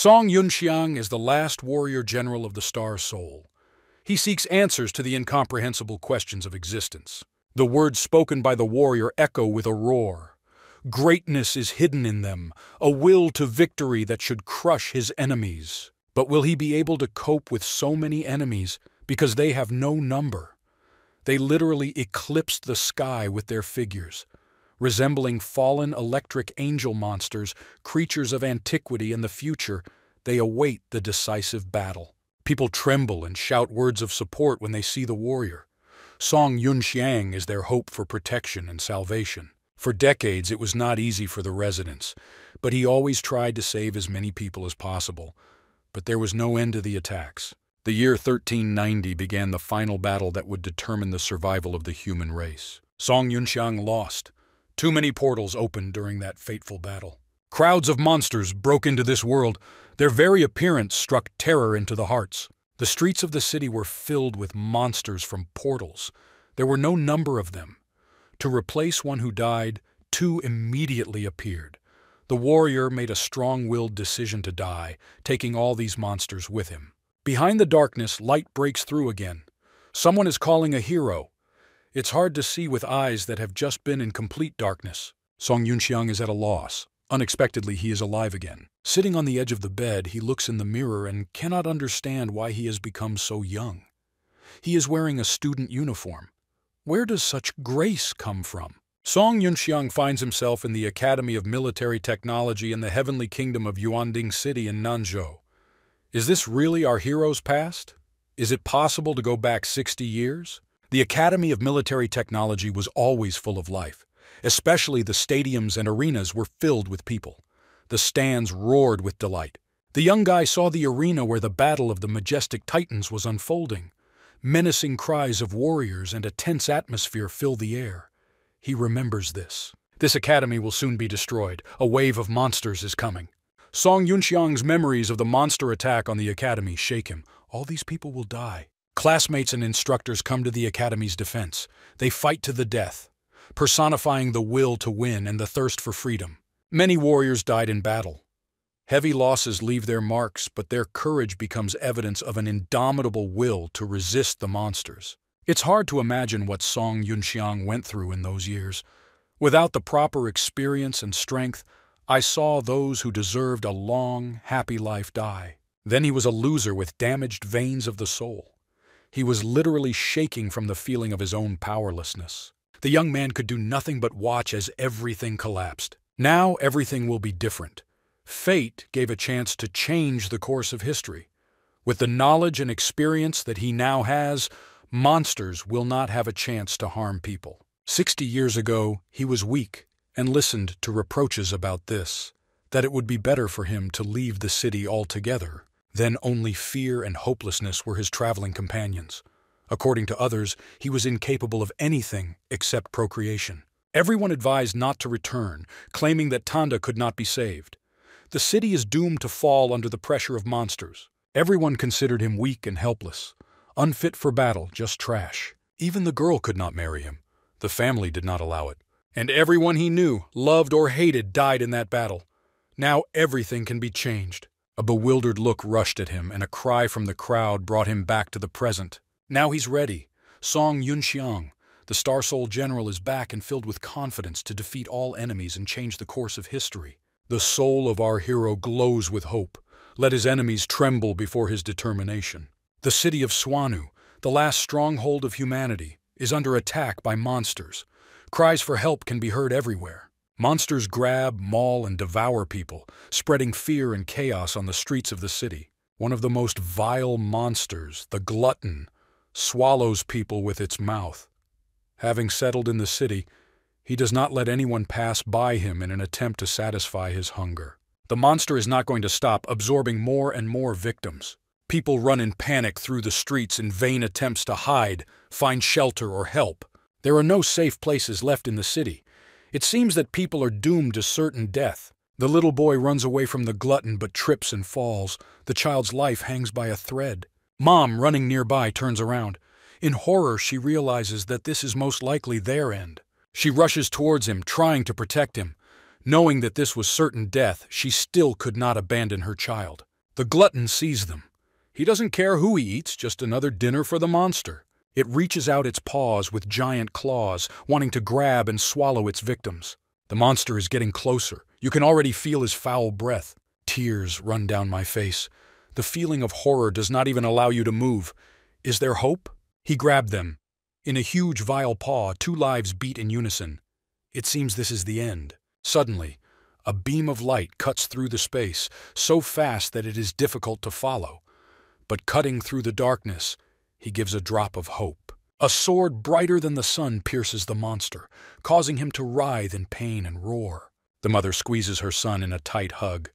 Song Yunxiang is the last warrior general of the Star Soul. He seeks answers to the incomprehensible questions of existence. The words spoken by the warrior echo with a roar. Greatness is hidden in them, a will to victory that should crush his enemies. But will he be able to cope with so many enemies because they have no number? They literally eclipsed the sky with their figures. Resembling fallen electric angel monsters, creatures of antiquity and the future, they await the decisive battle. People tremble and shout words of support when they see the warrior. Song Yunxiang is their hope for protection and salvation. For decades it was not easy for the residents, but he always tried to save as many people as possible. But there was no end to the attacks. The year 1390 began the final battle that would determine the survival of the human race. Song Yunxiang lost. Too many portals opened during that fateful battle. Crowds of monsters broke into this world. Their very appearance struck terror into the hearts. The streets of the city were filled with monsters from portals. There were no number of them. To replace one who died, two immediately appeared. The warrior made a strong-willed decision to die, taking all these monsters with him. Behind the darkness, light breaks through again. Someone is calling a hero. It's hard to see with eyes that have just been in complete darkness. Song Yunxiang is at a loss. Unexpectedly, he is alive again. Sitting on the edge of the bed, he looks in the mirror and cannot understand why he has become so young. He is wearing a student uniform. Where does such grace come from? Song Yunxiang finds himself in the Academy of Military Technology in the heavenly kingdom of Yuanding City in Nanzhou. Is this really our hero's past? Is it possible to go back 60 years? The Academy of Military Technology was always full of life. Especially the stadiums and arenas were filled with people. The stands roared with delight. The young guy saw the arena where the battle of the majestic titans was unfolding. Menacing cries of warriors and a tense atmosphere fill the air. He remembers this. This academy will soon be destroyed. A wave of monsters is coming. Song Yunxiang's memories of the monster attack on the academy shake him. All these people will die. Classmates and instructors come to the academy's defense. They fight to the death, personifying the will to win and the thirst for freedom. Many warriors died in battle. Heavy losses leave their marks, but their courage becomes evidence of an indomitable will to resist the monsters. It's hard to imagine what Song Yunxiang went through in those years. Without the proper experience and strength, I saw those who deserved a long, happy life die. Then he was a loser with damaged veins of the soul. He was literally shaking from the feeling of his own powerlessness. The young man could do nothing but watch as everything collapsed. Now everything will be different. Fate gave a chance to change the course of history. With the knowledge and experience that he now has, monsters will not have a chance to harm people. 60 years ago, he was weak and listened to reproaches about this, that it would be better for him to leave the city altogether. Then only fear and hopelessness were his traveling companions. According to others, he was incapable of anything except procreation. Everyone advised not to return, claiming that Tanda could not be saved. The city is doomed to fall under the pressure of monsters. Everyone considered him weak and helpless, unfit for battle, just trash. Even the girl could not marry him. The family did not allow it. And everyone he knew, loved or hated, died in that battle. Now everything can be changed. A bewildered look rushed at him, and a cry from the crowd brought him back to the present. Now he's ready. Song Yunxiang, the Star Soul General, is back and filled with confidence to defeat all enemies and change the course of history. The soul of our hero glows with hope. Let his enemies tremble before his determination. The city of Swanu, the last stronghold of humanity, is under attack by monsters. Cries for help can be heard everywhere. Monsters grab, maul, and devour people, spreading fear and chaos on the streets of the city. One of the most vile monsters, the glutton, swallows people with its mouth. Having settled in the city, he does not let anyone pass by him in an attempt to satisfy his hunger. The monster is not going to stop, absorbing more and more victims. People run in panic through the streets in vain attempts to hide, find shelter, or help. There are no safe places left in the city. It seems that people are doomed to certain death. The little boy runs away from the glutton but trips and falls. The child's life hangs by a thread. Mom, running nearby, turns around. In horror, she realizes that this is most likely their end. She rushes towards him, trying to protect him. Knowing that this was certain death, she still could not abandon her child. The glutton sees them. He doesn't care who he eats, just another dinner for the monster. It reaches out its paws with giant claws, wanting to grab and swallow its victims. The monster is getting closer. You can already feel his foul breath. Tears run down my face. The feeling of horror does not even allow you to move. Is there hope? He grabbed them. In a huge vile paw, 2 lives beat in unison. It seems this is the end. Suddenly, a beam of light cuts through the space, so fast that it is difficult to follow. But cutting through the darkness, he gives a drop of hope. A sword brighter than the sun pierces the monster, causing him to writhe in pain and roar. The mother squeezes her son in a tight hug.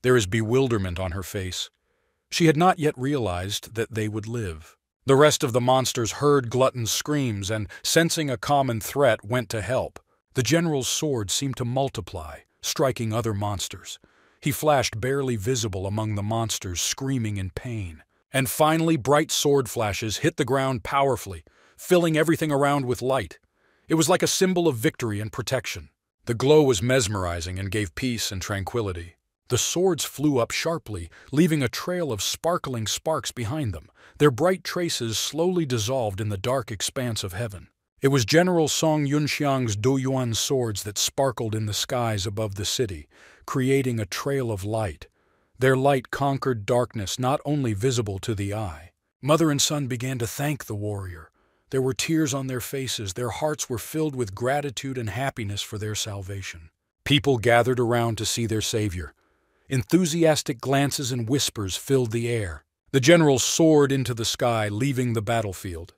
There is bewilderment on her face. She had not yet realized that they would live. The rest of the monsters heard Glutton's screams and, sensing a common threat, went to help. The general's sword seemed to multiply, striking other monsters. He flashed barely visible among the monsters, screaming in pain. And finally, bright sword flashes hit the ground powerfully, filling everything around with light. It was like a symbol of victory and protection. The glow was mesmerizing and gave peace and tranquility. The swords flew up sharply, leaving a trail of sparkling sparks behind them. Their bright traces slowly dissolved in the dark expanse of heaven. It was General Song Yunxiang's Doyuan swords that sparkled in the skies above the city, creating a trail of light. Their light conquered darkness, not only visible to the eye. Mother and son began to thank the warrior. There were tears on their faces. Their hearts were filled with gratitude and happiness for their salvation. People gathered around to see their savior. Enthusiastic glances and whispers filled the air. The general soared into the sky, leaving the battlefield.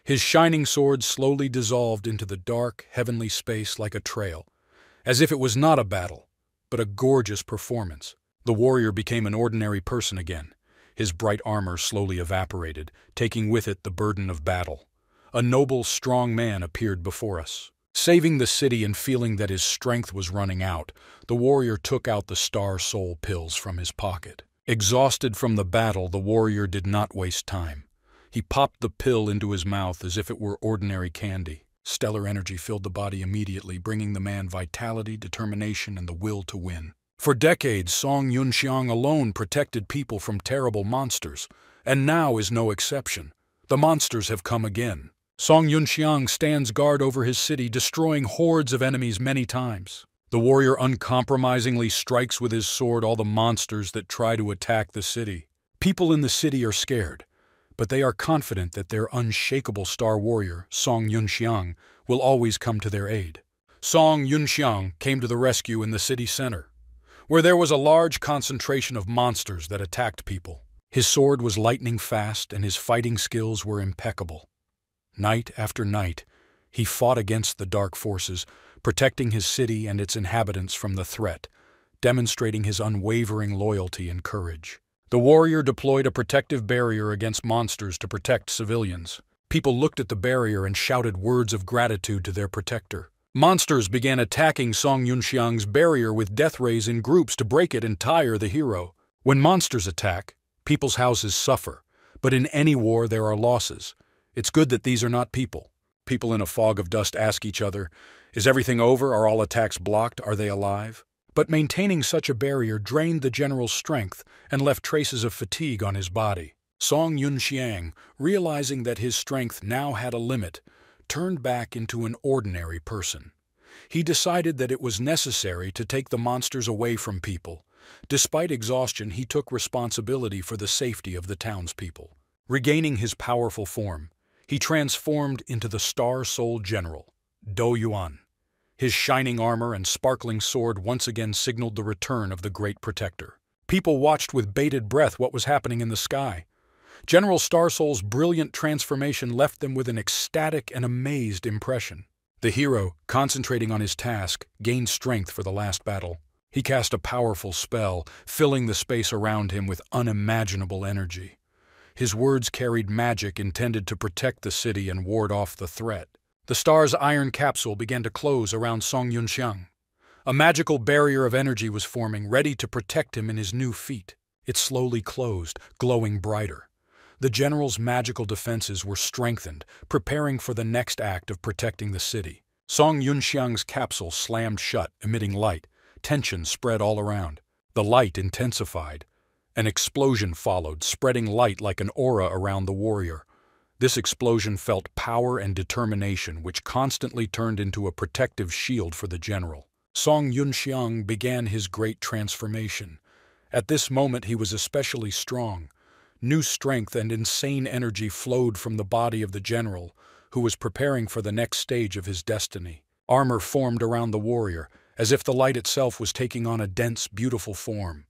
His shining sword slowly dissolved into the dark, heavenly space like a trail, as if it was not a battle, but a gorgeous performance. The warrior became an ordinary person again. His bright armor slowly evaporated, taking with it the burden of battle. A noble, strong man appeared before us. Saving the city and feeling that his strength was running out, the warrior took out the Star Soul pills from his pocket. Exhausted from the battle, the warrior did not waste time. He popped the pill into his mouth as if it were ordinary candy. Stellar energy filled the body immediately, bringing the man vitality, determination, and the will to win. For decades, Song Yunxiang alone protected people from terrible monsters, and now is no exception. The monsters have come again. Song Yunxiang stands guard over his city, destroying hordes of enemies many times. The warrior uncompromisingly strikes with his sword all the monsters that try to attack the city. People in the city are scared, but they are confident that their unshakable star warrior, Song Yunxiang, will always come to their aid. Song Yunxiang came to the rescue in the city center, where there was a large concentration of monsters that attacked people. His sword was lightning fast and his fighting skills were impeccable. Night after night, he fought against the dark forces, protecting his city and its inhabitants from the threat, demonstrating his unwavering loyalty and courage. The warrior deployed a protective barrier against monsters to protect civilians. People looked at the barrier and shouted words of gratitude to their protector. Monsters began attacking Song Yunxiang's barrier with death rays in groups to break it and tire the hero. When monsters attack, people's houses suffer, but in any war there are losses. It's good that these are not people. People in a fog of dust ask each other, is everything over? Are all attacks blocked? Are they alive? But maintaining such a barrier drained the general's strength and left traces of fatigue on his body. Song Yunxiang, realizing that his strength now had a limit, turned back into an ordinary person. He decided that it was necessary to take the monsters away from people. Despite exhaustion, he took responsibility for the safety of the townspeople. Regaining his powerful form, he transformed into the Star Soul General, Do Yuan. His shining armor and sparkling sword once again signaled the return of the great protector. People watched with bated breath what was happening in the sky. General Star Soul's brilliant transformation left them with an ecstatic and amazed impression. The hero, concentrating on his task, gained strength for the last battle. He cast a powerful spell, filling the space around him with unimaginable energy. His words carried magic intended to protect the city and ward off the threat. The star's iron capsule began to close around Song Yunxiang. A magical barrier of energy was forming, ready to protect him in his new feat. It slowly closed, glowing brighter. The general's magical defenses were strengthened, preparing for the next act of protecting the city. Song Yunxiang's capsule slammed shut, emitting light. Tension spread all around. The light intensified, An explosion followed, spreading light like an aura around the warrior. This explosion felt power and determination, which constantly turned into a protective shield for the general. Song Yunxiang began his great transformation. At this moment he was especially strong. New strength and insane energy flowed from the body of the general, who was preparing for the next stage of his destiny. Armor formed around the warrior, as if the light itself was taking on a dense, beautiful form.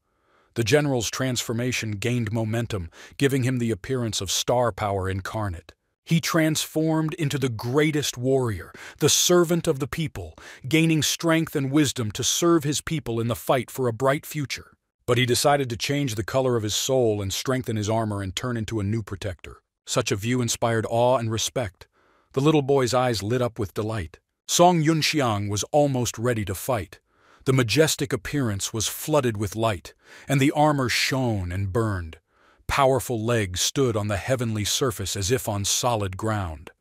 The general's transformation gained momentum, giving him the appearance of star power incarnate. He transformed into the greatest warrior, the servant of the people, gaining strength and wisdom to serve his people in the fight for a bright future. But he decided to change the color of his soul and strengthen his armor and turn into a new protector. Such a view inspired awe and respect. The little boy's eyes lit up with delight. Song Yunxiang was almost ready to fight. The majestic appearance was flooded with light, and the armor shone and burned. Powerful legs stood on the heavenly surface as if on solid ground.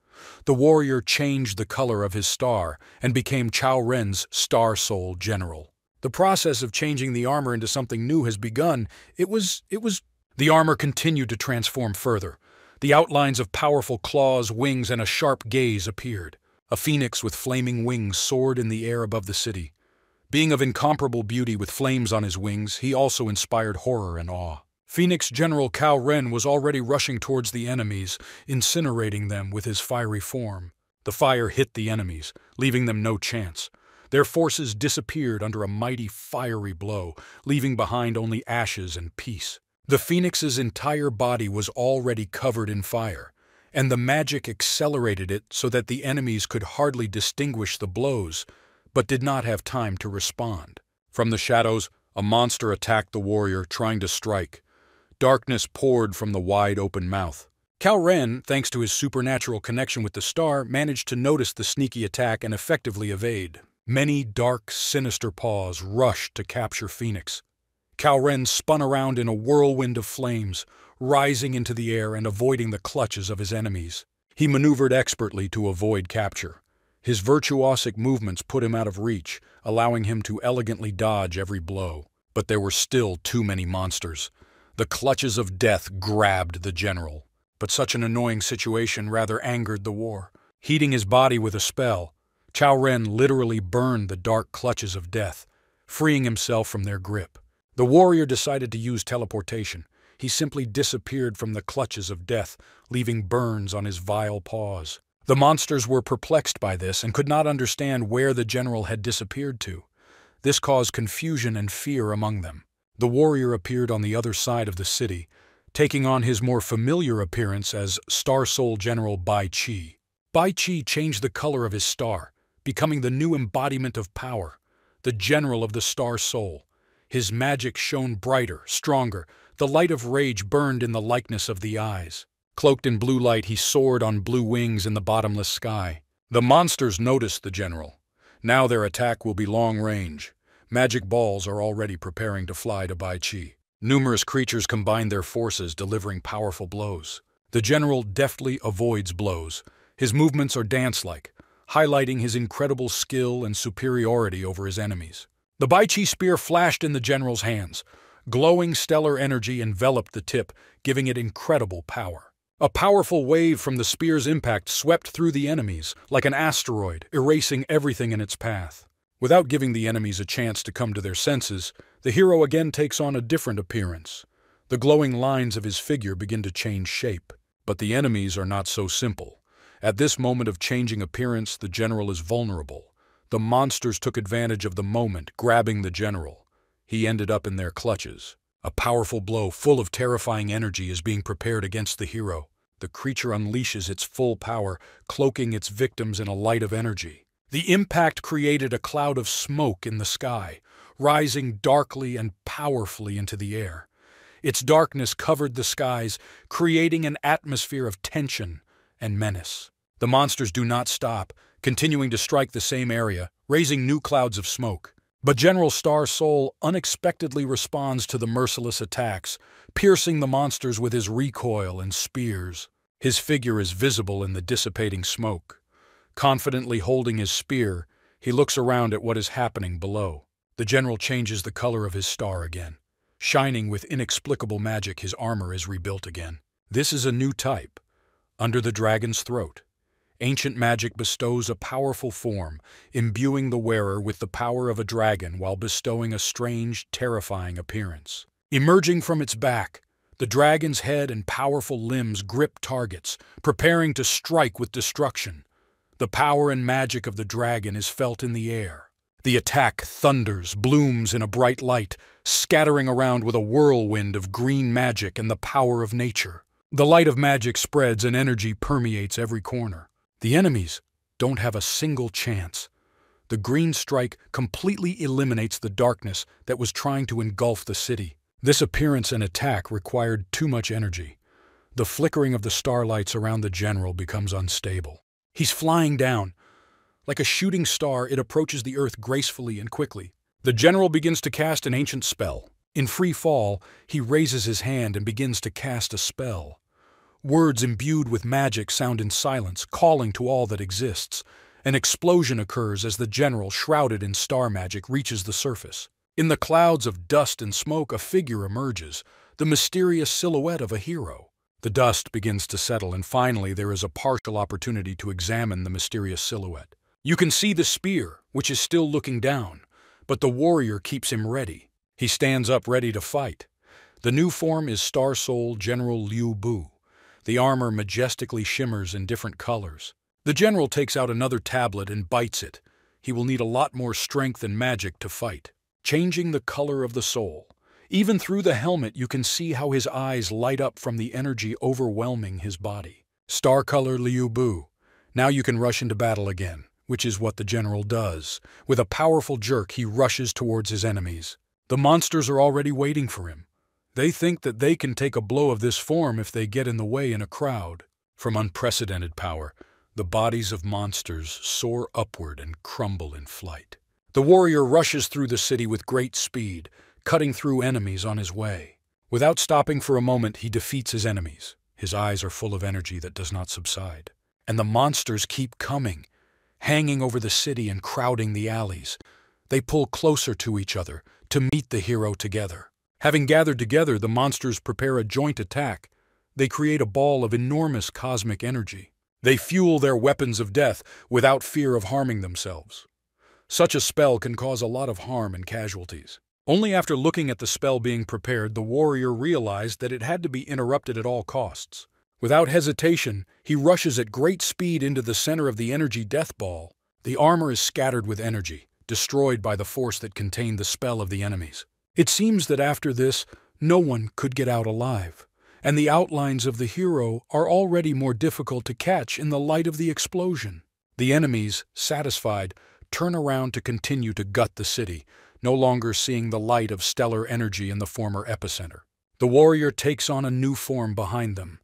The warrior changed the color of his star and became Cao Ren's Star Soul General. The process of changing the armor into something new has begun. The armor continued to transform further. The outlines of powerful claws, wings, and a sharp gaze appeared. A phoenix with flaming wings soared in the air above the city. Being of incomparable beauty with flames on his wings, he also inspired horror and awe. Phoenix General Cao Ren was already rushing towards the enemies, incinerating them with his fiery form. The fire hit the enemies, leaving them no chance. Their forces disappeared under a mighty fiery blow, leaving behind only ashes and peace. The phoenix's entire body was already covered in fire, and the magic accelerated it so that the enemies could hardly distinguish the blows, but did not have time to respond. From the shadows, a monster attacked the warrior, trying to strike. Darkness poured from the wide-open mouth. Cao Ren, thanks to his supernatural connection with the star, managed to notice the sneaky attack and effectively evade. Many dark, sinister paws rushed to capture Phoenix. Cao Ren spun around in a whirlwind of flames, rising into the air and avoiding the clutches of his enemies. He maneuvered expertly to avoid capture. His virtuosic movements put him out of reach, allowing him to elegantly dodge every blow. But there were still too many monsters. The clutches of death grabbed the general. But such an annoying situation rather angered the war. Heating his body with a spell, Cao Ren literally burned the dark clutches of death, freeing himself from their grip. The warrior decided to use teleportation. He simply disappeared from the clutches of death, leaving burns on his vile paws. The monsters were perplexed by this and could not understand where the general had disappeared to. This caused confusion and fear among them. The warrior appeared on the other side of the city, taking on his more familiar appearance as Star Soul General Bai Qi. Bai Qi changed the color of his star, becoming the new embodiment of power, the general of the Star Soul. His magic shone brighter, stronger. The light of rage burned in the likeness of the eyes. Cloaked in blue light, he soared on blue wings in the bottomless sky. The monsters noticed the general. Now their attack will be long range. Magic balls are already preparing to fly to Bai Qi. Numerous creatures combine their forces, delivering powerful blows. The general deftly avoids blows. His movements are dance-like, highlighting his incredible skill and superiority over his enemies. The Bai Qi spear flashed in the general's hands. Glowing stellar energy enveloped the tip, giving it incredible power. A powerful wave from the spear's impact swept through the enemies, like an asteroid, erasing everything in its path. Without giving the enemies a chance to come to their senses, the hero again takes on a different appearance. The glowing lines of his figure begin to change shape. But the enemies are not so simple. At this moment of changing appearance, the general is vulnerable. The monsters took advantage of the moment, grabbing the general. He ended up in their clutches. A powerful blow full of terrifying energy is being prepared against the hero. The creature unleashes its full power, cloaking its victims in a light of energy. The impact created a cloud of smoke in the sky, rising darkly and powerfully into the air. Its darkness covered the skies, creating an atmosphere of tension and menace. The monsters do not stop, continuing to strike the same area, raising new clouds of smoke. But General Star Soul unexpectedly responds to the merciless attacks, piercing the monsters with his recoil and spears. His figure is visible in the dissipating smoke. Confidently holding his spear, he looks around at what is happening below. The general changes the color of his star again. Shining with inexplicable magic, his armor is rebuilt again. This is a new type. Under the dragon's throat. Ancient magic bestows a powerful form, imbuing the wearer with the power of a dragon while bestowing a strange, terrifying appearance. Emerging from its back, the dragon's head and powerful limbs grip targets, preparing to strike with destruction. The power and magic of the dragon is felt in the air. The attack thunders, blooms in a bright light, scattering around with a whirlwind of green magic and the power of nature. The light of magic spreads and energy permeates every corner. The enemies don't have a single chance. The green strike completely eliminates the darkness that was trying to engulf the city. This appearance and attack required too much energy. The flickering of the starlights around the general becomes unstable. He's flying down. Like a shooting star, it approaches the earth gracefully and quickly. The general begins to cast an ancient spell. In free fall, he raises his hand and begins to cast a spell. Words imbued with magic sound in silence, calling to all that exists. An explosion occurs as the general, shrouded in star magic, reaches the surface. In the clouds of dust and smoke, a figure emerges, the mysterious silhouette of a hero. The dust begins to settle, and finally there is a partial opportunity to examine the mysterious silhouette. You can see the spear, which is still looking down, but the warrior keeps him ready. He stands up ready to fight. The new form is Star Soul General Liu Bu. The armor majestically shimmers in different colors. The general takes out another tablet and bites it. He will need a lot more strength and magic to fight. Changing the color of the soul. Even through the helmet, you can see how his eyes light up from the energy overwhelming his body. Star Color Liu Bu. Now you can rush into battle again, which is what the general does. With a powerful jerk, he rushes towards his enemies. The monsters are already waiting for him. They think that they can take a blow of this form if they get in the way in a crowd. From unprecedented power, the bodies of monsters soar upward and crumble in flight. The warrior rushes through the city with great speed, cutting through enemies on his way. Without stopping for a moment, he defeats his enemies. His eyes are full of energy that does not subside. And the monsters keep coming, hanging over the city and crowding the alleys. They pull closer to each other to meet the hero together. Having gathered together, the monsters prepare a joint attack. They create a ball of enormous cosmic energy. They fuel their weapons of death without fear of harming themselves. Such a spell can cause a lot of harm and casualties. Only after looking at the spell being prepared, the warrior realized that it had to be interrupted at all costs. Without hesitation, he rushes at great speed into the center of the energy death ball. The armor is scattered with energy, destroyed by the force that contained the spell of the enemies. It seems that after this, no one could get out alive, and the outlines of the hero are already more difficult to catch in the light of the explosion. The enemies, satisfied, turn around to continue to gut the city, no longer seeing the light of stellar energy in the former epicenter. The warrior takes on a new form behind them.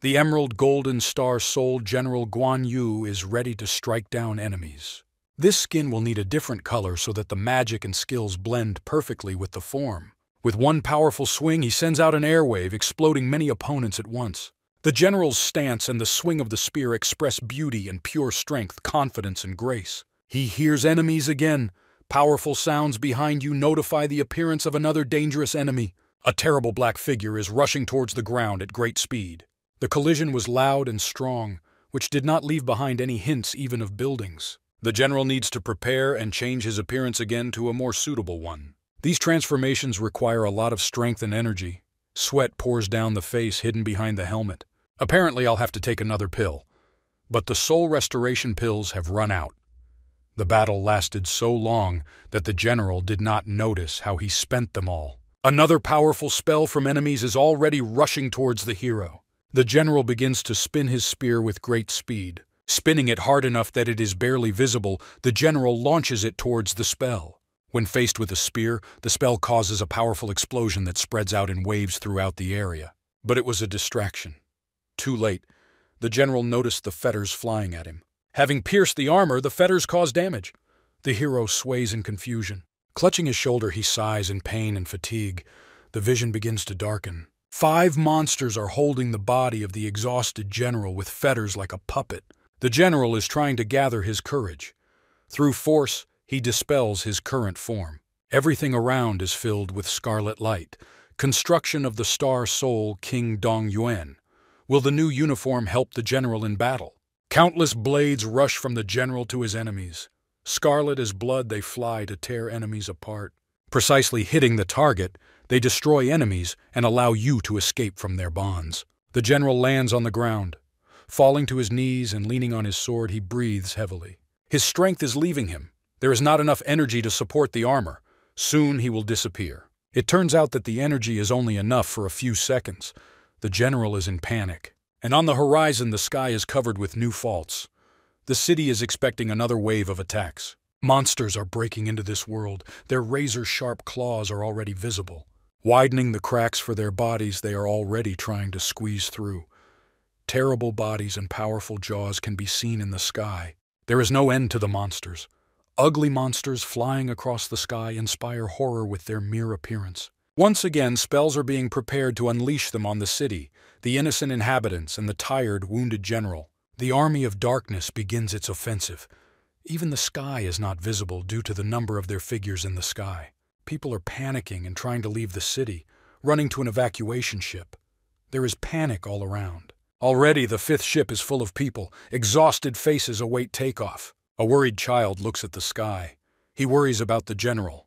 The Emerald Golden Star Soul General Guan Yu is ready to strike down enemies. This skin will need a different color so that the magic and skills blend perfectly with the form. With one powerful swing, he sends out an airwave, exploding many opponents at once. The general's stance and the swing of the spear express beauty and pure strength, confidence and grace. He hears enemies again. Powerful sounds behind you notify the appearance of another dangerous enemy. A terrible black figure is rushing towards the ground at great speed. The collision was loud and strong, which did not leave behind any hints even of buildings. The general needs to prepare and change his appearance again to a more suitable one. These transformations require a lot of strength and energy. Sweat pours down the face hidden behind the helmet. Apparently, I'll have to take another pill. But the soul restoration pills have run out. The battle lasted so long that the general did not notice how he spent them all. Another powerful spell from enemies is already rushing towards the hero. The general begins to spin his spear with great speed. Spinning it hard enough that it is barely visible, the general launches it towards the spell. When faced with a spear, the spell causes a powerful explosion that spreads out in waves throughout the area. But it was a distraction. Too late, the general noticed the fetters flying at him. Having pierced the armor, the fetters cause damage. The hero sways in confusion. Clutching his shoulder, he sighs in pain and fatigue. The vision begins to darken. 5 monsters are holding the body of the exhausted general with fetters like a puppet. The general is trying to gather his courage. Through force, he dispels his current form. Everything around is filled with scarlet light. Construction of the Star Soul King Dongyuan. Will the new uniform help the general in battle? Countless blades rush from the general to his enemies. Scarlet as blood, they fly to tear enemies apart. Precisely hitting the target, they destroy enemies and allow you to escape from their bonds. The general lands on the ground. Falling to his knees and leaning on his sword, he breathes heavily. His strength is leaving him. There is not enough energy to support the armor. Soon he will disappear. It turns out that the energy is only enough for a few seconds. The general is in panic. And on the horizon, the sky is covered with new faults. The city is expecting another wave of attacks. Monsters are breaking into this world. Their razor-sharp claws are already visible. Widening the cracks for their bodies, they are already trying to squeeze through. Terrible bodies and powerful jaws can be seen in the sky. There is no end to the monsters. Ugly monsters flying across the sky inspire horror with their mere appearance. Once again, spells are being prepared to unleash them on the city, the innocent inhabitants, and the tired, wounded general. The army of darkness begins its offensive. Even the sky is not visible due to the number of their figures in the sky. People are panicking and trying to leave the city, running to an evacuation ship. There is panic all around. Already the fifth ship is full of people. Exhausted faces await takeoff. A worried child looks at the sky. He worries about the general.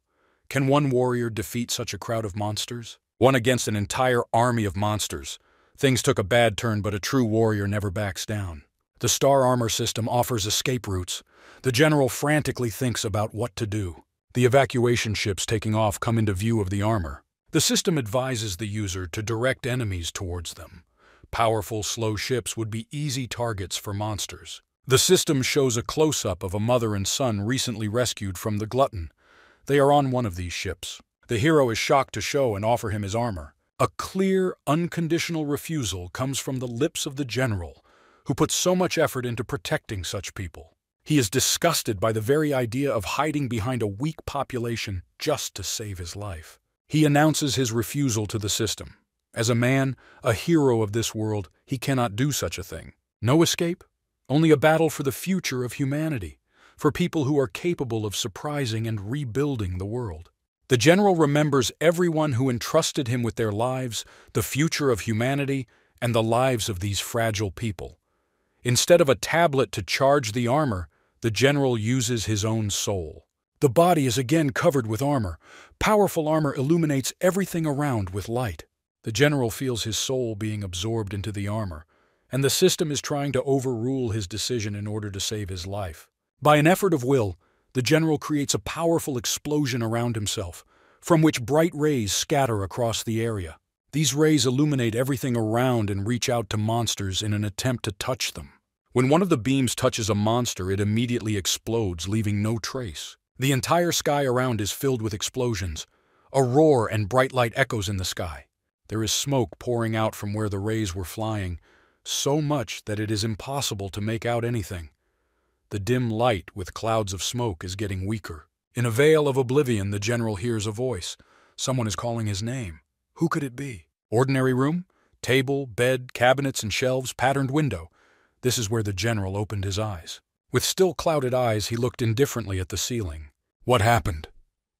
Can one warrior defeat such a crowd of monsters? One against an entire army of monsters. Things took a bad turn, but a true warrior never backs down. The star armor system offers escape routes. The general frantically thinks about what to do. The evacuation ships taking off come into view of the armor. The system advises the user to direct enemies towards them. Powerful, slow ships would be easy targets for monsters. The system shows a close-up of a mother and son recently rescued from the glutton. They are on one of these ships. The hero is shocked to show and offer him his armor. A clear, unconditional refusal comes from the lips of the general, who puts so much effort into protecting such people. He is disgusted by the very idea of hiding behind a weak population just to save his life. He announces his refusal to the system. As a man, a hero of this world, he cannot do such a thing. No escape? Only a battle for the future of humanity, for people who are capable of surprising and rebuilding the world. The general remembers everyone who entrusted him with their lives, the future of humanity, and the lives of these fragile people. Instead of a tablet to charge the armor, the general uses his own soul. The body is again covered with armor. Powerful armor illuminates everything around with light. The general feels his soul being absorbed into the armor, and the system is trying to overrule his decision in order to save his life. By an effort of will, the general creates a powerful explosion around himself, from which bright rays scatter across the area. These rays illuminate everything around and reach out to monsters in an attempt to touch them. When one of the beams touches a monster, it immediately explodes, leaving no trace. The entire sky around is filled with explosions. A roar and bright light echoes in the sky. There is smoke pouring out from where the rays were flying, so much that it is impossible to make out anything. The dim light with clouds of smoke is getting weaker. In a veil of oblivion, the general hears a voice. Someone is calling his name. Who could it be? Ordinary room? Table, bed, cabinets and shelves, patterned window. This is where the general opened his eyes. With still clouded eyes, he looked indifferently at the ceiling. What happened?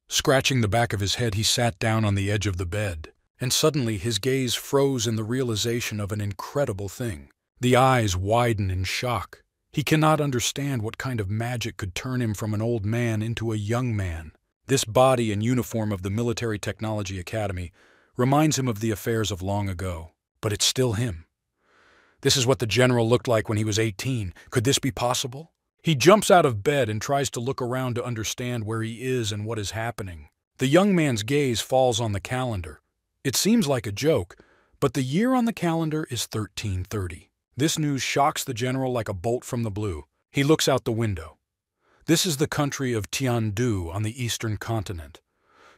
Scratching the back of his head, he sat down on the edge of the bed. And suddenly his gaze froze in the realization of an incredible thing. The eyes widen in shock. He cannot understand what kind of magic could turn him from an old man into a young man. This body and uniform of the Military Technology Academy reminds him of the affairs of long ago. But it's still him. This is what the general looked like when he was 18. Could this be possible? He jumps out of bed and tries to look around to understand where he is and what is happening. The young man's gaze falls on the calendar. It seems like a joke, but the year on the calendar is 1330. This news shocks the general like a bolt from the blue. He looks out the window. This is the country of Tiandu on the eastern continent.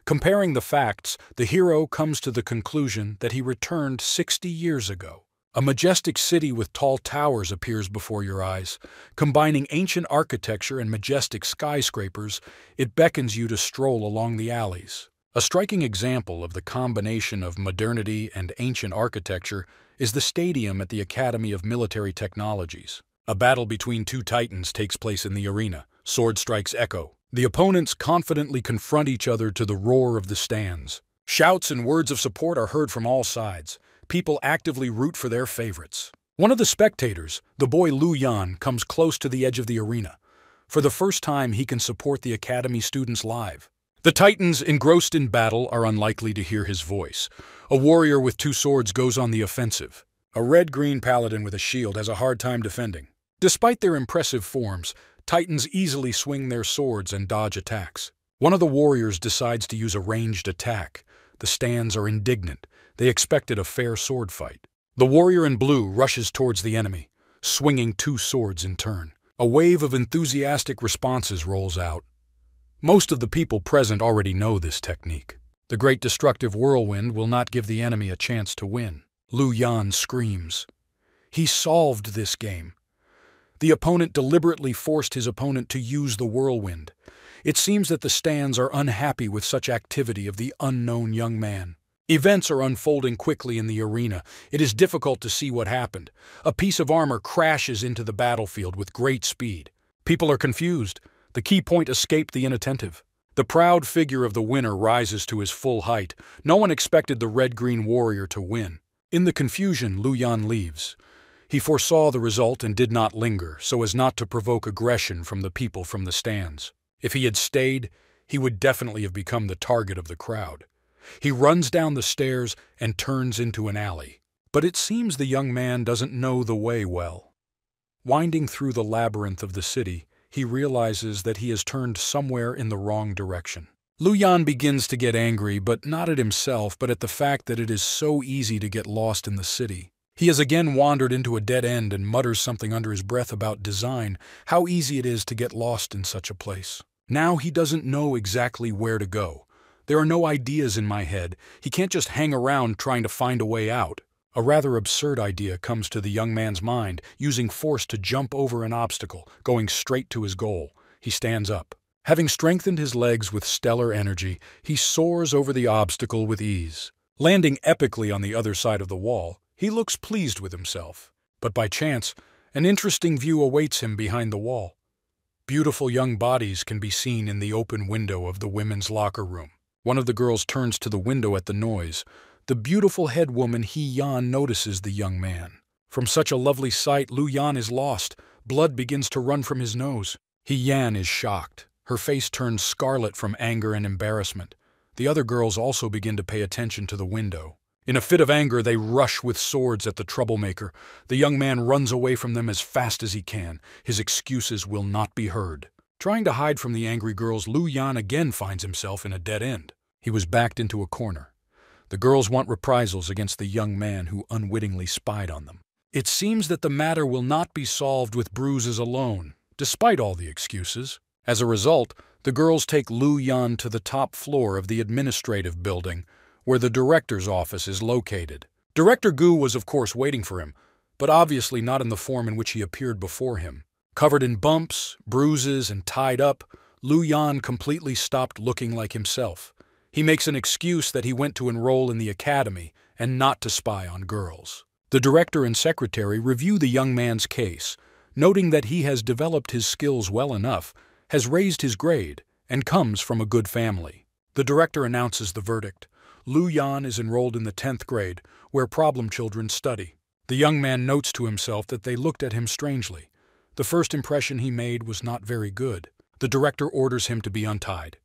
Comparing the facts, the hero comes to the conclusion that he returned 60 years ago. A majestic city with tall towers appears before your eyes. Combining ancient architecture and majestic skyscrapers, it beckons you to stroll along the alleys. A striking example of the combination of modernity and ancient architecture is the stadium at the Academy of Military Technologies. A battle between two titans takes place in the arena. Sword strikes echo. The opponents confidently confront each other to the roar of the stands. Shouts and words of support are heard from all sides. People actively root for their favorites. One of the spectators, the boy Lu Yan, comes close to the edge of the arena. For the first time, he can support the academy students live. The Titans, engrossed in battle, are unlikely to hear his voice. A warrior with 2 swords goes on the offensive. A red-green paladin with a shield has a hard time defending. Despite their impressive forms, Titans easily swing their swords and dodge attacks. One of the warriors decides to use a ranged attack. The stands are indignant. They expected a fair sword fight. The warrior in blue rushes towards the enemy, swinging 2 swords in turn. A wave of enthusiastic responses rolls out. Most of the people present already know this technique. The great destructive whirlwind will not give the enemy a chance to win. Lu Yan screams. He solved this game. The opponent deliberately forced his opponent to use the whirlwind. It seems that the stands are unhappy with such activity of the unknown young man. Events are unfolding quickly in the arena. It is difficult to see what happened. A piece of armor crashes into the battlefield with great speed. People are confused. The key point escaped the inattentive. The proud figure of the winner rises to his full height. No one expected the red-green warrior to win. In the confusion, Lu Yan leaves. He foresaw the result and did not linger, so as not to provoke aggression from the people from the stands. If he had stayed, he would definitely have become the target of the crowd. He runs down the stairs and turns into an alley. But it seems the young man doesn't know the way well. Winding through the labyrinth of the city, he realizes that he has turned somewhere in the wrong direction. Lu Yan begins to get angry, but not at himself, but at the fact that it is so easy to get lost in the city. He has again wandered into a dead end and mutters something under his breath about design, how easy it is to get lost in such a place. Now he doesn't know exactly where to go. There are no ideas in my head. He can't just hang around trying to find a way out. A rather absurd idea comes to the young man's mind, using force to jump over an obstacle, going straight to his goal. He stands up. Having strengthened his legs with stellar energy, he soars over the obstacle with ease. Landing epically on the other side of the wall, he looks pleased with himself. But by chance, an interesting view awaits him behind the wall. Beautiful young bodies can be seen in the open window of the women's locker room. One of the girls turns to the window at the noise. The beautiful head woman He Yan notices the young man. From such a lovely sight, Lu Yan is lost. Blood begins to run from his nose. He Yan is shocked. Her face turns scarlet from anger and embarrassment. The other girls also begin to pay attention to the window. In a fit of anger, they rush with swords at the troublemaker. The young man runs away from them as fast as he can. His excuses will not be heard. Trying to hide from the angry girls, Lu Yan again finds himself in a dead end. He was backed into a corner. The girls want reprisals against the young man who unwittingly spied on them. It seems that the matter will not be solved with bruises alone, despite all the excuses. As a result, the girls take Lu Yan to the top floor of the administrative building, where the director's office is located. Director Gu was of course waiting for him, but obviously not in the form in which he appeared before him. Covered in bumps, bruises, and tied up, Lu Yan completely stopped looking like himself. He makes an excuse that he went to enroll in the academy and not to spy on girls. The director and secretary review the young man's case, noting that he has developed his skills well enough, has raised his grade, and comes from a good family. The director announces the verdict. Lu Yan is enrolled in the 10th grade, where problem children study. The young man notes to himself that they looked at him strangely. The first impression he made was not very good. The director orders him to be untied.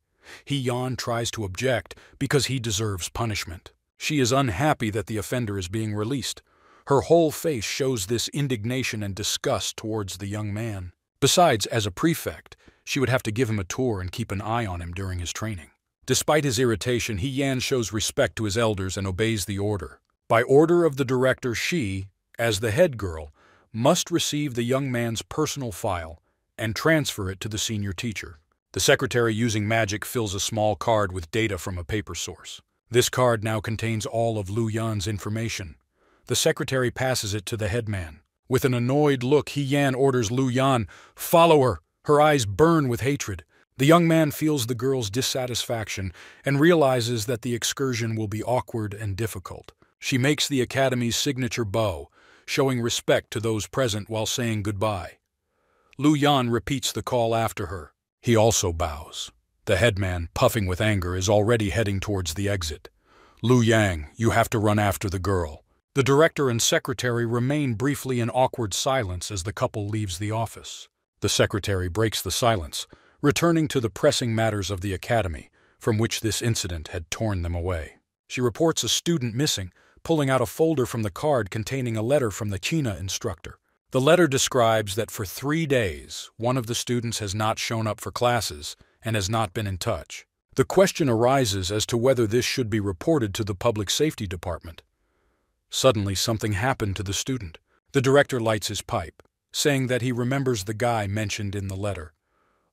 He Yan tries to object because he deserves punishment. She is unhappy that the offender is being released. Her whole face shows this indignation and disgust towards the young man. Besides, as a prefect, she would have to give him a tour and keep an eye on him during his training. Despite his irritation, He Yan shows respect to his elders and obeys the order. By order of the director, she, as the head girl, must receive the young man's personal file and transfer it to the senior teacher. The secretary, using magic, fills a small card with data from a paper source. This card now contains all of Lu Yan's information. The secretary passes it to the headman. With an annoyed look, He Yan orders Lu Yan, "Follow her!" Her eyes burn with hatred. The young man feels the girl's dissatisfaction and realizes that the excursion will be awkward and difficult. She makes the academy's signature bow, showing respect to those present while saying goodbye. Lu Yan repeats the call after her. He also bows. The headman, puffing with anger, is already heading towards the exit. Lu Yang, you have to run after the girl. The director and secretary remain briefly in awkward silence as the couple leaves the office. The secretary breaks the silence, returning to the pressing matters of the academy, from which this incident had torn them away. She reports a student missing, pulling out a folder from the card containing a letter from the China instructor. The letter describes that for 3 days, one of the students has not shown up for classes and has not been in touch. The question arises as to whether this should be reported to the Public Safety Department. Suddenly, something happened to the student. The director lights his pipe, saying that he remembers the guy mentioned in the letter.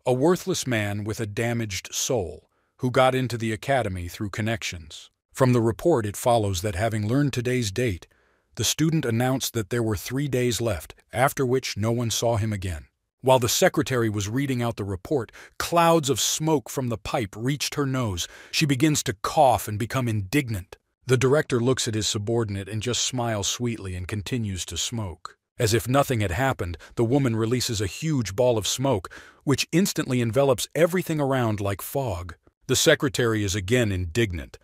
A worthless man with a damaged soul, who got into the academy through connections. From the report, it follows that having learned today's date, the student announced that there were 3 days left, after which no one saw him again. While the secretary was reading out the report, clouds of smoke from the pipe reached her nose. She begins to cough and become indignant. The director looks at his subordinate and just smiles sweetly and continues to smoke. As if nothing had happened, the woman releases a huge ball of smoke, which instantly envelops everything around like fog. The secretary is again indignant.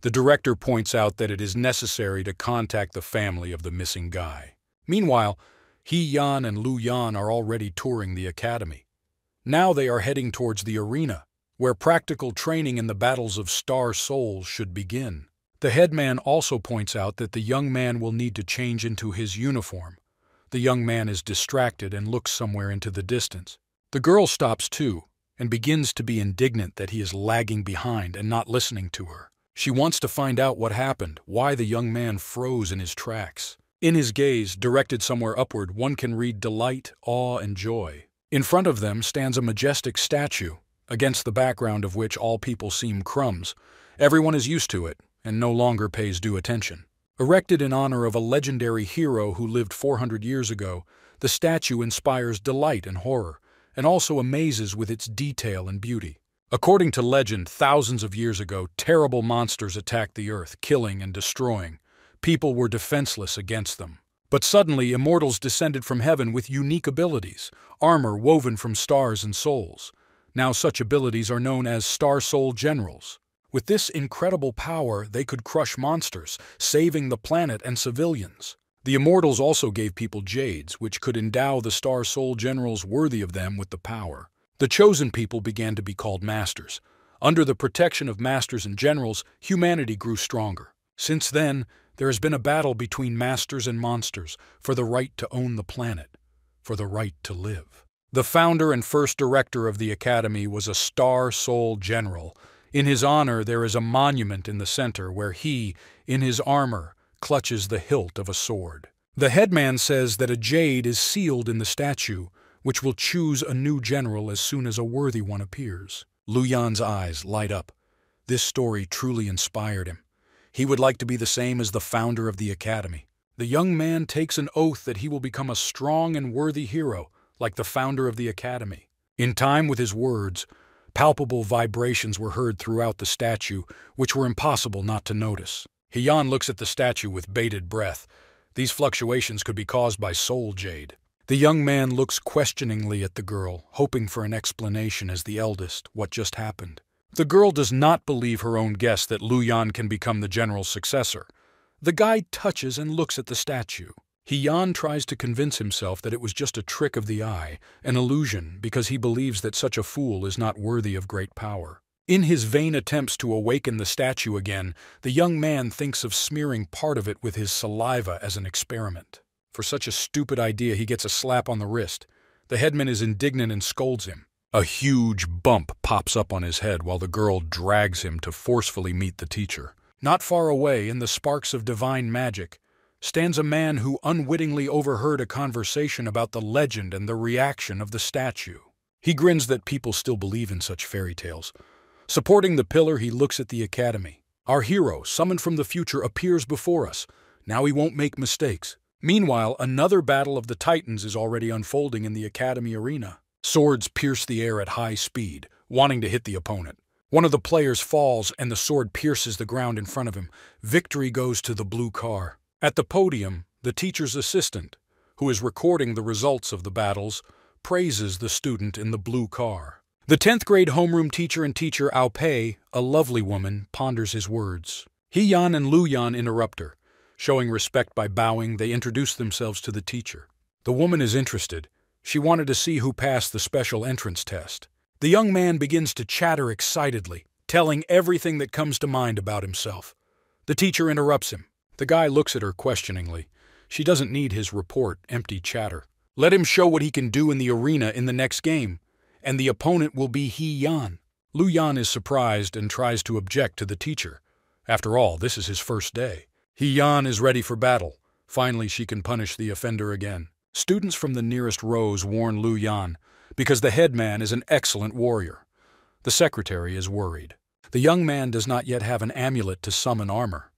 The director points out that it is necessary to contact the family of the missing guy. Meanwhile, He Yan and Lu Yan are already touring the academy. Now they are heading towards the arena, where practical training in the battles of star souls should begin. The headman also points out that the young man will need to change into his uniform. The young man is distracted and looks somewhere into the distance. The girl stops too, and begins to be indignant that he is lagging behind and not listening to her. She wants to find out what happened, why the young man froze in his tracks. In his gaze, directed somewhere upward, one can read delight, awe, and joy. In front of them stands a majestic statue, against the background of which all people seem crumbs. Everyone is used to it, and no longer pays due attention. Erected in honor of a legendary hero who lived 400 years ago, the statue inspires delight and horror, and also amazes with its detail and beauty. According to legend, thousands of years ago, terrible monsters attacked the earth, killing and destroying. People were defenseless against them. But suddenly, immortals descended from heaven with unique abilities, armor woven from stars and souls. Now such abilities are known as Star Soul Generals. With this incredible power, they could crush monsters, saving the planet and civilians. The immortals also gave people jades, which could endow the Star Soul Generals worthy of them with the power. The chosen people began to be called masters. Under the protection of masters and generals, humanity grew stronger. Since then, there has been a battle between masters and monsters for the right to own the planet, for the right to live. The founder and first director of the academy was a Star Soul General. In his honor, there is a monument in the center where he, in his armor, clutches the hilt of a sword. The headman says that a jade is sealed in the statue, which will choose a new general as soon as a worthy one appears. Lu Yan's eyes light up. This story truly inspired him. He would like to be the same as the founder of the academy. The young man takes an oath that he will become a strong and worthy hero, like the founder of the academy. In time with his words, palpable vibrations were heard throughout the statue, which were impossible not to notice. He Yan looks at the statue with bated breath. These fluctuations could be caused by soul jade. The young man looks questioningly at the girl, hoping for an explanation as the eldest, what just happened. The girl does not believe her own guess that Lu Yan can become the general's successor. The guide touches and looks at the statue. He Yan tries to convince himself that it was just a trick of the eye, an illusion, because he believes that such a fool is not worthy of great power. In his vain attempts to awaken the statue again, the young man thinks of smearing part of it with his saliva as an experiment. For such a stupid idea, he gets a slap on the wrist. The headman is indignant and scolds him. A huge bump pops up on his head while the girl drags him to forcefully meet the teacher. Not far away, in the sparks of divine magic, stands a man who unwittingly overheard a conversation about the legend and the reaction of the statue. He grins that people still believe in such fairy tales. Supporting the pillar, he looks at the academy. Our hero, summoned from the future, appears before us. Now he won't make mistakes. Meanwhile, another battle of the Titans is already unfolding in the academy arena. Swords pierce the air at high speed, wanting to hit the opponent. One of the players falls and the sword pierces the ground in front of him. Victory goes to the blue car. At the podium, the teacher's assistant, who is recording the results of the battles, praises the student in the blue car. The 10th grade homeroom teacher and teacher Ao Pei, a lovely woman, ponders his words. He Yan and Lu Yan interrupt her. Showing respect by bowing, they introduce themselves to the teacher. The woman is interested. She wanted to see who passed the special entrance test. The young man begins to chatter excitedly, telling everything that comes to mind about himself. The teacher interrupts him. The guy looks at her questioningly. She doesn't need his report, empty chatter. Let him show what he can do in the arena in the next game, and the opponent will be He Yan. Lu Yan is surprised and tries to object to the teacher. After all, this is his first day. He Yan is ready for battle. Finally, she can punish the offender again. Students from the nearest rows warn Lu Yan, because the headman is an excellent warrior. The secretary is worried. The young man does not yet have an amulet to summon armor.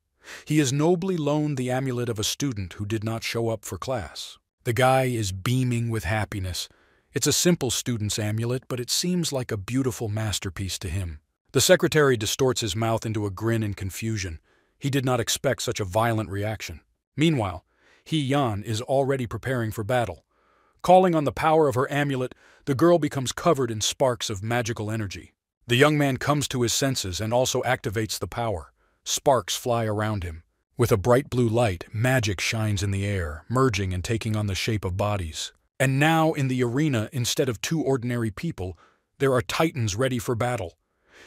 He has nobly loaned the amulet of a student who did not show up for class. The guy is beaming with happiness. It's a simple student's amulet, but it seems like a beautiful masterpiece to him. The secretary distorts his mouth into a grin in confusion. He did not expect such a violent reaction. Meanwhile, He Yan is already preparing for battle. Calling on the power of her amulet, the girl becomes covered in sparks of magical energy. The young man comes to his senses and also activates the power. Sparks fly around him. With a bright blue light, magic shines in the air, merging and taking on the shape of bodies. And now, in the arena, instead of two ordinary people, there are titans ready for battle.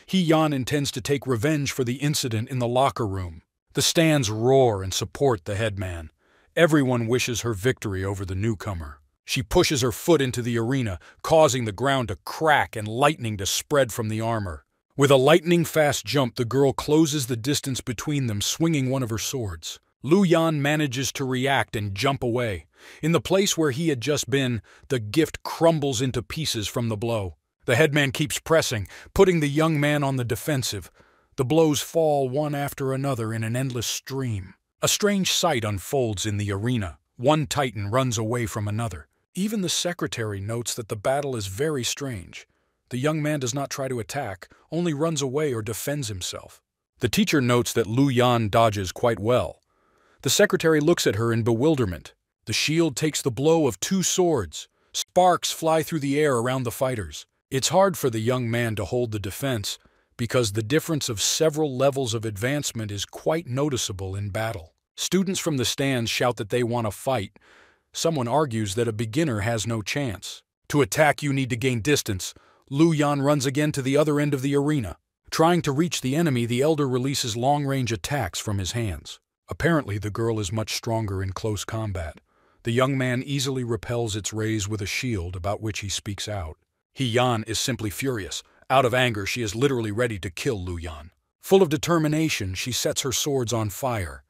He Yan intends to take revenge for the incident in the locker room. The stands roar and support the headman. Everyone wishes her victory over the newcomer. She pushes her foot into the arena, causing the ground to crack and lightning to spread from the armor. With a lightning-fast jump, the girl closes the distance between them, swinging one of her swords. Lu Yan manages to react and jump away. In the place where he had just been, the gift crumbles into pieces from the blow. The headman keeps pressing, putting the young man on the defensive. The blows fall one after another in an endless stream. A strange sight unfolds in the arena. One titan runs away from another. Even the secretary notes that the battle is very strange. The young man does not try to attack, only runs away or defends himself. The teacher notes that Lu Yan dodges quite well. The secretary looks at her in bewilderment. The shield takes the blow of two swords. Sparks fly through the air around the fighters. It's hard for the young man to hold the defense, because the difference of several levels of advancement is quite noticeable in battle. Students from the stands shout that they want to fight. Someone argues that a beginner has no chance. To attack, you need to gain distance. Lu Yan runs again to the other end of the arena. Trying to reach the enemy, the elder releases long-range attacks from his hands. Apparently, the girl is much stronger in close combat. The young man easily repels its rays with a shield about which he speaks out. He Yan is simply furious. Out of anger, she is literally ready to kill Lu Yan. Full of determination, she sets her swords on fire.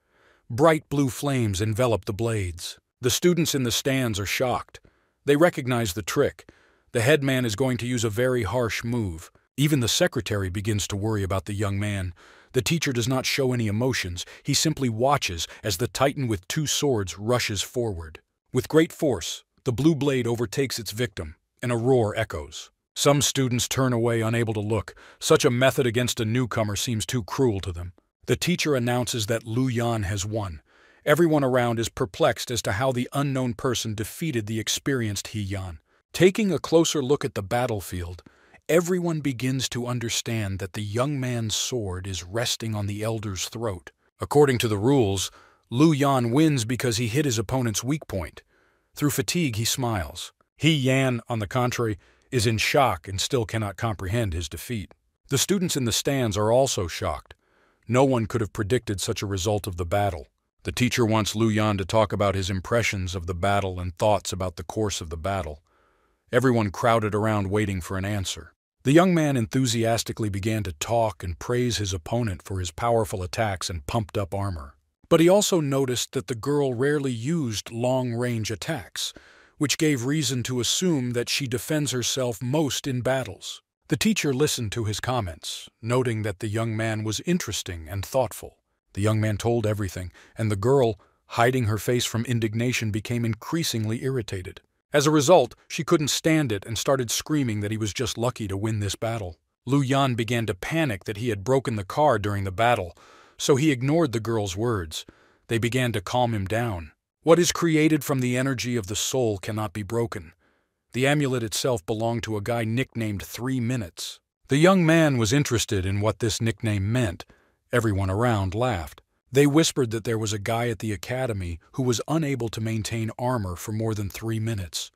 Bright blue flames envelop the blades. The students in the stands are shocked. They recognize the trick. The headman is going to use a very harsh move. Even the secretary begins to worry about the young man. The teacher does not show any emotions. He simply watches as the titan with two swords rushes forward. With great force, the blue blade overtakes its victim, and a roar echoes. Some students turn away, unable to look. Such a method against a newcomer seems too cruel to them. The teacher announces that Lu Yan has won. Everyone around is perplexed as to how the unknown person defeated the experienced He Yan. Taking a closer look at the battlefield, everyone begins to understand that the young man's sword is resting on the elder's throat. According to the rules, Lu Yan wins because he hit his opponent's weak point. Through fatigue, he smiles. He Yan, on the contrary, is in shock and still cannot comprehend his defeat. The students in the stands are also shocked. No one could have predicted such a result of the battle. The teacher wants Lu Yan to talk about his impressions of the battle and thoughts about the course of the battle. Everyone crowded around waiting for an answer. The young man enthusiastically began to talk and praise his opponent for his powerful attacks and pumped-up armor. But he also noticed that the girl rarely used long-range attacks, which gave reason to assume that she defends herself most in battles. The teacher listened to his comments, noting that the young man was interesting and thoughtful. The young man told everything, and the girl, hiding her face from indignation, became increasingly irritated. As a result, she couldn't stand it and started screaming that he was just lucky to win this battle. Lu Yan began to panic that he had broken the car during the battle, so he ignored the girl's words. They began to calm him down. What is created from the energy of the soul cannot be broken. The amulet itself belonged to a guy nicknamed 3 Minutes. The young man was interested in what this nickname meant. Everyone around laughed. They whispered that there was a guy at the academy who was unable to maintain armor for more than 3 minutes.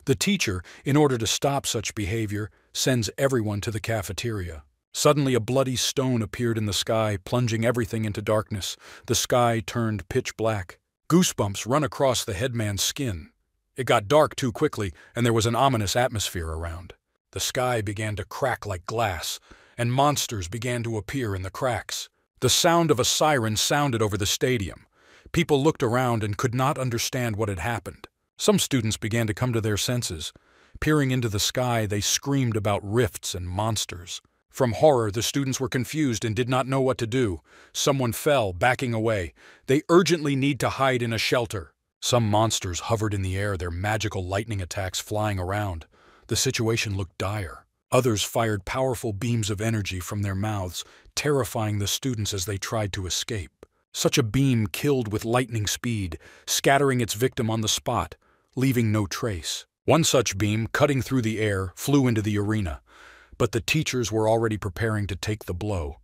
The teacher, in order to stop such behavior, sends everyone to the cafeteria. Suddenly a bloody stone appeared in the sky, plunging everything into darkness. The sky turned pitch black. Goosebumps run across the headman's skin. It got dark too quickly, and there was an ominous atmosphere around. The sky began to crack like glass, and monsters began to appear in the cracks. The sound of a siren sounded over the stadium. People looked around and could not understand what had happened. Some students began to come to their senses. Peering into the sky, they screamed about rifts and monsters. From horror, the students were confused and did not know what to do. Someone fell, backing away. They urgently need to hide in a shelter. Some monsters hovered in the air, their magical lightning attacks flying around. The situation looked dire. Others fired powerful beams of energy from their mouths, terrifying the students as they tried to escape. Such a beam killed with lightning speed, scattering its victim on the spot, leaving no trace. One such beam, cutting through the air, flew into the arena, but the teachers were already preparing to take the blow.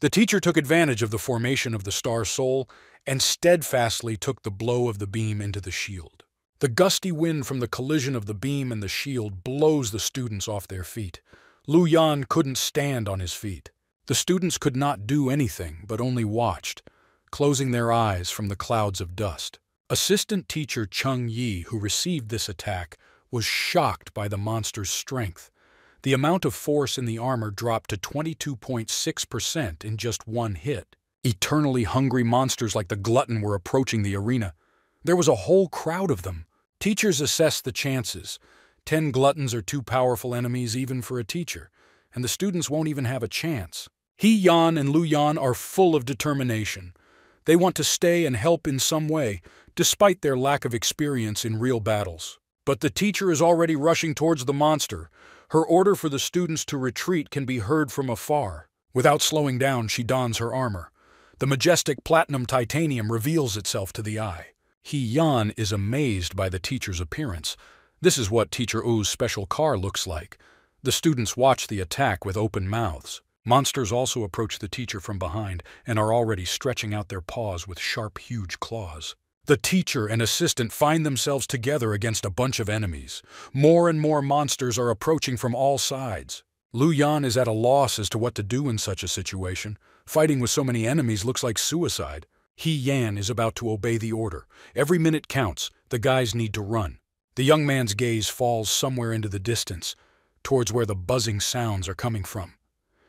The teacher took advantage of the formation of the Star Soul and steadfastly took the blow of the beam into the shield. The gusty wind from the collision of the beam and the shield blows the students off their feet. Lu Yan couldn't stand on his feet. The students could not do anything, but only watched, closing their eyes from the clouds of dust. Assistant teacher Chung Yi, who received this attack, was shocked by the monster's strength. The amount of force in the armor dropped to 22.6% in just one hit. Eternally hungry monsters like the glutton were approaching the arena. There was a whole crowd of them. Teachers assessed the chances. 10 gluttons are too powerful enemies even for a teacher, and the students won't even have a chance. He Yan and Lu Yan are full of determination. They want to stay and help in some way, despite their lack of experience in real battles. But the teacher is already rushing towards the monster. Her order for the students to retreat can be heard from afar. Without slowing down, she dons her armor. The majestic platinum titanium reveals itself to the eye. He Yan is amazed by the teacher's appearance. This is what Teacher U's special car looks like. The students watch the attack with open mouths. Monsters also approach the teacher from behind and are already stretching out their paws with sharp, huge claws. The teacher and assistant find themselves together against a bunch of enemies. More and more monsters are approaching from all sides. Lu Yan is at a loss as to what to do in such a situation. Fighting with so many enemies looks like suicide. He Yan is about to obey the order. Every minute counts. The guys need to run. The young man's gaze falls somewhere into the distance, towards where the buzzing sounds are coming from.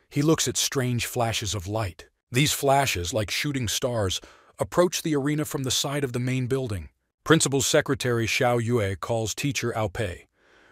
He looks at strange flashes of light. These flashes, like shooting stars, approach the arena from the side of the main building. Principal Secretary Xiao Yue calls teacher Ao Pei.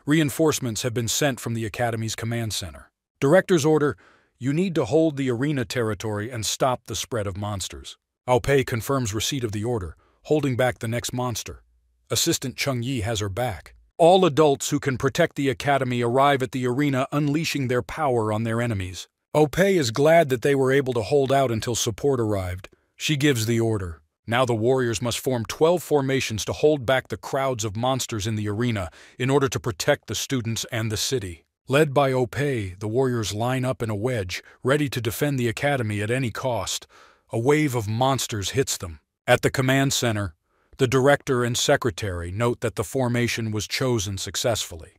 Reinforcements have been sent from the Academy's command center. Director's order, you need to hold the arena territory and stop the spread of monsters. Ao Pei confirms receipt of the order, holding back the next monster. Assistant Chung Yi has her back. All adults who can protect the Academy arrive at the arena, unleashing their power on their enemies. Ao Pei is glad that they were able to hold out until support arrived. She gives the order. Now the warriors must form 12 formations to hold back the crowds of monsters in the arena in order to protect the students and the city. Led by Ao Pei, the warriors line up in a wedge, ready to defend the Academy at any cost. A wave of monsters hits them. At the command center, the director and secretary note that the formation was chosen successfully.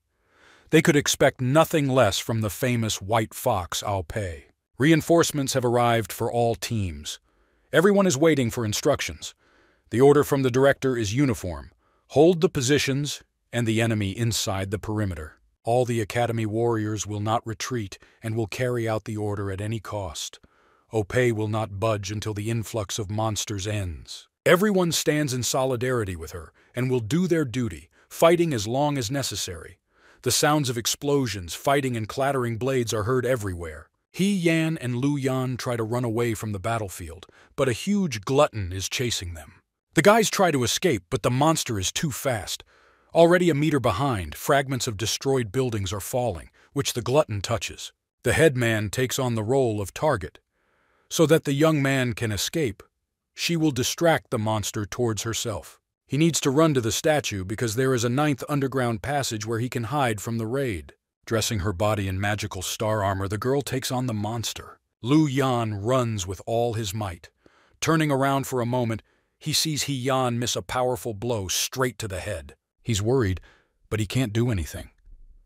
They could expect nothing less from the famous White Fox Ao Pei. Reinforcements have arrived for all teams. Everyone is waiting for instructions. The order from the director is uniform. Hold the positions and the enemy inside the perimeter. All the Academy warriors will not retreat and will carry out the order at any cost. Ao Pei will not budge until the influx of monsters ends. Everyone stands in solidarity with her and will do their duty, fighting as long as necessary. The sounds of explosions, fighting, and clattering blades are heard everywhere. He Yan and Lu Yan try to run away from the battlefield, but a huge glutton is chasing them. The guys try to escape, but the monster is too fast. Already a meter behind, fragments of destroyed buildings are falling, which the glutton touches. The headman takes on the role of target. So that the young man can escape, she will distract the monster towards herself. He needs to run to the statue because there is a ninth underground passage where he can hide from the raid. Dressing her body in magical star armor, the girl takes on the monster. Lu Yan runs with all his might. Turning around for a moment, he sees He Yan miss a powerful blow straight to the head. He's worried, but he can't do anything.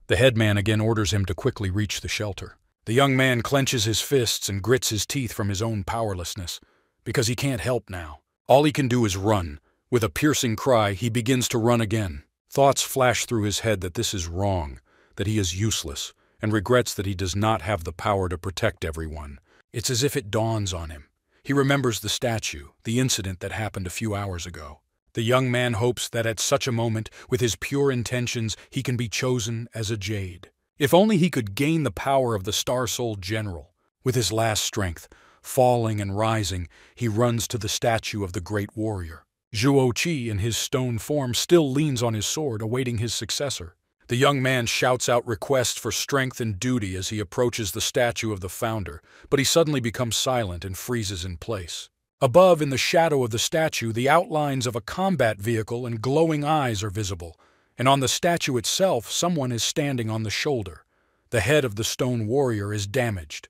The headman again orders him to quickly reach the shelter. The young man clenches his fists and grits his teeth from his own powerlessness, because he can't help now. All he can do is run. With a piercing cry, he begins to run again. Thoughts flash through his head that this is wrong, that he is useless, and regrets that he does not have the power to protect everyone. It's as if it dawns on him. He remembers the statue, the incident that happened a few hours ago. The young man hopes that at such a moment, with his pure intentions, he can be chosen as a jade. If only he could gain the power of the Star-Soul General. With his last strength, falling and rising, he runs to the statue of the great warrior. Zhuo Qi, in his stone form, still leans on his sword, awaiting his successor. The young man shouts out requests for strength and duty as he approaches the statue of the founder, but he suddenly becomes silent and freezes in place. Above, in the shadow of the statue, the outlines of a combat vehicle and glowing eyes are visible, and on the statue itself, someone is standing on the shoulder. The head of the stone warrior is damaged.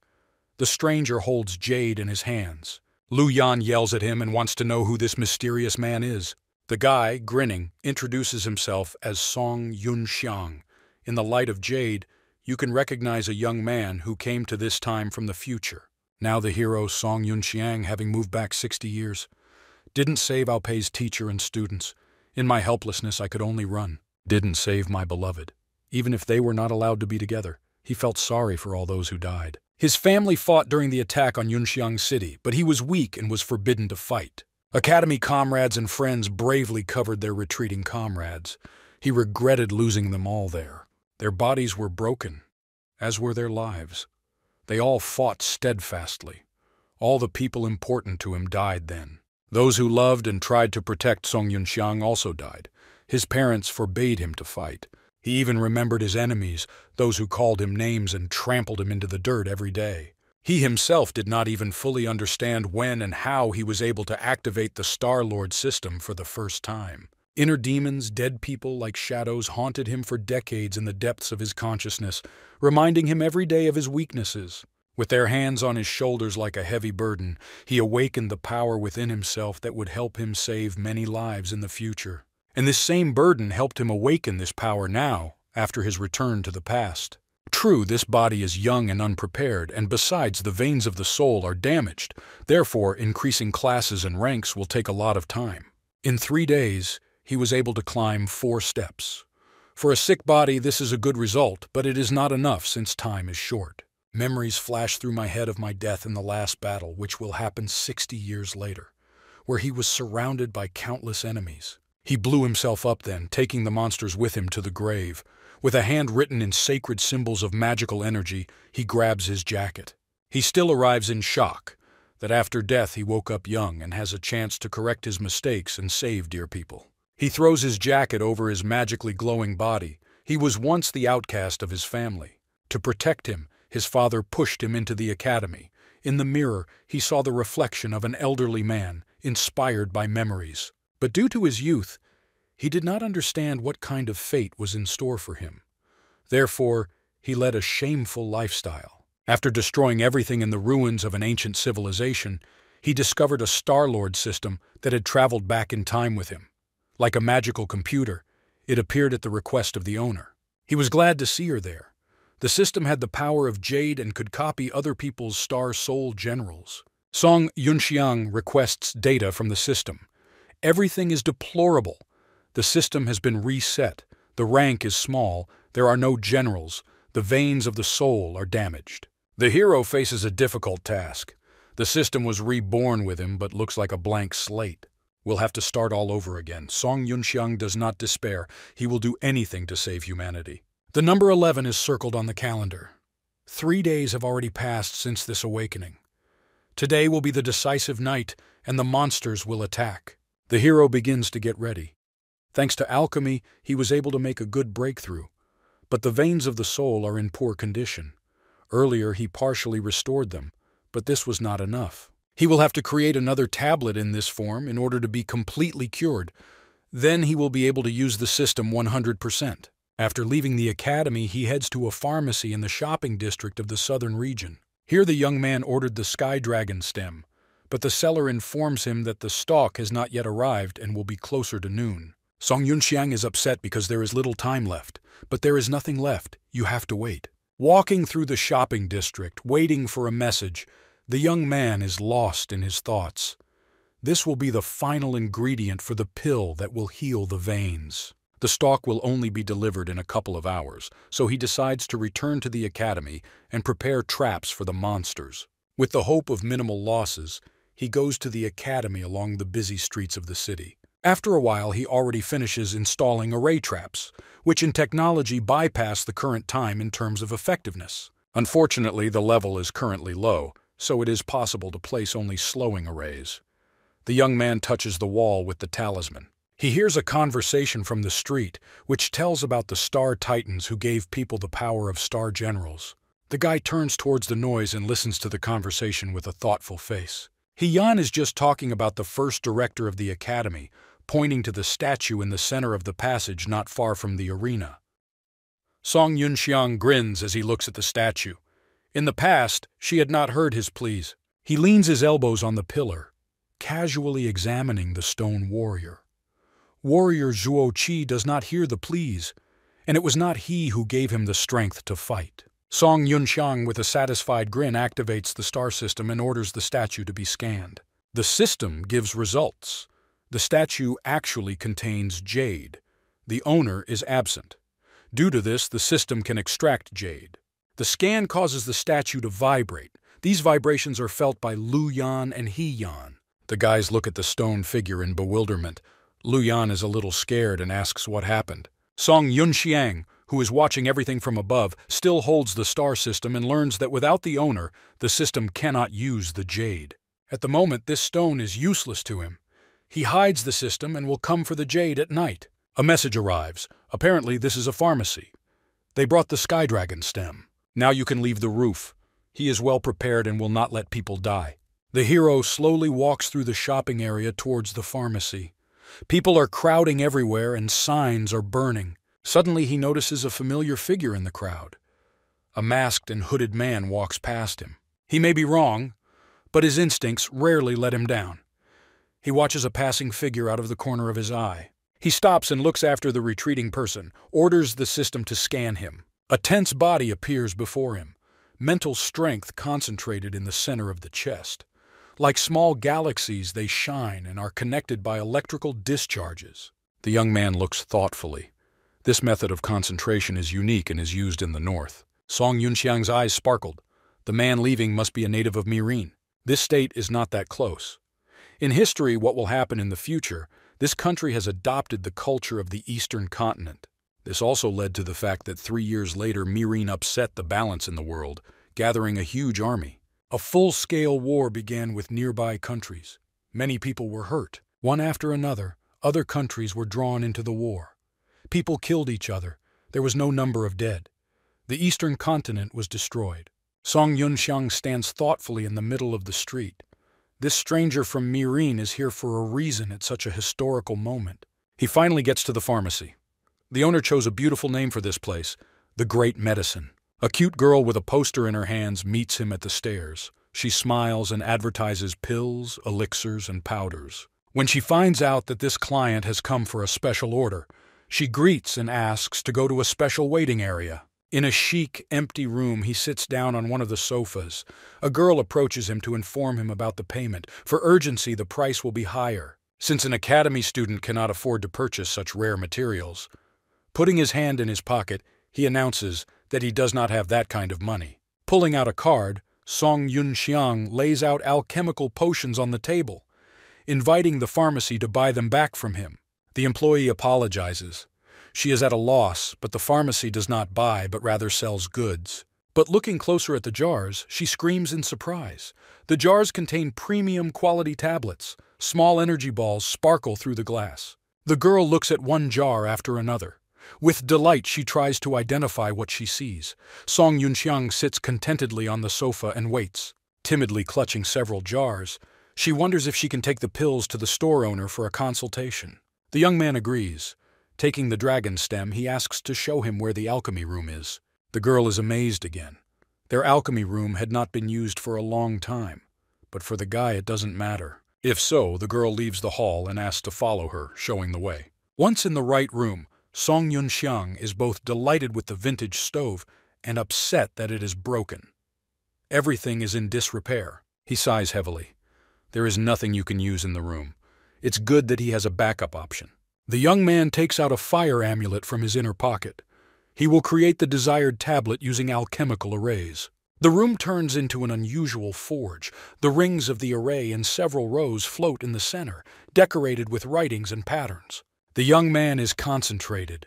The stranger holds jade in his hands. Lu Yan yells at him and wants to know who this mysterious man is. The guy, grinning, introduces himself as Song Yunxiang. In the light of jade, you can recognize a young man who came to this time from the future. Now the hero Song Yunxiang, having moved back 60 years. Didn't save Ao Pei's teacher and students. In my helplessness, I could only run. Didn't save my beloved. Even if they were not allowed to be together, he felt sorry for all those who died. His family fought during the attack on Yunxiang City, but he was weak and was forbidden to fight. Academy comrades and friends bravely covered their retreating comrades. He regretted losing them all there. Their bodies were broken, as were their lives. They all fought steadfastly. All the people important to him died then. Those who loved and tried to protect Song Yunxiang also died. His parents forbade him to fight. He even remembered his enemies, those who called him names and trampled him into the dirt every day. He himself did not even fully understand when and how he was able to activate the Star-Lord system for the first time. Inner demons, dead people like shadows, haunted him for decades in the depths of his consciousness, reminding him every day of his weaknesses. With their hands on his shoulders like a heavy burden, he awakened the power within himself that would help him save many lives in the future. And this same burden helped him awaken this power now, after his return to the past. True, this body is young and unprepared, and besides, the veins of the soul are damaged. Therefore, increasing classes and ranks will take a lot of time. In 3 days, he was able to climb 4 steps. For a sick body, this is a good result, but it is not enough since time is short. Memories flash through my head of my death in the last battle, which will happen 60 years later, where he was surrounded by countless enemies. He blew himself up then, taking the monsters with him to the grave. With a hand written in sacred symbols of magical energy, he grabs his jacket. He still arrives in shock, that after death he woke up young and has a chance to correct his mistakes and save dear people. He throws his jacket over his magically glowing body. He was once the outcast of his family. To protect him, his father pushed him into the academy. In the mirror, he saw the reflection of an elderly man, inspired by memories. But due to his youth, he did not understand what kind of fate was in store for him. Therefore, he led a shameful lifestyle. After destroying everything in the ruins of an ancient civilization, he discovered a Star-Lord system that had traveled back in time with him. Like a magical computer, it appeared at the request of the owner. He was glad to see her there. The system had the power of jade and could copy other people's Star-Soul generals. Song Yunxiang requests data from the system. Everything is deplorable. The system has been reset. The rank is small. There are no generals. The veins of the soul are damaged. The hero faces a difficult task. The system was reborn with him, but looks like a blank slate. We'll have to start all over again. Song Yunxiang does not despair. He will do anything to save humanity. The number 11 is circled on the calendar. 3 days have already passed since this awakening. Today will be the decisive night, and the monsters will attack. The hero begins to get ready. Thanks to alchemy, he was able to make a good breakthrough. But the veins of the soul are in poor condition. Earlier, he partially restored them, but this was not enough. He will have to create another tablet in this form in order to be completely cured. Then he will be able to use the system 100%. After leaving the academy, he heads to a pharmacy in the shopping district of the southern region. Here the young man ordered the Sky Dragon stem, but the seller informs him that the stock has not yet arrived and will be closer to noon. Song Yunxiang is upset because there is little time left, but there is nothing left. You have to wait. Walking through the shopping district, waiting for a message, the young man is lost in his thoughts. This will be the final ingredient for the pill that will heal the veins. The stock will only be delivered in a couple of hours, so he decides to return to the academy and prepare traps for the monsters. With the hope of minimal losses, he goes to the academy along the busy streets of the city. After a while, he already finishes installing array traps, which in technology bypass the current time in terms of effectiveness. Unfortunately, the level is currently low, so it is possible to place only slowing arrays. The young man touches the wall with the talisman. He hears a conversation from the street, which tells about the Star Titans who gave people the power of Star Generals. The guy turns towards the noise and listens to the conversation with a thoughtful face. Yan is just talking about the first director of the academy, pointing to the statue in the center of the passage not far from the arena. Song Yunxiang grins as he looks at the statue. In the past, she had not heard his pleas. He leans his elbows on the pillar, casually examining the stone warrior. Warrior Zhuo Qi does not hear the pleas, and it was not he who gave him the strength to fight. Song Yunxiang, with a satisfied grin, activates the star system and orders the statue to be scanned. The system gives results. The statue actually contains jade. The owner is absent. Due to this, the system can extract jade. The scan causes the statue to vibrate. These vibrations are felt by Lu Yan and He Yan. The guys look at the stone figure in bewilderment. Lu Yan is a little scared and asks what happened. Song Yunxiang, who is watching everything from above, still holds the star system and learns that without the owner, the system cannot use the jade. At the moment, this stone is useless to him. He hides the system and will come for the jade at night. A message arrives. Apparently, this is a pharmacy. They brought the Sky Dragon stem. Now you can leave the roof. He is well prepared and will not let people die. The hero slowly walks through the shopping area towards the pharmacy. People are crowding everywhere and signs are burning. Suddenly he notices a familiar figure in the crowd. A masked and hooded man walks past him. He may be wrong, but his instincts rarely let him down. He watches a passing figure out of the corner of his eye. He stops and looks after the retreating person, orders the system to scan him. A tense body appears before him, mental strength concentrated in the center of the chest. Like small galaxies, they shine and are connected by electrical discharges. The young man looks thoughtfully. This method of concentration is unique and is used in the north. Song Yunxiang's eyes sparkled. The man leaving must be a native of Mirin. This state is not that close. In history, what will happen in the future, this country has adopted the culture of the eastern continent. This also led to the fact that 3 years later, Mirin upset the balance in the world, gathering a huge army. A full-scale war began with nearby countries. Many people were hurt. One after another, other countries were drawn into the war. People killed each other. There was no number of dead. The eastern continent was destroyed. Song Yunxiang stands thoughtfully in the middle of the street. This stranger from Mirin is here for a reason at such a historical moment. He finally gets to the pharmacy. The owner chose a beautiful name for this place, the Great Medicine. A cute girl with a poster in her hands meets him at the stairs. She smiles and advertises pills, elixirs, and powders. When she finds out that this client has come for a special order, she greets and asks to go to a special waiting area. In a chic, empty room, he sits down on one of the sofas. A girl approaches him to inform him about the payment. For urgency, the price will be higher, since an academy student cannot afford to purchase such rare materials. Putting his hand in his pocket, he announces that he does not have that kind of money. Pulling out a card, Song Yunxiang lays out alchemical potions on the table, inviting the pharmacy to buy them back from him. The employee apologizes. She is at a loss, but the pharmacy does not buy, but rather sells goods. But looking closer at the jars, she screams in surprise. The jars contain premium quality tablets. Small energy balls sparkle through the glass. The girl looks at one jar after another. With delight, she tries to identify what she sees. Song Yunxiang sits contentedly on the sofa and waits. Timidly clutching several jars, she wonders if she can take the pills to the store owner for a consultation. The young man agrees. Taking the dragon stem, he asks to show him where the alchemy room is. The girl is amazed again. Their alchemy room had not been used for a long time, but for the guy it doesn't matter. If so, the girl leaves the hall and asks to follow her, showing the way. Once in the right room, Song Yunxiang is both delighted with the vintage stove and upset that it is broken. Everything is in disrepair. He sighs heavily. There is nothing you can use in the room. It's good that he has a backup option. The young man takes out a fire amulet from his inner pocket. He will create the desired tablet using alchemical arrays. The room turns into an unusual forge. The rings of the array in several rows float in the center, decorated with writings and patterns. The young man is concentrated.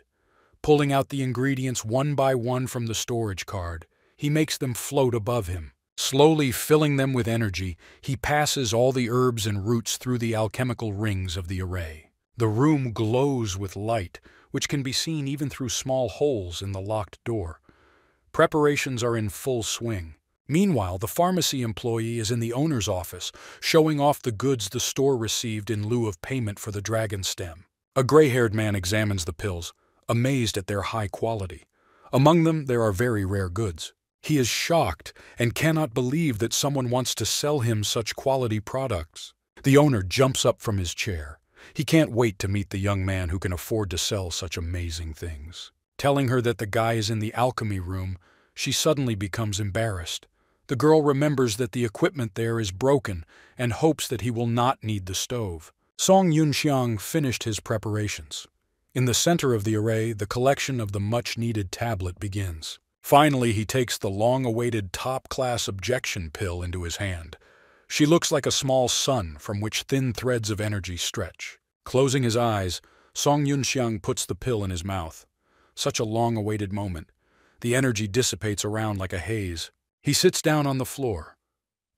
Pulling out the ingredients one by one from the storage card, he makes them float above him. Slowly filling them with energy, he passes all the herbs and roots through the alchemical rings of the array. The room glows with light, which can be seen even through small holes in the locked door. Preparations are in full swing. Meanwhile, the pharmacy employee is in the owner's office, showing off the goods the store received in lieu of payment for the dragon stem. A gray-haired man examines the pills, amazed at their high quality. Among them, there are very rare goods. He is shocked and cannot believe that someone wants to sell him such quality products. The owner jumps up from his chair. He can't wait to meet the young man who can afford to sell such amazing things. Telling her that the guy is in the alchemy room, she suddenly becomes embarrassed. The girl remembers that the equipment there is broken and hopes that he will not need the stove. Song Yunxiang finished his preparations. In the center of the array, the collection of the much-needed tablet begins. Finally, he takes the long-awaited top-class objection pill into his hand. She looks like a small sun from which thin threads of energy stretch. Closing his eyes, Song Yunxiang puts the pill in his mouth. Such a long-awaited moment. The energy dissipates around like a haze. He sits down on the floor.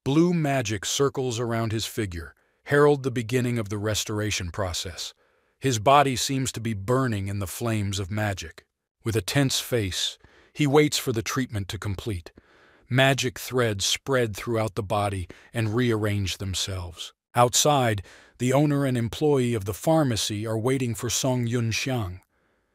Blue magic circles around his figure, herald the beginning of the restoration process. His body seems to be burning in the flames of magic. With a tense face, he waits for the treatment to complete. Magic threads spread throughout the body and rearrange themselves. Outside, the owner and employee of the pharmacy are waiting for Song Yunxiang.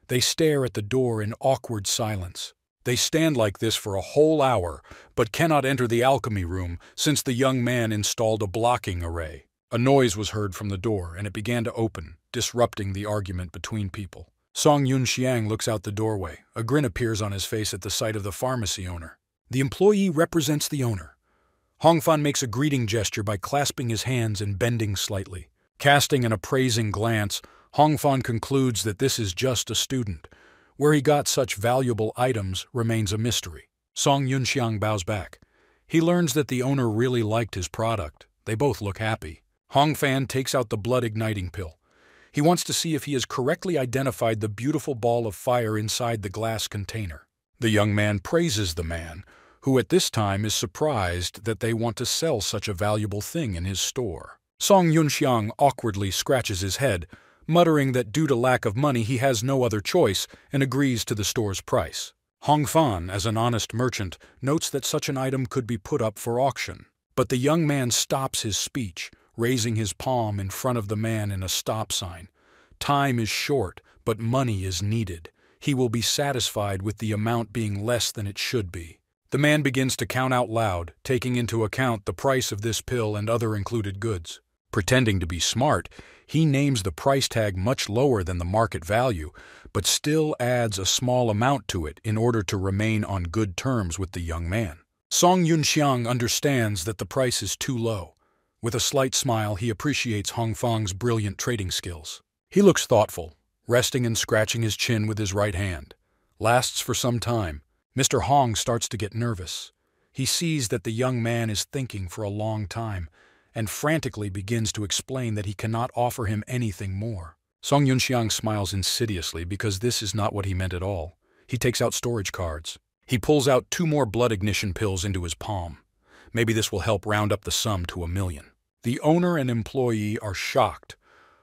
They stare at the door in awkward silence. They stand like this for a whole hour, but cannot enter the alchemy room since the young man installed a blocking array. A noise was heard from the door, and it began to open, disrupting the argument between people. Song Yunxiang looks out the doorway. A grin appears on his face at the sight of the pharmacy owner. The employee represents the owner. Hongfan makes a greeting gesture by clasping his hands and bending slightly. Casting an appraising glance, Hongfan concludes that this is just a student. Where he got such valuable items remains a mystery. Song Yunxiang bows back. He learns that the owner really liked his product. They both look happy. Hongfan takes out the blood-igniting pill. He wants to see if he has correctly identified the beautiful ball of fire inside the glass container. The young man praises the man, who at this time is surprised that they want to sell such a valuable thing in his store. Song Yunxiang awkwardly scratches his head, muttering that due to lack of money he has no other choice and agrees to the store's price. Hongfan, as an honest merchant, notes that such an item could be put up for auction. But the young man stops his speech, raising his palm in front of the man in a stop sign. Time is short, but money is needed. He will be satisfied with the amount being less than it should be. The man begins to count out loud, taking into account the price of this pill and other included goods. Pretending to be smart, he names the price tag much lower than the market value, but still adds a small amount to it in order to remain on good terms with the young man. Song Yunxiang understands that the price is too low. With a slight smile, he appreciates Hongfang's brilliant trading skills. He looks thoughtful, resting and scratching his chin with his right hand. Lasts for some time. Mr. Hong starts to get nervous. He sees that the young man is thinking for a long time, and frantically begins to explain that he cannot offer him anything more. Song Yunxiang smiles insidiously because this is not what he meant at all. He takes out storage cards. He pulls out 2 more blood ignition pills into his palm. Maybe this will help round up the sum to 1 million. The owner and employee are shocked.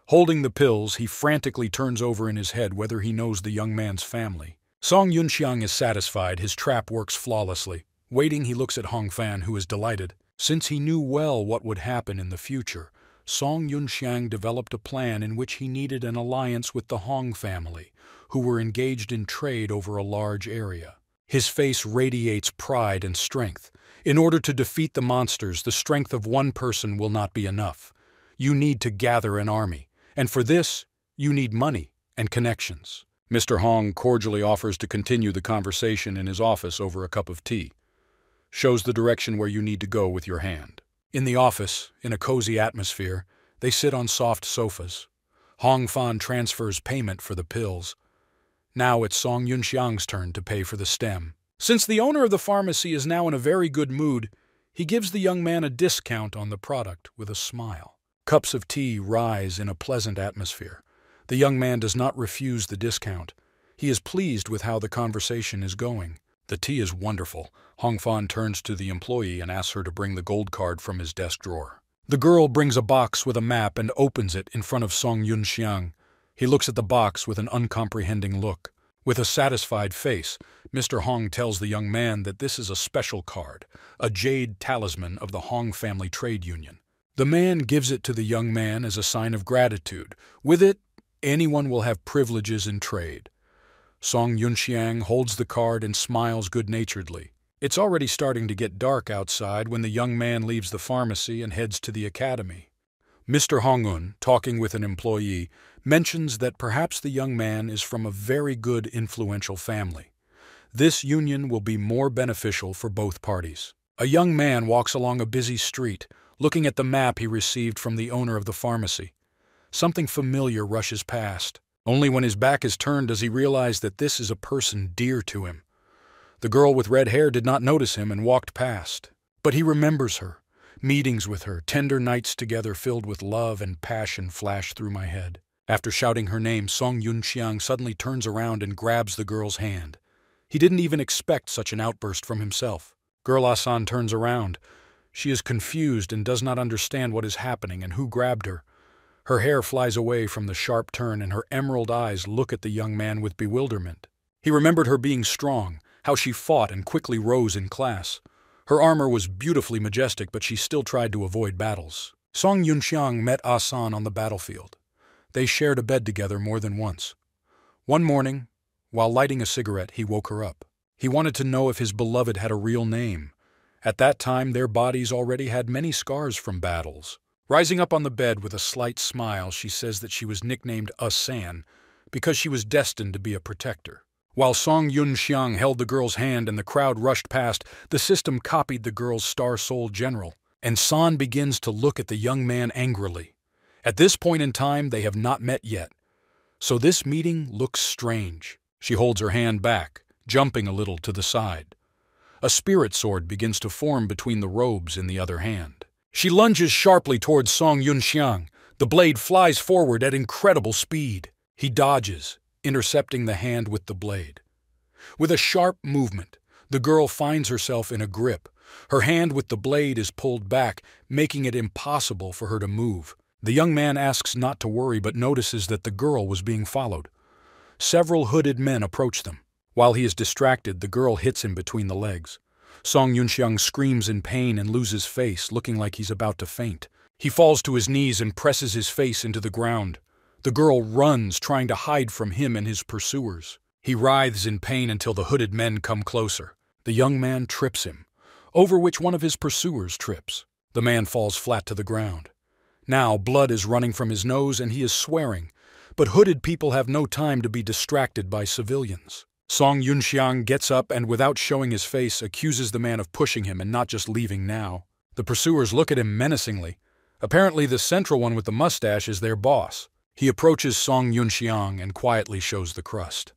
Holding the pills, he frantically turns over in his head whether he knows the young man's family. Song Yunxiang is satisfied his trap works flawlessly. Waiting, he looks at Hongfan, who is delighted. Since he knew well what would happen in the future, Song Yunxiang developed a plan in which he needed an alliance with the Hong family, who were engaged in trade over a large area. His face radiates pride and strength. In order to defeat the monsters, the strength of one person will not be enough. You need to gather an army, and for this, you need money and connections. Mr. Hong cordially offers to continue the conversation in his office over a cup of tea. Shows the direction where you need to go with your hand. In the office, in a cozy atmosphere, they sit on soft sofas. Hong Fan transfers payment for the pills. Now it's Song Yunxiang's turn to pay for the stem. Since the owner of the pharmacy is now in a very good mood, he gives the young man a discount on the product with a smile. Cups of tea rise in a pleasant atmosphere. The young man does not refuse the discount. He is pleased with how the conversation is going. The tea is wonderful. Hong Fan turns to the employee and asks her to bring the gold card from his desk drawer. The girl brings a box with a map and opens it in front of Song Yunxiang. He looks at the box with an uncomprehending look. With a satisfied face, Mr. Hong tells the young man that this is a special card, a jade talisman of the Hong family trade union. The man gives it to the young man as a sign of gratitude. With it, anyone will have privileges in trade. Song Yunxiang holds the card and smiles good-naturedly. It's already starting to get dark outside when the young man leaves the pharmacy and heads to the academy. Mr. Hongun, talking with an employee, mentions that perhaps the young man is from a very good, influential family. This union will be more beneficial for both parties. A young man walks along a busy street, looking at the map he received from the owner of the pharmacy. Something familiar rushes past. Only when his back is turned does he realize that this is a person dear to him. The girl with red hair did not notice him and walked past. But he remembers her. Meetings with her, tender nights together filled with love and passion flash through my head. After shouting her name, Song Yunxiang suddenly turns around and grabs the girl's hand. He didn't even expect such an outburst from himself. Girl Asan turns around. She is confused and does not understand what is happening and who grabbed her. Her hair flies away from the sharp turn and her emerald eyes look at the young man with bewilderment. He remembered her being strong, how she fought and quickly rose in class. Her armor was beautifully majestic, but she still tried to avoid battles. Song Yunxiang met Asan on the battlefield. They shared a bed together more than once. One morning, while lighting a cigarette, he woke her up. He wanted to know if his beloved had a real name. At that time, their bodies already had many scars from battles. Rising up on the bed with a slight smile, she says that she was nicknamed Asan because she was destined to be a protector. While Song Yunxiang held the girl's hand and the crowd rushed past, the system copied the girl's Star Soul General, and San begins to look at the young man angrily. At this point in time, they have not met yet, so this meeting looks strange. She holds her hand back, jumping a little to the side. A spirit sword begins to form between the robes in the other hand. She lunges sharply towards Song Yunxiang. The blade flies forward at incredible speed. He dodges, intercepting the hand with the blade. With a sharp movement, the girl finds herself in a grip. Her hand with the blade is pulled back, making it impossible for her to move. The young man asks not to worry but notices that the girl was being followed. Several hooded men approach them. While he is distracted, the girl hits him between the legs. Song Yunxiang screams in pain and loses face, looking like he's about to faint. He falls to his knees and presses his face into the ground. The girl runs, trying to hide from him and his pursuers. He writhes in pain until the hooded men come closer. The young man trips him, over which one of his pursuers trips. The man falls flat to the ground. Now blood is running from his nose and he is swearing, but hooded people have no time to be distracted by civilians. Song Yunxiang gets up and, without showing his face, accuses the man of pushing him and not just leaving now. The pursuers look at him menacingly. Apparently the central one with the mustache is their boss. He approaches Song Yunxiang and quietly shows the crust.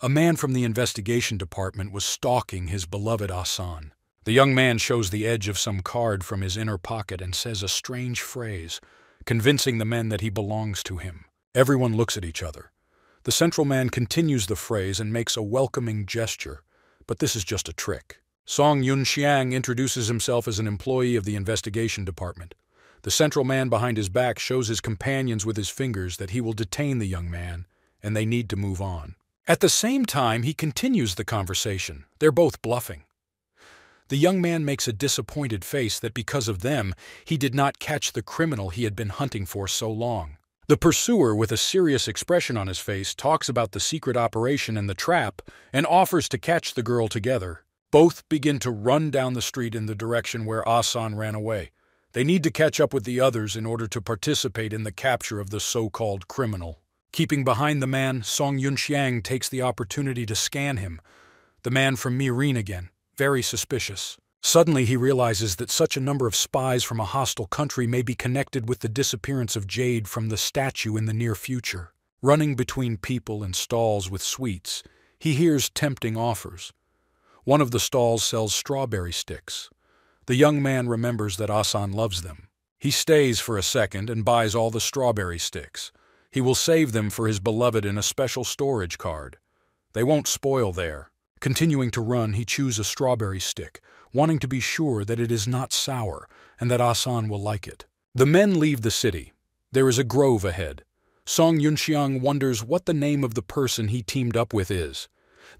A man from the investigation department was stalking his beloved Asan. The young man shows the edge of some card from his inner pocket and says a strange phrase, convincing the men that he belongs to him. Everyone looks at each other. The central man continues the phrase and makes a welcoming gesture, but this is just a trick. Song Yunxiang introduces himself as an employee of the investigation department. The central man behind his back shows his companions with his fingers that he will detain the young man, and they need to move on. At the same time, he continues the conversation. They're both bluffing. The young man makes a disappointed face that because of them, he did not catch the criminal he had been hunting for so long. The pursuer, with a serious expression on his face, talks about the secret operation and the trap and offers to catch the girl together. Both begin to run down the street in the direction where Asan ran away. They need to catch up with the others in order to participate in the capture of the so-called criminal. Keeping behind the man, Song Yunxiang takes the opportunity to scan him. The man from Mirin again, very suspicious. Suddenly he realizes that such a number of spies from a hostile country may be connected with the disappearance of jade from the statue in the near future. Running between people and stalls with sweets, he hears tempting offers. One of the stalls sells strawberry sticks. The young man remembers that Asan loves them. He stays for a second and buys all the strawberry sticks. He will save them for his beloved in a special storage card. They won't spoil there. Continuing to run, he chews a strawberry stick, wanting to be sure that it is not sour and that Asan will like it. The men leave the city. There is a grove ahead. Song Yunxiang wonders what the name of the person he teamed up with is.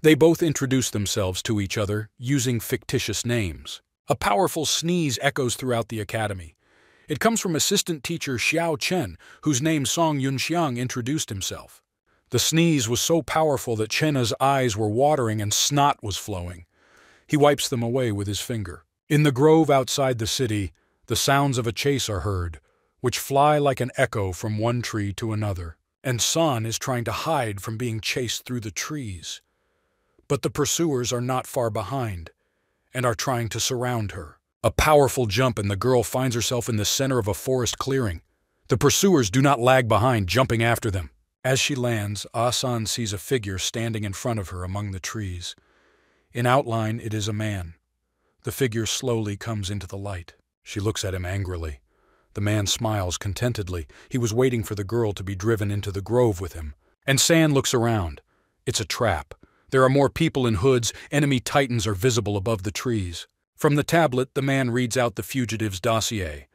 They both introduce themselves to each other using fictitious names. A powerful sneeze echoes throughout the academy. It comes from assistant teacher Xiao Chen, whose name Song Yunxiang introduced himself. The sneeze was so powerful that Chen's eyes were watering and snot was flowing. He wipes them away with his finger. In the grove outside the city, the sounds of a chase are heard, which fly like an echo from one tree to another. And San is trying to hide from being chased through the trees. But the pursuers are not far behind, and are trying to surround her. A powerful jump and the girl finds herself in the center of a forest clearing. The pursuers do not lag behind, jumping after them. As she lands, Asan sees a figure standing in front of her among the trees. In outline, it is a man. The figure slowly comes into the light. She looks at him angrily. The man smiles contentedly. He was waiting for the girl to be driven into the grove with him. And San looks around. It's a trap. There are more people in hoods. Enemy titans are visible above the trees. From the tablet, the man reads out the fugitive's dossier.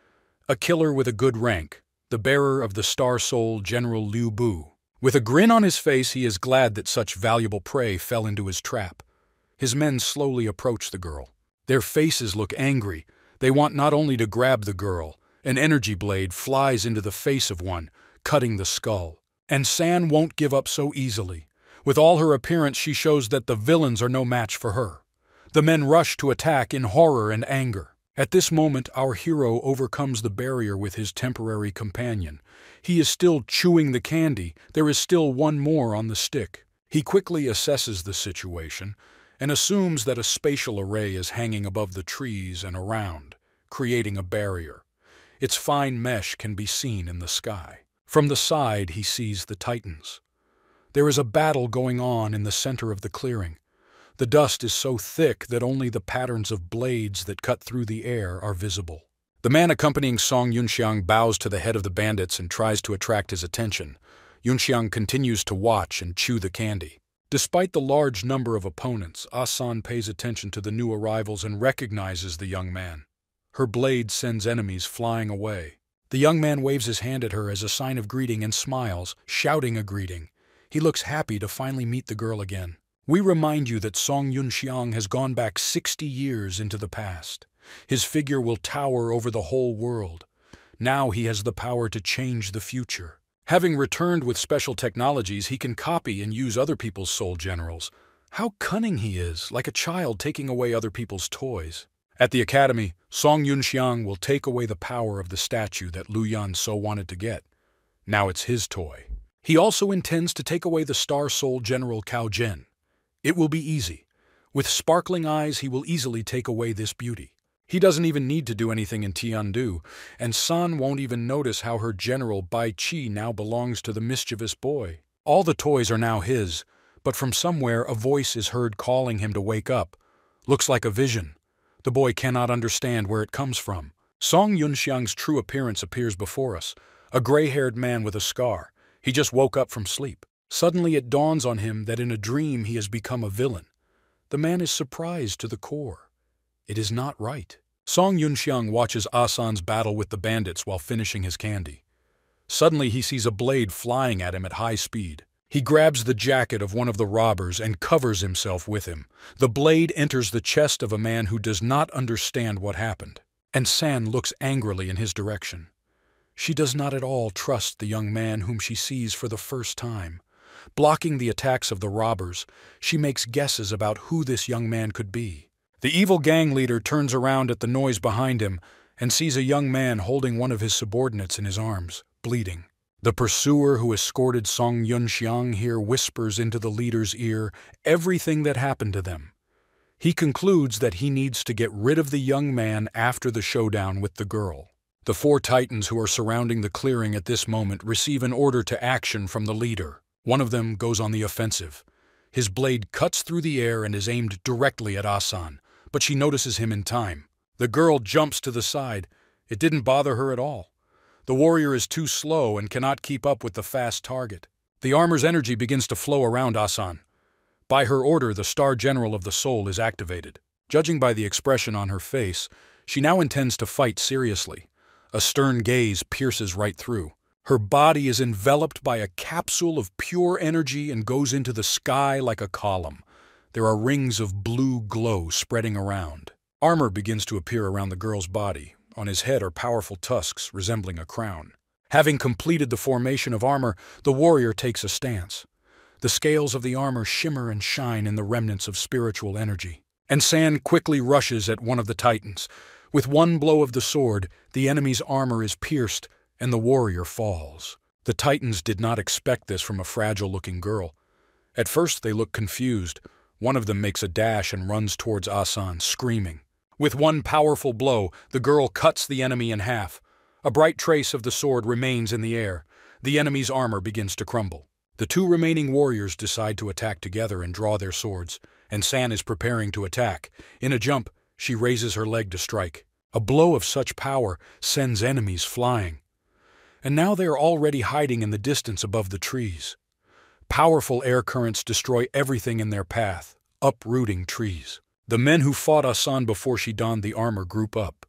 A killer with a good rank, the bearer of the Star Soul, General Liu Bu. With a grin on his face, he is glad that such valuable prey fell into his trap. His men slowly approach the girl. Their faces look angry. They want not only to grab the girl. An energy blade flies into the face of one, cutting the skull. And San won't give up so easily. With all her appearance, she shows that the villains are no match for her. The men rush to attack in horror and anger. At this moment, our hero overcomes the barrier with his temporary companion. He is still chewing the candy. There is still one more on the stick. He quickly assesses the situation and assumes that a spatial array is hanging above the trees and around, creating a barrier. Its fine mesh can be seen in the sky. From the side, he sees the Titans. There is a battle going on in the center of the clearing. The dust is so thick that only the patterns of blades that cut through the air are visible. The man accompanying Song Yunxiang bows to the head of the bandits and tries to attract his attention. Yunxiang continues to watch and chew the candy. Despite the large number of opponents, Asan pays attention to the new arrivals and recognizes the young man. Her blade sends enemies flying away. The young man waves his hand at her as a sign of greeting and smiles, shouting a greeting. He looks happy to finally meet the girl again. We remind you that Song Yunxiang has gone back 60 years into the past. His figure will tower over the whole world. Now he has the power to change the future. Having returned with special technologies, he can copy and use other people's soul generals. How cunning he is, like a child taking away other people's toys. At the academy, Song Yunxiang will take away the power of the statue that Lu Yan so wanted to get. Now it's his toy. He also intends to take away the Star Soul General Cao Zhen. It will be easy. With sparkling eyes, he will easily take away this beauty. He doesn't even need to do anything in Tiandu, and San won't even notice how her general Bai Qi now belongs to the mischievous boy. All the toys are now his, but from somewhere a voice is heard calling him to wake up. Looks like a vision. The boy cannot understand where it comes from. Song Yunxiang's true appearance appears before us, a gray-haired man with a scar. He just woke up from sleep. Suddenly it dawns on him that in a dream he has become a villain. The man is surprised to the core. It is not right. Song Yunxiang watches Asan's battle with the bandits while finishing his candy. Suddenly he sees a blade flying at him at high speed. He grabs the jacket of one of the robbers and covers himself with him. The blade enters the chest of a man who does not understand what happened, and San looks angrily in his direction. She does not at all trust the young man whom she sees for the first time. Blocking the attacks of the robbers, she makes guesses about who this young man could be. The evil gang leader turns around at the noise behind him and sees a young man holding one of his subordinates in his arms, bleeding. The pursuer who escorted Song Yunxiang here whispers into the leader's ear everything that happened to them. He concludes that he needs to get rid of the young man after the showdown with the girl. The 4 titans who are surrounding the clearing at this moment receive an order to action from the leader. One of them goes on the offensive. His blade cuts through the air and is aimed directly at Asan, but she notices him in time. The girl jumps to the side. It didn't bother her at all. The warrior is too slow and cannot keep up with the fast target. The armor's energy begins to flow around Asan. By her order, the Star General of the Soul is activated. Judging by the expression on her face, she now intends to fight seriously. A stern gaze pierces right through. Her body is enveloped by a capsule of pure energy and goes into the sky like a column. There are rings of blue glow spreading around. Armor begins to appear around the girl's body. On his head are powerful tusks resembling a crown. Having completed the formation of armor, the warrior takes a stance. The scales of the armor shimmer and shine in the remnants of spiritual energy. And San quickly rushes at one of the titans. With one blow of the sword, the enemy's armor is pierced, and the warrior falls. The titans did not expect this from a fragile-looking girl. At first they look confused. One of them makes a dash and runs towards Asan, screaming. With one powerful blow, the girl cuts the enemy in half. A bright trace of the sword remains in the air. The enemy's armor begins to crumble. The 2 remaining warriors decide to attack together and draw their swords, and San is preparing to attack. In a jump, she raises her leg to strike. A blow of such power sends enemies flying. And now they are already hiding in the distance above the trees. Powerful air currents destroy everything in their path, uprooting trees. The men who fought Asan before she donned the armor group up.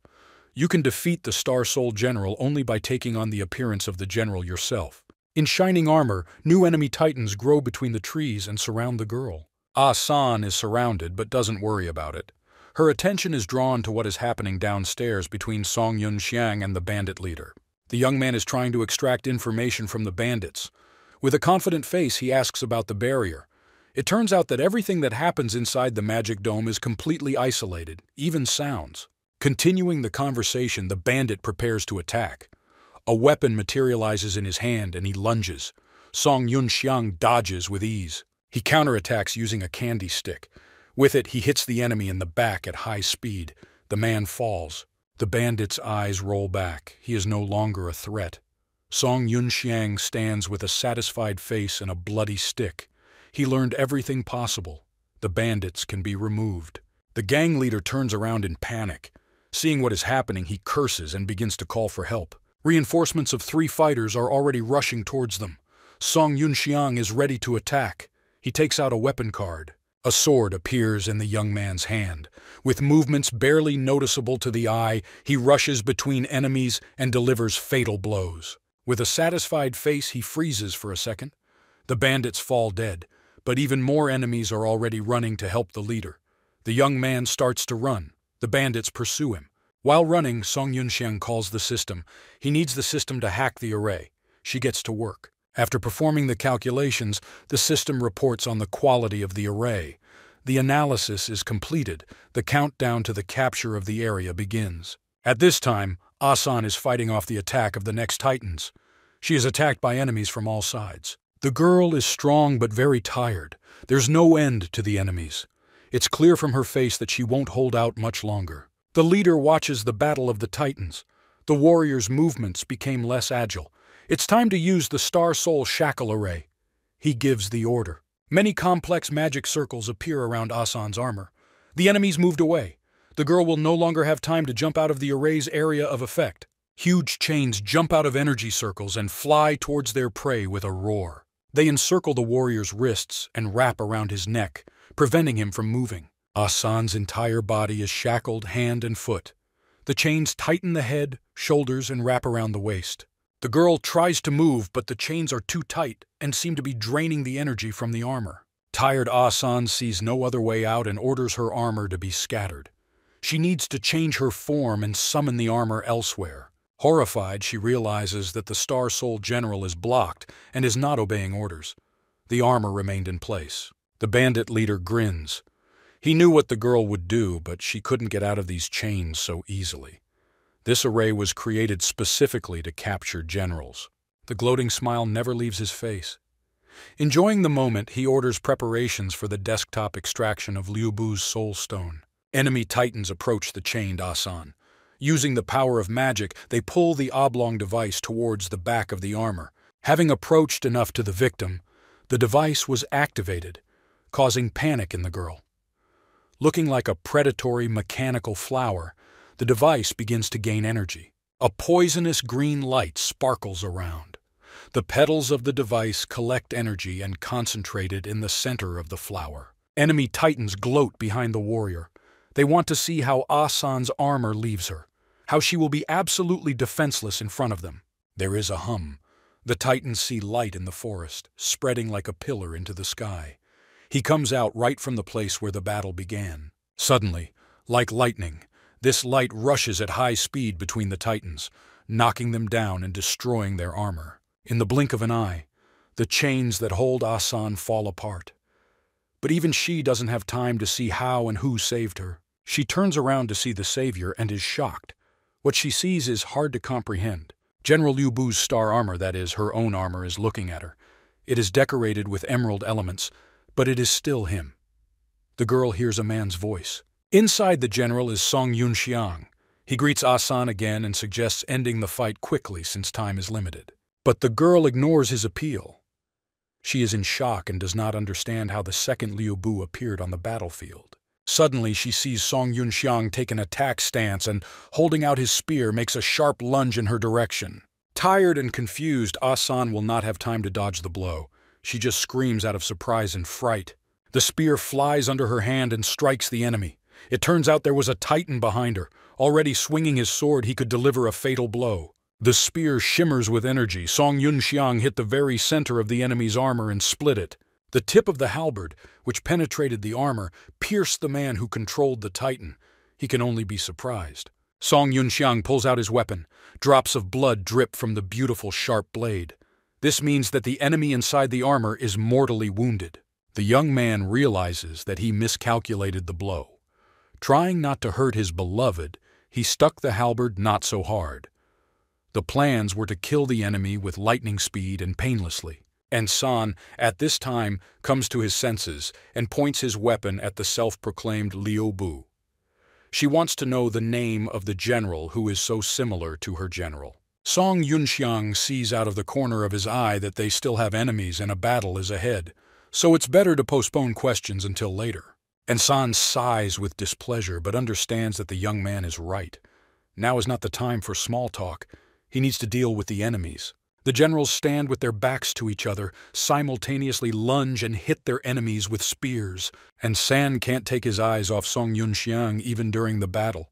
You can defeat the Star Soul General only by taking on the appearance of the general yourself. In shining armor, new enemy titans grow between the trees and surround the girl. Asan is surrounded but doesn't worry about it. Her attention is drawn to what is happening downstairs between Song Yunxiang and the bandit leader. The young man is trying to extract information from the bandits. With a confident face, he asks about the barrier. It turns out that everything that happens inside the magic dome is completely isolated, even sounds. Continuing the conversation, the bandit prepares to attack. A weapon materializes in his hand and he lunges. Song Yunxiang dodges with ease. He counterattacks using a candy stick. With it, he hits the enemy in the back at high speed. The man falls. The bandit's eyes roll back. He is no longer a threat. Song Yunxiang stands with a satisfied face and a bloody stick. He learned everything possible. The bandits can be removed. The gang leader turns around in panic. Seeing what is happening, he curses and begins to call for help. Reinforcements of 3 fighters are already rushing towards them. Song Yunxiang is ready to attack. He takes out a weapon card. A sword appears in the young man's hand. With movements barely noticeable to the eye, he rushes between enemies and delivers fatal blows. With a satisfied face, he freezes for a second. The bandits fall dead, but even more enemies are already running to help the leader. The young man starts to run. The bandits pursue him. While running, Song Yunxiang calls the system. He needs the system to hack the array. She gets to work. After performing the calculations, the system reports on the quality of the array. The analysis is completed. The countdown to the capture of the area begins. At this time, Asan is fighting off the attack of the next titans. She is attacked by enemies from all sides. The girl is strong but very tired. There's no end to the enemies. It's clear from her face that she won't hold out much longer. The leader watches the battle of the titans. The warrior's movements became less agile. It's time to use the Star Soul Shackle Array. He gives the order. Many complex magic circles appear around Asan's armor. The enemies moved away. The girl will no longer have time to jump out of the array's area of effect. Huge chains jump out of energy circles and fly towards their prey with a roar. They encircle the warrior's wrists and wrap around his neck, preventing him from moving. Asan's entire body is shackled hand and foot. The chains tighten the head, shoulders, and wrap around the waist. The girl tries to move, but the chains are too tight and seem to be draining the energy from the armor. Tired Asan sees no other way out and orders her armor to be scattered. She needs to change her form and summon the armor elsewhere. Horrified, she realizes that the Star Soul General is blocked and is not obeying orders. The armor remained in place. The bandit leader grins. He knew what the girl would do, but she couldn't get out of these chains so easily. This array was created specifically to capture generals. The gloating smile never leaves his face. Enjoying the moment, he orders preparations for the desktop extraction of Liu Bu's soul stone. Enemy titans approach the chained Asan. Using the power of magic, they pull the oblong device towards the back of the armor. Having approached enough to the victim, the device was activated, causing panic in the girl. Looking like a predatory mechanical flower, the device begins to gain energy. A poisonous green light sparkles around. The petals of the device collect energy and concentrate it in the center of the flower. Enemy titans gloat behind the warrior. They want to see how Asan's armor leaves her, how she will be absolutely defenseless in front of them. There is a hum. The titans see light in the forest, spreading like a pillar into the sky. He comes out right from the place where the battle began. Suddenly, like lightning, this light rushes at high speed between the titans, knocking them down and destroying their armor. In the blink of an eye, the chains that hold Asan fall apart. But even she doesn't have time to see how and who saved her. She turns around to see the savior and is shocked. What she sees is hard to comprehend. General Liu Bu's star armor, that is, her own armor, is looking at her. It is decorated with emerald elements, but it is still him. The girl hears a man's voice. Inside the general is Song Yunxiang. He greets Asan again and suggests ending the fight quickly since time is limited. But the girl ignores his appeal. She is in shock and does not understand how the second Liu Bu appeared on the battlefield. Suddenly, she sees Song Yunxiang take an attack stance and, holding out his spear, makes a sharp lunge in her direction. Tired and confused, Asan will not have time to dodge the blow. She just screams out of surprise and fright. The spear flies under her hand and strikes the enemy. It turns out there was a titan behind her. Already swinging his sword, he could deliver a fatal blow. The spear shimmers with energy. Song Yunxiang hit the very center of the enemy's armor and split it. The tip of the halberd, which penetrated the armor, pierced the man who controlled the titan. He can only be surprised. Song Yunxiang pulls out his weapon. Drops of blood drip from the beautiful sharp blade. This means that the enemy inside the armor is mortally wounded. The young man realizes that he miscalculated the blow. Trying not to hurt his beloved, he stuck the halberd not so hard. The plans were to kill the enemy with lightning speed and painlessly. And San, at this time, comes to his senses and points his weapon at the self-proclaimed Liu Bu. She wants to know the name of the general who is so similar to her general. Song Yunxiang sees out of the corner of his eye that they still have enemies and a battle is ahead, so it's better to postpone questions until later. And San sighs with displeasure but understands that the young man is right. Now is not the time for small talk. He needs to deal with the enemies. The generals stand with their backs to each other, simultaneously lunge and hit their enemies with spears, and San can't take his eyes off Song Yunxiang even during the battle.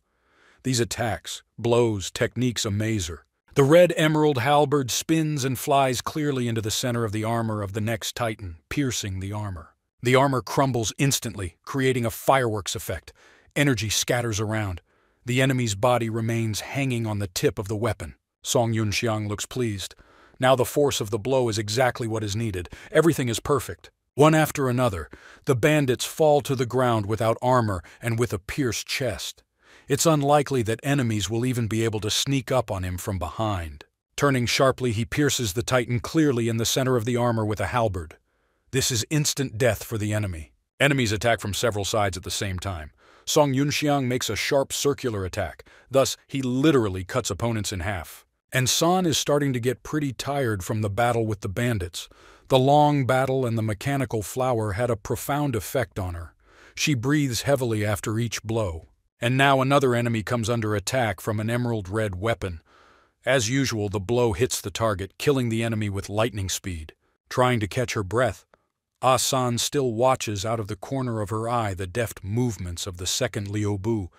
These attacks, blows, techniques amaze her. The red emerald halberd spins and flies clearly into the center of the armor of the next titan, piercing the armor. The armor crumbles instantly, creating a fireworks effect. Energy scatters around. The enemy's body remains hanging on the tip of the weapon. Song Yunxiang looks pleased. Now the force of the blow is exactly what is needed. Everything is perfect. One after another, the bandits fall to the ground without armor and with a pierced chest. It's unlikely that enemies will even be able to sneak up on him from behind. Turning sharply, he pierces the titan clearly in the center of the armor with a halberd. This is instant death for the enemy. Enemies attack from several sides at the same time. Song Yunxiang makes a sharp circular attack. Thus, he literally cuts opponents in half. And San is starting to get pretty tired from the battle with the bandits. The long battle and the mechanical flower had a profound effect on her. She breathes heavily after each blow. And now another enemy comes under attack from an emerald red weapon. As usual, the blow hits the target, killing the enemy with lightning speed. Trying to catch her breath, Asan still watches out of the corner of her eye the deft movements of the second Liu Bu,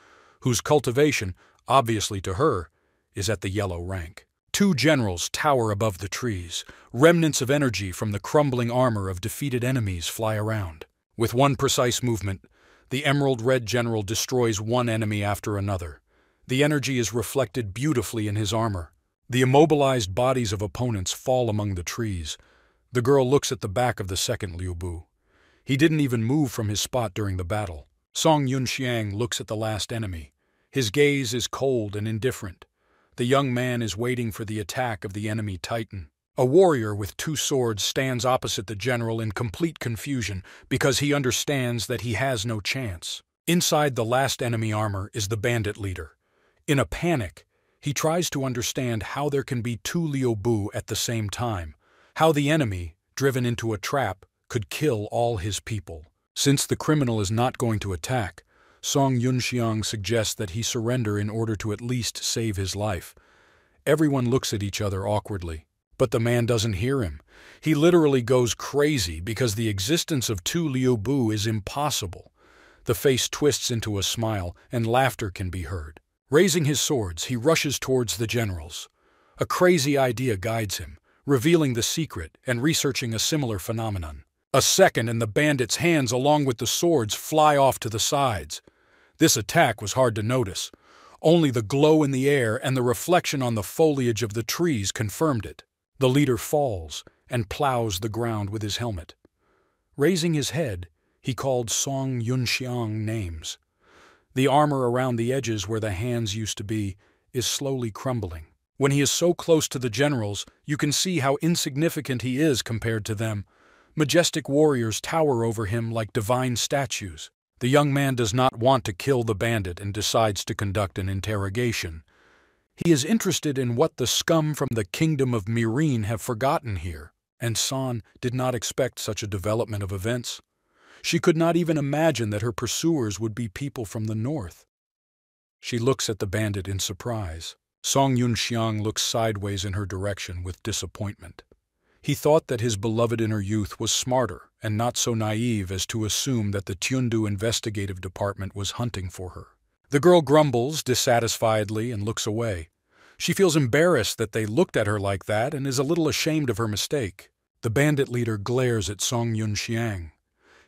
whose cultivation, obviously to her, is at the yellow rank. Two generals tower above the trees. Remnants of energy from the crumbling armor of defeated enemies fly around. With one precise movement, the emerald-red general destroys one enemy after another. The energy is reflected beautifully in his armor. The immobilized bodies of opponents fall among the trees. The girl looks at the back of the second Liu Bu. He didn't even move from his spot during the battle. Song Yunxiang looks at the last enemy. His gaze is cold and indifferent. The young man is waiting for the attack of the enemy titan. A warrior with two swords stands opposite the general in complete confusion because he understands that he has no chance. Inside the last enemy armor is the bandit leader. In a panic, he tries to understand how there can be two Liu Bu at the same time, how the enemy, driven into a trap, could kill all his people. Since the criminal is not going to attack, Song Yunxiang suggests that he surrender in order to at least save his life. Everyone looks at each other awkwardly, but the man doesn't hear him. He literally goes crazy because the existence of two Liu Bu is impossible. The face twists into a smile and laughter can be heard. Raising his swords, he rushes towards the generals. A crazy idea guides him, revealing the secret and researching a similar phenomenon. A second and the bandit's hands along with the swords fly off to the sides. This attack was hard to notice. Only the glow in the air and the reflection on the foliage of the trees confirmed it. The leader falls and plows the ground with his helmet. Raising his head, he called Song Yunxiang names. The armor around the edges where the hands used to be is slowly crumbling. When he is so close to the generals, you can see how insignificant he is compared to them. Majestic warriors tower over him like divine statues. The young man does not want to kill the bandit and decides to conduct an interrogation. He is interested in what the scum from the kingdom of Mirin have forgotten here, and San did not expect such a development of events. She could not even imagine that her pursuers would be people from the north. She looks at the bandit in surprise. Song Yunxiang looks sideways in her direction with disappointment. He thought that his beloved inner youth was smarter and not so naive as to assume that the Tiundu investigative department was hunting for her. The girl grumbles dissatisfiedly and looks away. She feels embarrassed that they looked at her like that and is a little ashamed of her mistake. The bandit leader glares at Song Yunxiang.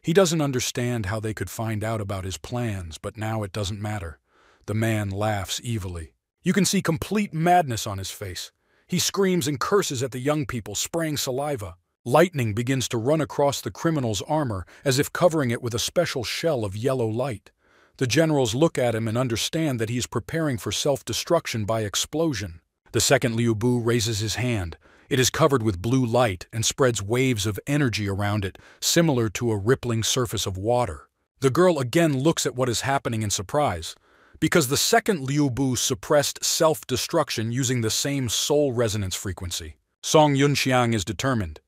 He doesn't understand how they could find out about his plans, but now it doesn't matter. The man laughs evilly. You can see complete madness on his face. He screams and curses at the young people, spraying saliva. Lightning begins to run across the criminal's armor as if covering it with a special shell of yellow light. The generals look at him and understand that he is preparing for self-destruction by explosion. The second Liu Bu raises his hand. It is covered with blue light and spreads waves of energy around it, similar to a rippling surface of water. The girl again looks at what is happening in surprise, because the second Liu Bu suppressed self-destruction using the same soul resonance frequency. Song Yunxiang is determined.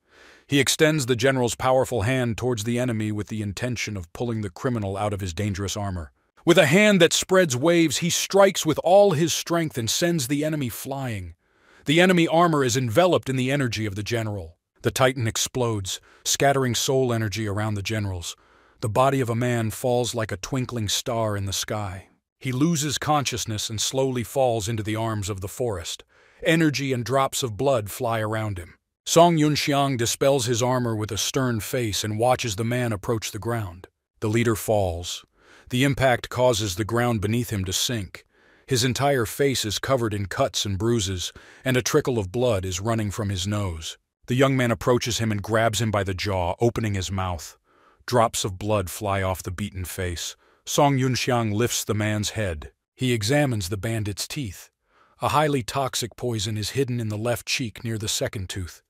He extends the general's powerful hand towards the enemy with the intention of pulling the criminal out of his dangerous armor. With a hand that spreads waves, he strikes with all his strength and sends the enemy flying. The enemy armor is enveloped in the energy of the general. The titan explodes, scattering soul energy around the generals. The body of a man falls like a twinkling star in the sky. He loses consciousness and slowly falls into the arms of the forest. Energy and drops of blood fly around him. Song Yunxiang dispels his armor with a stern face and watches the man approach the ground. The leader falls. The impact causes the ground beneath him to sink. His entire face is covered in cuts and bruises, and a trickle of blood is running from his nose. The young man approaches him and grabs him by the jaw, opening his mouth. Drops of blood fly off the beaten face. Song Yunxiang lifts the man's head. He examines the bandit's teeth. A highly toxic poison is hidden in the left cheek near the second tooth.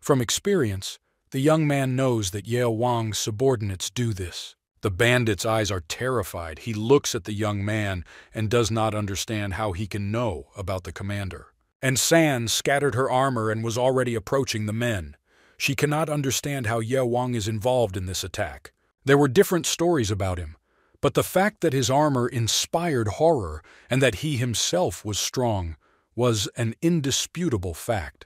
From experience, the young man knows that Yeo Wang's subordinates do this. The bandit's eyes are terrified. He looks at the young man and does not understand how he can know about the commander. And San scattered her armor and was already approaching the men. She cannot understand how Yeo Wang is involved in this attack. There were different stories about him, but the fact that his armor inspired horror and that he himself was strong was an indisputable fact.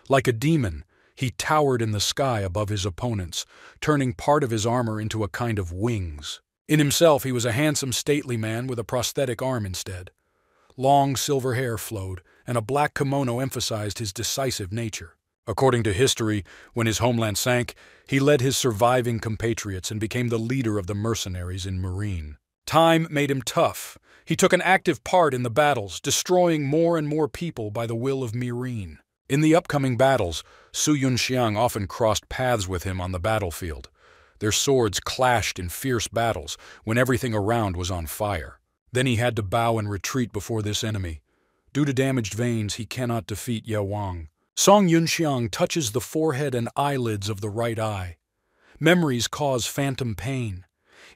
Like a demon, he towered in the sky above his opponents, turning part of his armor into a kind of wings. In himself, he was a handsome, stately man with a prosthetic arm instead. Long silver hair flowed, and a black kimono emphasized his decisive nature. According to history, when his homeland sank, he led his surviving compatriots and became the leader of the mercenaries in Marine. Time made him tough. He took an active part in the battles, destroying more and more people by the will of Marine. In the upcoming battles, Su Yunxiang often crossed paths with him on the battlefield. Their swords clashed in fierce battles when everything around was on fire. Then he had to bow and retreat before this enemy. Due to damaged veins, he cannot defeat Ye Wang. Song Yunxiang touches the forehead and eyelids of the right eye. Memories cause phantom pain.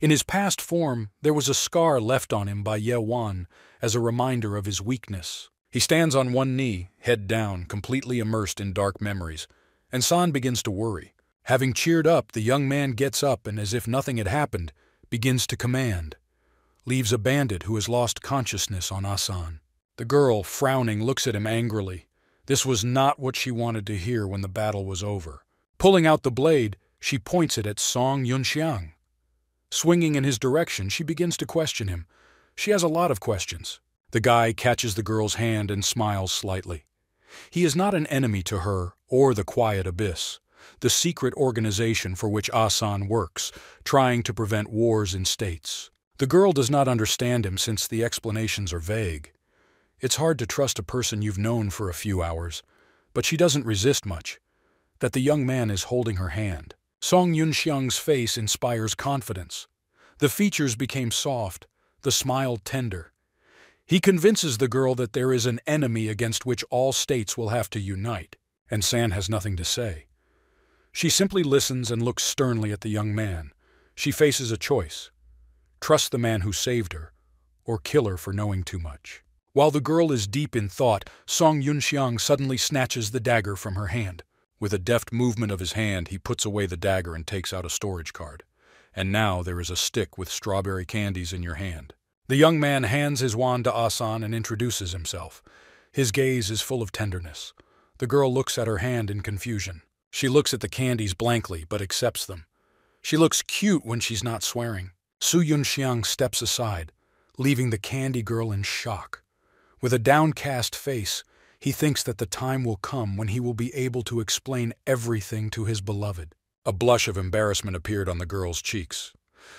In his past form, there was a scar left on him by Ye Wan as a reminder of his weakness. He stands on one knee, head down, completely immersed in dark memories, and San begins to worry. Having cheered up, the young man gets up and, as if nothing had happened, begins to command. Leaves a bandit who has lost consciousness on Asan. The girl, frowning, looks at him angrily. This was not what she wanted to hear when the battle was over. Pulling out the blade, she points it at Song Yunxiang. Swinging in his direction, she begins to question him. She has a lot of questions. The guy catches the girl's hand and smiles slightly. He is not an enemy to her or the Quiet Abyss, the secret organization for which Asan works, trying to prevent wars in states. The girl does not understand him since the explanations are vague. It's hard to trust a person you've known for a few hours, but she doesn't resist much. That the young man is holding her hand. Song Yunxiang's face inspires confidence. The features became soft, the smile tender. He convinces the girl that there is an enemy against which all states will have to unite, and San has nothing to say. She simply listens and looks sternly at the young man. She faces a choice: trust the man who saved her, or kill her for knowing too much. While the girl is deep in thought, Song Yunxiang suddenly snatches the dagger from her hand. With a deft movement of his hand, he puts away the dagger and takes out a storage card. And now there is a stick with strawberry candies in your hand. The young man hands his wand to Asan and introduces himself. His gaze is full of tenderness. The girl looks at her hand in confusion. She looks at the candies blankly, but accepts them. She looks cute when she's not swearing. Su Yunxiang steps aside, leaving the candy girl in shock. With a downcast face, he thinks that the time will come when he will be able to explain everything to his beloved. A blush of embarrassment appeared on the girl's cheeks.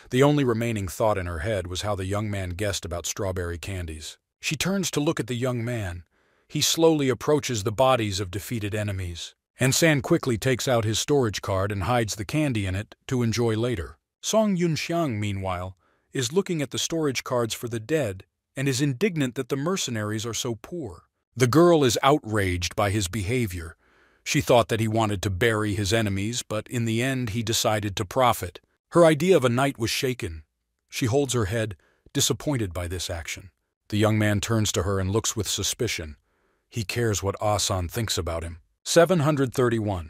The only remaining thought in her head was how the young man guessed about strawberry candies. She turns to look at the young man. He slowly approaches the bodies of defeated enemies. And San quickly takes out his storage card and hides the candy in it to enjoy later. Song Yunxiang, meanwhile, is looking at the storage cards for the dead and is indignant that the mercenaries are so poor. The girl is outraged by his behavior. She thought that he wanted to bury his enemies, but in the end he decided to profit. Her idea of a night was shaken. She holds her head, disappointed by this action. The young man turns to her and looks with suspicion. He cares what Asan thinks about him. 731.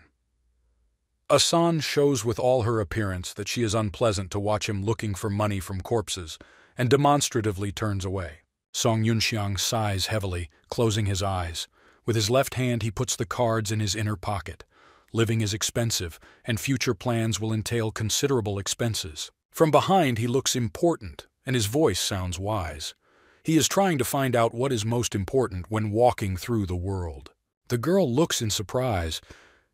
Asan shows with all her appearance that she is unpleasant to watch him looking for money from corpses, and demonstratively turns away. Song Yunxiang sighs heavily, closing his eyes. With his left hand he puts the cards in his inner pocket. Living is expensive, and future plans will entail considerable expenses. From behind he looks important, and his voice sounds wise. He is trying to find out what is most important when walking through the world. The girl looks in surprise.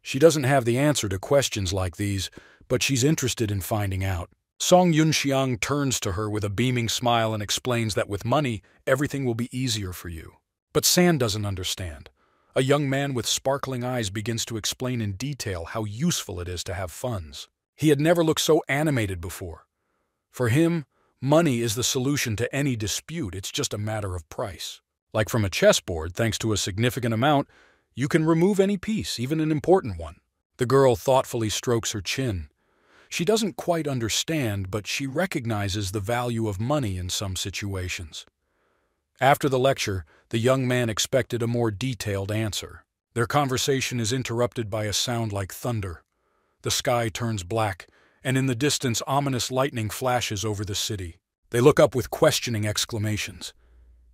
She doesn't have the answer to questions like these, but she's interested in finding out. Song Yunxiang turns to her with a beaming smile and explains that with money, everything will be easier for you. But San doesn't understand. A young man with sparkling eyes begins to explain in detail how useful it is to have funds. He had never looked so animated before. For him, money is the solution to any dispute. It's just a matter of price. Like from a chessboard, thanks to a significant amount, you can remove any piece, even an important one. The girl thoughtfully strokes her chin. She doesn't quite understand, but she recognizes the value of money in some situations. After the lecture, the young man expected a more detailed answer. Their conversation is interrupted by a sound like thunder. The sky turns black, and in the distance ominous lightning flashes over the city. They look up with questioning exclamations.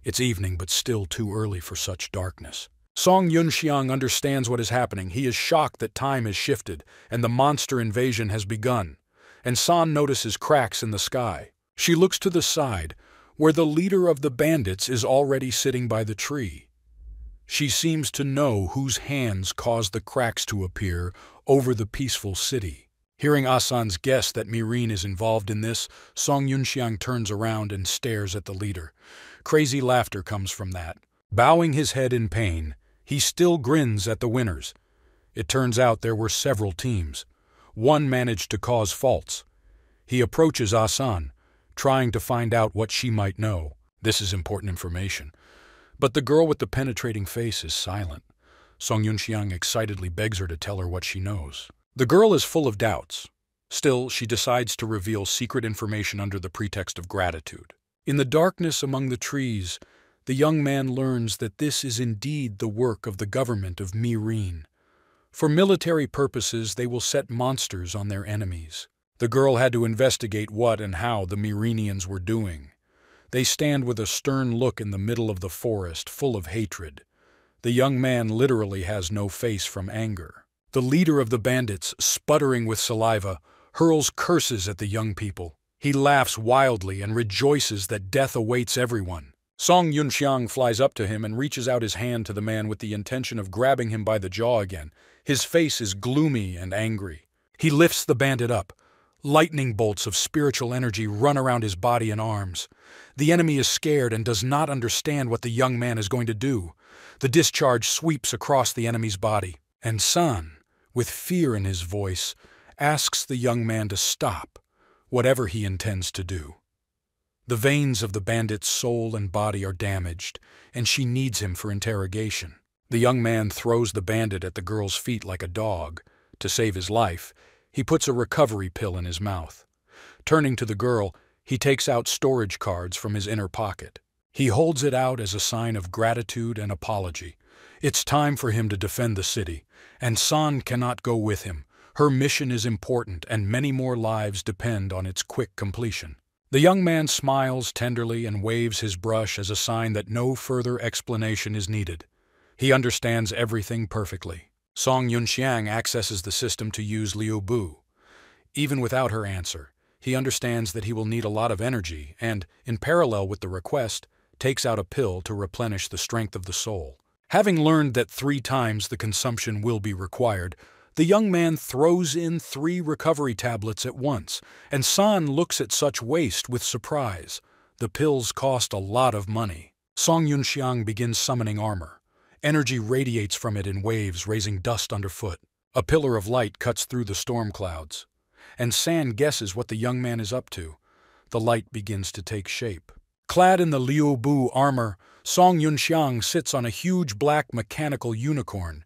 It's evening, but still too early for such darkness. Song Yunxiang understands what is happening. He is shocked that time has shifted, and the monster invasion has begun. And San notices cracks in the sky. She looks to the side, where the leader of the bandits is already sitting by the tree. She seems to know whose hands caused the cracks to appear over the peaceful city. Hearing Asan's guess that Mirin is involved in this, Song Yunxiang turns around and stares at the leader. Crazy laughter comes from that. Bowing his head in pain, he still grins at the winners. It turns out there were several teams. One managed to cause faults. He approaches Asan, trying to find out what she might know. This is important information. But the girl with the penetrating face is silent. Song Yunxiang excitedly begs her to tell her what she knows. The girl is full of doubts. Still, she decides to reveal secret information under the pretext of gratitude. In the darkness among the trees, the young man learns that this is indeed the work of the government of Mirin. For military purposes, they will set monsters on their enemies. The girl had to investigate what and how the Mirinians were doing. They stand with a stern look in the middle of the forest, full of hatred. The young man literally has no face from anger. The leader of the bandits, sputtering with saliva, hurls curses at the young people. He laughs wildly and rejoices that death awaits everyone. Song Yunxiang flies up to him and reaches out his hand to the man with the intention of grabbing him by the jaw again. His face is gloomy and angry. He lifts the bandit up. Lightning bolts of spiritual energy run around his body and arms. The enemy is scared and does not understand what the young man is going to do. The discharge sweeps across the enemy's body, and San, with fear in his voice, asks the young man to stop, whatever he intends to do. The veins of the bandit's soul and body are damaged, and she needs him for interrogation. The young man throws the bandit at the girl's feet like a dog. To save his life, he puts a recovery pill in his mouth. Turning to the girl, he takes out storage cards from his inner pocket. He holds it out as a sign of gratitude and apology. It's time for him to defend the city, and San cannot go with him. Her mission is important, and many more lives depend on its quick completion. The young man smiles tenderly and waves his brush as a sign that no further explanation is needed. He understands everything perfectly. Song Yunxiang accesses the system to use Liu Bu. Even without her answer, he understands that he will need a lot of energy and, in parallel with the request, takes out a pill to replenish the strength of the soul. Having learned that 3 times the consumption will be required, the young man throws in 3 recovery tablets at once, and San looks at such waste with surprise. The pills cost a lot of money. Song Yunxiang begins summoning armor. Energy radiates from it in waves, raising dust underfoot. A pillar of light cuts through the storm clouds, and San guesses what the young man is up to. The light begins to take shape. Clad in the Liu Bu armor, Song Yunxiang sits on a huge black mechanical unicorn.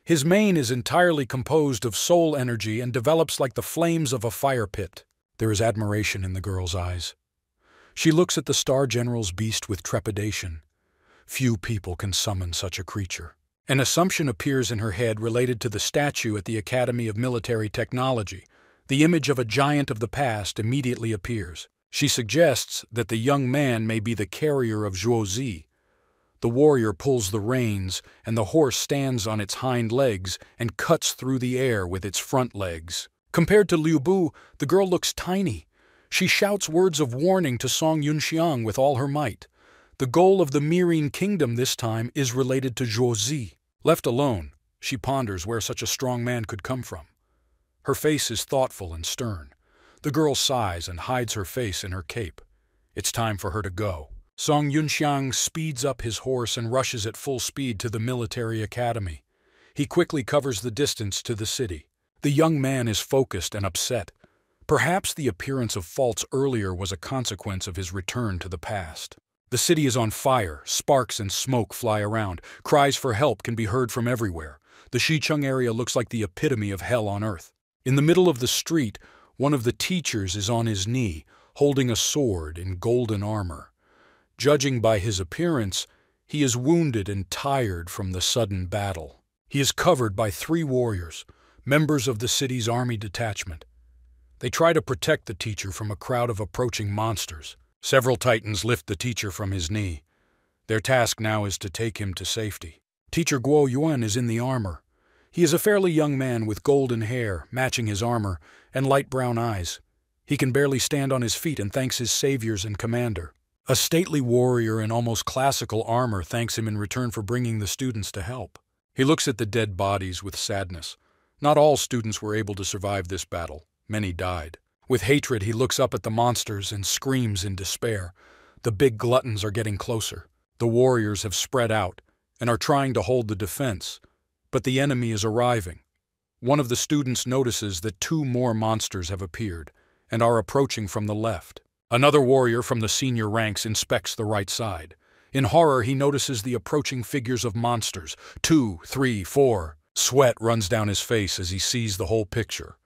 His mane is entirely composed of soul energy and develops like the flames of a fire pit. There is admiration in the girl's eyes. She looks at the Star General's beast with trepidation. Few people can summon such a creature. An assumption appears in her head related to the statue at the Academy of Military Technology. The image of a giant of the past immediately appears. She suggests that the young man may be the carrier of Zhuozi. The warrior pulls the reins, and the horse stands on its hind legs and cuts through the air with its front legs. Compared to Liu Bu, the girl looks tiny. She shouts words of warning to Song Yunxiang with all her might. The goal of the Mirin kingdom this time is related to Zhuozi. Left alone, she ponders where such a strong man could come from. Her face is thoughtful and stern. The girl sighs and hides her face in her cape. It's time for her to go. Song Yunxiang speeds up his horse and rushes at full speed to the military academy. He quickly covers the distance to the city. The young man is focused and upset. Perhaps the appearance of faults earlier was a consequence of his return to the past. The city is on fire, sparks and smoke fly around. Cries for help can be heard from everywhere. The Xicheng area looks like the epitome of hell on earth. In the middle of the street, one of the teachers is on his knee, holding a sword in golden armor. Judging by his appearance, he is wounded and tired from the sudden battle. He is covered by 3 warriors, members of the city's army detachment. They try to protect the teacher from a crowd of approaching monsters. Several titans lift the teacher from his knee. Their task now is to take him to safety. Teacher Guo Yuan is in the armor. He is a fairly young man with golden hair, matching his armor, and light brown eyes. He can barely stand on his feet and thanks his saviors and commander. A stately warrior in almost classical armor thanks him in return for bringing the students to help. He looks at the dead bodies with sadness. Not all students were able to survive this battle. Many died. With hatred, he looks up at the monsters and screams in despair. The big gluttons are getting closer. The warriors have spread out and are trying to hold the defense, but the enemy is arriving. One of the students notices that 2 more monsters have appeared and are approaching from the left. Another warrior from the senior ranks inspects the right side. In horror, he notices the approaching figures of monsters. 2, 3, 4. Sweat runs down his face as he sees the whole picture.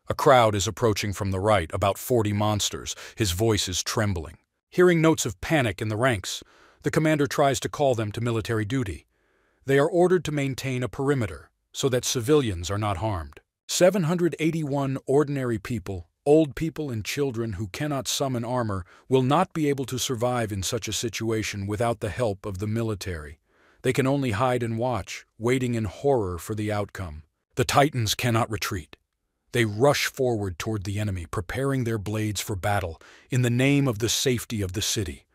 A crowd is approaching from the right, about 40 monsters. His voice is trembling. Hearing notes of panic in the ranks, the commander tries to call them to military duty. They are ordered to maintain a perimeter so that civilians are not harmed. 781 ordinary people, old people and children who cannot summon armor, will not be able to survive in such a situation without the help of the military. They can only hide and watch, waiting in horror for the outcome. The Titans cannot retreat. They rush forward toward the enemy, preparing their blades for battle in the name of the safety of the city.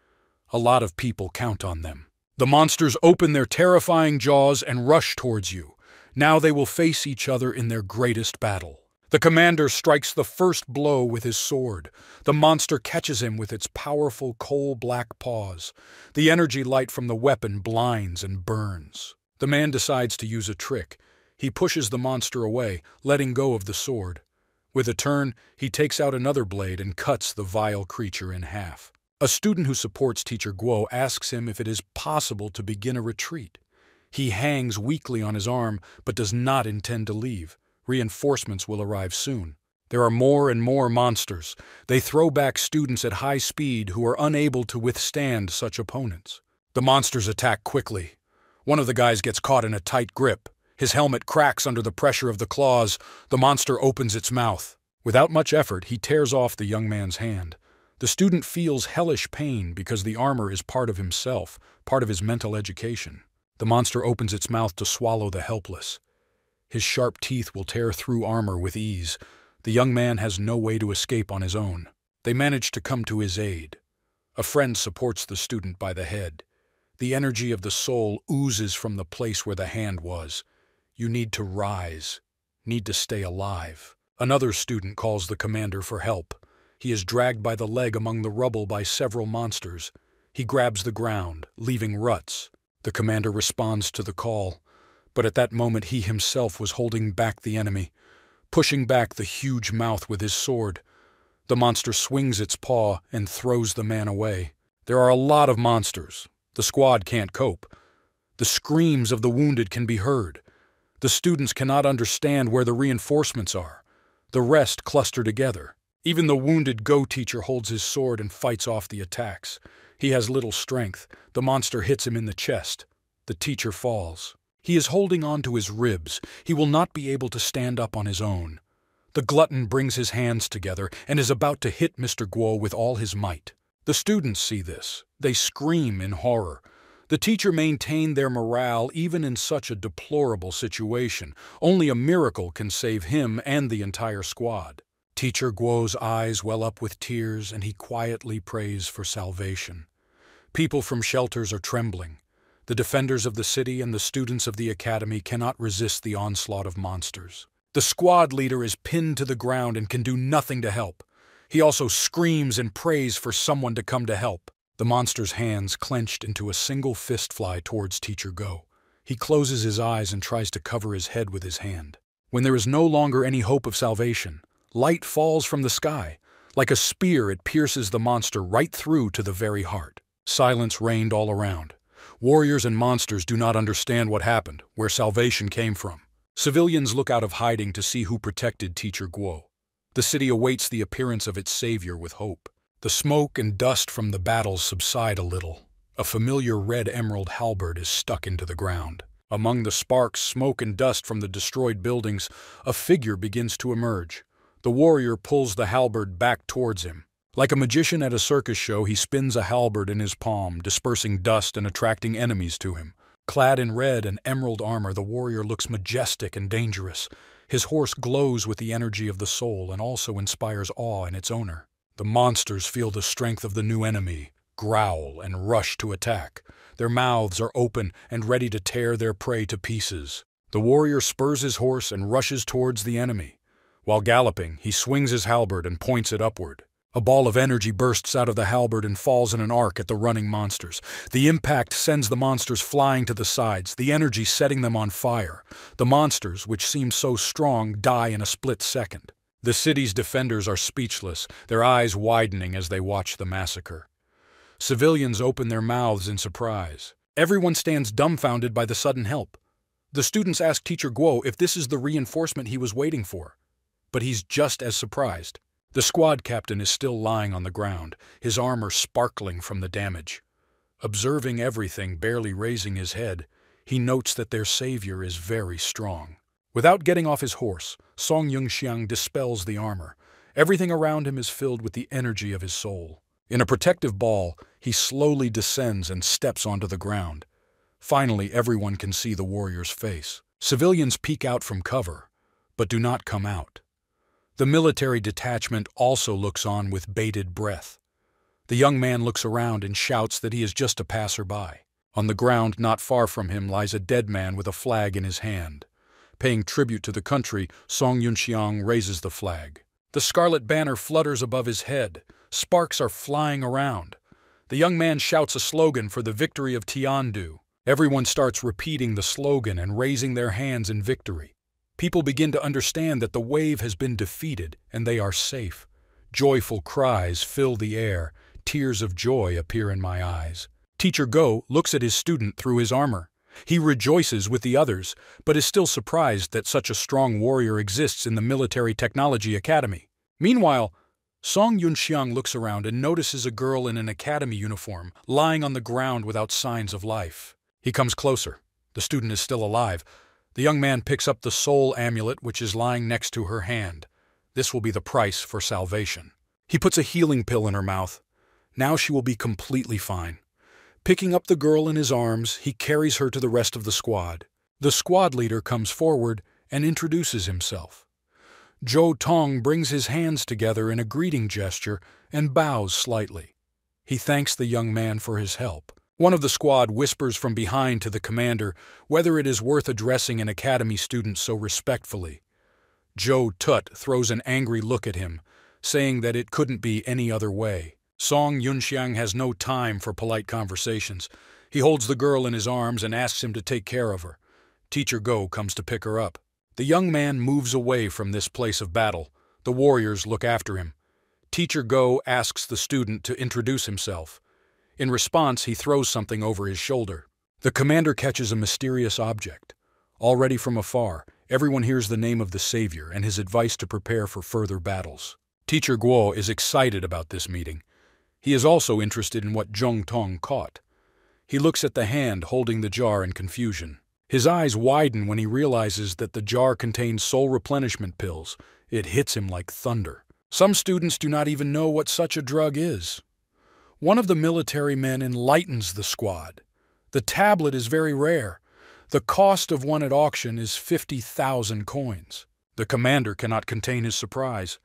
A lot of people count on them. The monsters open their terrifying jaws and rush towards you. Now they will face each other in their greatest battle. The commander strikes the first blow with his sword. The monster catches him with its powerful coal-black paws. The energy light from the weapon blinds and burns. The man decides to use a trick. He pushes the monster away, letting go of the sword. With a turn, he takes out another blade and cuts the vile creature in half. A student who supports Teacher Guo asks him if it is possible to begin a retreat. He hangs weakly on his arm, but does not intend to leave. Reinforcements will arrive soon. There are more and more monsters. They throw back students at high speed who are unable to withstand such opponents. The monsters attack quickly. One of the guys gets caught in a tight grip. His helmet cracks under the pressure of the claws. The monster opens its mouth. Without much effort, he tears off the young man's hand. The student feels hellish pain because the armor is part of himself, part of his mental education. The monster opens its mouth to swallow the helpless. His sharp teeth will tear through armor with ease. The young man has no way to escape on his own. They manage to come to his aid. A friend supports the student by the head. The energy of the soul oozes from the place where the hand was. You need to rise, need to stay alive. Another student calls the commander for help. He is dragged by the leg among the rubble by several monsters. He grabs the ground, leaving ruts. The commander responds to the call, but at that moment he himself was holding back the enemy, pushing back the huge mouth with his sword. The monster swings its paw and throws the man away. There are a lot of monsters. The squad can't cope. The screams of the wounded can be heard. The students cannot understand where the reinforcements are. The rest cluster together. Even the wounded Go teacher holds his sword and fights off the attacks. He has little strength. The monster hits him in the chest. The teacher falls. He is holding on to his ribs. He will not be able to stand up on his own. The glutton brings his hands together and is about to hit Mr. Guo with all his might. The students see this. They scream in horror. The teacher maintained their morale even in such a deplorable situation. Only a miracle can save him and the entire squad. Teacher Guo's eyes well up with tears, and he quietly prays for salvation. People from shelters are trembling. The defenders of the city and the students of the academy cannot resist the onslaught of monsters. The squad leader is pinned to the ground and can do nothing to help. He also screams and prays for someone to come to help. The monster's hands clenched into a single fist fly towards Teacher Go. He closes his eyes and tries to cover his head with his hand. When there is no longer any hope of salvation, light falls from the sky. Like a spear, it pierces the monster right through to the very heart. Silence reigned all around. Warriors and monsters do not understand what happened, where salvation came from. Civilians look out of hiding to see who protected Teacher Guo. The city awaits the appearance of its savior with hope. The smoke and dust from the battles subside a little. A familiar red emerald halberd is stuck into the ground. Among the sparks, smoke, and dust from the destroyed buildings, a figure begins to emerge. The warrior pulls the halberd back towards him. Like a magician at a circus show, he spins a halberd in his palm, dispersing dust and attracting enemies to him. Clad in red and emerald armor, the warrior looks majestic and dangerous. His horse glows with the energy of the soul and also inspires awe in its owner. The monsters feel the strength of the new enemy. growl, and rush to attack. Their mouths are open and ready to tear their prey to pieces. The warrior spurs his horse and rushes towards the enemy. While galloping, he swings his halberd and points it upward. A ball of energy bursts out of the halberd and falls in an arc at the running monsters. The impact sends the monsters flying to the sides, the energy setting them on fire. The monsters, which seem so strong, die in a split second. The city's defenders are speechless, their eyes widening as they watch the massacre. Civilians open their mouths in surprise. Everyone stands dumbfounded by the sudden help. The students ask Teacher Guo if this is the reinforcement he was waiting for. But he's just as surprised. The squad captain is still lying on the ground, his armor sparkling from the damage. Observing everything, barely raising his head, he notes that their savior is very strong. Without getting off his horse, Song Yunxiang dispels the armor. Everything around him is filled with the energy of his soul. In a protective ball, he slowly descends and steps onto the ground. Finally, everyone can see the warrior's face. Civilians peek out from cover, but do not come out. The military detachment also looks on with bated breath. The young man looks around and shouts that he is just a passerby. On the ground not far from him lies a dead man with a flag in his hand. Paying tribute to the country, Song Yunxiang raises the flag. The scarlet banner flutters above his head. Sparks are flying around. The young man shouts a slogan for the victory of Tiandu. Everyone starts repeating the slogan and raising their hands in victory. People begin to understand that the wave has been defeated and they are safe. Joyful cries fill the air. Tears of joy appear in my eyes. Teacher Go looks at his student through his armor. He rejoices with the others, but is still surprised that such a strong warrior exists in the Military Technology Academy. Meanwhile, Song Yunxiang looks around and notices a girl in an academy uniform lying on the ground without signs of life. He comes closer. The student is still alive. The young man picks up the soul amulet which is lying next to her hand. This will be the price for salvation. He puts a healing pill in her mouth. Now she will be completely fine. Picking up the girl in his arms, he carries her to the rest of the squad. The squad leader comes forward and introduces himself. Zhou Tong brings his hands together in a greeting gesture and bows slightly. He thanks the young man for his help. One of the squad whispers from behind to the commander whether it is worth addressing an academy student so respectfully. Zhou Tut throws an angry look at him, saying that it couldn't be any other way. Song Yunxiang has no time for polite conversations. He holds the girl in his arms and asks him to take care of her. Teacher Go comes to pick her up. The young man moves away from this place of battle. The warriors look after him. Teacher Go asks the student to introduce himself. In response, he throws something over his shoulder. The commander catches a mysterious object. Already from afar, everyone hears the name of the savior and his advice to prepare for further battles. Teacher Guo is excited about this meeting. He is also interested in what Zhong Tong caught. He looks at the hand holding the jar in confusion. His eyes widen when he realizes that the jar contains soul replenishment pills. It hits him like thunder. Some students do not even know what such a drug is. One of the military men enlightens the squad. The tablet is very rare. The cost of one at auction is 50,000 coins. The commander cannot contain his surprise.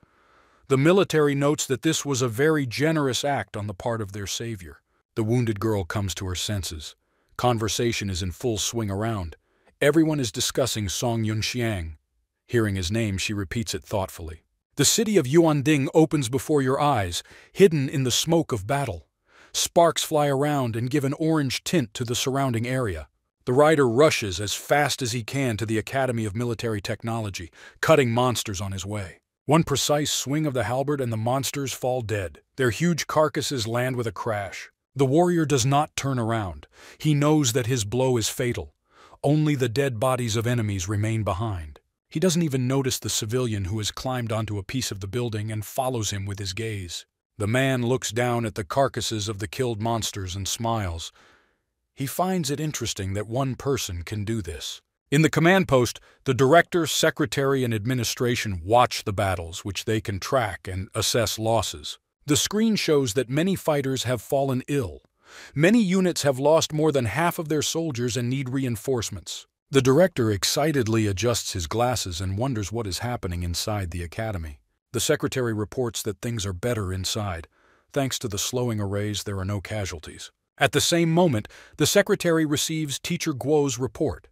The military notes that this was a very generous act on the part of their savior. The wounded girl comes to her senses. Conversation is in full swing around. Everyone is discussing Song Yunxiang. Hearing his name, she repeats it thoughtfully. The city of Yuanding opens before your eyes, hidden in the smoke of battle. Sparks fly around and give an orange tint to the surrounding area. The rider rushes as fast as he can to the Academy of Military Technology, cutting monsters on his way. One precise swing of the halberd and the monsters fall dead. Their huge carcasses land with a crash. The warrior does not turn around. He knows that his blow is fatal. Only the dead bodies of enemies remain behind. He doesn't even notice the civilian who has climbed onto a piece of the building and follows him with his gaze. The man looks down at the carcasses of the killed monsters and smiles. He finds it interesting that one person can do this. In the command post, the director, secretary, and administration watch the battles, which they can track and assess losses. The screen shows that many fighters have fallen ill. Many units have lost more than half of their soldiers and need reinforcements. The director excitedly adjusts his glasses and wonders what is happening inside the academy. The secretary reports that things are better inside. thanks to the slowing arrays, there are no casualties. At the same moment, the secretary receives Teacher Guo's report.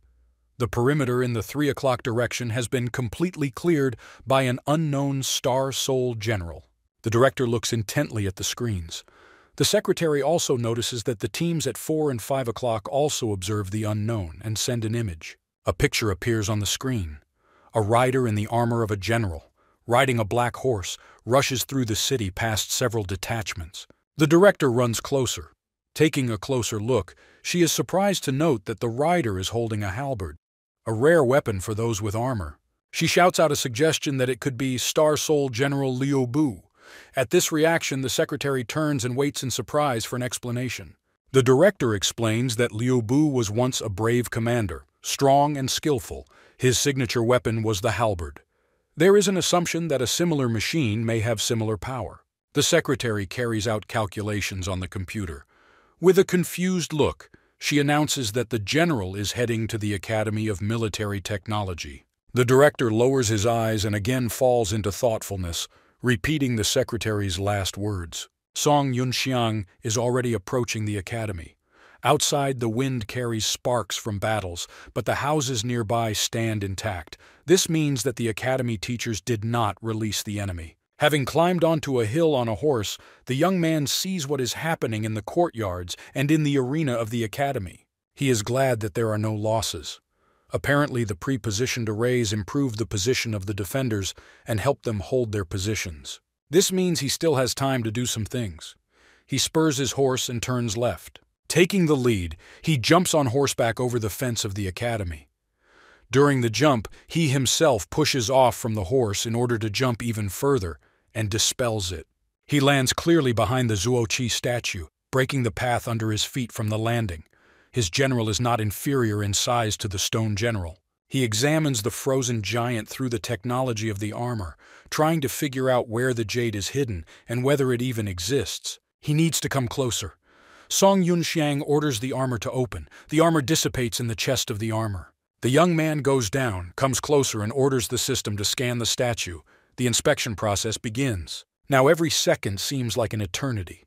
The perimeter in the 3 o'clock direction has been completely cleared by an unknown Star Soul general. The director looks intently at the screens. The secretary also notices that the teams at 4 and 5 o'clock also observe the unknown and send an image. A picture appears on the screen. A rider in the armor of a general, riding a black horse, rushes through the city past several detachments. The director runs closer. Taking a closer look, she is surprised to note that the rider is holding a halberd, a rare weapon for those with armor. She shouts out a suggestion that it could be Star Soul General Liu Bu. At this reaction, the secretary turns and waits in surprise for an explanation. The director explains that Liu Bu was once a brave commander, strong and skillful. His signature weapon was the halberd. There is an assumption that a similar machine may have similar power. The secretary carries out calculations on the computer. With a confused look, she announces that the general is heading to the Academy of Military Technology. The director lowers his eyes and again falls into thoughtfulness, repeating the secretary's last words. Song Yunxiang is already approaching the academy. Outside, the wind carries sparks from battles, but the houses nearby stand intact. This means that the academy teachers did not release the enemy. Having climbed onto a hill on a horse, the young man sees what is happening in the courtyards and in the arena of the academy. He is glad that there are no losses. Apparently, the pre-positioned arrays improved the position of the defenders and helped them hold their positions. This means he still has time to do some things. He spurs his horse and turns left. Taking the lead, he jumps on horseback over the fence of the academy. During the jump, he himself pushes off from the horse in order to jump even further and dispels it. He lands clearly behind the Zhuoqi statue, breaking the path under his feet from the landing. His general is not inferior in size to the stone general. He examines the frozen giant through the technology of the armor, trying to figure out where the jade is hidden and whether it even exists. He needs to come closer. Song Yunxiang orders the armor to open. The armor dissipates in the chest of the armor. The young man goes down, comes closer, and orders the system to scan the statue. The inspection process begins. Now every second seems like an eternity.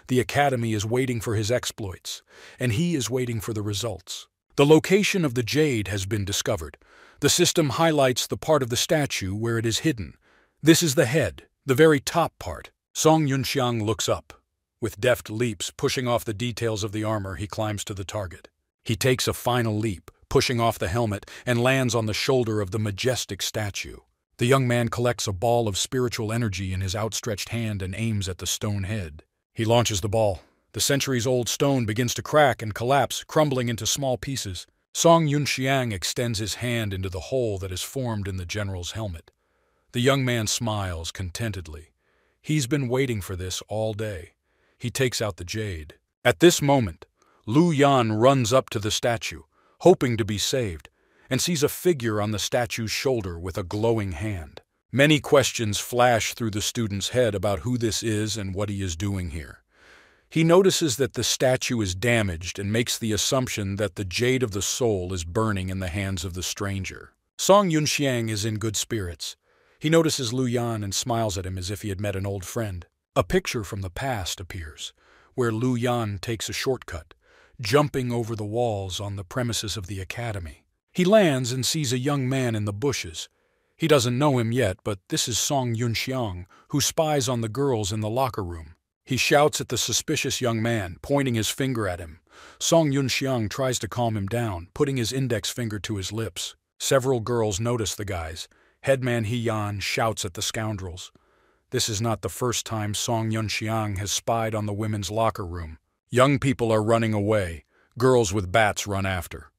The academy is waiting for his exploits, and he is waiting for the results. The location of the jade has been discovered. The system highlights the part of the statue where it is hidden. This is the head, the very top part. Song Yunxiang looks up. With deft leaps, pushing off the details of the armor, he climbs to the target. He takes a final leap, pushing off the helmet, and lands on the shoulder of the majestic statue. The young man collects a ball of spiritual energy in his outstretched hand and aims at the stone head. He launches the ball. The centuries-old stone begins to crack and collapse, crumbling into small pieces. Song Yunxiang extends his hand into the hole that is formed in the general's helmet. The young man smiles contentedly. He's been waiting for this all day. He takes out the jade. At this moment, Lu Yan runs up to the statue, hoping to be saved, and sees a figure on the statue's shoulder with a glowing hand. Many questions flash through the student's head about who this is and what he is doing here. He notices that the statue is damaged and makes the assumption that the jade of the soul is burning in the hands of the stranger. Song Yunxiang is in good spirits. He notices Lu Yan and smiles at him as if he had met an old friend. A picture from the past appears, where Lu Yan takes a shortcut, jumping over the walls on the premises of the academy. He lands and sees a young man in the bushes. He doesn't know him yet, but this is Song Yunxiang, who spies on the girls in the locker room. He shouts at the suspicious young man, pointing his finger at him. Song Yunxiang tries to calm him down, putting his index finger to his lips. Several girls notice the guys. Headman He Yan shouts at the scoundrels. This is not the first time Song Yunxiang has spied on the women's locker room. Young people are running away. Girls with bats run after.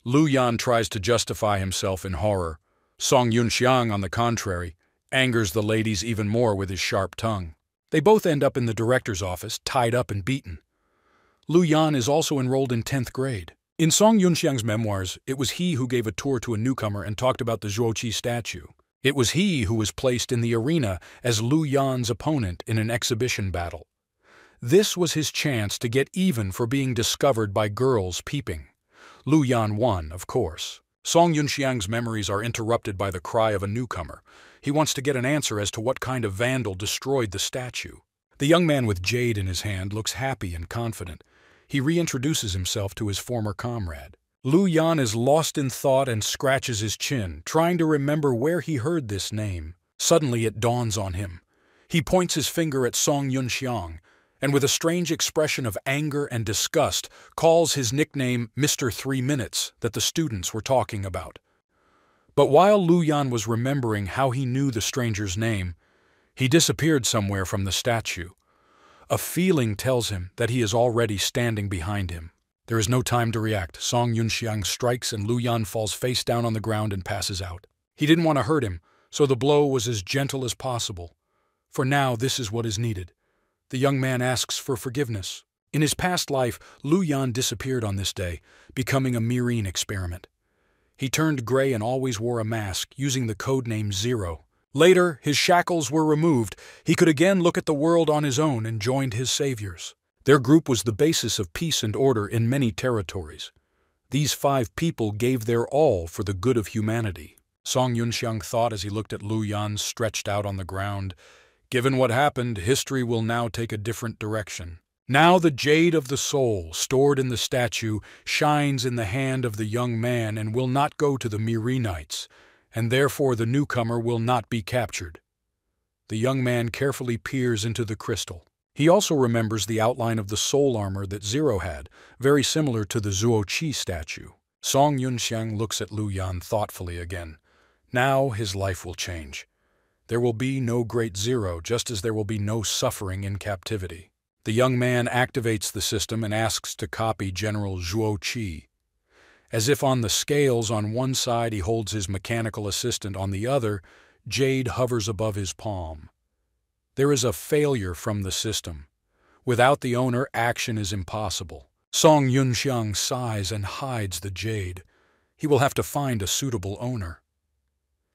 Lu Yan tries to justify himself in horror. Song Yunxiang, on the contrary, angers the ladies even more with his sharp tongue. They both end up in the director's office, tied up and beaten. Lu Yan is also enrolled in 10th grade. In Song Yunxiang's memoirs, it was he who gave a tour to a newcomer and talked about the Zhuoqi statue. It was he who was placed in the arena as Lu Yan's opponent in an exhibition battle. This was his chance to get even for being discovered by girls peeping. Lu Yan won, of course. Song Yunxiang's memories are interrupted by the cry of a newcomer. He wants to get an answer as to what kind of vandal destroyed the statue. The young man with jade in his hand looks happy and confident. He reintroduces himself to his former comrade. Lu Yan is lost in thought and scratches his chin, trying to remember where he heard this name. Suddenly it dawns on him. He points his finger at Song Yunxiang, and with a strange expression of anger and disgust, calls his nickname Mr. 3 Minutes that the students were talking about. But while Lu Yan was remembering how he knew the stranger's name, he disappeared somewhere from the statue. A feeling tells him that he is already standing behind him. There is no time to react. Song Yunxiang strikes and Lu Yan falls face down on the ground and passes out. He didn't want to hurt him, so the blow was as gentle as possible. For now, this is what is needed. The young man asks for forgiveness. In his past life, Lu Yan disappeared on this day, becoming a Myrine experiment. He turned gray and always wore a mask, using the code name Zero. Later, his shackles were removed. He could again look at the world on his own and joined his saviors. Their group was the basis of peace and order in many territories. These 5 people gave their all for the good of humanity. Song Yunxiang thought as he looked at Lu Yan stretched out on the ground. Given what happened, history will now take a different direction. Now the jade of the soul, stored in the statue, shines in the hand of the young man and will not go to the Myrinites, and therefore the newcomer will not be captured. The young man carefully peers into the crystal. He also remembers the outline of the soul armor that Zero had, very similar to the Zuoqi statue. Song Yunxiang looks at Lu Yan thoughtfully again. Now his life will change. There will be no great Zero, just as there will be no suffering in captivity. The young man activates the system and asks to copy General Zuoqi. As if on the scales on one side he holds his mechanical assistant, on the other, jade hovers above his palm. There is a failure from the system. Without the owner, action is impossible. Song Yunxiang sighs and hides the jade. He will have to find a suitable owner.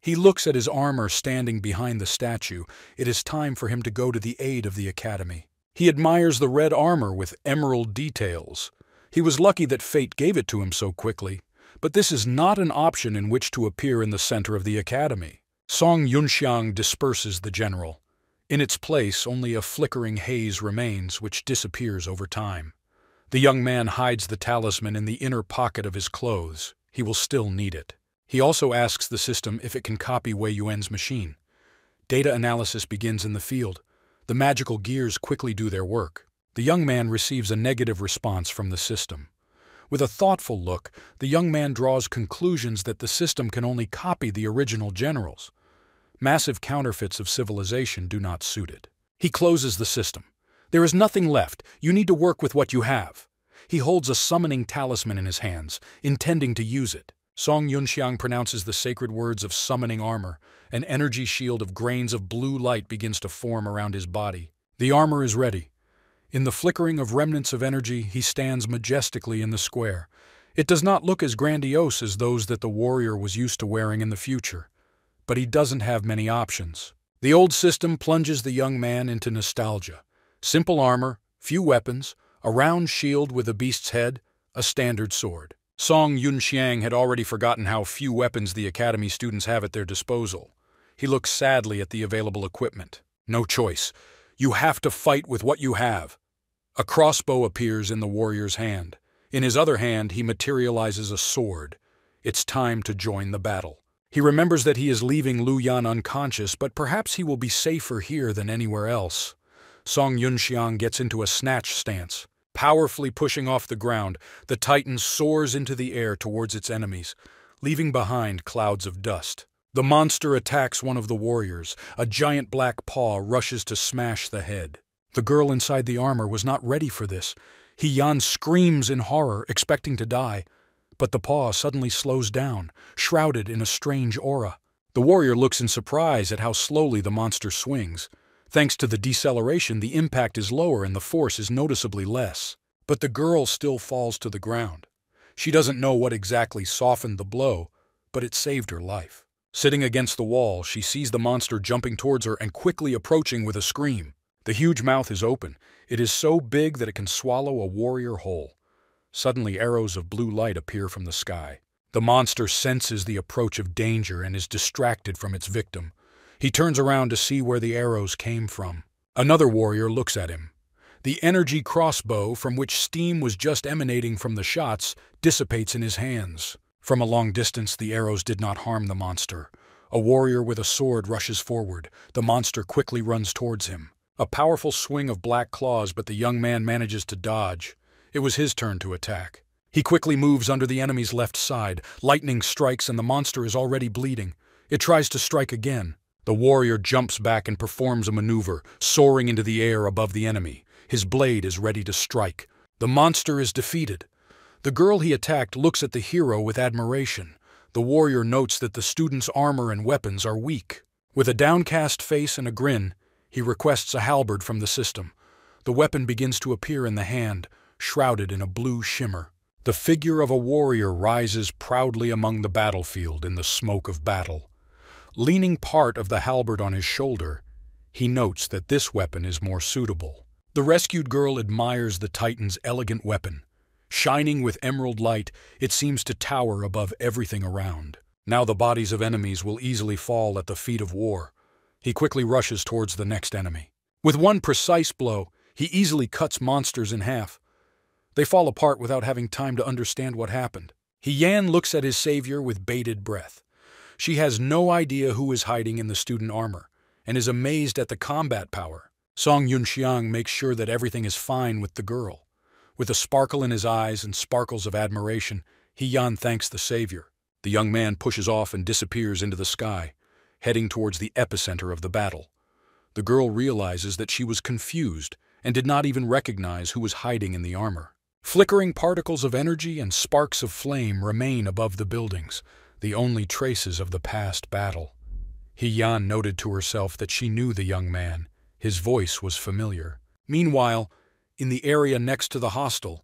He looks at his armor standing behind the statue. It is time for him to go to the aid of the academy. He admires the red armor with emerald details. He was lucky that fate gave it to him so quickly, but this is not an option in which to appear in the center of the academy. Song Yunxiang disperses the general. In its place, only a flickering haze remains, which disappears over time. The young man hides the talisman in the inner pocket of his clothes. He will still need it. He also asks the system if it can copy Wei Yuan's machine. Data analysis begins in the field. The magical gears quickly do their work. The young man receives a negative response from the system. With a thoughtful look, the young man draws conclusions that the system can only copy the original generals. Massive counterfeits of civilization do not suit it. He closes the system. There is nothing left. You need to work with what you have. He holds a summoning talisman in his hands, intending to use it. Song Yunxiang pronounces the sacred words of summoning armor. An energy shield of grains of blue light begins to form around his body. The armor is ready. In the flickering of remnants of energy, he stands majestically in the square. It does not look as grandiose as those that the warrior was used to wearing in the future. But he doesn't have many options. The old system plunges the young man into nostalgia. Simple armor, few weapons, a round shield with a beast's head, a standard sword. Song Yunxiang had already forgotten how few weapons the academy students have at their disposal. He looks sadly at the available equipment. No choice. You have to fight with what you have. A crossbow appears in the warrior's hand. In his other hand, he materializes a sword. It's time to join the battle. He remembers that he is leaving Lu Yan unconscious, but perhaps he will be safer here than anywhere else. Song Yunxiang gets into a snatch stance. Powerfully pushing off the ground, the Titan soars into the air towards its enemies, leaving behind clouds of dust. The monster attacks one of the warriors. A giant black paw rushes to smash the head. The girl inside the armor was not ready for this. Yan screams in horror, expecting to die. But the paw suddenly slows down, shrouded in a strange aura. The warrior looks in surprise at how slowly the monster swings. Thanks to the deceleration, the impact is lower and the force is noticeably less. But the girl still falls to the ground. She doesn't know what exactly softened the blow, but it saved her life. Sitting against the wall, she sees the monster jumping towards her and quickly approaching with a scream. The huge mouth is open. It is so big that it can swallow a warrior whole. Suddenly, arrows of blue light appear from the sky. The monster senses the approach of danger and is distracted from its victim. He turns around to see where the arrows came from. Another warrior looks at him. The energy crossbow, from which steam was just emanating from the shots, dissipates in his hands. From a long distance, the arrows did not harm the monster. A warrior with a sword rushes forward. The monster quickly runs towards him. A powerful swing of black claws, but the young man manages to dodge. It was his turn to attack. He quickly moves under the enemy's left side. Lightning strikes and the monster is already bleeding. It tries to strike again. The warrior jumps back and performs a maneuver, soaring into the air above the enemy. His blade is ready to strike. The monster is defeated. The girl he attacked looks at the hero with admiration. The warrior notes that the student's armor and weapons are weak. With a downcast face and a grin, he requests a halberd from the system. The weapon begins to appear in the hand, shrouded in a blue shimmer. The figure of a warrior rises proudly among the battlefield in the smoke of battle. Leaning part of the halberd on his shoulder, he notes that this weapon is more suitable. The rescued girl admires the Titan's elegant weapon. Shining with emerald light, it seems to tower above everything around. Now the bodies of enemies will easily fall at the feet of war. He quickly rushes towards the next enemy. With one precise blow, he easily cuts monsters in half. They fall apart without having time to understand what happened. Yan looks at his savior with bated breath. She has no idea who is hiding in the student armor, and is amazed at the combat power. Song Yunxiang makes sure that everything is fine with the girl. With a sparkle in his eyes and sparkles of admiration, Yan thanks the savior. The young man pushes off and disappears into the sky, heading towards the epicenter of the battle. The girl realizes that she was confused and did not even recognize who was hiding in the armor. Flickering particles of energy and sparks of flame remain above the buildings, the only traces of the past battle. Yan noted to herself that she knew the young man. His voice was familiar. Meanwhile, in the area next to the hostel,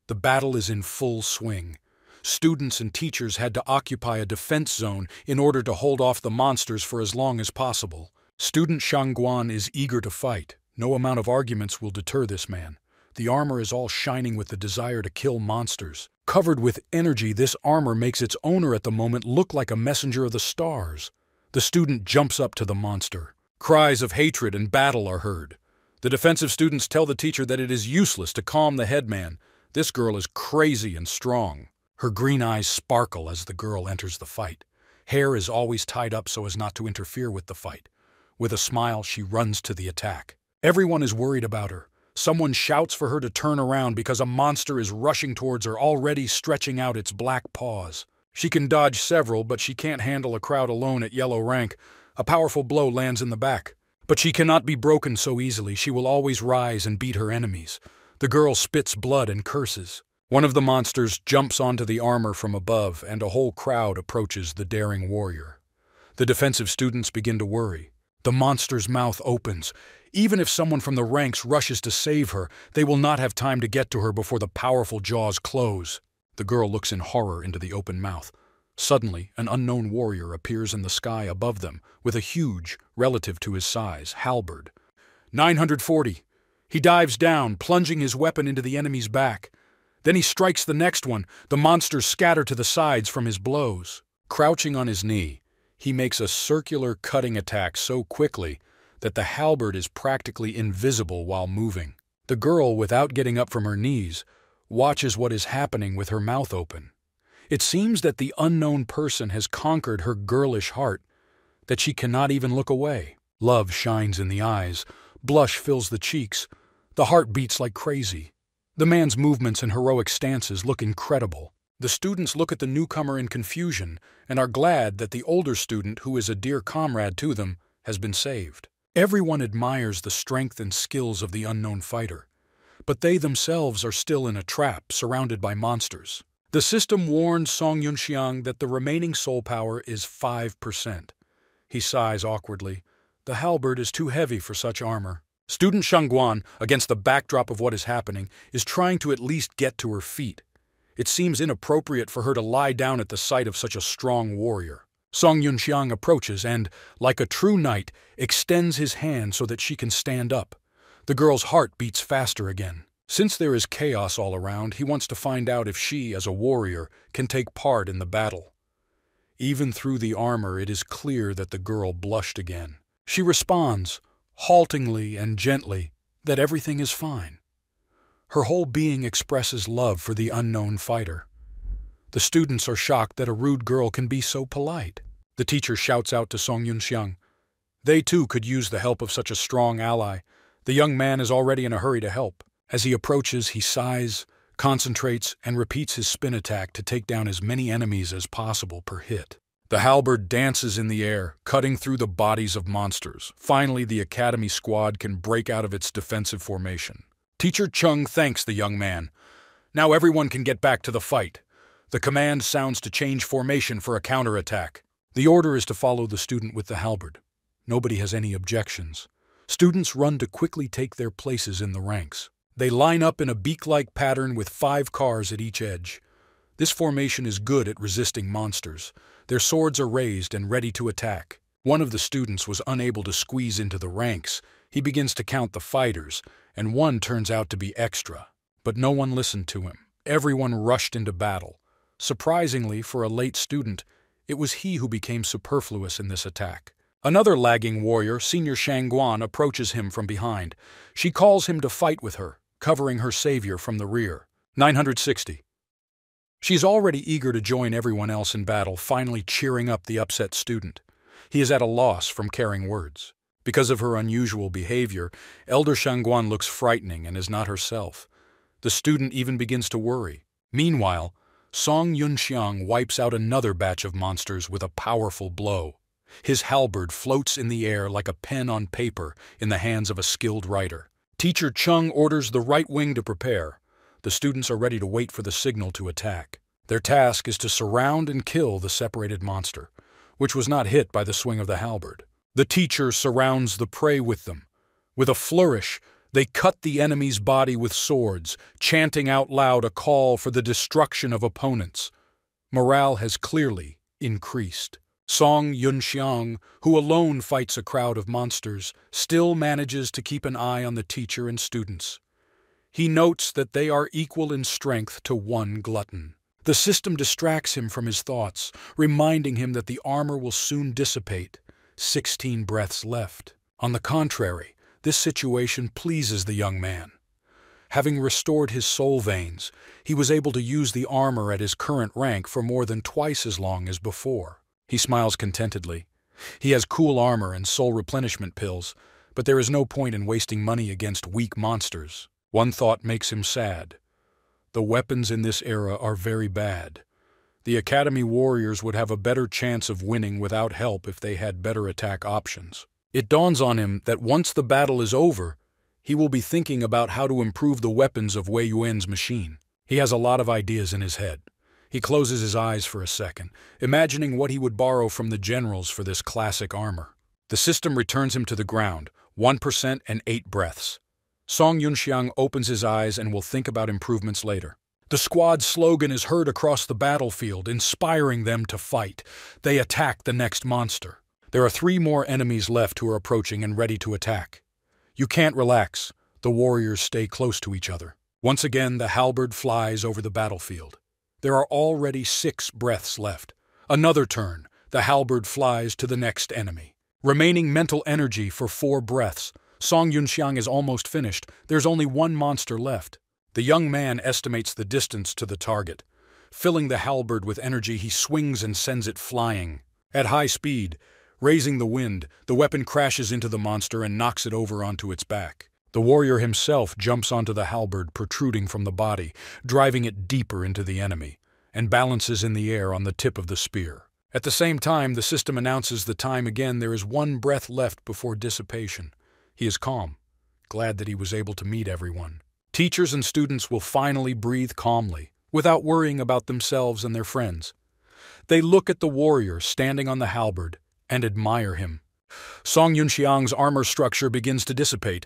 the battle is in full swing. Students and teachers had to occupy a defense zone in order to hold off the monsters for as long as possible. Student Shangguan is eager to fight. No amount of arguments will deter this man. The armor is all shining with the desire to kill monsters. Covered with energy, this armor makes its owner at the moment look like a messenger of the stars. The student jumps up to the monster. Cries of hatred and battle are heard. The defensive students tell the teacher that it is useless to calm the headman. This girl is crazy and strong. Her green eyes sparkle as the girl enters the fight. Hair is always tied up so as not to interfere with the fight. With a smile, she runs to the attack. Everyone is worried about her. Someone shouts for her to turn around because a monster is rushing towards her, already stretching out its black paws. She can dodge several, but she can't handle a crowd alone at yellow rank. A powerful blow lands in the back. But she cannot be broken so easily. She will always rise and beat her enemies. The girl spits blood and curses. One of the monsters jumps onto the armor from above, and a whole crowd approaches the daring warrior. The defensive students begin to worry. The monster's mouth opens. Even if someone from the ranks rushes to save her, they will not have time to get to her before the powerful jaws close. The girl looks in horror into the open mouth. Suddenly, an unknown warrior appears in the sky above them with a huge, relative to his size, halberd. 940. He dives down, plunging his weapon into the enemy's back. Then he strikes the next one. The monsters scatter to the sides from his blows. Crouching on his knee, he makes a circular cutting attack so quickly that the halberd is practically invisible while moving. The girl, without getting up from her knees, watches what is happening with her mouth open. It seems that the unknown person has conquered her girlish heart, that she cannot even look away. Love shines in the eyes, blush fills the cheeks, the heart beats like crazy. The man's movements and heroic stances look incredible. The students look at the newcomer in confusion and are glad that the older student, who is a dear comrade to them, has been saved. Everyone admires the strength and skills of the unknown fighter, but they themselves are still in a trap surrounded by monsters. The system warns Song Yunxiang that the remaining soul power is 5%. He sighs awkwardly. The halberd is too heavy for such armor. Student Shangguan, against the backdrop of what is happening, is trying to at least get to her feet. It seems inappropriate for her to lie down at the sight of such a strong warrior. Song Yunxiang approaches and, like a true knight, extends his hand so that she can stand up. The girl's heart beats faster again. Since there is chaos all around, he wants to find out if she, as a warrior, can take part in the battle. Even through the armor, it is clear that the girl blushed again. She responds, haltingly and gently, that everything is fine. Her whole being expresses love for the unknown fighter. The students are shocked that a rude girl can be so polite. The teacher shouts out to Song Yunxiang. They too could use the help of such a strong ally. The young man is already in a hurry to help. As he approaches, he sighs, concentrates, and repeats his spin attack to take down as many enemies as possible per hit. The halberd dances in the air, cutting through the bodies of monsters. Finally, the academy squad can break out of its defensive formation. Teacher Chung thanks the young man. Now everyone can get back to the fight. The command sounds to change formation for a counterattack. The order is to follow the student with the halberd. Nobody has any objections. Students run to quickly take their places in the ranks. They line up in a beak-like pattern with 5 cars at each edge. This formation is good at resisting monsters. Their swords are raised and ready to attack. One of the students was unable to squeeze into the ranks. He begins to count the fighters, and one turns out to be extra. But no one listened to him. Everyone rushed into battle. Surprisingly, for a late student, it was he who became superfluous in this attack. Another lagging warrior, Senior Shangguan, approaches him from behind. She calls him to fight with her, covering her savior from the rear. 960. She's already eager to join everyone else in battle, finally cheering up the upset student. He is at a loss from carrying words. Because of her unusual behavior, Elder Shangguan looks frightening and is not herself. The student even begins to worry. Meanwhile, Song Yunxiang wipes out another batch of monsters with a powerful blow. His halberd floats in the air like a pen on paper in the hands of a skilled writer. Teacher Chung orders the right wing to prepare. The students are ready to wait for the signal to attack. Their task is to surround and kill the separated monster, which was not hit by the swing of the halberd. The teacher surrounds the prey with them. With a flourish, they cut the enemy's body with swords, chanting out loud a call for the destruction of opponents. Morale has clearly increased. Song Yunxiang, who alone fights a crowd of monsters, still manages to keep an eye on the teacher and students. He notes that they are equal in strength to one glutton. The system distracts him from his thoughts, reminding him that the armor will soon dissipate. 16 breaths left. On the contrary, this situation pleases the young man. Having restored his soul veins, he was able to use the armor at his current rank for more than twice as long as before. He smiles contentedly. He has cool armor and soul replenishment pills, but there is no point in wasting money against weak monsters. One thought makes him sad. The weapons in this era are very bad. The Academy warriors would have a better chance of winning without help if they had better attack options. It dawns on him that once the battle is over, he will be thinking about how to improve the weapons of Wei Yuan's machine. He has a lot of ideas in his head. He closes his eyes for a second, imagining what he would borrow from the generals for this classic armor. The system returns him to the ground, 1% and 8 breaths. Song Yunxiang opens his eyes and will think about improvements later. The squad's slogan is heard across the battlefield, inspiring them to fight. They attack the next monster. There are 3 more enemies left who are approaching and ready to attack. You can't relax. The warriors stay close to each other. Once again, the halberd flies over the battlefield. There are already 6 breaths left. Another turn. The halberd flies to the next enemy. Remaining mental energy for 4 breaths. Song Yunxiang is almost finished. There's only 1 monster left. The young man estimates the distance to the target. Filling the halberd with energy, he swings and sends it flying. At high speed, raising the wind, the weapon crashes into the monster and knocks it over onto its back. The warrior himself jumps onto the halberd protruding from the body, driving it deeper into the enemy, and balances in the air on the tip of the spear. At the same time, the system announces the time again. There is 1 breath left before dissipation. He is calm, glad that he was able to meet everyone. Teachers and students will finally breathe calmly, without worrying about themselves and their friends. They look at the warrior standing on the halberd and admire him. Song Yunxiang's armor structure begins to dissipate.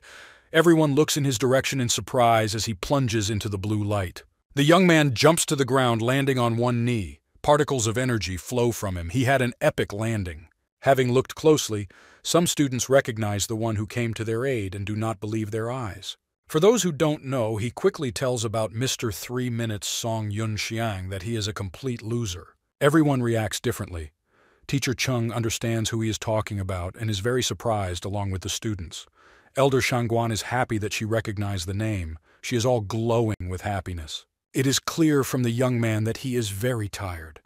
Everyone looks in his direction in surprise as he plunges into the blue light. The young man jumps to the ground, landing on one knee. Particles of energy flow from him. He had an epic landing. Having looked closely, some students recognize the one who came to their aid and do not believe their eyes. For those who don't know, he quickly tells about Mr. 3 Minutes Song Yunxiang that he is a complete loser. Everyone reacts differently. Teacher Chung understands who he is talking about and is very surprised along with the students. Elder Shangguan is happy that she recognized the name. She is all glowing with happiness. It is clear from the young man that he is very tired.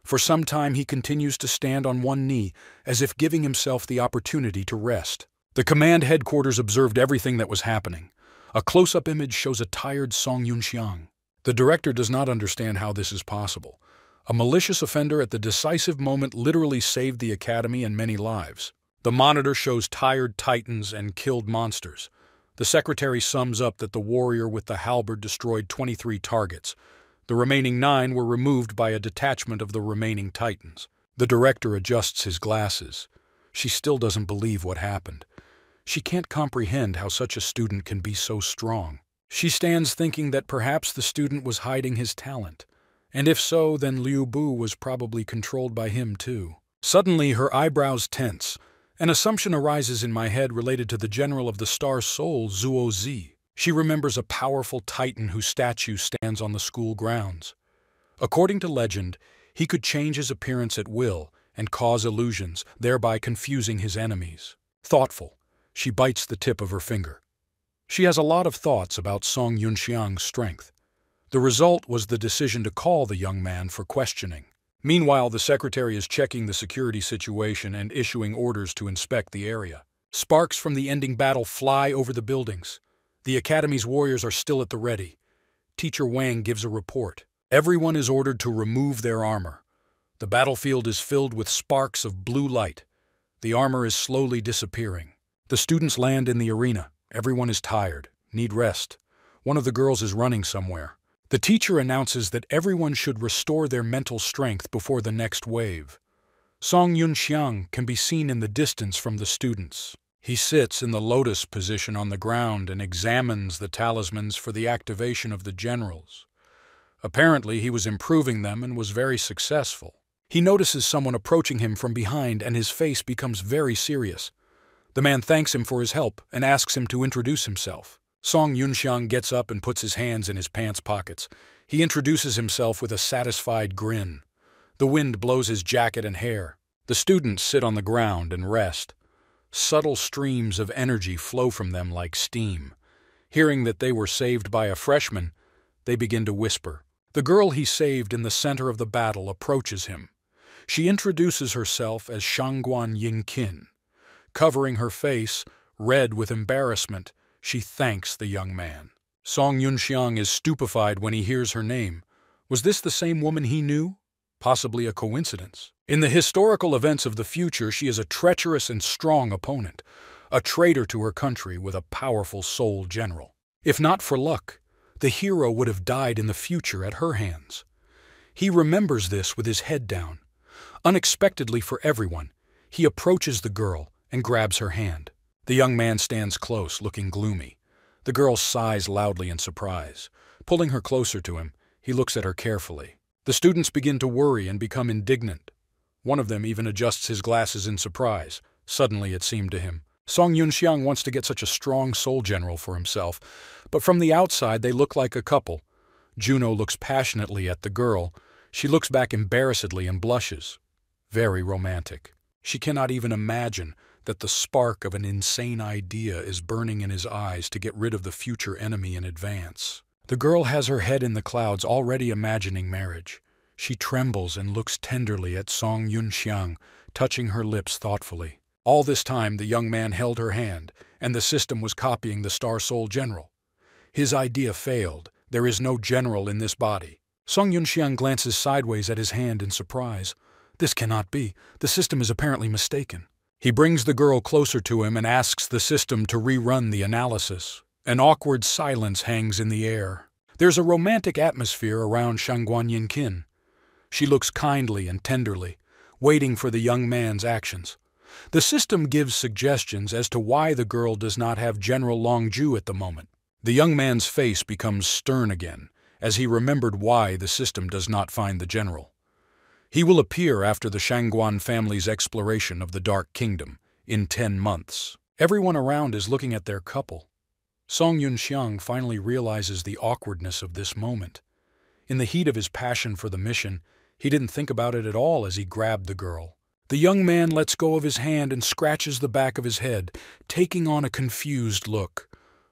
For some time he continues to stand on one knee, as if giving himself the opportunity to rest. The command headquarters observed everything that was happening. A close-up image shows a tired Song Yunxiang. The director does not understand how this is possible. A malicious offender at the decisive moment literally saved the academy and many lives. The monitor shows tired titans and killed monsters. The secretary sums up that the warrior with the halberd destroyed 23 targets. The remaining 9 were removed by a detachment of the remaining titans. The director adjusts his glasses. She still doesn't believe what happened. She can't comprehend how such a student can be so strong. She stands thinking that perhaps the student was hiding his talent. And if so, then Liu Bu was probably controlled by him too. Suddenly, her eyebrows tense. An assumption arises in my head related to the general of the Star Soul, Zuo Zi. She remembers a powerful titan whose statue stands on the school grounds. According to legend, he could change his appearance at will and cause illusions, thereby confusing his enemies. Thoughtful, she bites the tip of her finger. She has a lot of thoughts about Song Yunxiang's strength. The result was the decision to call the young man for questioning. Meanwhile, the secretary is checking the security situation and issuing orders to inspect the area. Sparks from the ending battle fly over the buildings. The academy's warriors are still at the ready. Teacher Wang gives a report. Everyone is ordered to remove their armor. The battlefield is filled with sparks of blue light. The armor is slowly disappearing. The students land in the arena. Everyone is tired, need rest. One of the girls is running somewhere. The teacher announces that everyone should restore their mental strength before the next wave. Song Yunxiang can be seen in the distance from the students. He sits in the lotus position on the ground and examines the talismans for the activation of the generals. Apparently, he was improving them and was very successful. He notices someone approaching him from behind and his face becomes very serious. The man thanks him for his help and asks him to introduce himself. Song Yunxiang gets up and puts his hands in his pants pockets. He introduces himself with a satisfied grin. The wind blows his jacket and hair. The students sit on the ground and rest. Subtle streams of energy flow from them like steam. Hearing that they were saved by a freshman, they begin to whisper. The girl he saved in the center of the battle approaches him. She introduces herself as Shangguan Yinqin. Covering her face, red with embarrassment, she thanks the young man. Song Yunxiang is stupefied when he hears her name. Was this the same woman he knew? Possibly a coincidence. In the historical events of the future, she is a treacherous and strong opponent, a traitor to her country with a powerful soul general. If not for luck, the hero would have died in the future at her hands. He remembers this with his head down. Unexpectedly for everyone, he approaches the girl and grabs her hand. The young man stands close, looking gloomy. The girl sighs loudly in surprise. Pulling her closer to him, he looks at her carefully. The students begin to worry and become indignant. One of them even adjusts his glasses in surprise. Suddenly, it seemed to him, Song Yunxiang wants to get such a strong soul general for himself, but from the outside they look like a couple. Juno looks passionately at the girl. She looks back embarrassedly and blushes. Very romantic. She cannot even imagine that the spark of an insane idea is burning in his eyes to get rid of the future enemy in advance. The girl has her head in the clouds, already imagining marriage. She trembles and looks tenderly at Song Yunxiang, touching her lips thoughtfully. All this time, the young man held her hand, and the system was copying the Star Soul General. His idea failed. There is no general in this body. Song Yunxiang glances sideways at his hand in surprise. This cannot be. The system is apparently mistaken. He brings the girl closer to him and asks the system to rerun the analysis. An awkward silence hangs in the air. There's a romantic atmosphere around Shangguan Yinqin. She looks kindly and tenderly, waiting for the young man's actions. The system gives suggestions as to why the girl does not have General Longju at the moment. The young man's face becomes stern again, as he remembered why the system does not find the general. He will appear after the Shangguan family's exploration of the Dark Kingdom, in 10 months. Everyone around is looking at their couple. Song Yunxiang finally realizes the awkwardness of this moment. In the heat of his passion for the mission, he didn't think about it at all as he grabbed the girl. The young man lets go of his hand and scratches the back of his head, taking on a confused look.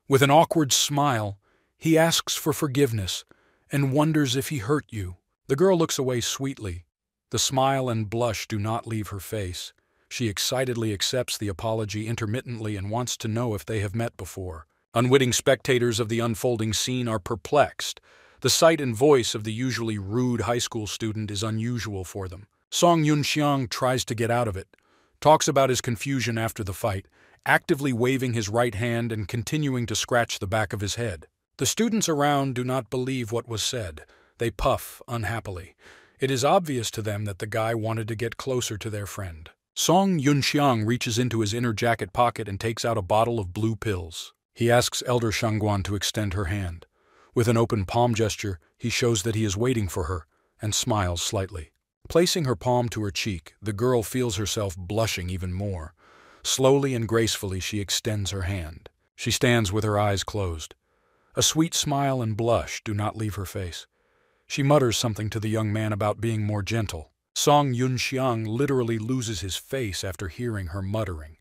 With an awkward smile, he asks for forgiveness and wonders if he hurt you. The girl looks away sweetly. The smile and blush do not leave her face. She excitedly accepts the apology intermittently and wants to know if they have met before. Unwitting spectators of the unfolding scene are perplexed. The sight and voice of the usually rude high school student is unusual for them. Song Yunxiang tries to get out of it, talks about his confusion after the fight, actively waving his right hand and continuing to scratch the back of his head. The students around do not believe what was said. They puff unhappily. It is obvious to them that the guy wanted to get closer to their friend. Song Yunxiang reaches into his inner jacket pocket and takes out a bottle of blue pills. He asks Elder Shangguan to extend her hand. With an open palm gesture, he shows that he is waiting for her and smiles slightly. Placing her palm to her cheek, the girl feels herself blushing even more. Slowly and gracefully, she extends her hand. She stands with her eyes closed. A sweet smile and blush do not leave her face. She mutters something to the young man about being more gentle. Song Yunxiang literally loses his face after hearing her muttering.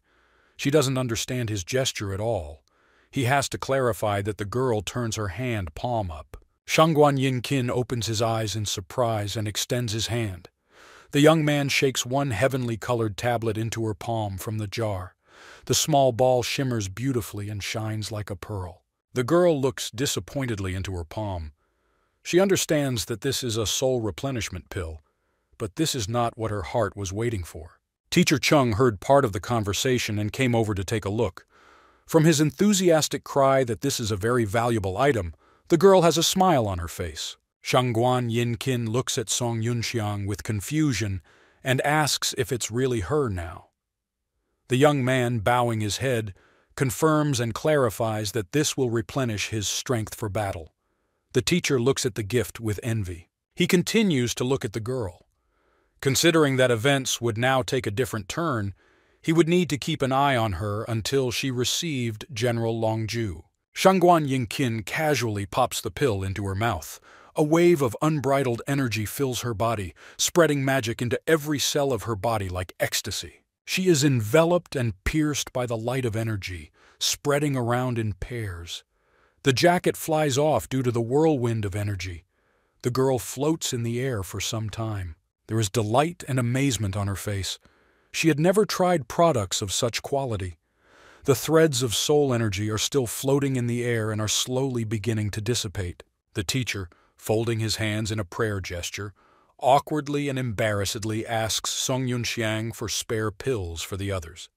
She doesn't understand his gesture at all. He has to clarify that the girl turns her hand palm up. Shangguan Yinkin opens his eyes in surprise and extends his hand. The young man shakes one heavenly-colored tablet into her palm from the jar. The small ball shimmers beautifully and shines like a pearl. The girl looks disappointedly into her palm. She understands that this is a soul replenishment pill, but this is not what her heart was waiting for. Teacher Chung heard part of the conversation and came over to take a look. From his enthusiastic cry that this is a very valuable item, the girl has a smile on her face. Shangguan Yinkin looks at Song Yunxiang with confusion and asks if it's really her now. The young man, bowing his head, confirms and clarifies that this will replenish his strength for battle. The teacher looks at the gift with envy. He continues to look at the girl. Considering that events would now take a different turn, he would need to keep an eye on her until she received General Longju. Shangguan Yinkin casually pops the pill into her mouth. A wave of unbridled energy fills her body, spreading magic into every cell of her body like ecstasy. She is enveloped and pierced by the light of energy, spreading around in pairs. The jacket flies off due to the whirlwind of energy. The girl floats in the air for some time. There is delight and amazement on her face. She had never tried products of such quality. The threads of soul energy are still floating in the air and are slowly beginning to dissipate. The teacher, folding his hands in a prayer gesture, awkwardly and embarrassedly asks Song Yunxiang for spare pills for the others.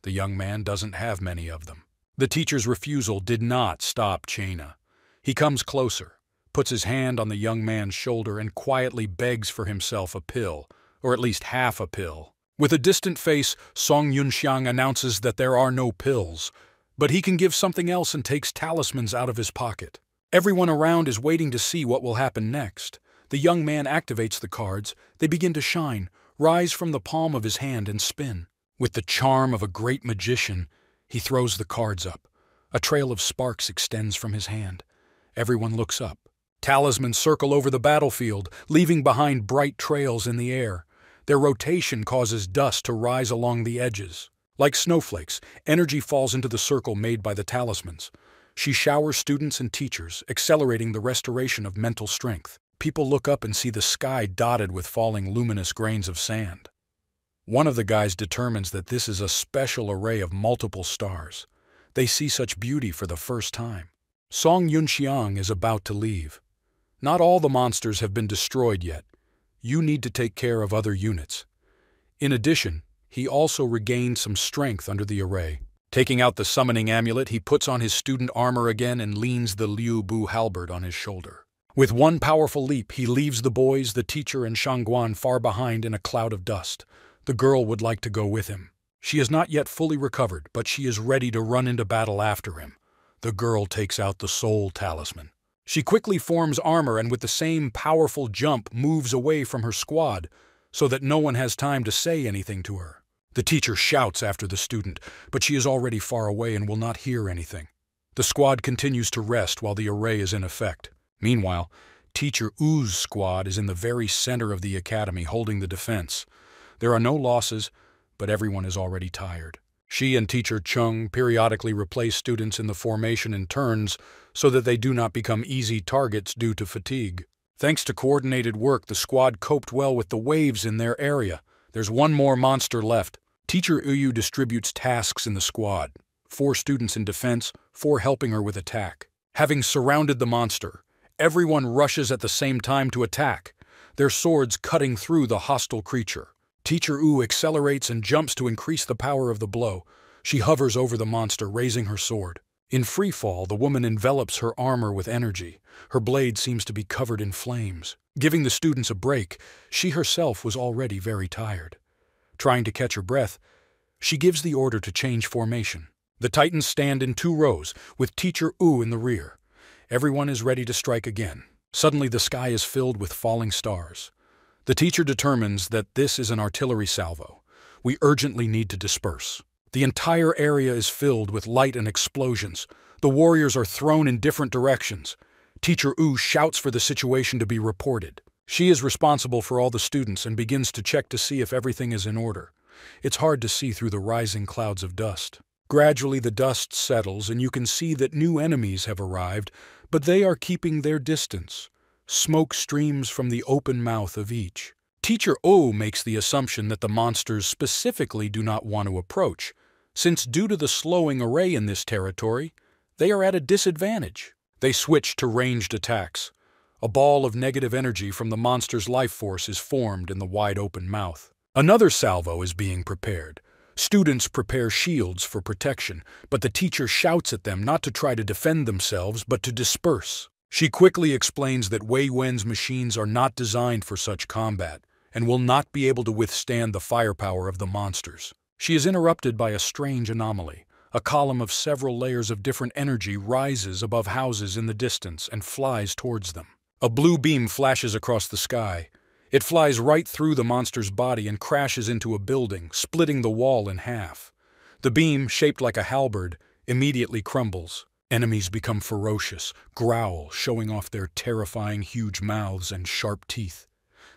The young man doesn't have many of them. The teacher's refusal did not stop Chena. He comes closer, puts his hand on the young man's shoulder and quietly begs for himself a pill, or at least half a pill. With a distant face, Song Yunxiang announces that there are no pills, but he can give something else and takes talismans out of his pocket. Everyone around is waiting to see what will happen next. The young man activates the cards. They begin to shine, rise from the palm of his hand and spin. With the charm of a great magician, he throws the cards up. A trail of sparks extends from his hand. Everyone looks up. Talismans circle over the battlefield, leaving behind bright trails in the air. Their rotation causes dust to rise along the edges. Like snowflakes, energy falls into the circle made by the talismans. She showers students and teachers, accelerating the restoration of mental strength. People look up and see the sky dotted with falling luminous grains of sand. One of the guys determines that this is a special array of multiple stars. They see such beauty for the first time. Song Yunxiang is about to leave. Not all the monsters have been destroyed yet. You need to take care of other units. In addition, he also regained some strength under the array. Taking out the summoning amulet, he puts on his student armor again and leans the Liu Bu halberd on his shoulder. With one powerful leap, he leaves the boys, the teacher, and Shangguan far behind in a cloud of dust. The girl would like to go with him. She is not yet fully recovered, but she is ready to run into battle after him. The girl takes out the soul talisman. She quickly forms armor and with the same powerful jump moves away from her squad, so that no one has time to say anything to her. The teacher shouts after the student, but she is already far away and will not hear anything. The squad continues to rest while the array is in effect. Meanwhile, Teacher U's squad is in the very center of the academy holding the defense. There are no losses, but everyone is already tired. She and teacher Chung periodically replace students in the formation in turns so that they do not become easy targets due to fatigue. Thanks to coordinated work, the squad coped well with the waves in their area. There's one more monster left. Teacher Uyu distributes tasks in the squad. 4 students in defense, 4 helping her with attack. Having surrounded the monster, everyone rushes at the same time to attack, their swords cutting through the hostile creature. Teacher U accelerates and jumps to increase the power of the blow. She hovers over the monster, raising her sword. In free fall, the woman envelops her armor with energy. Her blade seems to be covered in flames. Giving the students a break, she herself was already very tired. Trying to catch her breath, she gives the order to change formation. The Titans stand in 2 rows, with teacher U in the rear. Everyone is ready to strike again. Suddenly the sky is filled with falling stars. The teacher determines that this is an artillery salvo. We urgently need to disperse. The entire area is filled with light and explosions. The warriors are thrown in different directions. Teacher U shouts for the situation to be reported. She is responsible for all the students and begins to check to see if everything is in order. It's hard to see through the rising clouds of dust. Gradually the dust settles and you can see that new enemies have arrived, but they are keeping their distance. Smoke streams from the open mouth of each. Teacher O makes the assumption that the monsters specifically do not want to approach, since due to the slowing array in this territory, they are at a disadvantage. They switch to ranged attacks. A ball of negative energy from the monster's life force is formed in the wide open mouth. Another salvo is being prepared. Students prepare shields for protection, but the teacher shouts at them not to try to defend themselves, but to disperse. She quickly explains that Wei Wen's machines are not designed for such combat and will not be able to withstand the firepower of the monsters. She is interrupted by a strange anomaly. A column of several layers of different energy rises above houses in the distance and flies towards them. A blue beam flashes across the sky. It flies right through the monster's body and crashes into a building, splitting the wall in half. The beam, shaped like a halberd, immediately crumbles. Enemies become ferocious, growl, showing off their terrifying huge mouths and sharp teeth.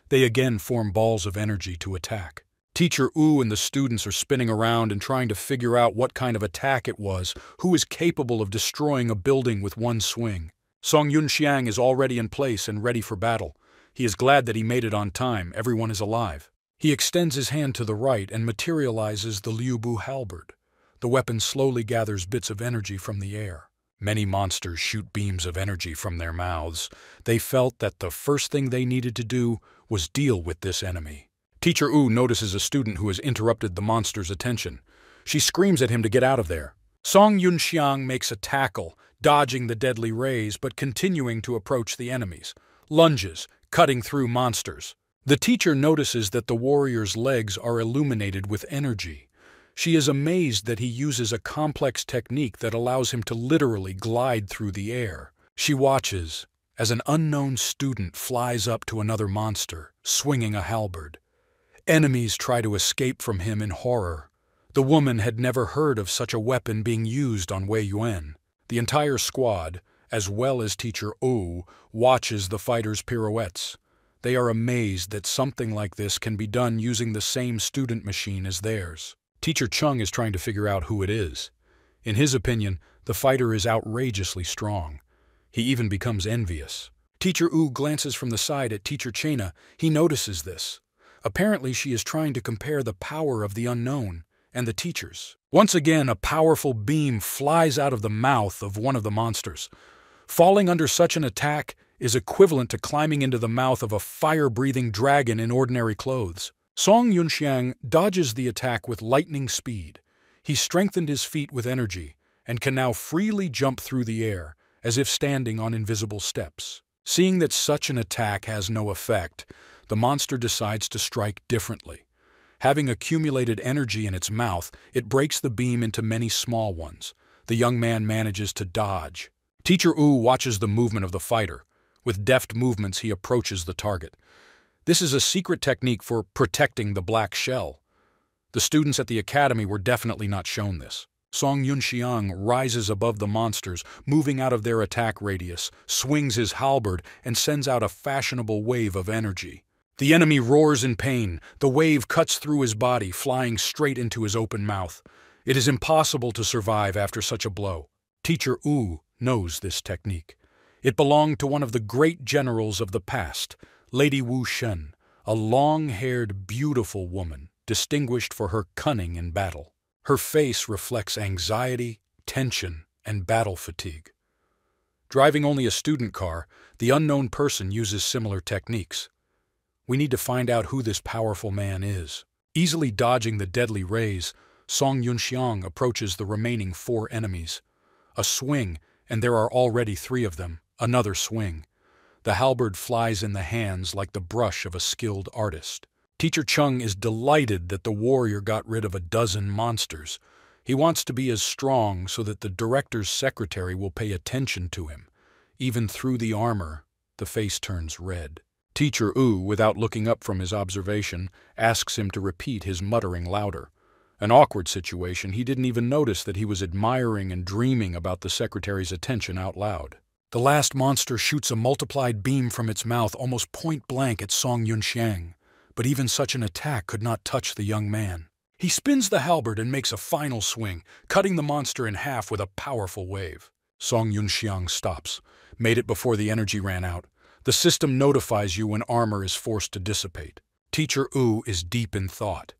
They again form balls of energy to attack. Teacher U and the students are spinning around and trying to figure out what kind of attack it was, who is capable of destroying a building with one swing. Song Yunxiang is already in place and ready for battle. He is glad that he made it on time. Everyone is alive. He extends his hand to the right and materializes the Liu Bu halberd. The weapon slowly gathers bits of energy from the air. Many monsters shoot beams of energy from their mouths. They felt that the first thing they needed to do was deal with this enemy. Teacher U notices a student who has interrupted the monster's attention. She screams at him to get out of there. Song Yunxiang makes a tackle, dodging the deadly rays but continuing to approach the enemies. Lunges, cutting through monsters. The teacher notices that the warrior's legs are illuminated with energy. She is amazed that he uses a complex technique that allows him to literally glide through the air. She watches as an unknown student flies up to another monster, swinging a halberd. Enemies try to escape from him in horror. The woman had never heard of such a weapon being used on Wei Yuan. The entire squad, as well as Teacher O, watches the fighters' pirouettes. They are amazed that something like this can be done using the same student machine as theirs. Teacher Chung is trying to figure out who it is. In his opinion, the fighter is outrageously strong. He even becomes envious. Teacher U glances from the side at Teacher Chena. He notices this. Apparently she is trying to compare the power of the unknown and the teachers. Once again, a powerful beam flies out of the mouth of one of the monsters. Falling under such an attack is equivalent to climbing into the mouth of a fire-breathing dragon in ordinary clothes. Song Yunxiang dodges the attack with lightning speed. He strengthened his feet with energy and can now freely jump through the air, as if standing on invisible steps. Seeing that such an attack has no effect, the monster decides to strike differently. Having accumulated energy in its mouth, it breaks the beam into many small ones. The young man manages to dodge. Teacher U watches the movement of the fighter. With deft movements, he approaches the target. This is a secret technique for protecting the black shell. The students at the academy were definitely not shown this. Song Yunxiang rises above the monsters, moving out of their attack radius, swings his halberd, and sends out a fashionable wave of energy. The enemy roars in pain. The wave cuts through his body, flying straight into his open mouth. It is impossible to survive after such a blow. Teacher Wu knows this technique. It belonged to one of the great generals of the past, Lady Wu Shen, a long-haired, beautiful woman, distinguished for her cunning in battle. Her face reflects anxiety, tension, and battle fatigue. Driving only a student car, the unknown person uses similar techniques. We need to find out who this powerful man is. Easily dodging the deadly rays, Song Yunxiang approaches the remaining 4 enemies. A swing, and there are already 3 of them. Another swing. The halberd flies in the hands like the brush of a skilled artist. Teacher Chung is delighted that the warrior got rid of a dozen monsters. He wants to be as strong so that the director's secretary will pay attention to him. Even through the armor, the face turns red. Teacher Wu, without looking up from his observation, asks him to repeat his muttering louder. An awkward situation, he didn't even notice that he was admiring and dreaming about the secretary's attention out loud. The last monster shoots a multiplied beam from its mouth almost point-blank at Song Yunxiang, but even such an attack could not touch the young man. He spins the halberd and makes a final swing, cutting the monster in half with a powerful wave. Song Yunxiang stops, made it before the energy ran out. The system notifies you when armor is forced to dissipate. Teacher Wu is deep in thought.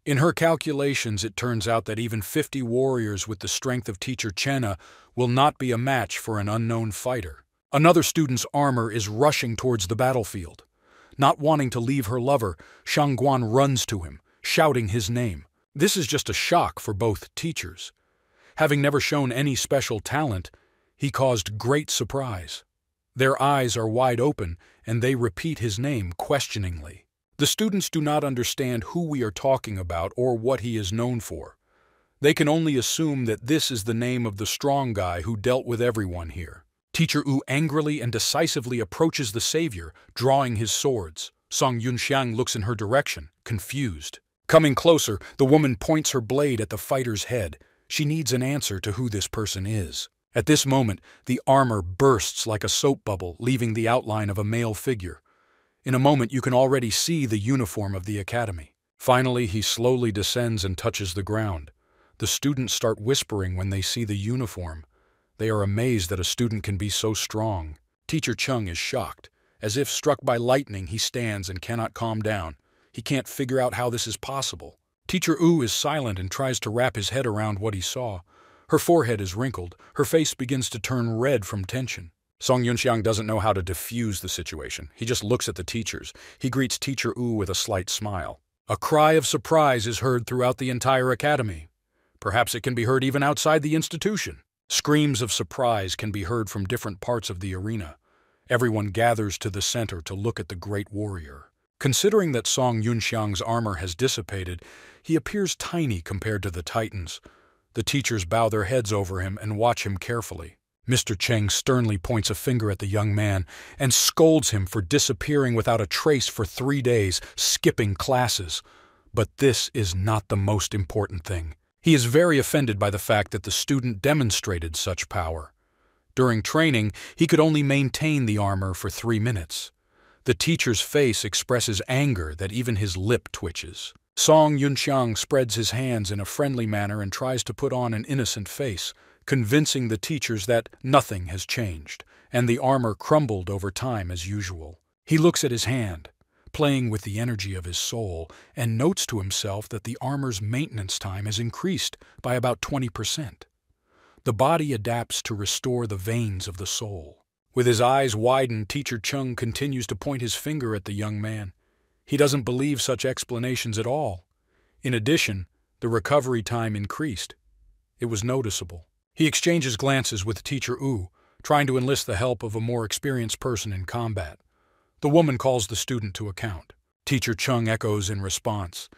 In her calculations, it turns out that even 50 warriors with the strength of Teacher Chenna will not be a match for an unknown fighter. Another student's armor is rushing towards the battlefield. Not wanting to leave her lover, Shangguan runs to him, shouting his name. This is just a shock for both teachers. Having never shown any special talent, he caused great surprise. Their eyes are wide open, and they repeat his name questioningly. The students do not understand who we are talking about or what he is known for. They can only assume that this is the name of the strong guy who dealt with everyone here. Teacher Wu angrily and decisively approaches the savior, drawing his swords. Song Yunxiang looks in her direction, confused. Coming closer, the woman points her blade at the fighter's head. She needs an answer to who this person is. At this moment, the armor bursts like a soap bubble, leaving the outline of a male figure. In a moment, you can already see the uniform of the academy. Finally, he slowly descends and touches the ground. The students start whispering when they see the uniform. They are amazed that a student can be so strong. Teacher Chung is shocked. As if struck by lightning, he stands and cannot calm down. He can't figure out how this is possible. Teacher Wu is silent and tries to wrap his head around what he saw. Her forehead is wrinkled. Her face begins to turn red from tension. Song Yunxiang doesn't know how to diffuse the situation. He just looks at the teachers. He greets Teacher Wu with a slight smile. A cry of surprise is heard throughout the entire academy. Perhaps it can be heard even outside the institution. Screams of surprise can be heard from different parts of the arena. Everyone gathers to the center to look at the great warrior. Considering that Song Yunxiang's armor has dissipated, he appears tiny compared to the Titans. The teachers bow their heads over him and watch him carefully. Mr. Cheng sternly points a finger at the young man and scolds him for disappearing without a trace for 3 days, skipping classes. But this is not the most important thing. He is very offended by the fact that the student demonstrated such power. During training, he could only maintain the armor for 3 minutes. The teacher's face expresses anger that even his lip twitches. Song Yunxiang spreads his hands in a friendly manner and tries to put on an innocent face, convincing the teachers that nothing has changed, and the armor crumbled over time as usual. He looks at his hand, playing with the energy of his soul, and notes to himself that the armor's maintenance time has increased by about 20%. The body adapts to restore the veins of the soul. With his eyes widened, Teacher Chung continues to point his finger at the young man. He doesn't believe such explanations at all. In addition, the recovery time increased. It was noticeable. He exchanges glances with Teacher Wu, trying to enlist the help of a more experienced person in combat. The woman calls the student to account. Teacher Chung echoes in response.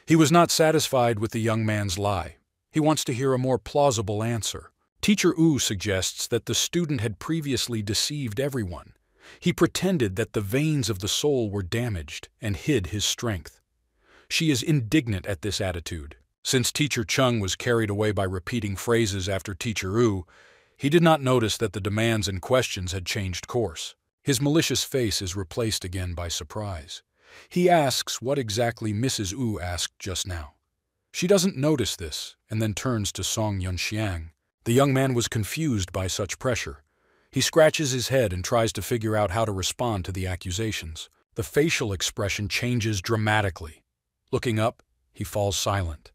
He was not satisfied with the young man's lie. He wants to hear a more plausible answer. Teacher Wu suggests that the student had previously deceived everyone. He pretended that the veins of the soul were damaged and hid his strength. She is indignant at this attitude. Since Teacher Chung was carried away by repeating phrases after Teacher Wu, he did not notice that the demands and questions had changed course. His malicious face is replaced again by surprise. He asks what exactly Mrs. Wu asked just now. She doesn't notice this, and then turns to Song Yunxiang. The young man was confused by such pressure. He scratches his head and tries to figure out how to respond to the accusations. The facial expression changes dramatically. Looking up, he falls silent.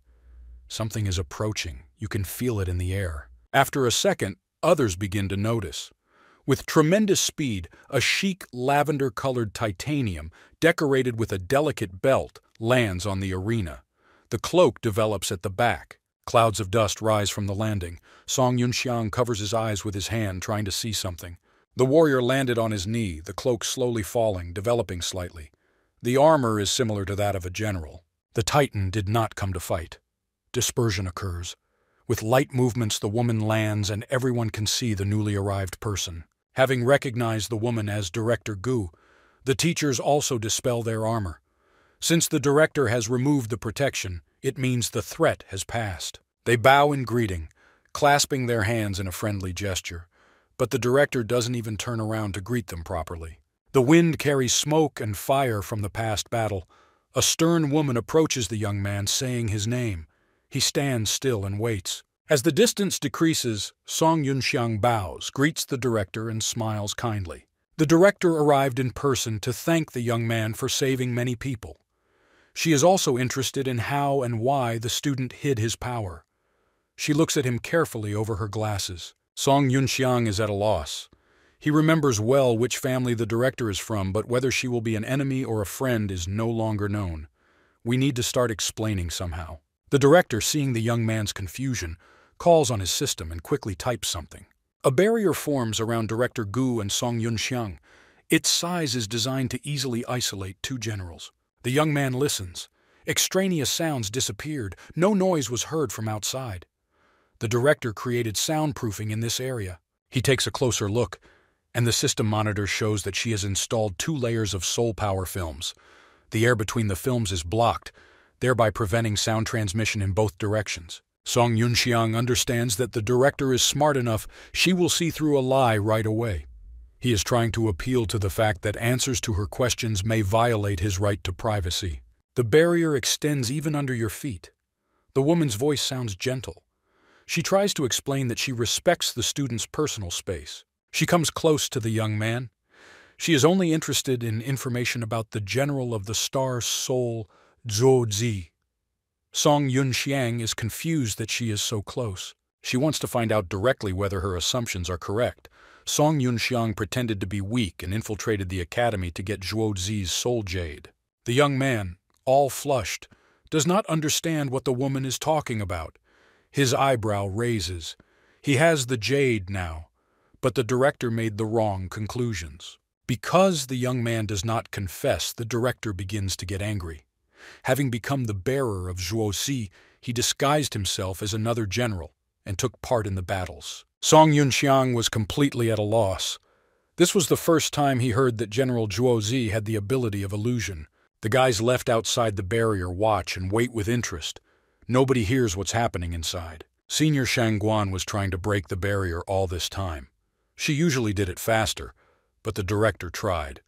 Something is approaching. You can feel it in the air. After a second, others begin to notice. With tremendous speed, a chic lavender-colored titanium, decorated with a delicate belt, lands on the arena. The cloak develops at the back. Clouds of dust rise from the landing. Song Yunxiang covers his eyes with his hand, trying to see something. The warrior landed on his knee, the cloak slowly falling, developing slightly. The armor is similar to that of a general. The Titan did not come to fight. Dispersion occurs. With light movements, the woman lands, and everyone can see the newly arrived person. Having recognized the woman as Director Gu, the teachers also dispel their armor. Since the director has removed the protection, it means the threat has passed. They bow in greeting, clasping their hands in a friendly gesture, but the director doesn't even turn around to greet them properly. The wind carries smoke and fire from the past battle. A stern woman approaches the young man, saying his name. He stands still and waits. As the distance decreases, Song Yunxiang bows, greets the director, and smiles kindly. The director arrived in person to thank the young man for saving many people. She is also interested in how and why the student hid his power. She looks at him carefully over her glasses. Song Yunxiang is at a loss. He remembers well which family the director is from, but whether she will be an enemy or a friend is no longer known. We need to start explaining somehow. The director, seeing the young man's confusion, calls on his system and quickly types something. A barrier forms around Director Gu and Song Yunxiang. Its size is designed to easily isolate two generals. The young man listens. Extraneous sounds disappeared. No noise was heard from outside. The director created soundproofing in this area. He takes a closer look, and the system monitor shows that she has installed 2 layers of soul power films. The air between the films is blocked, thereby preventing sound transmission in both directions. Song Yunxiang understands that the director is smart enough she will see through a lie right away. He is trying to appeal to the fact that answers to her questions may violate his right to privacy. The barrier extends even under your feet. The woman's voice sounds gentle. She tries to explain that she respects the student's personal space. She comes close to the young man. She is only interested in information about the general of the Star Soul, Zhuo Zi. Song Yunxiang is confused that she is so close. She wants to find out directly whether her assumptions are correct. Song Yunxiang pretended to be weak and infiltrated the academy to get Zhuo Zi's soul jade. The young man, all flushed, does not understand what the woman is talking about. His eyebrow raises. He has the jade now, but the director made the wrong conclusions. Because the young man does not confess, the director begins to get angry. Having become the bearer of Zhuo Zi, he disguised himself as another general and took part in the battles. Song Yunxiang was completely at a loss. This was the first time he heard that General Zhuo Zi had the ability of illusion. The guys left outside the barrier watch and wait with interest. Nobody hears what's happening inside. Senior Shangguan was trying to break the barrier all this time. She usually did it faster, but the director tried.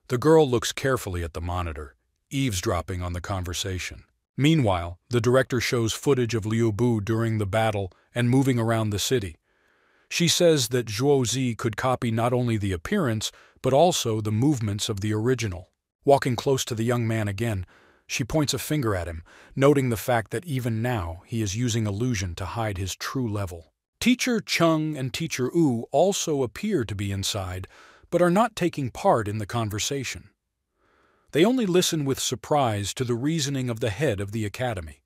The girl looks carefully at the monitor, eavesdropping on the conversation. Meanwhile, the director shows footage of Liu Bu during the battle and moving around the city. She says that Zhuo Zi could copy not only the appearance, but also the movements of the original. Walking close to the young man again, she points a finger at him, noting the fact that even now he is using illusion to hide his true level. Teacher Chung and Teacher Wu also appear to be inside, but are not taking part in the conversation. They only listen with surprise to the reasoning of the head of the academy.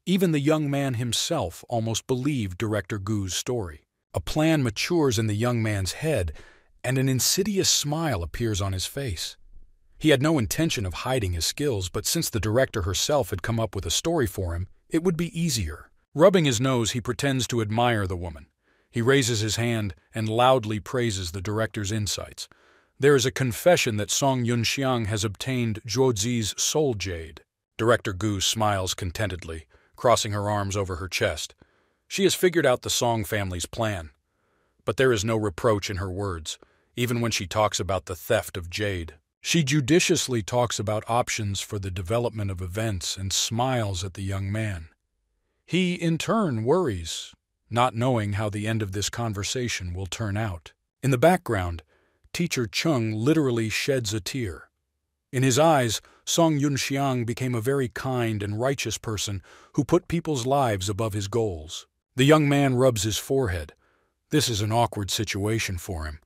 Even the young man himself almost believed Director Gu's story. A plan matures in the young man's head, and an insidious smile appears on his face. He had no intention of hiding his skills, but since the director herself had come up with a story for him, it would be easier. Rubbing his nose, he pretends to admire the woman. He raises his hand and loudly praises the director's insights. There is a confession that Song Yunxiang has obtained Zhuo Zi's soul jade. Director Gu smiles contentedly, crossing her arms over her chest. She has figured out the Song family's plan. But there is no reproach in her words. even when she talks about the theft of jade. She judiciously talks about options for the development of events and smiles at the young man. He, in turn, worries, not knowing how the end of this conversation will turn out. In the background, Teacher Chung literally sheds a tear. In his eyes, Song Yunxiang became a very kind and righteous person who put people's lives above his goals. The young man rubs his forehead. This is an awkward situation for him.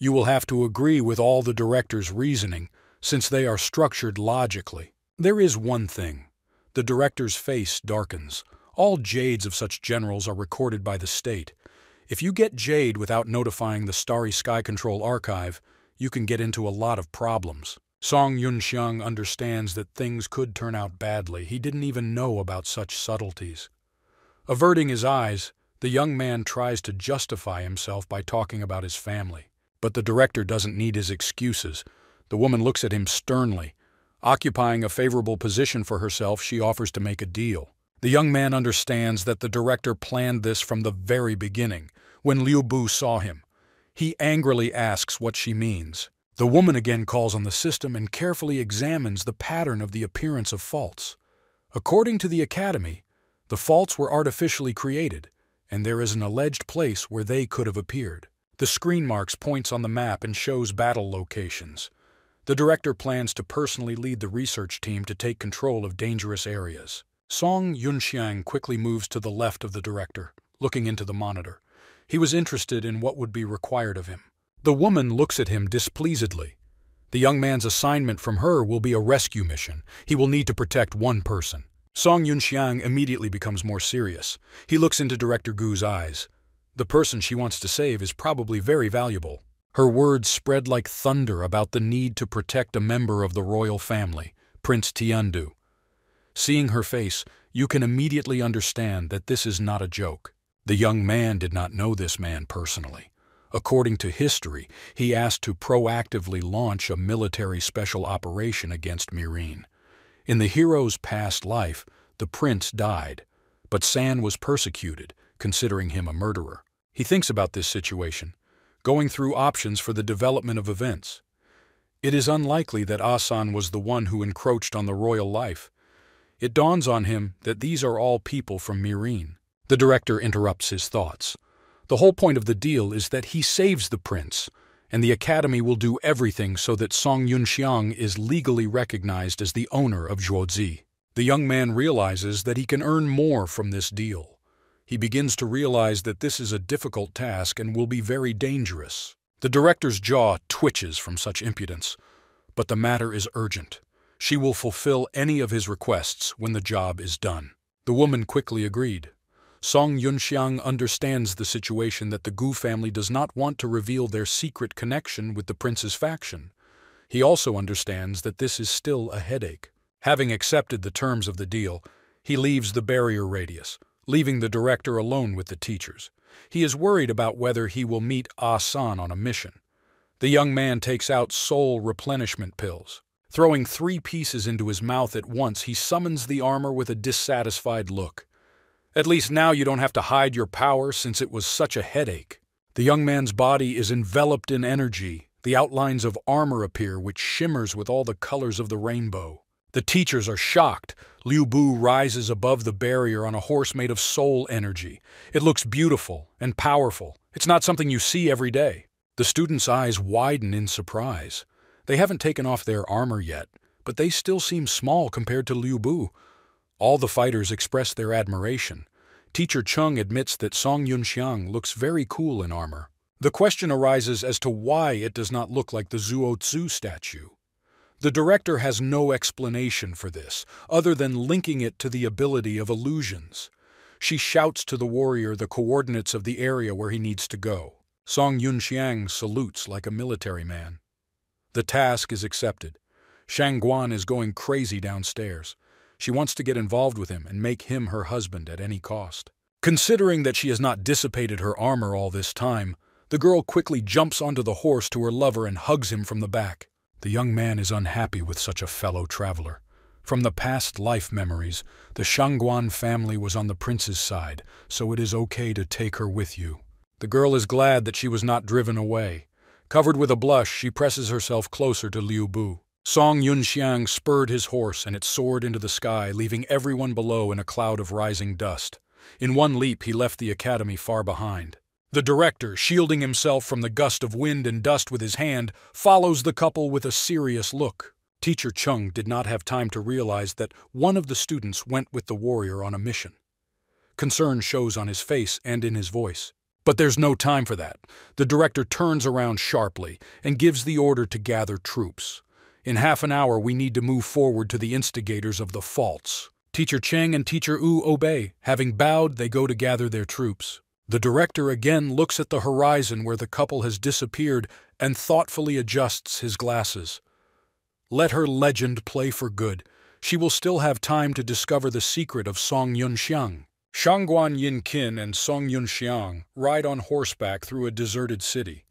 You will have to agree with all the director's reasoning, since they are structured logically. There is one thing. The director's face darkens. All jades of such generals are recorded by the state. If you get jade without notifying the Starry Sky Control Archive, you can get into a lot of problems. Song Yunxiang understands that things could turn out badly. He didn't even know about such subtleties. Averting his eyes, the young man tries to justify himself by talking about his family. But the director doesn't need his excuses. The woman looks at him sternly. Occupying a favorable position for herself, she offers to make a deal. The young man understands that the director planned this from the very beginning, when Liu Bu saw him. He angrily asks what she means. The woman again calls on the system and carefully examines the pattern of the appearance of faults. According to the Academy, the faults were artificially created, and there is an alleged place where they could have appeared. The screen marks points on the map and shows battle locations. The director plans to personally lead the research team to take control of dangerous areas. Song Yunxiang quickly moves to the left of the director, looking into the monitor. He was interested in what would be required of him. The woman looks at him displeasedly. The young man's assignment from her will be a rescue mission. He will need to protect one person. Song Yunxiang immediately becomes more serious. He looks into Director Gu's eyes. The person she wants to save is probably very valuable. Her words spread like thunder about the need to protect a member of the royal family, Prince Tiandu. Seeing her face, you can immediately understand that this is not a joke. The young man did not know this man personally. According to history, he asked to proactively launch a military special operation against Mireen. In the hero's past life, the prince died, but San was persecuted, considering him a murderer. He thinks about this situation, going through options for the development of events. It is unlikely that Asan was the one who encroached on the royal life. It dawns on him that these are all people from Mireen. The director interrupts his thoughts. The whole point of the deal is that he saves the prince, and the Academy will do everything so that Song Yunxiang is legally recognized as the owner of Zhuozi. The young man realizes that he can earn more from this deal. He begins to realize that this is a difficult task and will be very dangerous. The director's jaw twitches from such impudence, but the matter is urgent. She will fulfill any of his requests when the job is done. The woman quickly agreed. Song Yunxiang understands the situation that the Gu family does not want to reveal their secret connection with the prince's faction. He also understands that this is still a headache. Having accepted the terms of the deal, he leaves the barrier radius, leaving the director alone with the teachers. He is worried about whether he will meet Ah-san on a mission. The young man takes out soul replenishment pills. Throwing 3 pieces into his mouth at once, he summons the armor with a dissatisfied look. At least now you don't have to hide your power since it was such a headache. The young man's body is enveloped in energy. The outlines of armor appear, which shimmers with all the colors of the rainbow. The teachers are shocked. Liu Bu rises above the barrier on a horse made of soul energy. It looks beautiful and powerful. It's not something you see every day. The students' eyes widen in surprise. They haven't taken off their armor yet, but they still seem small compared to Liu Bu. All the fighters express their admiration. Teacher Chung admits that Song Yunxiang looks very cool in armor. The question arises as to why it does not look like the Zhuo statue. The director has no explanation for this, other than linking it to the ability of illusions. She shouts to the warrior the coordinates of the area where he needs to go. Song Yunxiang salutes like a military man. The task is accepted. Shang Guan is going crazy downstairs. She wants to get involved with him and make him her husband at any cost. Considering that she has not dissipated her armor all this time, the girl quickly jumps onto the horse to her lover and hugs him from the back. The young man is unhappy with such a fellow traveler. From the past life memories, the Shangguan family was on the prince's side, so it is okay to take her with you. The girl is glad that she was not driven away. Covered with a blush, she presses herself closer to Liu Bu. Song Yunxiang spurred his horse and it soared into the sky, leaving everyone below in a cloud of rising dust. In one leap, he left the academy far behind. The director, shielding himself from the gust of wind and dust with his hand, follows the couple with a serious look. Teacher Chung did not have time to realize that one of the students went with the warrior on a mission. Concern shows on his face and in his voice. But there's no time for that. The director turns around sharply and gives the order to gather troops. In half an hour, we need to move forward to the instigators of the faults. Teacher Cheng and Teacher Wu obey. Having bowed, they go to gather their troops. The director again looks at the horizon where the couple has disappeared and thoughtfully adjusts his glasses. Let her legend play for good. She will still have time to discover the secret of Song Yunxiang. Shangguan Yinqin and Song Yunxiang ride on horseback through a deserted city.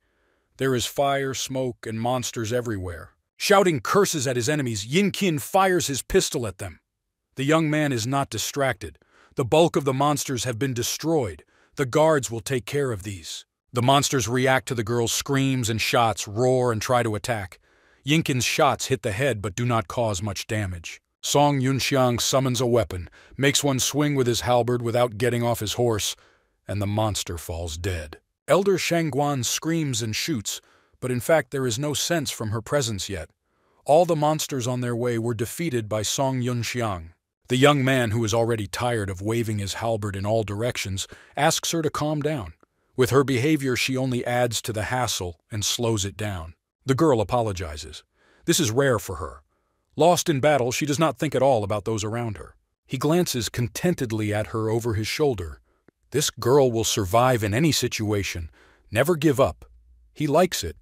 There is fire, smoke, and monsters everywhere. Shouting curses at his enemies, Yinqin fires his pistol at them. The young man is not distracted. The bulk of the monsters have been destroyed. The guards will take care of these. The monsters react to the girl's screams and shots, roar, and try to attack. Yinqin's shots hit the head but do not cause much damage. Song Yunxiang summons a weapon, makes one swing with his halberd without getting off his horse, and the monster falls dead. Elder Shangguan screams and shoots, but in fact there is no sense from her presence yet. All the monsters on their way were defeated by Song Yunxiang. The young man, who is already tired of waving his halberd in all directions, asks her to calm down. With her behavior, she only adds to the hassle and slows it down. The girl apologizes. This is rare for her. Lost in battle, she does not think at all about those around her. He glances contentedly at her over his shoulder. This girl will survive in any situation. Never give up. He likes it,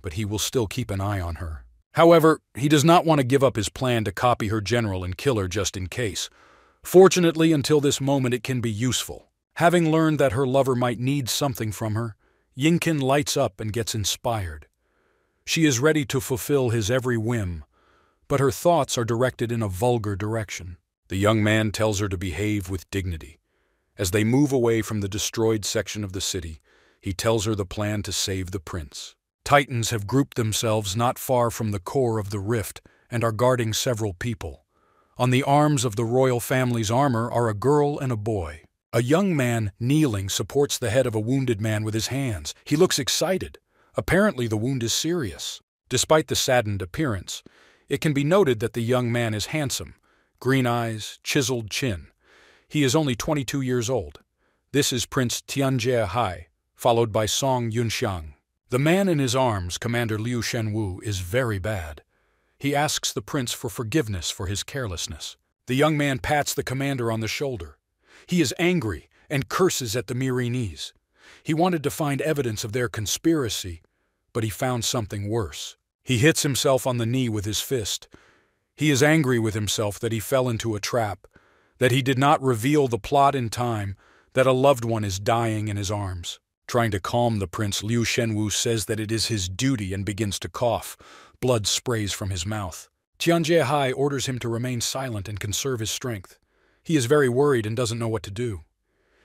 but he will still keep an eye on her. However, he does not want to give up his plan to copy her general and kill her just in case. Fortunately, until this moment it can be useful. Having learned that her lover might need something from her, Yinqin lights up and gets inspired. She is ready to fulfill his every whim, but her thoughts are directed in a vulgar direction. The young man tells her to behave with dignity. As they move away from the destroyed section of the city, he tells her the plan to save the prince. Titans have grouped themselves not far from the core of the rift and are guarding several people. On the arms of the royal family's armor are a girl and a boy. A young man, kneeling, supports the head of a wounded man with his hands. He looks excited. Apparently the wound is serious. Despite the saddened appearance, it can be noted that the young man is handsome. Green eyes, chiseled chin. He is only 22 years old. This is Prince Tianjie Hai, followed by Song Yunxiang. The man in his arms, Commander Liu Shenwu, is very bad. He asks the prince for forgiveness for his carelessness. The young man pats the commander on the shoulder. He is angry and curses at the Mirenese. He wanted to find evidence of their conspiracy, but he found something worse. He hits himself on the knee with his fist. He is angry with himself that he fell into a trap, that he did not reveal the plot in time, that a loved one is dying in his arms. Trying to calm the prince, Liu Shenwu says that it is his duty and begins to cough. Blood sprays from his mouth. Tianjie Hai orders him to remain silent and conserve his strength. He is very worried and doesn't know what to do.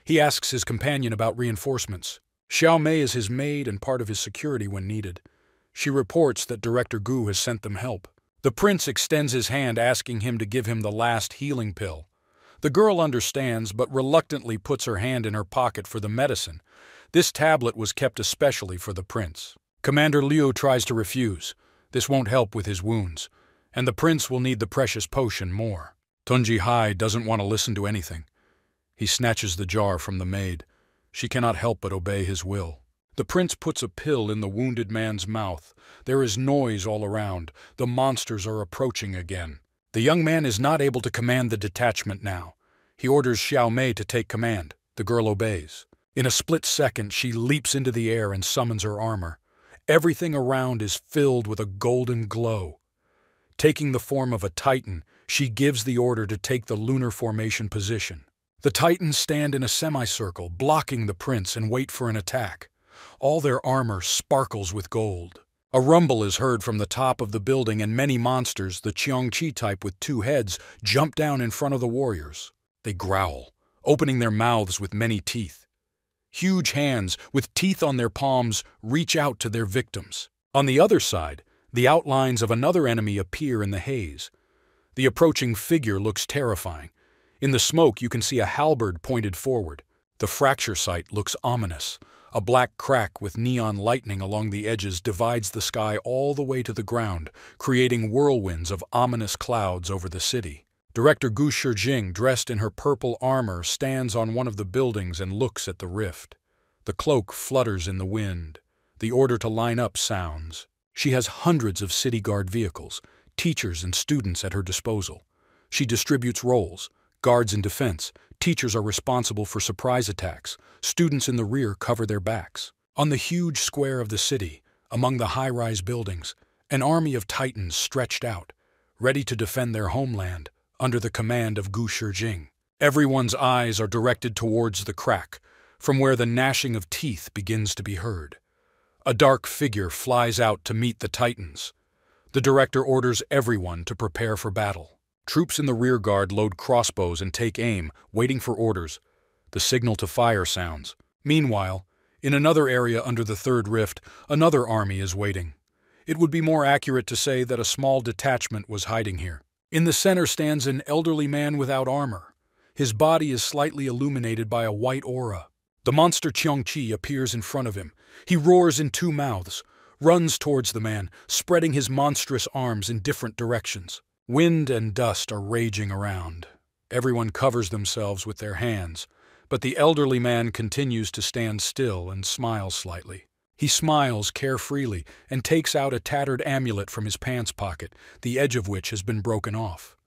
He asks his companion about reinforcements. Xiao Mei is his maid and part of his security when needed. She reports that Director Gu has sent them help. The prince extends his hand, asking him to give him the last healing pill. The girl understands, but reluctantly puts her hand in her pocket for the medicine. This tablet was kept especially for the prince. Commander Liu tries to refuse. This won't help with his wounds, and the prince will need the precious potion more. Tunji Hai doesn't want to listen to anything. He snatches the jar from the maid. She cannot help but obey his will. The prince puts a pill in the wounded man's mouth. There is noise all around. The monsters are approaching again. The young man is not able to command the detachment now. He orders Xiao Mei to take command. The girl obeys. In a split second, she leaps into the air and summons her armor. Everything around is filled with a golden glow. Taking the form of a titan, she gives the order to take the lunar formation position. The titans stand in a semicircle, blocking the prince, and wait for an attack. All their armor sparkles with gold. A rumble is heard from the top of the building, and many monsters, the Qiongqi type with 2 heads, jump down in front of the warriors. They growl, opening their mouths with many teeth. Huge hands, with teeth on their palms, reach out to their victims. On the other side, the outlines of another enemy appear in the haze. The approaching figure looks terrifying. In the smoke, you can see a halberd pointed forward. The fracture site looks ominous. A black crack with neon lightning along the edges divides the sky all the way to the ground, creating whirlwinds of ominous clouds over the city. Director Gu Shijing, dressed in her purple armor, stands on one of the buildings and looks at the rift. The cloak flutters in the wind. The order to line up sounds. She has hundreds of city guard vehicles, teachers and students at her disposal. She distributes roles. Guards in defense. Teachers are responsible for surprise attacks. Students in the rear cover their backs. On the huge square of the city, among the high-rise buildings, an army of titans stretched out, ready to defend their homeland, under the command of Gu Shijing. Everyone's eyes are directed towards the crack, from where the gnashing of teeth begins to be heard. A dark figure flies out to meet the titans. The director orders everyone to prepare for battle. Troops in the rear guard load crossbows and take aim, waiting for orders. The signal to fire sounds. Meanwhile, in another area under the third rift, another army is waiting. It would be more accurate to say that a small detachment was hiding here. In the center stands an elderly man without armor. His body is slightly illuminated by a white aura. The monster Qiongqi appears in front of him. He roars in two mouths, runs towards the man, spreading his monstrous arms in different directions. Wind and dust are raging around. Everyone covers themselves with their hands, but the elderly man continues to stand still and smiles slightly. He smiles carefreely and takes out a tattered amulet from his pants pocket, the edge of which has been broken off.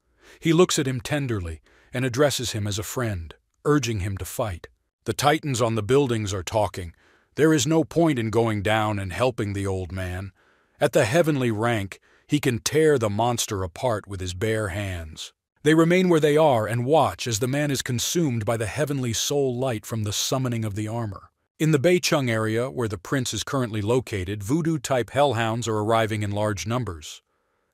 He looks at him tenderly and addresses him as a friend, urging him to fight. The titans on the buildings are talking. There is no point in going down and helping the old man. At the heavenly rank, he can tear the monster apart with his bare hands. They remain where they are and watch as the man is consumed by the heavenly soul light from the summoning of the armor. In the Beicheng area, where the prince is currently located, voodoo-type hellhounds are arriving in large numbers.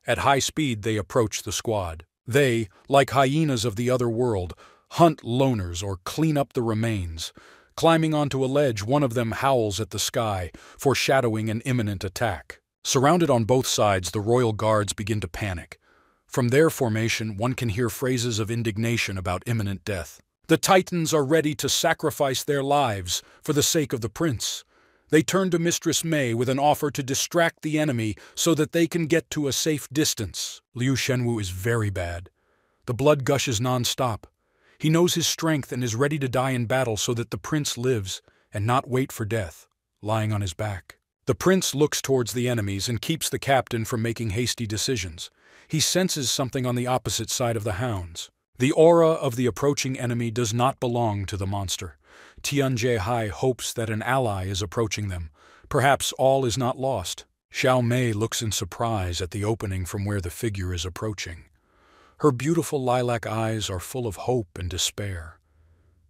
At high speed, they approach the squad. They, like hyenas of the other world, hunt loners or clean up the remains. Climbing onto a ledge, one of them howls at the sky, foreshadowing an imminent attack. Surrounded on both sides, the royal guards begin to panic. From their formation, one can hear phrases of indignation about imminent death. The titans are ready to sacrifice their lives for the sake of the prince. They turn to Mistress Mei with an offer to distract the enemy so that they can get to a safe distance. Liu Shenwu is very bad. The blood gushes non-stop. He knows his strength and is ready to die in battle so that the prince lives and not wait for death, lying on his back. The prince looks towards the enemies and keeps the captain from making hasty decisions. He senses something on the opposite side of the hounds. The aura of the approaching enemy does not belong to the monster. Tianjie hopes that an ally is approaching them. Perhaps all is not lost. Xiao Mei looks in surprise at the opening from where the figure is approaching. Her beautiful lilac eyes are full of hope and despair.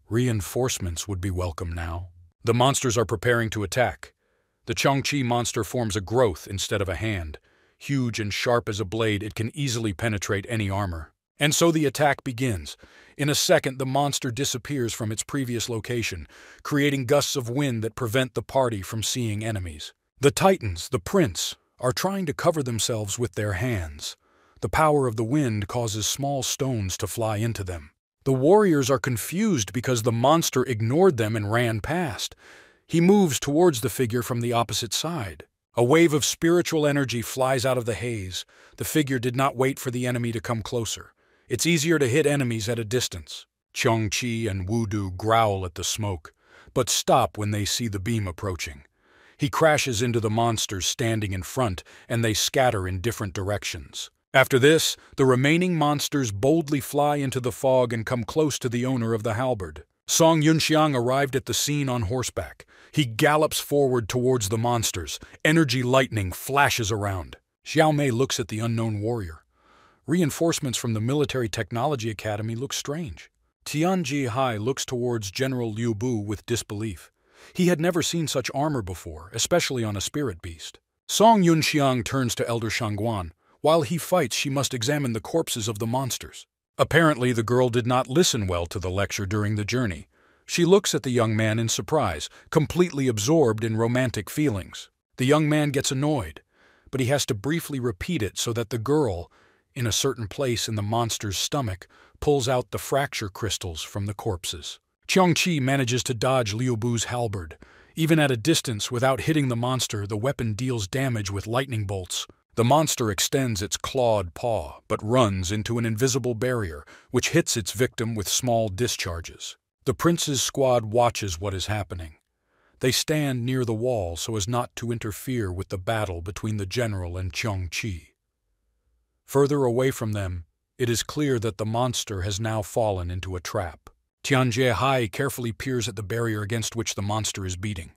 Reinforcements would be welcome now. The monsters are preparing to attack. The Qiongqi monster forms a growth instead of a hand. Huge and sharp as a blade, it can easily penetrate any armor. And so the attack begins. In a second, the monster disappears from its previous location, creating gusts of wind that prevent the party from seeing enemies. The titans, the prince, are trying to cover themselves with their hands. The power of the wind causes small stones to fly into them. The warriors are confused because the monster ignored them and ran past. He moves towards the figure from the opposite side. A wave of spiritual energy flies out of the haze. The figure did not wait for the enemy to come closer. It's easier to hit enemies at a distance. Qiongqi and Wudu growl at the smoke, but stop when they see the beam approaching. He crashes into the monsters standing in front, and they scatter in different directions. After this, the remaining monsters boldly fly into the fog and come close to the owner of the halberd. Song Yunxiang arrived at the scene on horseback. He gallops forward towards the monsters. Energy lightning flashes around. Xiao Mei looks at the unknown warrior. Reinforcements from the Military Technology Academy look strange. Tianji Hai looks towards General Liu Bu with disbelief. He had never seen such armor before, especially on a spirit beast. Song Yunxiang turns to Elder Shangguan. While he fights, she must examine the corpses of the monsters. Apparently, the girl did not listen well to the lecture during the journey. She looks at the young man in surprise, completely absorbed in romantic feelings. The young man gets annoyed. but he has to briefly repeat it so that the girl, in a certain place in the monster's stomach, pulls out the fracture crystals from the corpses. Qiangqi manages to dodge Liu Bu's halberd. Even at a distance, without hitting the monster, the weapon deals damage with lightning bolts. The monster extends its clawed paw, but runs into an invisible barrier, which hits its victim with small discharges. The prince's squad watches what is happening. They stand near the wall so as not to interfere with the battle between the general and Qiangqi. Further away from them, it is clear that the monster has now fallen into a trap. Tianjie carefully peers at the barrier against which the monster is beating.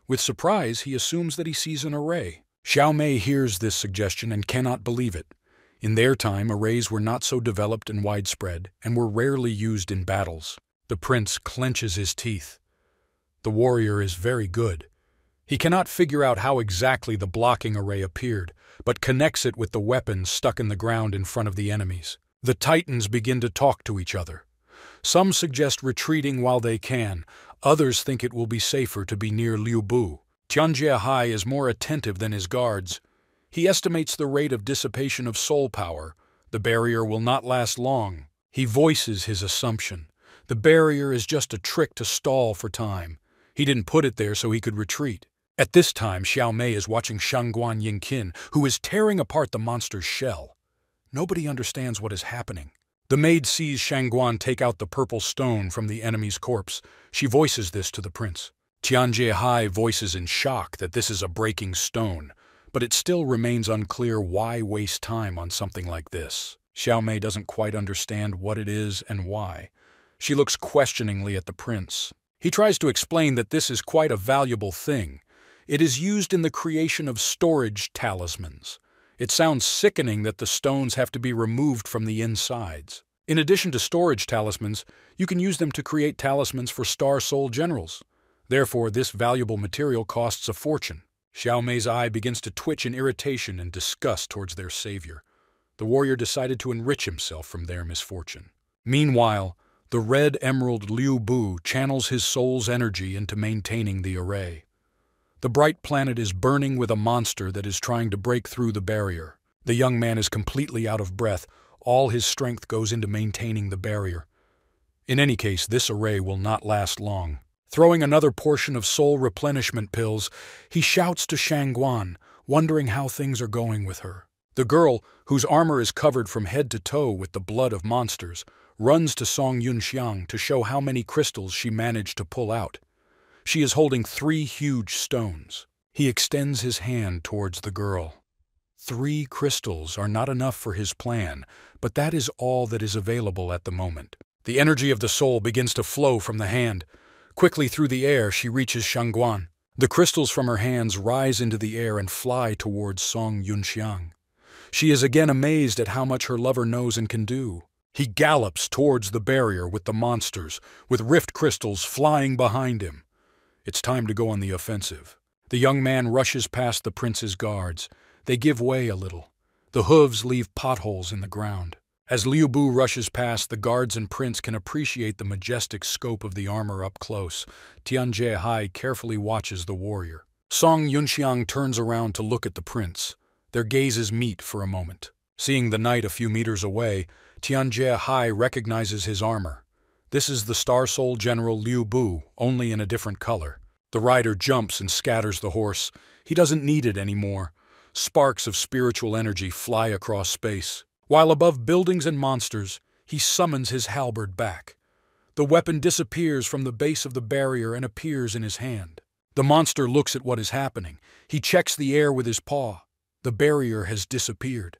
With surprise, he assumes that he sees an array. Xiao Mei hears this suggestion and cannot believe it. In their time, arrays were not so developed and widespread, and were rarely used in battles. The prince clenches his teeth. The warrior is very good. He cannot figure out how exactly the blocking array appeared, but connects it with the weapons stuck in the ground in front of the enemies. The titans begin to talk to each other. Some suggest retreating while they can, others think it will be safer to be near Liu Bu. Tianjie is more attentive than his guards. He estimates the rate of dissipation of soul power. The barrier will not last long. He voices his assumption. The barrier is just a trick to stall for time. He didn't put it there so he could retreat. At this time, Xiao Mei is watching Shangguan Yingqin, who is tearing apart the monster's shell. Nobody understands what is happening. The maid sees Shangguan take out the purple stone from the enemy's corpse. She voices this to the prince. Tianjie voices in shock that this is a breaking stone, but it still remains unclear why waste time on something like this. Xiao Mei doesn't quite understand what it is and why. She looks questioningly at the prince. He tries to explain that this is quite a valuable thing. It is used in the creation of storage talismans. It sounds sickening that the stones have to be removed from the insides. In addition to storage talismans, you can use them to create talismans for Star Soul generals. Therefore, this valuable material costs a fortune. Xiao Mei's eye begins to twitch in irritation and disgust towards their savior. The warrior decided to enrich himself from their misfortune. Meanwhile, the red emerald Liu Bu channels his soul's energy into maintaining the array. The bright planet is burning with a monster that is trying to break through the barrier. The young man is completely out of breath. All his strength goes into maintaining the barrier. In any case, this array will not last long. Throwing another portion of soul replenishment pills, he shouts to Shangguan, wondering how things are going with her. The girl, whose armor is covered from head to toe with the blood of monsters, runs to Song Yunxiang to show how many crystals she managed to pull out. She is holding 3 huge stones. He extends his hand towards the girl. 3 crystals are not enough for his plan, but that is all that is available at the moment. The energy of the soul begins to flow from the hand. Quickly through the air, she reaches Shangguan. The crystals from her hands rise into the air and fly towards Song Yunxiang. She is again amazed at how much her lover knows and can do. He gallops towards the barrier with the monsters, with rift crystals flying behind him. It's time to go on the offensive. The young man rushes past the prince's guards. They give way a little. The hooves leave potholes in the ground. As Liu Bu rushes past, the guards and prince can appreciate the majestic scope of the armor up close. Tianjie carefully watches the warrior. Song Yunxiang turns around to look at the prince. Their gazes meet for a moment. Seeing the knight a few meters away, Tianjie recognizes his armor. This is the Star Soul General Liu Bu, only in a different color. The rider jumps and scatters the horse. He doesn't need it anymore. Sparks of spiritual energy fly across space. While above buildings and monsters, he summons his halberd back. The weapon disappears from the base of the barrier and appears in his hand. The monster looks at what is happening. He checks the air with his paw. The barrier has disappeared.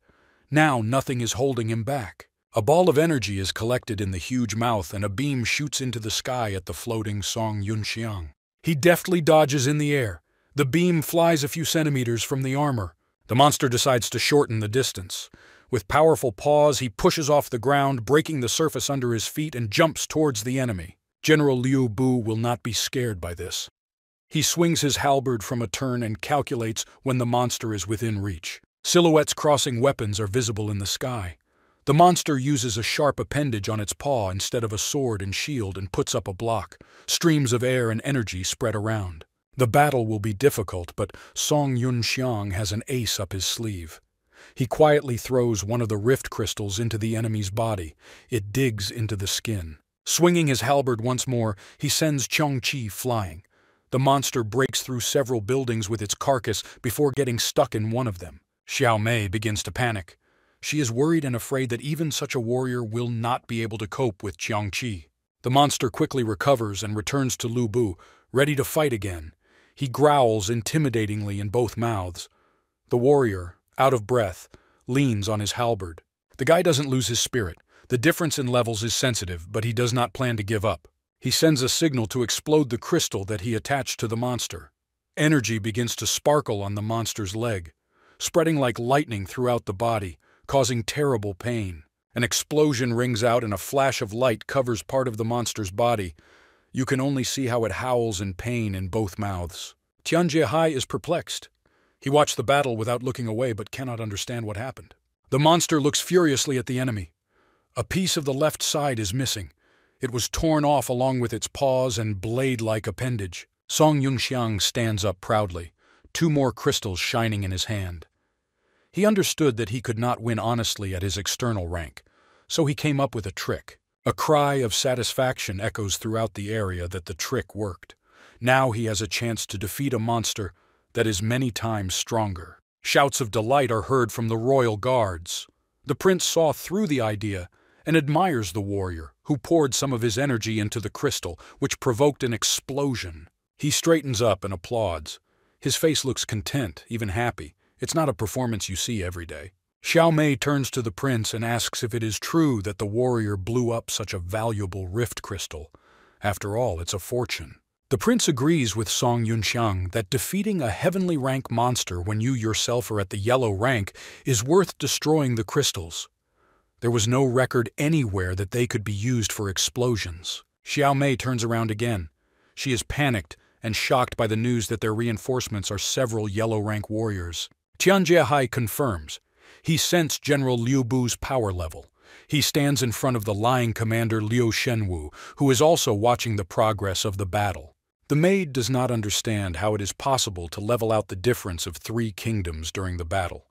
Now nothing is holding him back. A ball of energy is collected in the huge mouth and a beam shoots into the sky at the floating Song Yunxiang. He deftly dodges in the air. The beam flies a few centimeters from the armor. The monster decides to shorten the distance. With powerful paws, he pushes off the ground, breaking the surface under his feet and jumps towards the enemy. General Liu Bu will not be scared by this. He swings his halberd from a turn and calculates when the monster is within reach. Silhouettes crossing weapons are visible in the sky. The monster uses a sharp appendage on its paw instead of a sword and shield and puts up a block. Streams of air and energy spread around. The battle will be difficult, but Song Yunxiang has an ace up his sleeve. He quietly throws one of the rift crystals into the enemy's body. It digs into the skin. Swinging his halberd once more, he sends Chongqi flying. The monster breaks through several buildings with its carcass before getting stuck in one of them. Xiao Mei begins to panic. She is worried and afraid that even such a warrior will not be able to cope with Chongqi. The monster quickly recovers and returns to Lu Bu, ready to fight again. He growls intimidatingly in both mouths. The warrior, out of breath, leans on his halberd. The guy doesn't lose his spirit. The difference in levels is sensitive, but he does not plan to give up. He sends a signal to explode the crystal that he attached to the monster. Energy begins to sparkle on the monster's leg, spreading like lightning throughout the body, causing terrible pain. An explosion rings out and a flash of light covers part of the monster's body. You can only see how it howls in pain in both mouths. Tianjie is perplexed. He watched the battle without looking away but cannot understand what happened. The monster looks furiously at the enemy. A piece of the left side is missing. It was torn off along with its paws and blade-like appendage. Song Yunxiang stands up proudly, 2 more crystals shining in his hand. He understood that he could not win honestly at his external rank, so he came up with a trick. A cry of satisfaction echoes throughout the area that the trick worked. Now he has a chance to defeat a monster that is many times stronger. Shouts of delight are heard from the royal guards. The prince saw through the idea and admires the warrior, who poured some of his energy into the crystal, which provoked an explosion. He straightens up and applauds. His face looks content, even happy. It's not a performance you see every day. Xiao Mei turns to the prince and asks if it is true that the warrior blew up such a valuable rift crystal. After all, it's a fortune. The prince agrees with Song Yunxiang that defeating a heavenly rank monster when you yourself are at the yellow rank is worth destroying the crystals. There was no record anywhere that they could be used for explosions. Xiao Mei turns around again. She is panicked and shocked by the news that their reinforcements are several yellow rank warriors. Tianjie confirms. He sensed General Liu Bu's power level. He stands in front of the lying commander Liu Shenwu, who is also watching the progress of the battle. The maid does not understand how it is possible to level out the difference of 3 kingdoms during the battle.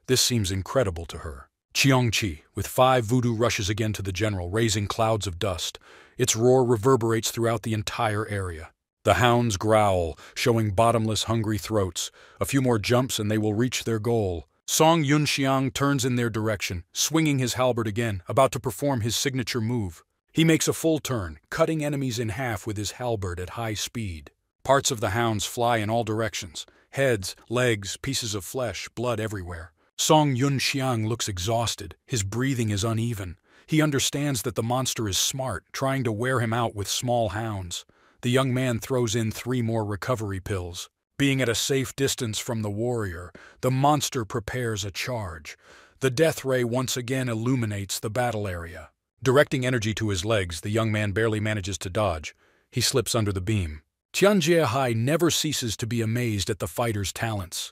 This seems incredible to her. Chongqi, with 5 voodoo, rushes again to the general, raising clouds of dust. Its roar reverberates throughout the entire area. The hounds growl, showing bottomless, hungry throats. A few more jumps and they will reach their goal. Song Yunxiang turns in their direction, swinging his halberd again, about to perform his signature move. He makes a full turn, cutting enemies in half with his halberd at high speed. Parts of the hounds fly in all directions. Heads, legs, pieces of flesh, blood everywhere. Song Yunxiang looks exhausted. His breathing is uneven. He understands that the monster is smart, trying to wear him out with small hounds. The young man throws in 3 more recovery pills. Being at a safe distance from the warrior, the monster prepares a charge. The death ray once again illuminates the battle area. Directing energy to his legs, the young man barely manages to dodge. He slips under the beam. Tianjie never ceases to be amazed at the fighter's talents.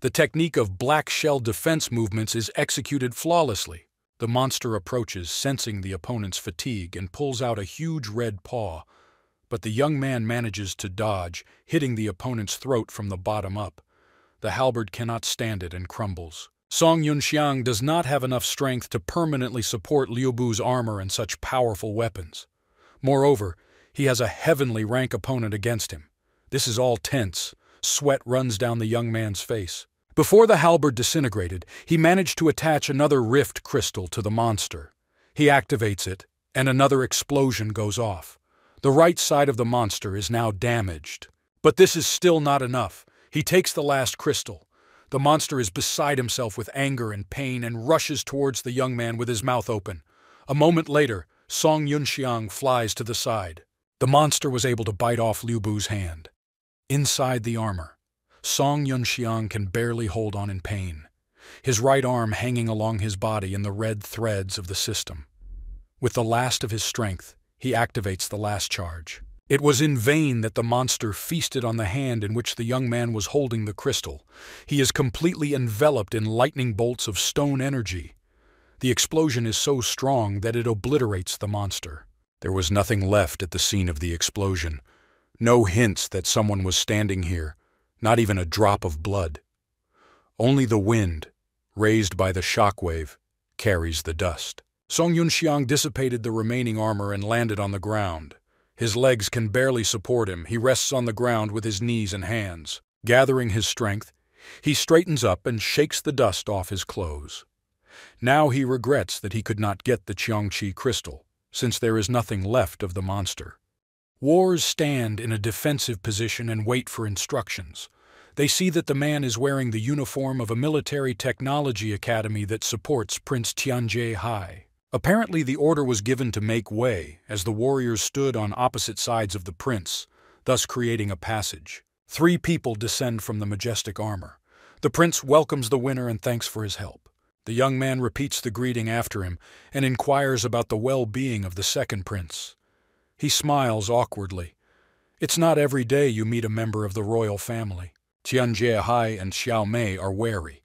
The technique of black shell defense movements is executed flawlessly. The monster approaches, sensing the opponent's fatigue, and pulls out a huge red paw. But the young man manages to dodge, hitting the opponent's throat from the bottom up. The halberd cannot stand it and crumbles. Song Yunxiang does not have enough strength to permanently support Liu Bu's armor and such powerful weapons. Moreover, he has a heavenly rank opponent against him. This is all tense. Sweat runs down the young man's face. Before the halberd disintegrated, he managed to attach another rift crystal to the monster. He activates it, and another explosion goes off. The right side of the monster is now damaged. But this is still not enough. He takes the last crystal. The monster is beside himself with anger and pain and rushes towards the young man with his mouth open. A moment later, Song Yunxiang flies to the side. The monster was able to bite off Liu Bu's hand. Inside the armor, Song Yunxiang can barely hold on in pain, his right arm hanging along his body in the red threads of the system. With the last of his strength, he activates the last charge. It was in vain that the monster feasted on the hand in which the young man was holding the crystal. He is completely enveloped in lightning bolts of stone energy. The explosion is so strong that it obliterates the monster. There was nothing left at the scene of the explosion. No hints that someone was standing here, not even a drop of blood. Only the wind, raised by the shockwave, carries the dust. Song Yunxiang dissipated the remaining armor and landed on the ground. His legs can barely support him. He rests on the ground with his knees and hands. Gathering his strength, he straightens up and shakes the dust off his clothes. Now he regrets that he could not get the Qiangqi crystal, since there is nothing left of the monster. Warriors stand in a defensive position and wait for instructions. They see that the man is wearing the uniform of a military technology academy that supports Prince Tianjie Hai. Apparently the order was given to make way as the warriors stood on opposite sides of the prince, thus creating a passage. 3 people descend from the majestic armor. The prince welcomes the winner and thanks for his help. The young man repeats the greeting after him and inquires about the well-being of the second prince. He smiles awkwardly. It's not every day you meet a member of the royal family. Tianjie Hai and Xiao Mei are wary.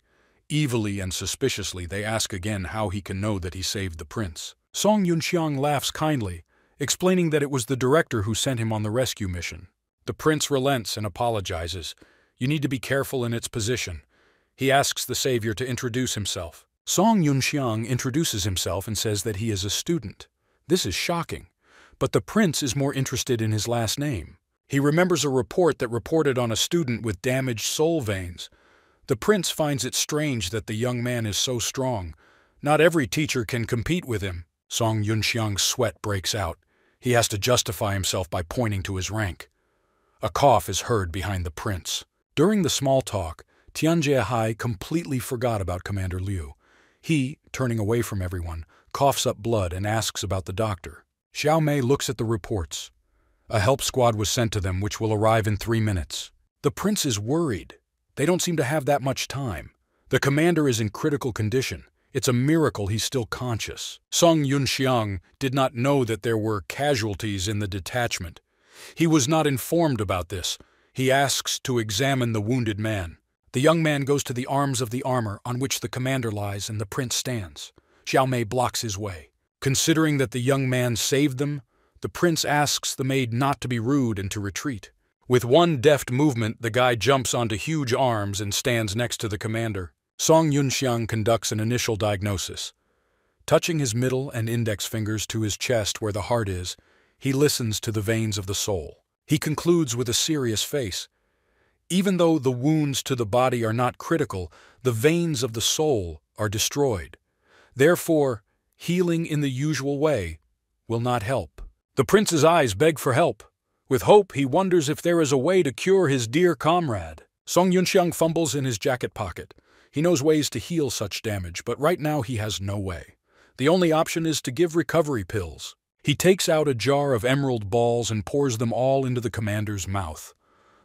Evilly and suspiciously they ask again how he can know that he saved the prince. Song Yunxiang laughs kindly, explaining that it was the director who sent him on the rescue mission. The prince relents and apologizes. You need to be careful in its position. He asks the savior to introduce himself. Song Yunxiang introduces himself and says that he is a student. This is shocking, but the prince is more interested in his last name. He remembers a report that reported on a student with damaged soul veins. The prince finds it strange that the young man is so strong. Not every teacher can compete with him. Song Yunxiang's sweat breaks out. He has to justify himself by pointing to his rank. A cough is heard behind the prince. During the small talk, Tianjie Hai completely forgot about Commander Liu. He, turning away from everyone, coughs up blood and asks about the doctor. Xiao Mei looks at the reports. A help squad was sent to them which will arrive in 3 minutes. The prince is worried. They don't seem to have that much time. The commander is in critical condition. It's a miracle he's still conscious. Song Yunxiang did not know that there were casualties in the detachment. He was not informed about this. He asks to examine the wounded man. The young man goes to the arms of the armor on which the commander lies and the prince stands. Xiao Mei blocks his way. Considering that the young man saved them, the prince asks the maid not to be rude and to retreat. With one deft movement, the guy jumps onto huge arms and stands next to the commander. Song Yunxiang conducts an initial diagnosis. Touching his middle and index fingers to his chest where the heart is, he listens to the veins of the soul. He concludes with a serious face. Even though the wounds to the body are not critical, the veins of the soul are destroyed. Therefore, healing in the usual way will not help. The prince's eyes beg for help. With hope, he wonders if there is a way to cure his dear comrade. Song Yunxiang fumbles in his jacket pocket. He knows ways to heal such damage, but right now he has no way. The only option is to give recovery pills. He takes out a jar of emerald balls and pours them all into the commander's mouth.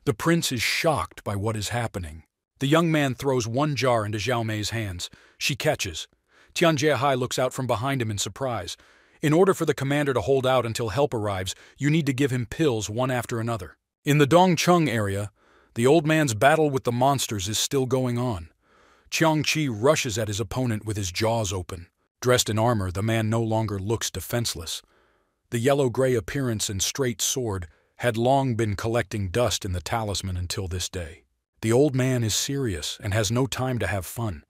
The prince is shocked by what is happening. The young man throws one jar into Xiao Mei's hands. She catches. Tianjie Hai looks out from behind him in surprise. In order for the commander to hold out until help arrives, you need to give him pills one after another. In the Dongcheng area, the old man's battle with the monsters is still going on. Qiangqi rushes at his opponent with his jaws open. Dressed in armor, the man no longer looks defenseless. The yellow-gray appearance and straight sword had long been collecting dust in the talisman until this day. The old man is serious and has no time to have fun.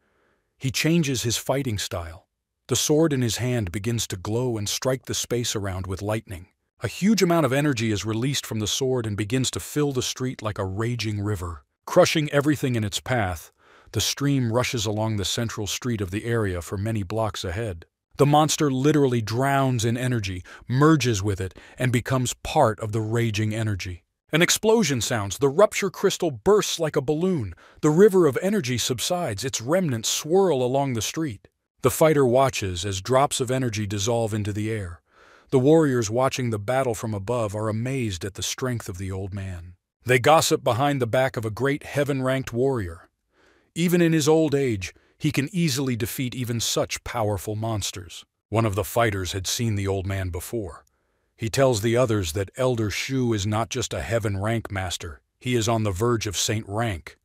He changes his fighting style. The sword in his hand begins to glow and strike the space around with lightning. A huge amount of energy is released from the sword and begins to fill the street like a raging river. Crushing everything in its path, the stream rushes along the central street of the area for many blocks ahead. The monster literally drowns in energy, merges with it, and becomes part of the raging energy. An explosion sounds. The rupture crystal bursts like a balloon. The river of energy subsides. Its remnants swirl along the street. The fighter watches as drops of energy dissolve into the air. The warriors watching the battle from above are amazed at the strength of the old man. They gossip behind the back of a great heaven-ranked warrior. Even in his old age, he can easily defeat even such powerful monsters. One of the fighters had seen the old man before. He tells the others that Elder Shu is not just a heaven rank master, he is on the verge of saint rank.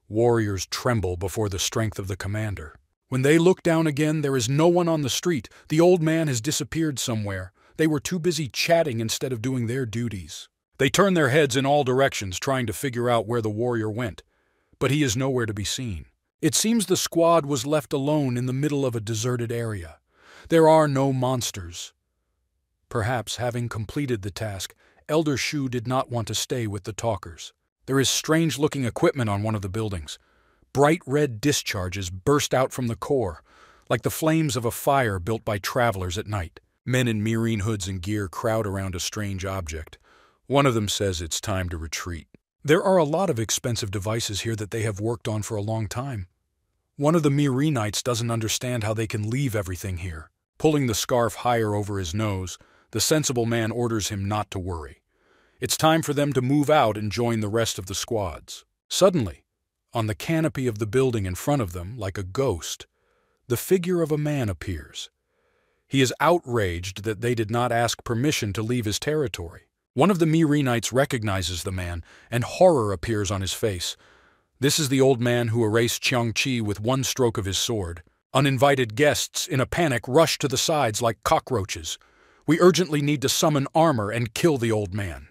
Warriors tremble before the strength of the commander. When they look down again, there is no one on the street. The old man has disappeared somewhere. They were too busy chatting instead of doing their duties. They turn their heads in all directions, trying to figure out where the warrior went, but he is nowhere to be seen. It seems the squad was left alone in the middle of a deserted area. There are no monsters. Perhaps, having completed the task, Elder Shu did not want to stay with the talkers. There is strange-looking equipment on one of the buildings. Bright red discharges burst out from the core, like the flames of a fire built by travelers at night. Men in mirror hoods and gear crowd around a strange object. One of them says it's time to retreat. There are a lot of expensive devices here that they have worked on for a long time. One of the Miri Knights doesn't understand how they can leave everything here. Pulling the scarf higher over his nose, the sensible man orders him not to worry. It's time for them to move out and join the rest of the squads. Suddenly, on the canopy of the building in front of them, like a ghost, the figure of a man appears. He is outraged that they did not ask permission to leave his territory. One of the Miri Knights recognizes the man, and horror appears on his face. This is the old man who erased Qiangqi with one stroke of his sword. Uninvited guests, in a panic, rush to the sides like cockroaches. We urgently need to summon armor and kill the old man.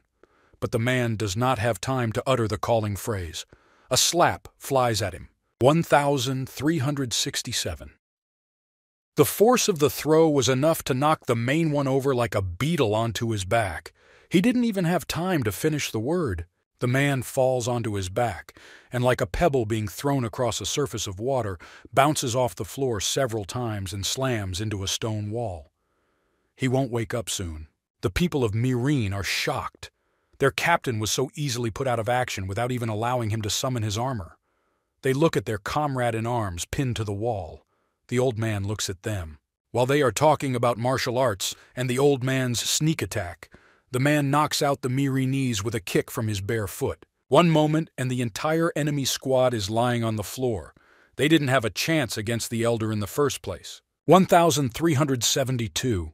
But the man does not have time to utter the calling phrase. A slap flies at him. 1,367. The force of the throw was enough to knock the main one over like a beetle onto his back. He didn't even have time to finish the word. The man falls onto his back, and like a pebble being thrown across a surface of water, bounces off the floor several times and slams into a stone wall. He won't wake up soon. The people of Mirin are shocked. Their captain was so easily put out of action without even allowing him to summon his armor. They look at their comrade in arms pinned to the wall. The old man looks at them. While they are talking about martial arts and the old man's sneak attack, the man knocks out the Mirinese with a kick from his bare foot. One moment and the entire enemy squad is lying on the floor. They didn't have a chance against the elder in the first place. 1,372.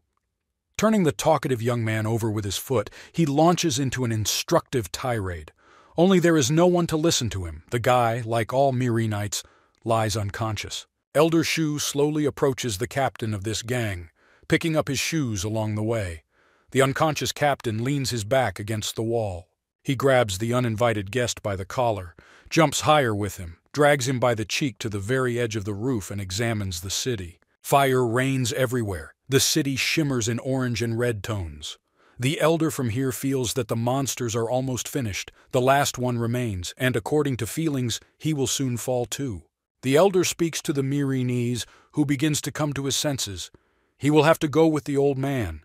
Turning the talkative young man over with his foot, he launches into an instructive tirade. Only there is no one to listen to him. The guy, like all Miri Knights, lies unconscious. Elder Shu slowly approaches the captain of this gang, picking up his shoes along the way. The unconscious captain leans his back against the wall. He grabs the uninvited guest by the collar, jumps higher with him, drags him by the cheek to the very edge of the roof and examines the city. Fire rains everywhere. The city shimmers in orange and red tones. The elder from here feels that the monsters are almost finished. The last one remains, and according to feelings, he will soon fall too. The elder speaks to the Mirinese, who begins to come to his senses. He will have to go with the old man.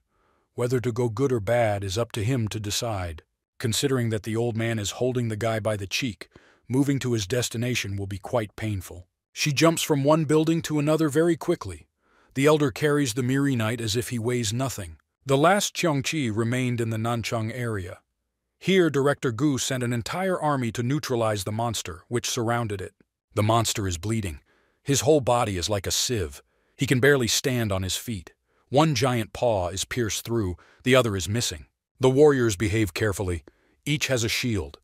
Whether to go good or bad is up to him to decide. Considering that the old man is holding the guy by the cheek, moving to his destination will be quite painful. She jumps from one building to another very quickly. The elder carries the Miri Knight as if he weighs nothing. The last Qiangqi remained in the Nanchang area. Here, Director Gu sent an entire army to neutralize the monster, which surrounded it. The monster is bleeding. His whole body is like a sieve. He can barely stand on his feet. One giant paw is pierced through, the other is missing. The warriors behave carefully. Each has a shield.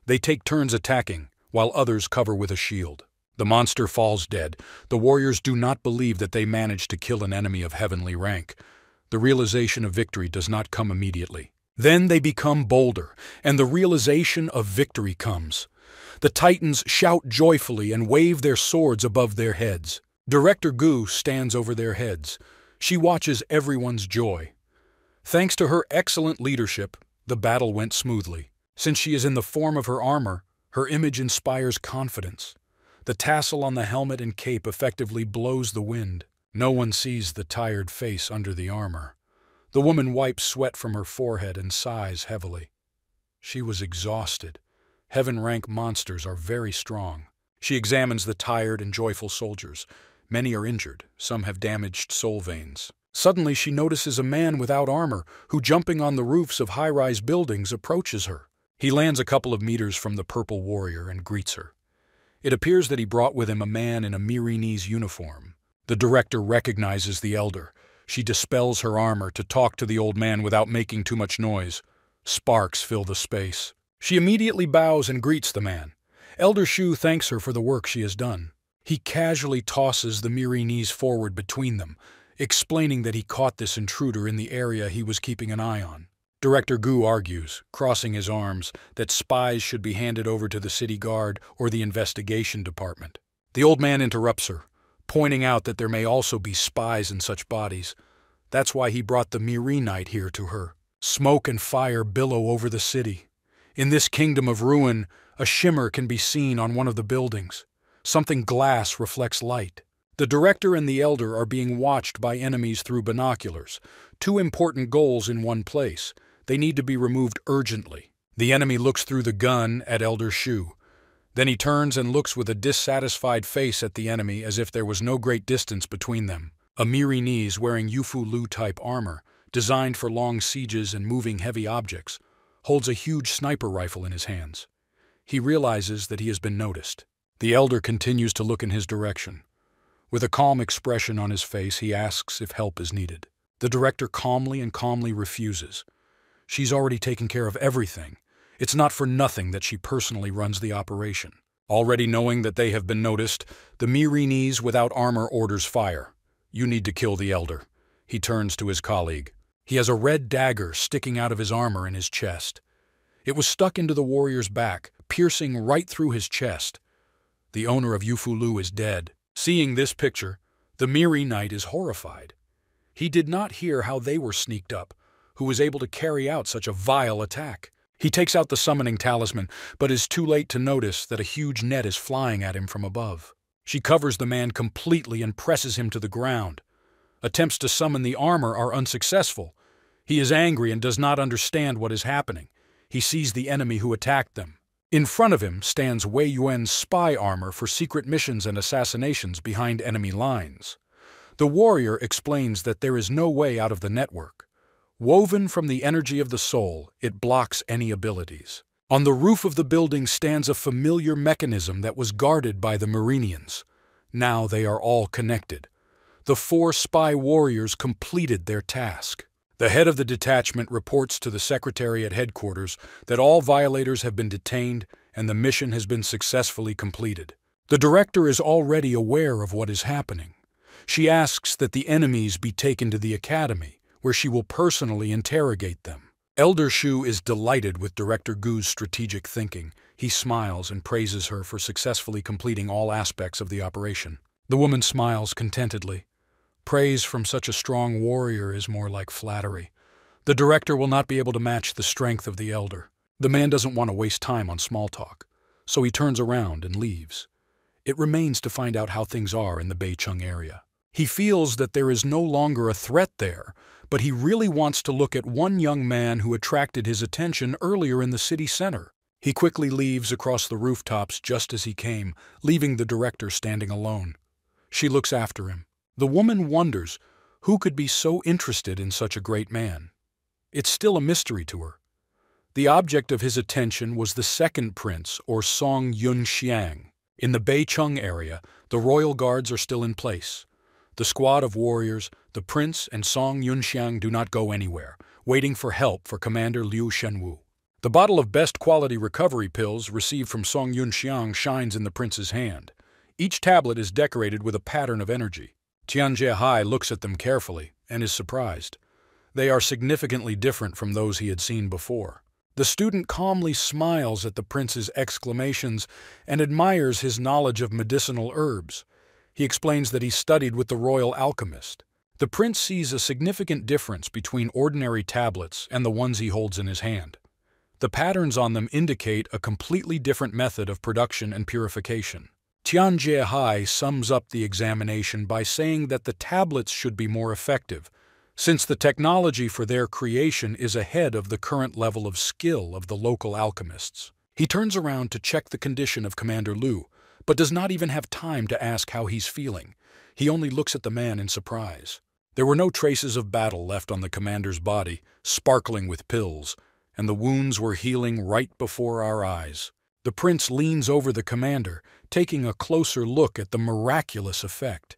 They take turns attacking, while others cover with a shield. The monster falls dead. The warriors do not believe that they managed to kill an enemy of heavenly rank. The realization of victory does not come immediately. Then they become bolder, and the realization of victory comes. The Titans shout joyfully and wave their swords above their heads. Director Gu stands over their heads. She watches everyone's joy. Thanks to her excellent leadership, the battle went smoothly. Since she is in the form of her armor, her image inspires confidence. The tassel on the helmet and cape effectively blows the wind. No one sees the tired face under the armor. The woman wipes sweat from her forehead and sighs heavily. She was exhausted. Heaven-rank monsters are very strong. She examines the tired and joyful soldiers. Many are injured. Some have damaged soul veins. Suddenly she notices a man without armor who, jumping on the roofs of high-rise buildings, approaches her. He lands a couple of meters from the purple warrior and greets her. It appears that he brought with him a man in a Mirinese uniform. The director recognizes the elder. She dispels her armor to talk to the old man without making too much noise. Sparks fill the space. She immediately bows and greets the man. Elder Shu thanks her for the work she has done. He casually tosses the Mirinese forward between them, explaining that he caught this intruder in the area he was keeping an eye on. Director Gu argues, crossing his arms, that spies should be handed over to the city guard or the investigation department. The old man interrupts her, pointing out that there may also be spies in such bodies. That's why he brought the Miri Knight here to her. Smoke and fire billow over the city. In this kingdom of ruin, a shimmer can be seen on one of the buildings. Something glass reflects light. The director and the elder are being watched by enemies through binoculars. Two important goals in one place. They need to be removed urgently. The enemy looks through the gun at Elder Shu. Then he turns and looks with a dissatisfied face at the enemy as if there was no great distance between them. A Mirinese wearing Yufu Lu-type armor, designed for long sieges and moving heavy objects, holds a huge sniper rifle in his hands. He realizes that he has been noticed. The elder continues to look in his direction. With a calm expression on his face, he asks if help is needed. The director calmly refuses. She's already taken care of everything. It's not for nothing that she personally runs the operation. Already knowing that they have been noticed, the Mirinese without armor orders fire. You need to kill the elder. He turns to his colleague. He has a red dagger sticking out of his armor in his chest. It was stuck into the warrior's back, piercing right through his chest. The owner of Yufu Lu is dead. Seeing this picture, the Miri Knight is horrified. He did not hear how they were sneaked up, who was able to carry out such a vile attack. He takes out the summoning talisman, but is too late to notice that a huge net is flying at him from above. She covers the man completely and presses him to the ground. Attempts to summon the armor are unsuccessful. He is angry and does not understand what is happening. He sees the enemy who attacked them. In front of him stands Wei Yuan's spy armor for secret missions and assassinations behind enemy lines. The warrior explains that there is no way out of the network. Woven from the energy of the soul, it blocks any abilities. On the roof of the building stands a familiar mechanism that was guarded by the Marinians. Now they are all connected. The 4 spy warriors completed their task. The head of the detachment reports to the secretary at headquarters that all violators have been detained and the mission has been successfully completed. The director is already aware of what is happening. She asks that the enemies be taken to the academy, where she will personally interrogate them. Elder Shu is delighted with Director Gu's strategic thinking. He smiles and praises her for successfully completing all aspects of the operation. The woman smiles contentedly. Praise from such a strong warrior is more like flattery. The director will not be able to match the strength of the elder. The man doesn't want to waste time on small talk, so he turns around and leaves. It remains to find out how things are in the Beicheng area. He feels that there is no longer a threat there, but he really wants to look at one young man who attracted his attention earlier in the city center. He quickly leaves across the rooftops just as he came, leaving the director standing alone. She looks after him. The woman wonders who could be so interested in such a great man. It's still a mystery to her. The object of his attention was the second prince, or Song Yunxiang. In the Beicheng area, the royal guards are still in place. The squad of warriors, the prince and Song Yunxiang do not go anywhere, waiting for help for Commander Liu Shenwu. The bottle of best quality recovery pills received from Song Yunxiang shines in the prince's hand. Each tablet is decorated with a pattern of energy. Tianjie looks at them carefully and is surprised. They are significantly different from those he had seen before. The student calmly smiles at the prince's exclamations and admires his knowledge of medicinal herbs. He explains that he studied with the royal alchemist. The prince sees a significant difference between ordinary tablets and the ones he holds in his hand. The patterns on them indicate a completely different method of production and purification. Tianjie sums up the examination by saying that the tablets should be more effective, since the technology for their creation is ahead of the current level of skill of the local alchemists. He turns around to check the condition of Commander Liu, but does not even have time to ask how he's feeling. He only looks at the man in surprise. There were no traces of battle left on the commander's body, sparkling with pills, and the wounds were healing right before our eyes. The prince leans over the commander, taking a closer look at the miraculous effect.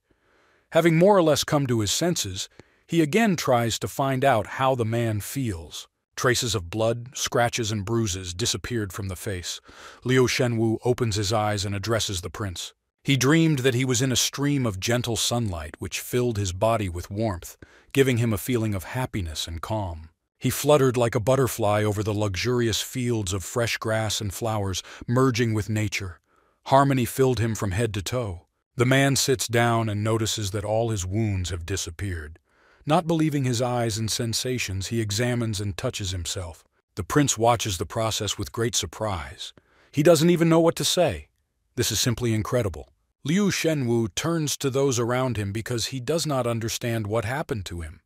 Having more or less come to his senses, he again tries to find out how the man feels. Traces of blood, scratches, and bruises disappeared from the face. Liu Shenwu opens his eyes and addresses the prince. He dreamed that he was in a stream of gentle sunlight which filled his body with warmth, giving him a feeling of happiness and calm. He fluttered like a butterfly over the luxurious fields of fresh grass and flowers, merging with nature. Harmony filled him from head to toe. The man sits down and notices that all his wounds have disappeared. Not believing his eyes and sensations, he examines and touches himself. The prince watches the process with great surprise. He doesn't even know what to say. This is simply incredible. Liu Shenwu turns to those around him because he does not understand what happened to him.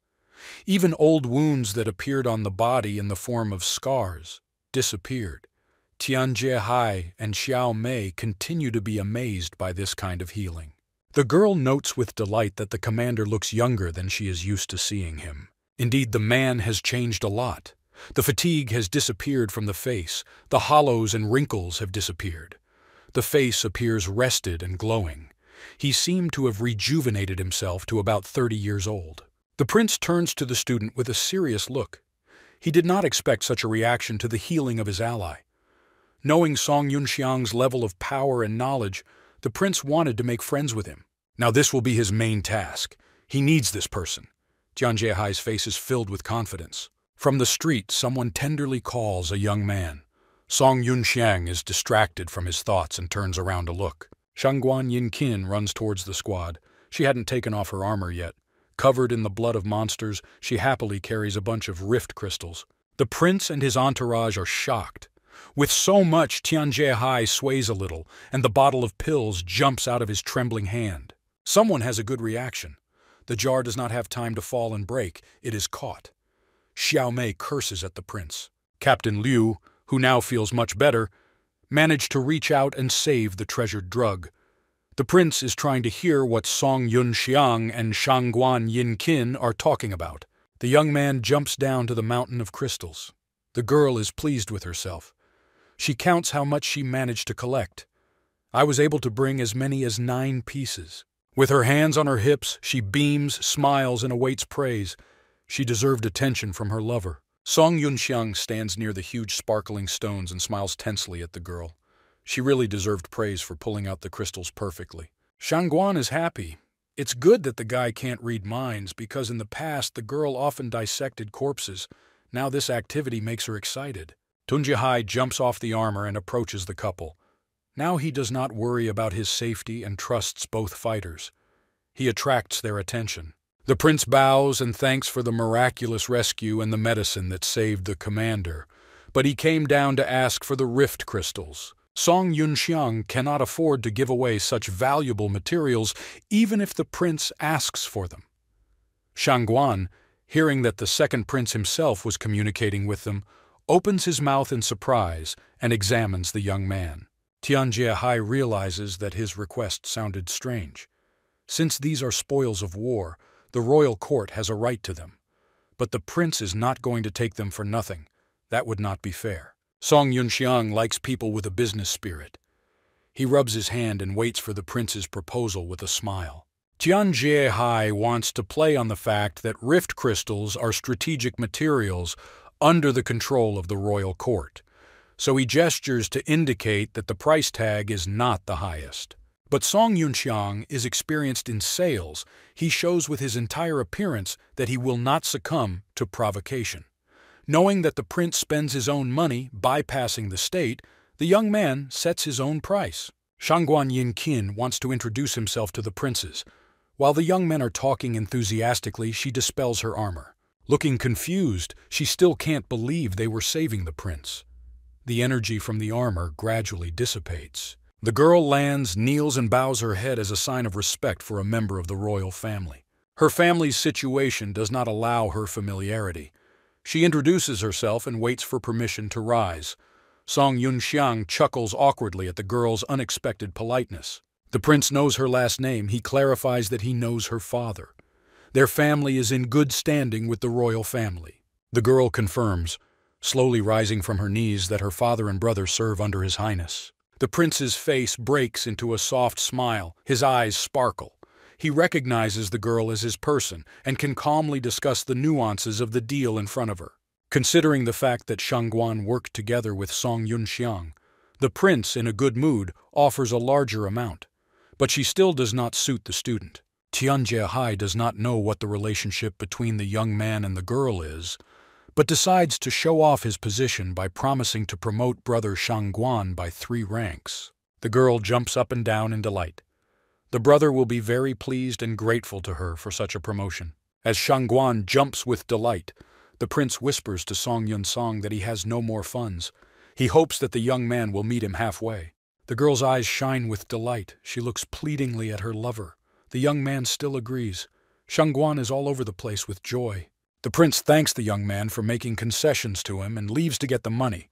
Even old wounds that appeared on the body in the form of scars disappeared. Tianjie and Xiao Mei continue to be amazed by this kind of healing. The girl notes with delight that the commander looks younger than she is used to seeing him. Indeed, the man has changed a lot. The fatigue has disappeared from the face. The hollows and wrinkles have disappeared. The face appears rested and glowing. He seemed to have rejuvenated himself to about 30 years old. The prince turns to the student with a serious look. He did not expect such a reaction to the healing of his ally. Knowing Song Yunxiang's level of power and knowledge, the prince wanted to make friends with him. Now this will be his main task. He needs this person. Tianjie Hai's face is filled with confidence. From the street, someone tenderly calls a young man. Song Yunxiang is distracted from his thoughts and turns around to look. Shangguan Yinqin runs towards the squad. She hadn't taken off her armor yet. Covered in the blood of monsters, she happily carries a bunch of rift crystals. The prince and his entourage are shocked. With so much, Tianjie Hai sways a little, and the bottle of pills jumps out of his trembling hand. Someone has a good reaction. The jar does not have time to fall and break. It is caught. Xiao Mei curses at the prince. Captain Liu, who now feels much better, managed to reach out and save the treasured drug. The prince is trying to hear what Song Yunxiang and Shangguan Yinqin are talking about. The young man jumps down to the mountain of crystals. The girl is pleased with herself. She counts how much she managed to collect. I was able to bring as many as 9 pieces. With her hands on her hips, she beams, smiles, and awaits praise. She deserved attention from her lover. Song Yunxiang stands near the huge sparkling stones and smiles tensely at the girl. She really deserved praise for pulling out the crystals perfectly. Shangguan is happy. It's good that the guy can't read minds, because in the past the girl often dissected corpses. Now this activity makes her excited. Tianjie Hai jumps off the armor and approaches the couple. Now he does not worry about his safety and trusts both fighters. He attracts their attention. The prince bows and thanks for the miraculous rescue and the medicine that saved the commander, but he came down to ask for the rift crystals. Song Yunxiang cannot afford to give away such valuable materials even if the prince asks for them. Shangguan, hearing that the second prince himself was communicating with them, opens his mouth in surprise and examines the young man. Tianjie Hai realizes that his request sounded strange. Since these are spoils of war, the royal court has a right to them. But the prince is not going to take them for nothing. That would not be fair. Song Yunxiang likes people with a business spirit. He rubs his hand and waits for the prince's proposal with a smile. Tianjie Hai wants to play on the fact that rift crystals are strategic materials under the control of the royal court, so he gestures to indicate that the price tag is not the highest. But Song Yunxiang is experienced in sales. He shows with his entire appearance that he will not succumb to provocation. Knowing that the prince spends his own money bypassing the state, the young man sets his own price. Shangguan Yinqin wants to introduce himself to the princes. While the young men are talking enthusiastically, she dispels her armor. Looking confused, she still can't believe they were saving the prince. The energy from the armor gradually dissipates. The girl lands, kneels, and bows her head as a sign of respect for a member of the royal family. Her family's situation does not allow her familiarity. She introduces herself and waits for permission to rise. Song Yunxiang chuckles awkwardly at the girl's unexpected politeness. The prince knows her last name. He clarifies that he knows her father. Their family is in good standing with the royal family. The girl confirms, slowly rising from her knees, that her father and brother serve under His Highness. The prince's face breaks into a soft smile. His eyes sparkle. He recognizes the girl as his person and can calmly discuss the nuances of the deal in front of her. Considering the fact that Shangguan worked together with Song Yunxiang, the prince, in a good mood, offers a larger amount. But she still does not suit the student. Tianjie Hai does not know what the relationship between the young man and the girl is, but decides to show off his position by promising to promote brother Shangguan by 3 ranks. The girl jumps up and down in delight. The brother will be very pleased and grateful to her for such a promotion. As Shangguan jumps with delight, the prince whispers to Song Yunsong that he has no more funds. He hopes that the young man will meet him halfway. The girl's eyes shine with delight. She looks pleadingly at her lover. The young man still agrees. Shangguan is all over the place with joy. The prince thanks the young man for making concessions to him and leaves to get the money,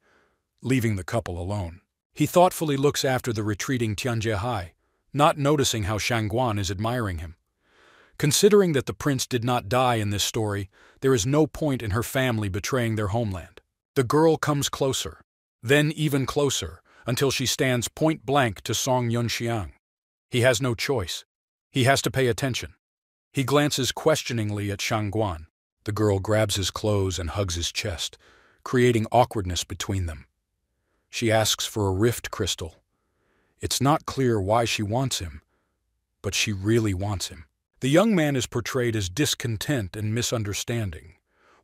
leaving the couple alone. He thoughtfully looks after the retreating Tianjie, not noticing how Shangguan is admiring him. Considering that the prince did not die in this story, there is no point in her family betraying their homeland. The girl comes closer, then even closer, until she stands point blank to Song Yunxiang. He has no choice. He has to pay attention. He glances questioningly at Shangguan. The girl grabs his clothes and hugs his chest, creating awkwardness between them. She asks for a rift crystal. It's not clear why she wants him, but she really wants him. The young man is portrayed as discontent and misunderstanding.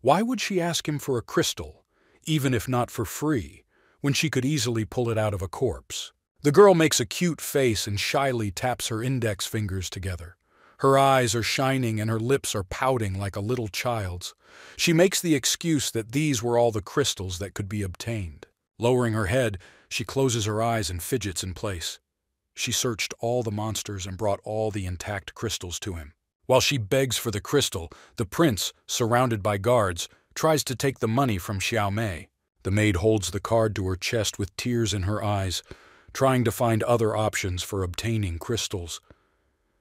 Why would she ask him for a crystal, even if not for free, when she could easily pull it out of a corpse? The girl makes a cute face and shyly taps her index fingers together. Her eyes are shining and her lips are pouting like a little child's. She makes the excuse that these were all the crystals that could be obtained. Lowering her head, she closes her eyes and fidgets in place. She searched all the monsters and brought all the intact crystals to him. While she begs for the crystal, the prince, surrounded by guards, tries to take the money from Xiao Mei. The maid holds the card to her chest with tears in her eyes, trying to find other options for obtaining crystals.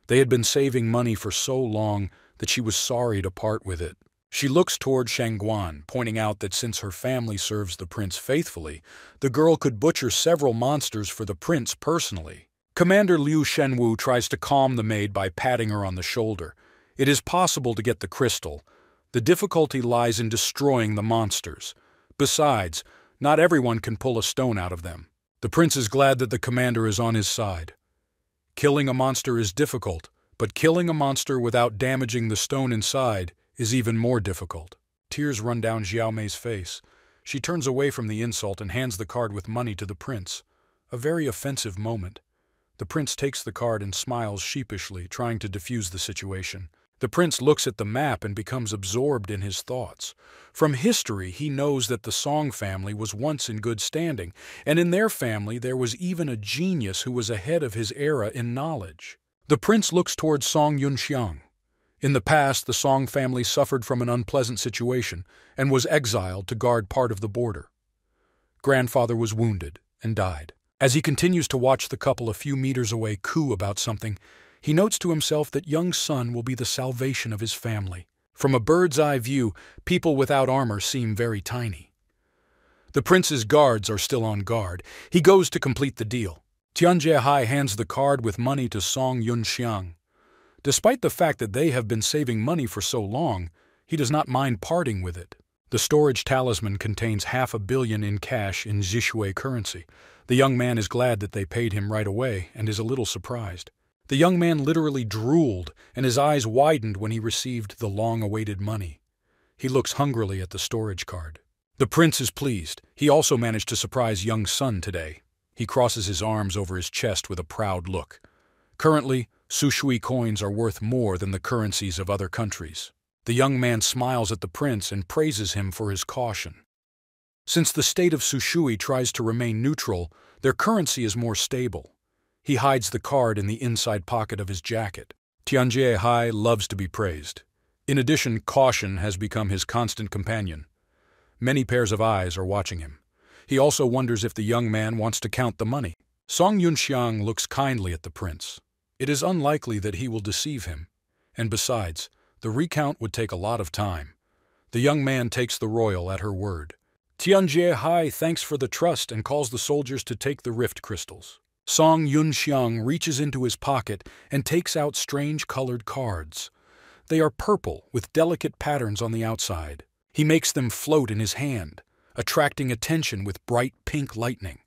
They had been saving money for so long that she was sorry to part with it. She looks toward Shangguan, pointing out that since her family serves the prince faithfully, the girl could butcher several monsters for the prince personally. Commander Liu Shenwu tries to calm the maid by patting her on the shoulder. It is possible to get the crystal. The difficulty lies in destroying the monsters. Besides, not everyone can pull a stone out of them. The prince is glad that the commander is on his side. Killing a monster is difficult, but killing a monster without damaging the stone inside is even more difficult. Tears run down Xiao Mei's face. She turns away from the insult and hands the card with money to the prince. A very offensive moment. The prince takes the card and smiles sheepishly, trying to defuse the situation. The prince looks at the map and becomes absorbed in his thoughts. From history, he knows that the Song family was once in good standing, and in their family there was even a genius who was ahead of his era in knowledge. The prince looks towards Song Yunxiang. In the past, the Song family suffered from an unpleasant situation and was exiled to guard part of the border. Grandfather was wounded and died. As he continues to watch the couple a few meters away coo about something, he notes to himself that young son will be the salvation of his family. From a bird's-eye view, people without armor seem very tiny. The prince's guards are still on guard. He goes to complete the deal. Tianjie hands the card with money to Song Yunxiang. Despite the fact that they have been saving money for so long, he does not mind parting with it. The storage talisman contains $500 million in cash in Zhishui currency. The young man is glad that they paid him right away and is a little surprised. The young man literally drooled, and his eyes widened when he received the long-awaited money. He looks hungrily at the storage card. The prince is pleased. He also managed to surprise young son today. He crosses his arms over his chest with a proud look. Currently, Sushui coins are worth more than the currencies of other countries. The young man smiles at the prince and praises him for his caution. Since the state of Sushui tries to remain neutral, their currency is more stable. He hides the card in the inside pocket of his jacket. Tianjie loves to be praised. In addition, caution has become his constant companion. Many pairs of eyes are watching him. He also wonders if the young man wants to count the money. Song Yunxiang looks kindly at the prince. It is unlikely that he will deceive him. And besides, the recount would take a lot of time. The young man takes the royal at her word. Tianjie thanks for the trust and calls the soldiers to take the rift crystals. Song Yunxiang reaches into his pocket and takes out strange colored cards. They are purple with delicate patterns on the outside. He makes them float in his hand, attracting attention with bright pink lightning.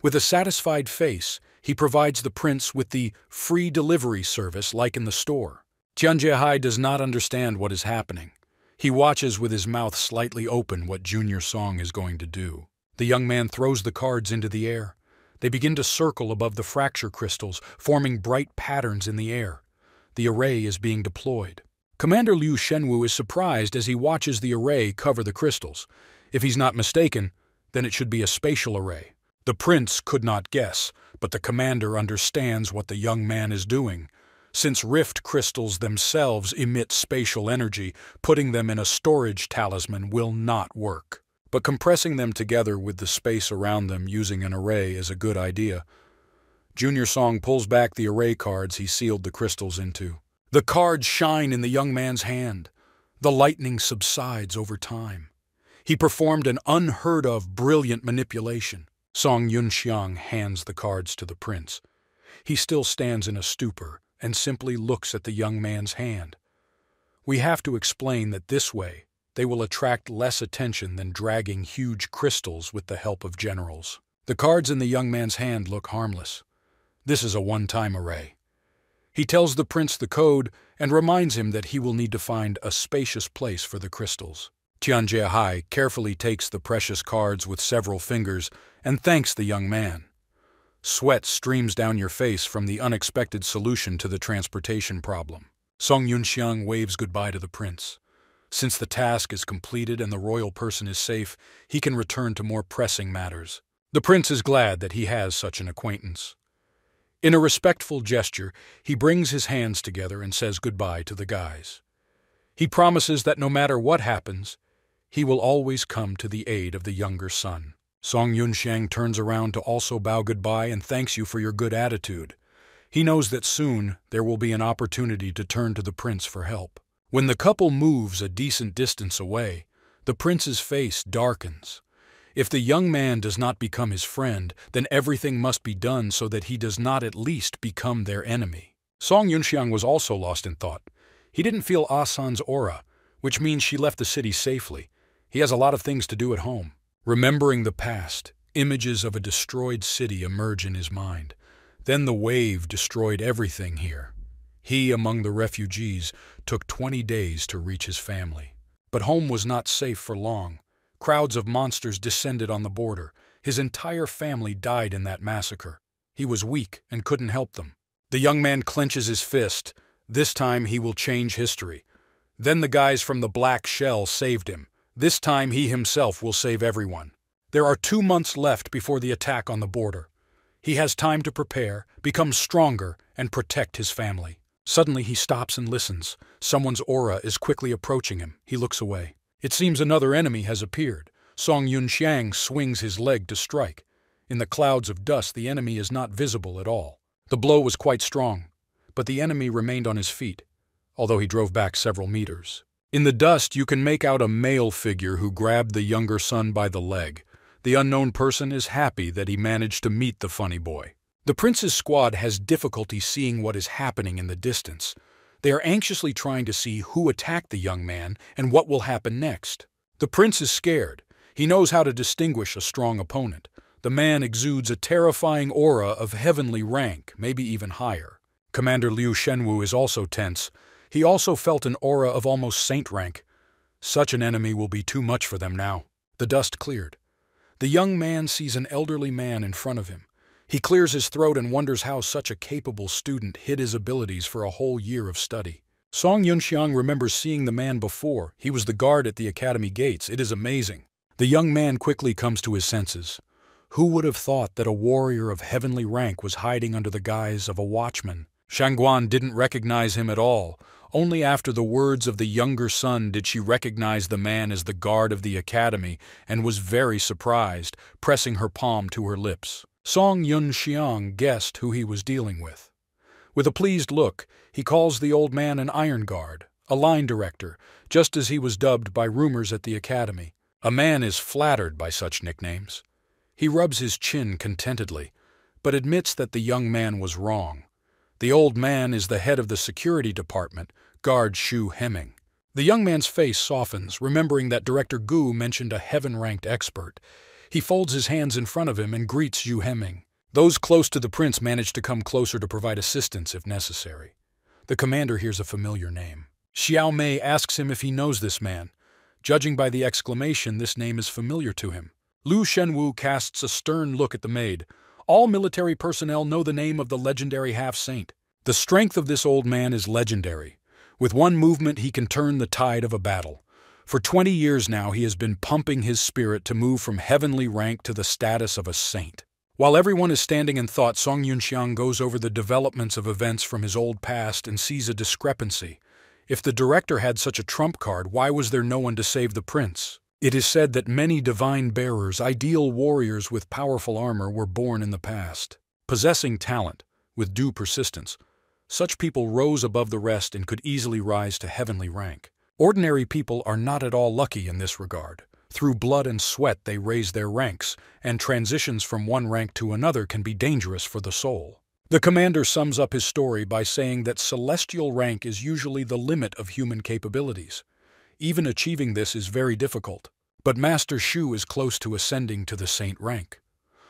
With a satisfied face, he provides the prince with the free delivery service like in the store. Tianjie does not understand what is happening. He watches with his mouth slightly open what Junior Song is going to do. The young man throws the cards into the air. They begin to circle above the fracture crystals, forming bright patterns in the air. The array is being deployed. Commander Liu Shenwu is surprised as he watches the array cover the crystals. If he's not mistaken, then it should be a spatial array. The prince could not guess, but the commander understands what the young man is doing. Since rift crystals themselves emit spatial energy, putting them in a storage talisman will not work. But compressing them together with the space around them using an array is a good idea. Junior Song pulls back the array cards he sealed the crystals into. The cards shine in the young man's hand. The lightning subsides over time. He performed an unheard-of brilliant manipulation. Song Yunxiang hands the cards to the prince. He still stands in a stupor and simply looks at the young man's hand. We have to explain that this way, they will attract less attention than dragging huge crystals with the help of generals. The cards in the young man's hand look harmless. This is a one-time array. He tells the prince the code and reminds him that he will need to find a spacious place for the crystals. Tian Jiehai carefully takes the precious cards with several fingers and thanks the young man. Sweat streams down your face from the unexpected solution to the transportation problem. Song Yunxiang waves goodbye to the prince. Since the task is completed and the royal person is safe, he can return to more pressing matters. The prince is glad that he has such an acquaintance. In a respectful gesture, he brings his hands together and says goodbye to the guys. He promises that no matter what happens, he will always come to the aid of the younger son. Song Yunxiang turns around to also bow goodbye and thanks you for your good attitude. He knows that soon there will be an opportunity to turn to the prince for help. When the couple moves a decent distance away, the prince's face darkens. If the young man does not become his friend, then everything must be done so that he does not at least become their enemy. Song Yunxiang was also lost in thought. He didn't feel Asan's aura, which means she left the city safely. He has a lot of things to do at home. Remembering the past, images of a destroyed city emerge in his mind. Then the wave destroyed everything here. He, among the refugees, took 20 days to reach his family. But home was not safe for long. Crowds of monsters descended on the border. His entire family died in that massacre. He was weak and couldn't help them. The young man clenches his fist. This time he will change history. Then the guys from the Black Shell saved him. This time he himself will save everyone. There are 2 months left before the attack on the border. He has time to prepare, become stronger, and protect his family. Suddenly he stops and listens. Someone's aura is quickly approaching him. He looks away. It seems another enemy has appeared. Song Yunxiang swings his leg to strike. In the clouds of dust, the enemy is not visible at all. The blow was quite strong, but the enemy remained on his feet, although he drove back several meters. In the dust, you can make out a male figure who grabbed the younger son by the leg. The unknown person is happy that he managed to meet the funny boy. The prince's squad has difficulty seeing what is happening in the distance. They are anxiously trying to see who attacked the young man and what will happen next. The prince is scared. He knows how to distinguish a strong opponent. The man exudes a terrifying aura of heavenly rank, maybe even higher. Commander Liu Shenwu is also tense. He also felt an aura of almost saint rank. Such an enemy will be too much for them now. The dust cleared. The young man sees an elderly man in front of him. He clears his throat and wonders how such a capable student hid his abilities for a whole year of study. Song Yunxiang remembers seeing the man before. He was the guard at the academy gates. It is amazing. The young man quickly comes to his senses. Who would have thought that a warrior of heavenly rank was hiding under the guise of a watchman? Shangguan didn't recognize him at all. Only after the words of the younger son did she recognize the man as the guard of the academy and was very surprised, pressing her palm to her lips. Song Yunxiang guessed who he was dealing with. With a pleased look, he calls the old man an iron guard, a line director, just as he was dubbed by rumors at the academy. A man is flattered by such nicknames. He rubs his chin contentedly, but admits that the young man was wrong. The old man is the head of the security department, guard Xu Hemming. The young man's face softens, remembering that Director Gu mentioned a heaven-ranked expert. He folds his hands in front of him and greets Xu Hemming. Those close to the prince manage to come closer to provide assistance if necessary. The commander hears a familiar name. Xiao Mei asks him if he knows this man. Judging by the exclamation, this name is familiar to him. Lu Shenwu casts a stern look at the maid. All military personnel know the name of the legendary half-saint. The strength of this old man is legendary. With one movement, he can turn the tide of a battle. For 20 years now, he has been pumping his spirit to move from heavenly rank to the status of a saint. While everyone is standing in thought, Song Yunxiang goes over the developments of events from his old past and sees a discrepancy. If the director had such a trump card, why was there no one to save the prince? It is said that many divine bearers, ideal warriors with powerful armor, were born in the past. Possessing talent, with due persistence, such people rose above the rest and could easily rise to heavenly rank. Ordinary people are not at all lucky in this regard. Through blood and sweat they raise their ranks, and transitions from one rank to another can be dangerous for the soul. The commander sums up his story by saying that celestial rank is usually the limit of human capabilities. Even achieving this is very difficult. But Master Shu is close to ascending to the saint rank.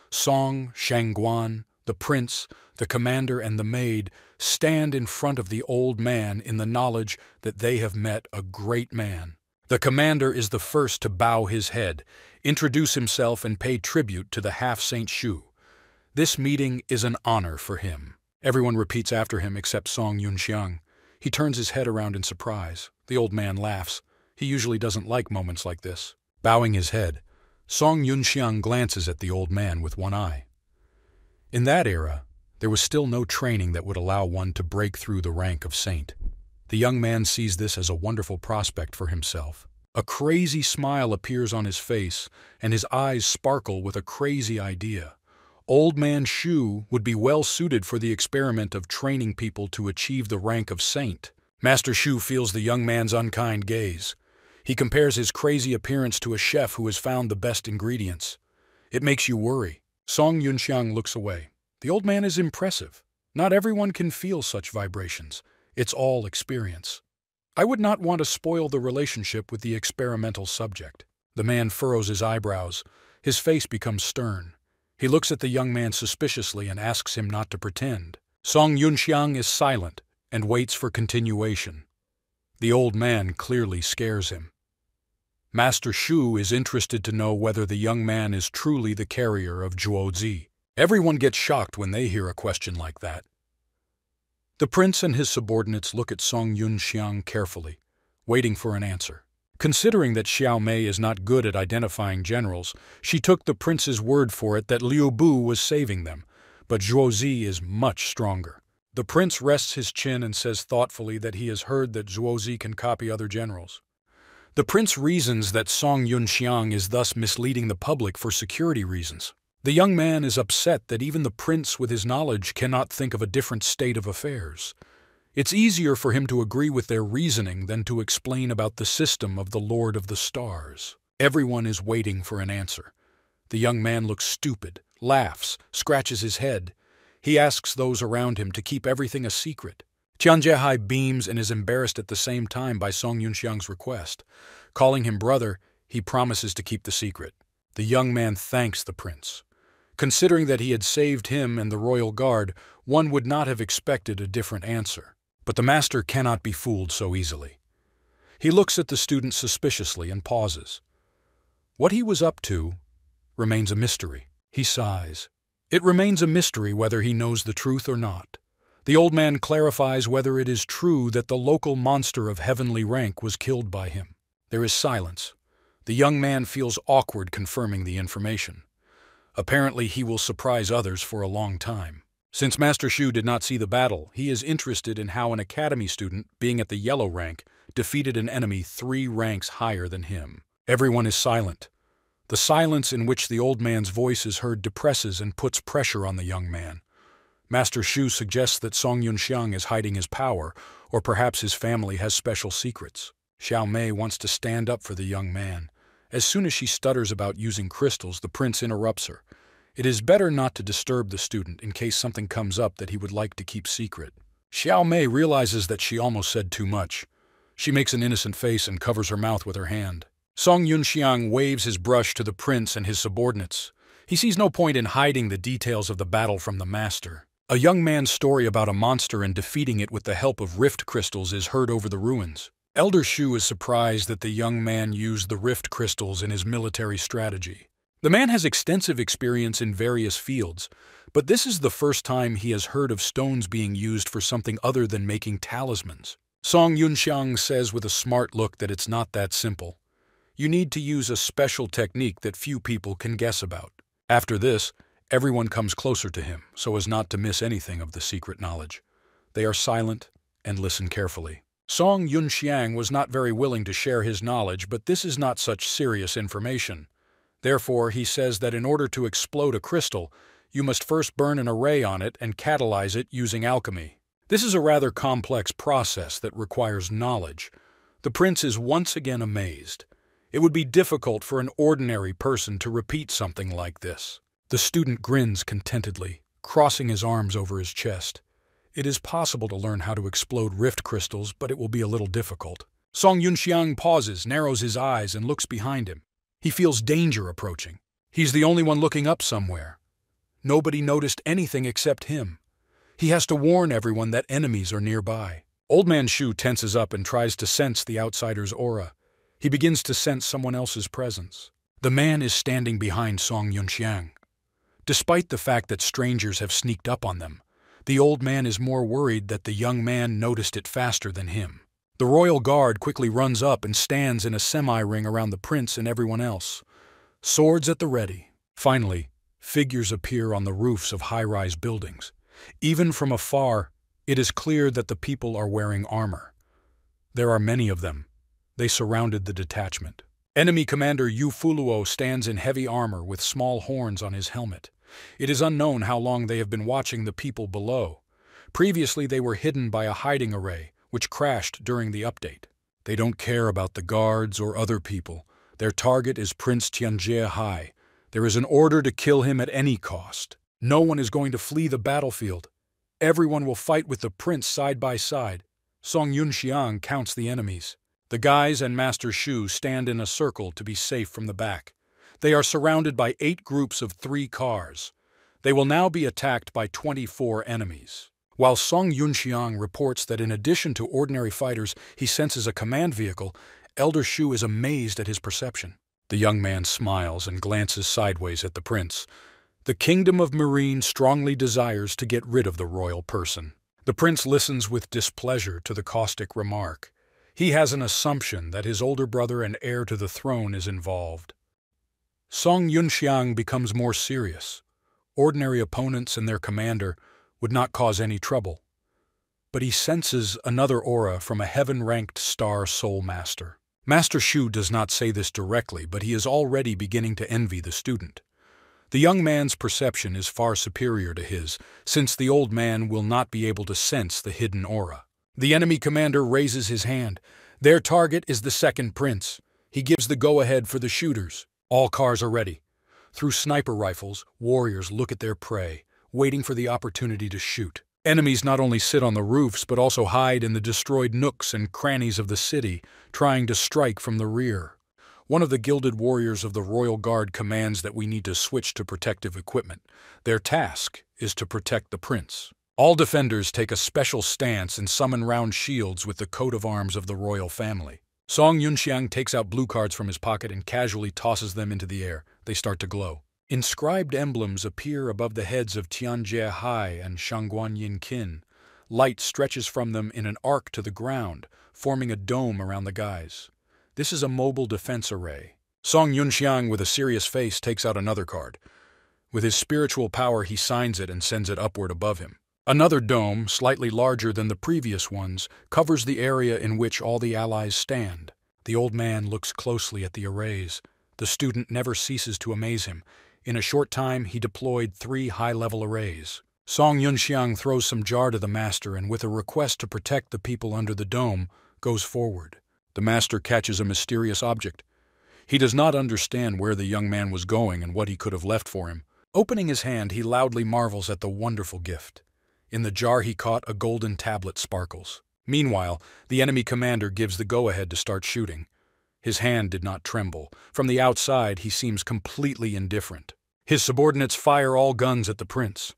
Song, Shangguan, the prince, the commander, and the maid stand in front of the old man in the knowledge that they have met a great man. The commander is the first to bow his head, introduce himself, and pay tribute to the half-saint Shu. This meeting is an honor for him. Everyone repeats after him except Song Yunxiang. He turns his head around in surprise. The old man laughs. He usually doesn't like moments like this. Bowing his head, Song Yunxiang glances at the old man with one eye. In that era, there was still no training that would allow one to break through the rank of saint. The young man sees this as a wonderful prospect for himself. A crazy smile appears on his face, and his eyes sparkle with a crazy idea. Old man Shu would be well suited for the experiment of training people to achieve the rank of saint. Master Shu feels the young man's unkind gaze. He compares his crazy appearance to a chef who has found the best ingredients. It makes you worry. Song Yunxiang looks away. The old man is impressive. Not everyone can feel such vibrations. It's all experience. I would not want to spoil the relationship with the experimental subject. The man furrows his eyebrows. His face becomes stern. He looks at the young man suspiciously and asks him not to pretend. Song Yunxiang is silent and waits for continuation. The old man clearly scares him. Master Shu is interested to know whether the young man is truly the carrier of Zhuozi. Everyone gets shocked when they hear a question like that. The prince and his subordinates look at Song Yunxiang carefully, waiting for an answer. Considering that Xiao Mei is not good at identifying generals, she took the prince's word for it that Liu Bu was saving them, but Zhuozi is much stronger. The prince rests his chin and says thoughtfully that he has heard that Zhuozi can copy other generals. The prince reasons that Song Yunxiang is thus misleading the public for security reasons. The young man is upset that even the prince with his knowledge cannot think of a different state of affairs. It's easier for him to agree with their reasoning than to explain about the system of the Lord of the Stars. Everyone is waiting for an answer. The young man looks stupid, laughs, scratches his head. He asks those around him to keep everything a secret. Tian Jiehai beams and is embarrassed at the same time by Song Yunxiang's request. Calling him brother, he promises to keep the secret. The young man thanks the prince. Considering that he had saved him and the royal guard, one would not have expected a different answer. But the master cannot be fooled so easily. He looks at the student suspiciously and pauses. What he was up to remains a mystery. He sighs. It remains a mystery whether he knows the truth or not. The old man clarifies whether it is true that the local monster of heavenly rank was killed by him. There is silence. The young man feels awkward confirming the information. Apparently, he will surprise others for a long time. Since Master Shu did not see the battle, he is interested in how an academy student, being at the yellow rank, defeated an enemy 3 ranks higher than him. Everyone is silent. The silence in which the old man's voice is heard depresses and puts pressure on the young man. Master Shu suggests that Song Yunxiang is hiding his power, or perhaps his family has special secrets. Xiao Mei wants to stand up for the young man. As soon as she stutters about using crystals, the prince interrupts her. It is better not to disturb the student in case something comes up that he would like to keep secret. Xiao Mei realizes that she almost said too much. She makes an innocent face and covers her mouth with her hand. Song Yunxiang waves his brush to the prince and his subordinates. He sees no point in hiding the details of the battle from the master. A young man's story about a monster and defeating it with the help of rift crystals is heard over the ruins. Elder Shu is surprised that the young man used the rift crystals in his military strategy. The man has extensive experience in various fields, but this is the first time he has heard of stones being used for something other than making talismans. Song Yunxiang says with a smart look that it's not that simple. You need to use a special technique that few people can guess about. After this, everyone comes closer to him so as not to miss anything of the secret knowledge. They are silent and listen carefully. Song Yunxiang was not very willing to share his knowledge, but this is not such serious information. Therefore, he says that in order to explode a crystal, you must first burn an array on it and catalyze it using alchemy. This is a rather complex process that requires knowledge. The prince is once again amazed. It would be difficult for an ordinary person to repeat something like this. The student grins contentedly, crossing his arms over his chest. It is possible to learn how to explode rift crystals, but it will be a little difficult. Song Yunxiang pauses, narrows his eyes, and looks behind him. He feels danger approaching. He's the only one looking up somewhere. Nobody noticed anything except him. He has to warn everyone that enemies are nearby. Old Man Shu tenses up and tries to sense the outsider's aura. He begins to sense someone else's presence. The man is standing behind Song Yunxiang. Despite the fact that strangers have sneaked up on them, the old man is more worried that the young man noticed it faster than him. The royal guard quickly runs up and stands in a semi-ring around the prince and everyone else. Swords at the ready. Finally, figures appear on the roofs of high-rise buildings. Even from afar, it is clear that the people are wearing armor. There are many of them. They surrounded the detachment. Enemy Commander Yu Fuluo stands in heavy armor with small horns on his helmet. It is unknown how long they have been watching the people below. Previously, they were hidden by a hiding array, which crashed during the update. They don't care about the guards or other people. Their target is Prince Tianjie Hai. There is an order to kill him at any cost. No one is going to flee the battlefield. Everyone will fight with the prince side by side. Song Yunxiang counts the enemies. The guys and Master Shu stand in a circle to be safe from the back. They are surrounded by 8 groups of 3 cars. They will now be attacked by 24 enemies. While Song Yunxiang reports that in addition to ordinary fighters, he senses a command vehicle, Elder Shu is amazed at his perception. The young man smiles and glances sideways at the prince. The Kingdom of Marine strongly desires to get rid of the royal person. The prince listens with displeasure to the caustic remark. He has an assumption that his older brother and heir to the throne is involved. Song Yunxiang becomes more serious. Ordinary opponents and their commander would not cause any trouble. But he senses another aura from a heaven-ranked star soul master. Master Shu does not say this directly, but he is already beginning to envy the student. The young man's perception is far superior to his, since the old man will not be able to sense the hidden aura. The enemy commander raises his hand. Their target is the second prince. He gives the go-ahead for the shooters. All cars are ready. Through sniper rifles, warriors look at their prey, waiting for the opportunity to shoot. Enemies not only sit on the roofs, but also hide in the destroyed nooks and crannies of the city, trying to strike from the rear. One of the gilded warriors of the Royal Guard commands that we need to switch to protective equipment. Their task is to protect the prince. All defenders take a special stance and summon round shields with the coat of arms of the royal family. Song Yunxiang takes out blue cards from his pocket and casually tosses them into the air. They start to glow. Inscribed emblems appear above the heads of Tianjie Hai and Shangguan Yinqin. Light stretches from them in an arc to the ground, forming a dome around the guys. This is a mobile defense array. Song Yunxiang, with a serious face, takes out another card. With his spiritual power, he signs it and sends it upward above him. Another dome, slightly larger than the previous ones, covers the area in which all the allies stand. The old man looks closely at the arrays. The student never ceases to amaze him. In a short time, he deployed 3 high-level arrays. Song Yunxiang throws some jar to the master and, with a request to protect the people under the dome, goes forward. The master catches a mysterious object. He does not understand where the young man was going and what he could have left for him. Opening his hand, he loudly marvels at the wonderful gift. In the jar he caught, a golden tablet sparkles. Meanwhile, the enemy commander gives the go-ahead to start shooting. His hand did not tremble. From the outside, he seems completely indifferent. His subordinates fire all guns at the prince.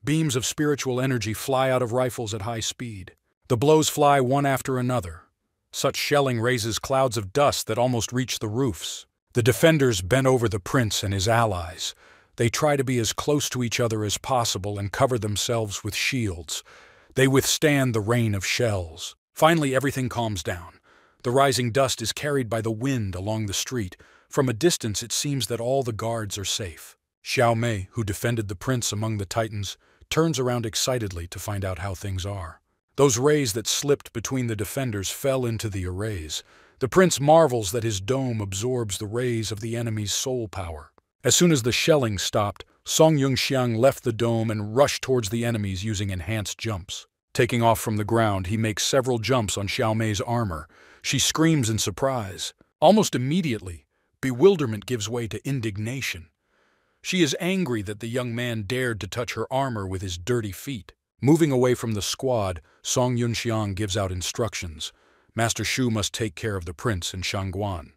Beams of spiritual energy fly out of rifles at high speed. The blows fly one after another. Such shelling raises clouds of dust that almost reach the roofs. The defenders bend over the prince and his allies. They try to be as close to each other as possible and cover themselves with shields. They withstand the rain of shells. Finally, everything calms down. The rising dust is carried by the wind along the street. From a distance, it seems that all the guards are safe. Xiao Mei, who defended the prince among the Titans, turns around excitedly to find out how things are. Those rays that slipped between the defenders fell into the arrays. The prince marvels that his dome absorbs the rays of the enemy's soul power. As soon as the shelling stopped, Song Yunxiang left the dome and rushed towards the enemies using enhanced jumps. Taking off from the ground, he makes several jumps on Xiao Mei's armor. She screams in surprise. Almost immediately, bewilderment gives way to indignation. She is angry that the young man dared to touch her armor with his dirty feet. Moving away from the squad, Song Yunxiang gives out instructions. Master Shu must take care of the prince and Shangguan.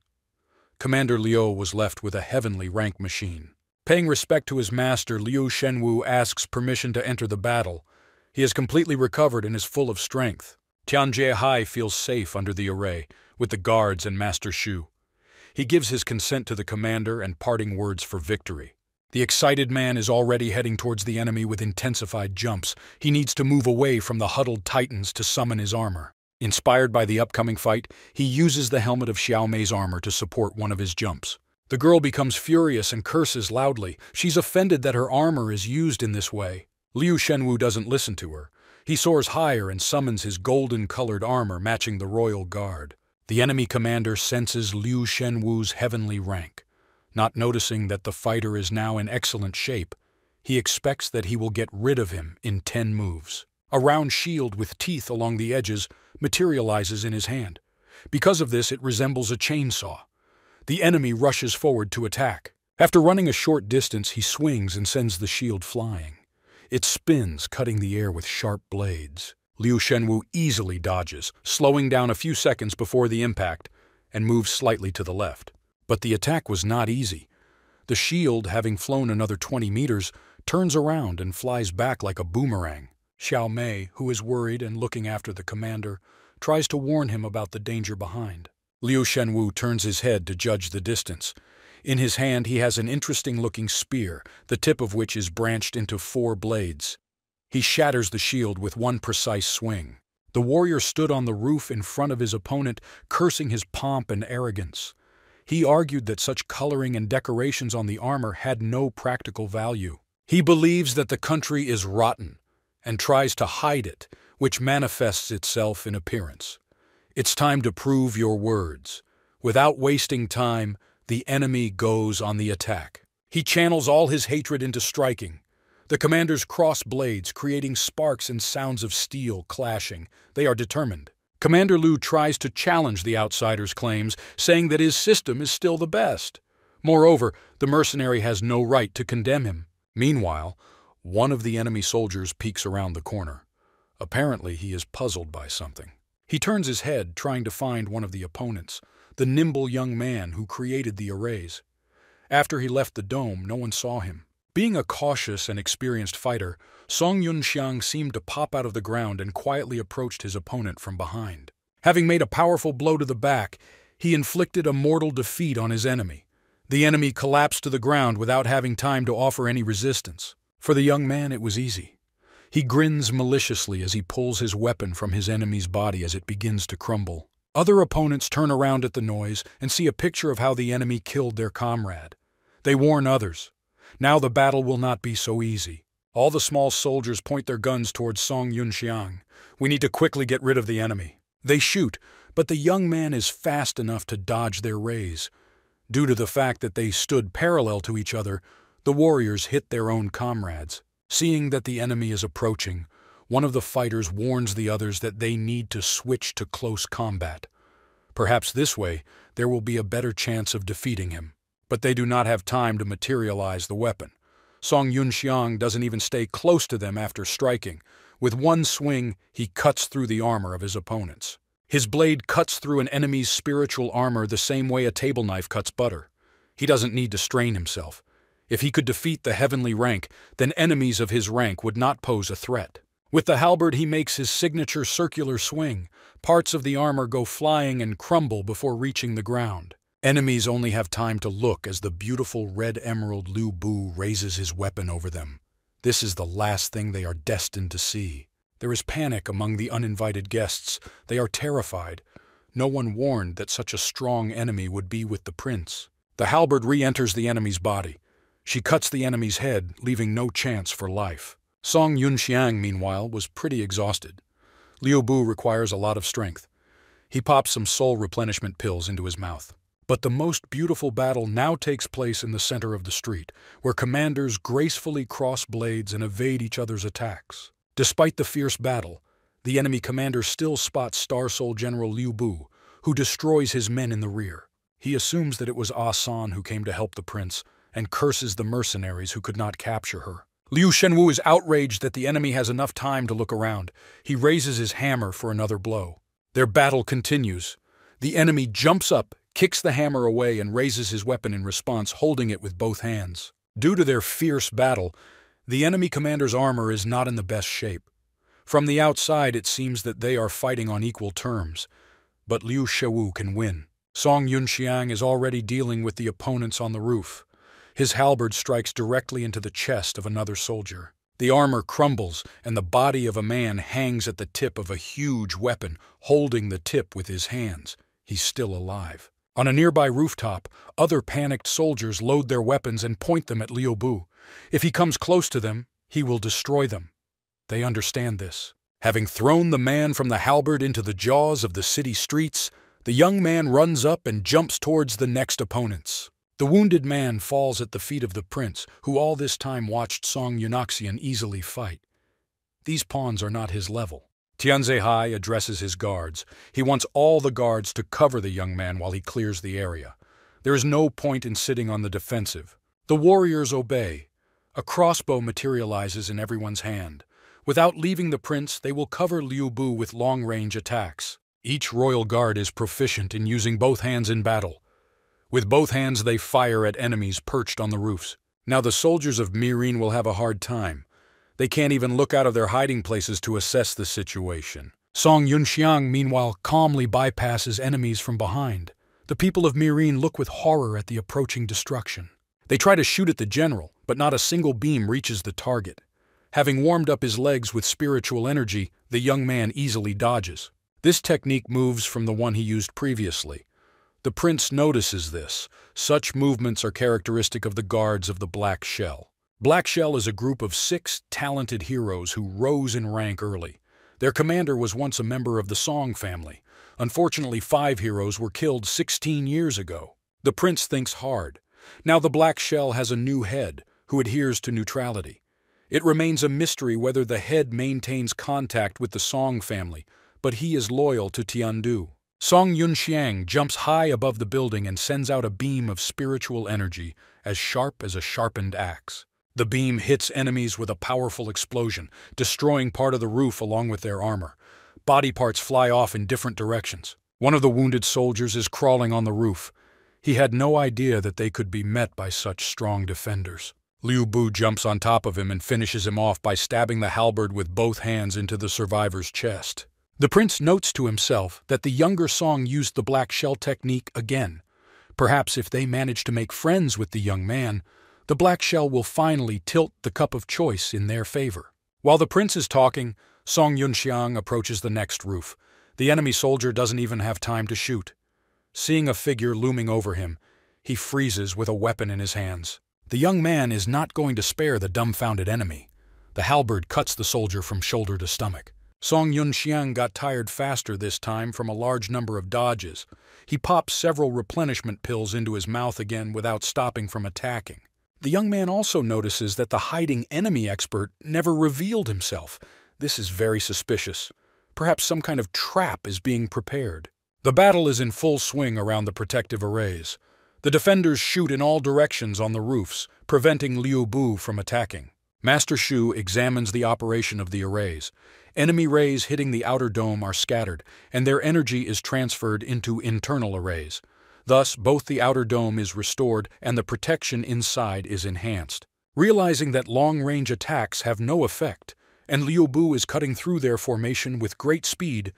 Commander Liu was left with a heavenly rank machine. Paying respect to his master, Liu Shenwu asks permission to enter the battle. He has completely recovered and is full of strength. Tian Jiehai feels safe under the array, with the guards and Master Shu. He gives his consent to the commander and parting words for victory. The excited man is already heading towards the enemy with intensified jumps. He needs to move away from the huddled titans to summon his armor. Inspired by the upcoming fight, he uses the helmet of Xiao Mei's armor to support one of his jumps. The girl becomes furious and curses loudly. She's offended that her armor is used in this way. Liu Shenwu doesn't listen to her. He soars higher and summons his golden-colored armor matching the royal guard. The enemy commander senses Liu Shenwu's heavenly rank. Not noticing that the fighter is now in excellent shape, he expects that he will get rid of him in 10 moves. A round shield with teeth along the edges materializes in his hand. Because of this, it resembles a chainsaw. The enemy rushes forward to attack. After running a short distance, he swings and sends the shield flying. It spins, cutting the air with sharp blades. Liu Shenwu easily dodges, slowing down a few seconds before the impact, and moves slightly to the left. But the attack was not easy. The shield, having flown another 20 meters, turns around and flies back like a boomerang. Xiao Mei, who is worried and looking after the commander, tries to warn him about the danger behind. Liu Shenwu turns his head to judge the distance. In his hand he has an interesting-looking spear, the tip of which is branched into 4 blades. He shatters the shield with one precise swing. The warrior stood on the roof in front of his opponent, cursing his pomp and arrogance. He argued that such coloring and decorations on the armor had no practical value. He believes that the country is rotten, and tries to hide it, which manifests itself in appearance. It's time to prove your words. Without wasting time, the enemy goes on the attack. He channels all his hatred into striking. The commanders cross blades, creating sparks and sounds of steel clashing. They are determined. Commander Liu tries to challenge the outsider's claims, saying that his system is still the best. Moreover, the mercenary has no right to condemn him. Meanwhile, one of the enemy soldiers peeks around the corner. Apparently, he is puzzled by something. He turns his head, trying to find one of the opponents, the nimble young man who created the arrays. After he left the dome, no one saw him. Being a cautious and experienced fighter, Song Yunxiang seemed to pop out of the ground and quietly approached his opponent from behind. Having made a powerful blow to the back, he inflicted a mortal defeat on his enemy. The enemy collapsed to the ground without having time to offer any resistance. For the young man, it was easy. He grins maliciously as he pulls his weapon from his enemy's body as it begins to crumble. Other opponents turn around at the noise and see a picture of how the enemy killed their comrade. They warn others. Now the battle will not be so easy. All the small soldiers point their guns towards Song Yunxiang. We need to quickly get rid of the enemy. They shoot, but the young man is fast enough to dodge their rays. Due to the fact that they stood parallel to each other, the warriors hit their own comrades. Seeing that the enemy is approaching, one of the fighters warns the others that they need to switch to close combat. Perhaps this way, there will be a better chance of defeating him. But they do not have time to materialize the weapon. Song Yunxiang doesn't even stay close to them after striking. With one swing, he cuts through the armor of his opponents. His blade cuts through an enemy's spiritual armor the same way a table knife cuts butter. He doesn't need to strain himself. If he could defeat the heavenly rank, then enemies of his rank would not pose a threat. With the halberd he makes his signature circular swing. Parts of the armor go flying and crumble before reaching the ground. Enemies only have time to look as the beautiful red emerald Liu Bu raises his weapon over them. This is the last thing they are destined to see. There is panic among the uninvited guests. They are terrified. No one warned that such a strong enemy would be with the prince. The halberd re-enters the enemy's body. She cuts the enemy's head, leaving no chance for life. Song Yunxiang, meanwhile, was pretty exhausted. Liu Bu requires a lot of strength. He pops some soul replenishment pills into his mouth. But the most beautiful battle now takes place in the center of the street, where commanders gracefully cross blades and evade each other's attacks. Despite the fierce battle, the enemy commander still spots Star Soul General Liu Bu, who destroys his men in the rear. He assumes that it was Ah San who came to help the prince, and curses the mercenaries who could not capture her. Liu Shenwu is outraged that the enemy has enough time to look around. He raises his hammer for another blow. Their battle continues. The enemy jumps up, kicks the hammer away, and raises his weapon in response, holding it with both hands. Due to their fierce battle, the enemy commander's armor is not in the best shape. From the outside, it seems that they are fighting on equal terms. But Liu Shenwu can win. Song Yunxiang is already dealing with the opponents on the roof. His halberd strikes directly into the chest of another soldier. The armor crumbles, and the body of a man hangs at the tip of a huge weapon, holding the tip with his hands. He's still alive. On a nearby rooftop, other panicked soldiers load their weapons and point them at Liu Bu. If he comes close to them, he will destroy them. They understand this. Having thrown the man from the halberd into the jaws of the city streets, the young man runs up and jumps towards the next opponents. The wounded man falls at the feet of the prince, who all this time watched Song Yunaxian easily fight. These pawns are not his level. Tianzihai addresses his guards. He wants all the guards to cover the young man while he clears the area. There is no point in sitting on the defensive. The warriors obey. A crossbow materializes in everyone's hand. Without leaving the prince, they will cover Liu Bu with long-range attacks. Each royal guard is proficient in using both hands in battle. With both hands they fire at enemies perched on the roofs. Now the soldiers of Mirin will have a hard time. They can't even look out of their hiding places to assess the situation. Song Yunxiang, meanwhile, calmly bypasses enemies from behind. The people of Mirin look with horror at the approaching destruction. They try to shoot at the general, but not a single beam reaches the target. Having warmed up his legs with spiritual energy, the young man easily dodges. This technique moves from the one he used previously. The prince notices this. Such movements are characteristic of the guards of the Black Shell. Black Shell is a group of 6 talented heroes who rose in rank early. Their commander was once a member of the Song family. Unfortunately, 5 heroes were killed 16 years ago. The prince thinks hard. Now the Black Shell has a new head, who adheres to neutrality. It remains a mystery whether the head maintains contact with the Song family, but he is loyal to Tiandu. Song Yunxiang jumps high above the building and sends out a beam of spiritual energy, as sharp as a sharpened axe. The beam hits enemies with a powerful explosion, destroying part of the roof along with their armor. Body parts fly off in different directions. One of the wounded soldiers is crawling on the roof. He had no idea that they could be met by such strong defenders. Liu Bu jumps on top of him and finishes him off by stabbing the halberd with both hands into the survivor's chest. The prince notes to himself that the younger Song used the Black Shell technique again. Perhaps if they manage to make friends with the young man, the Black Shell will finally tilt the cup of choice in their favor. While the prince is talking, Song Yunxiang approaches the next roof. The enemy soldier doesn't even have time to shoot. Seeing a figure looming over him, he freezes with a weapon in his hands. The young man is not going to spare the dumbfounded enemy. The halberd cuts the soldier from shoulder to stomach. Song Yunxiang got tired faster this time from a large number of dodges. He pops several replenishment pills into his mouth again without stopping from attacking. The young man also notices that the hiding enemy expert never revealed himself. This is very suspicious. Perhaps some kind of trap is being prepared. The battle is in full swing around the protective arrays. The defenders shoot in all directions on the roofs, preventing Liu Bu from attacking. Master Shu examines the operation of the arrays. Enemy rays hitting the outer dome are scattered, and their energy is transferred into internal arrays. Thus, both the outer dome is restored and the protection inside is enhanced. Realizing that long-range attacks have no effect, and Liu Bu is cutting through their formation with great speed,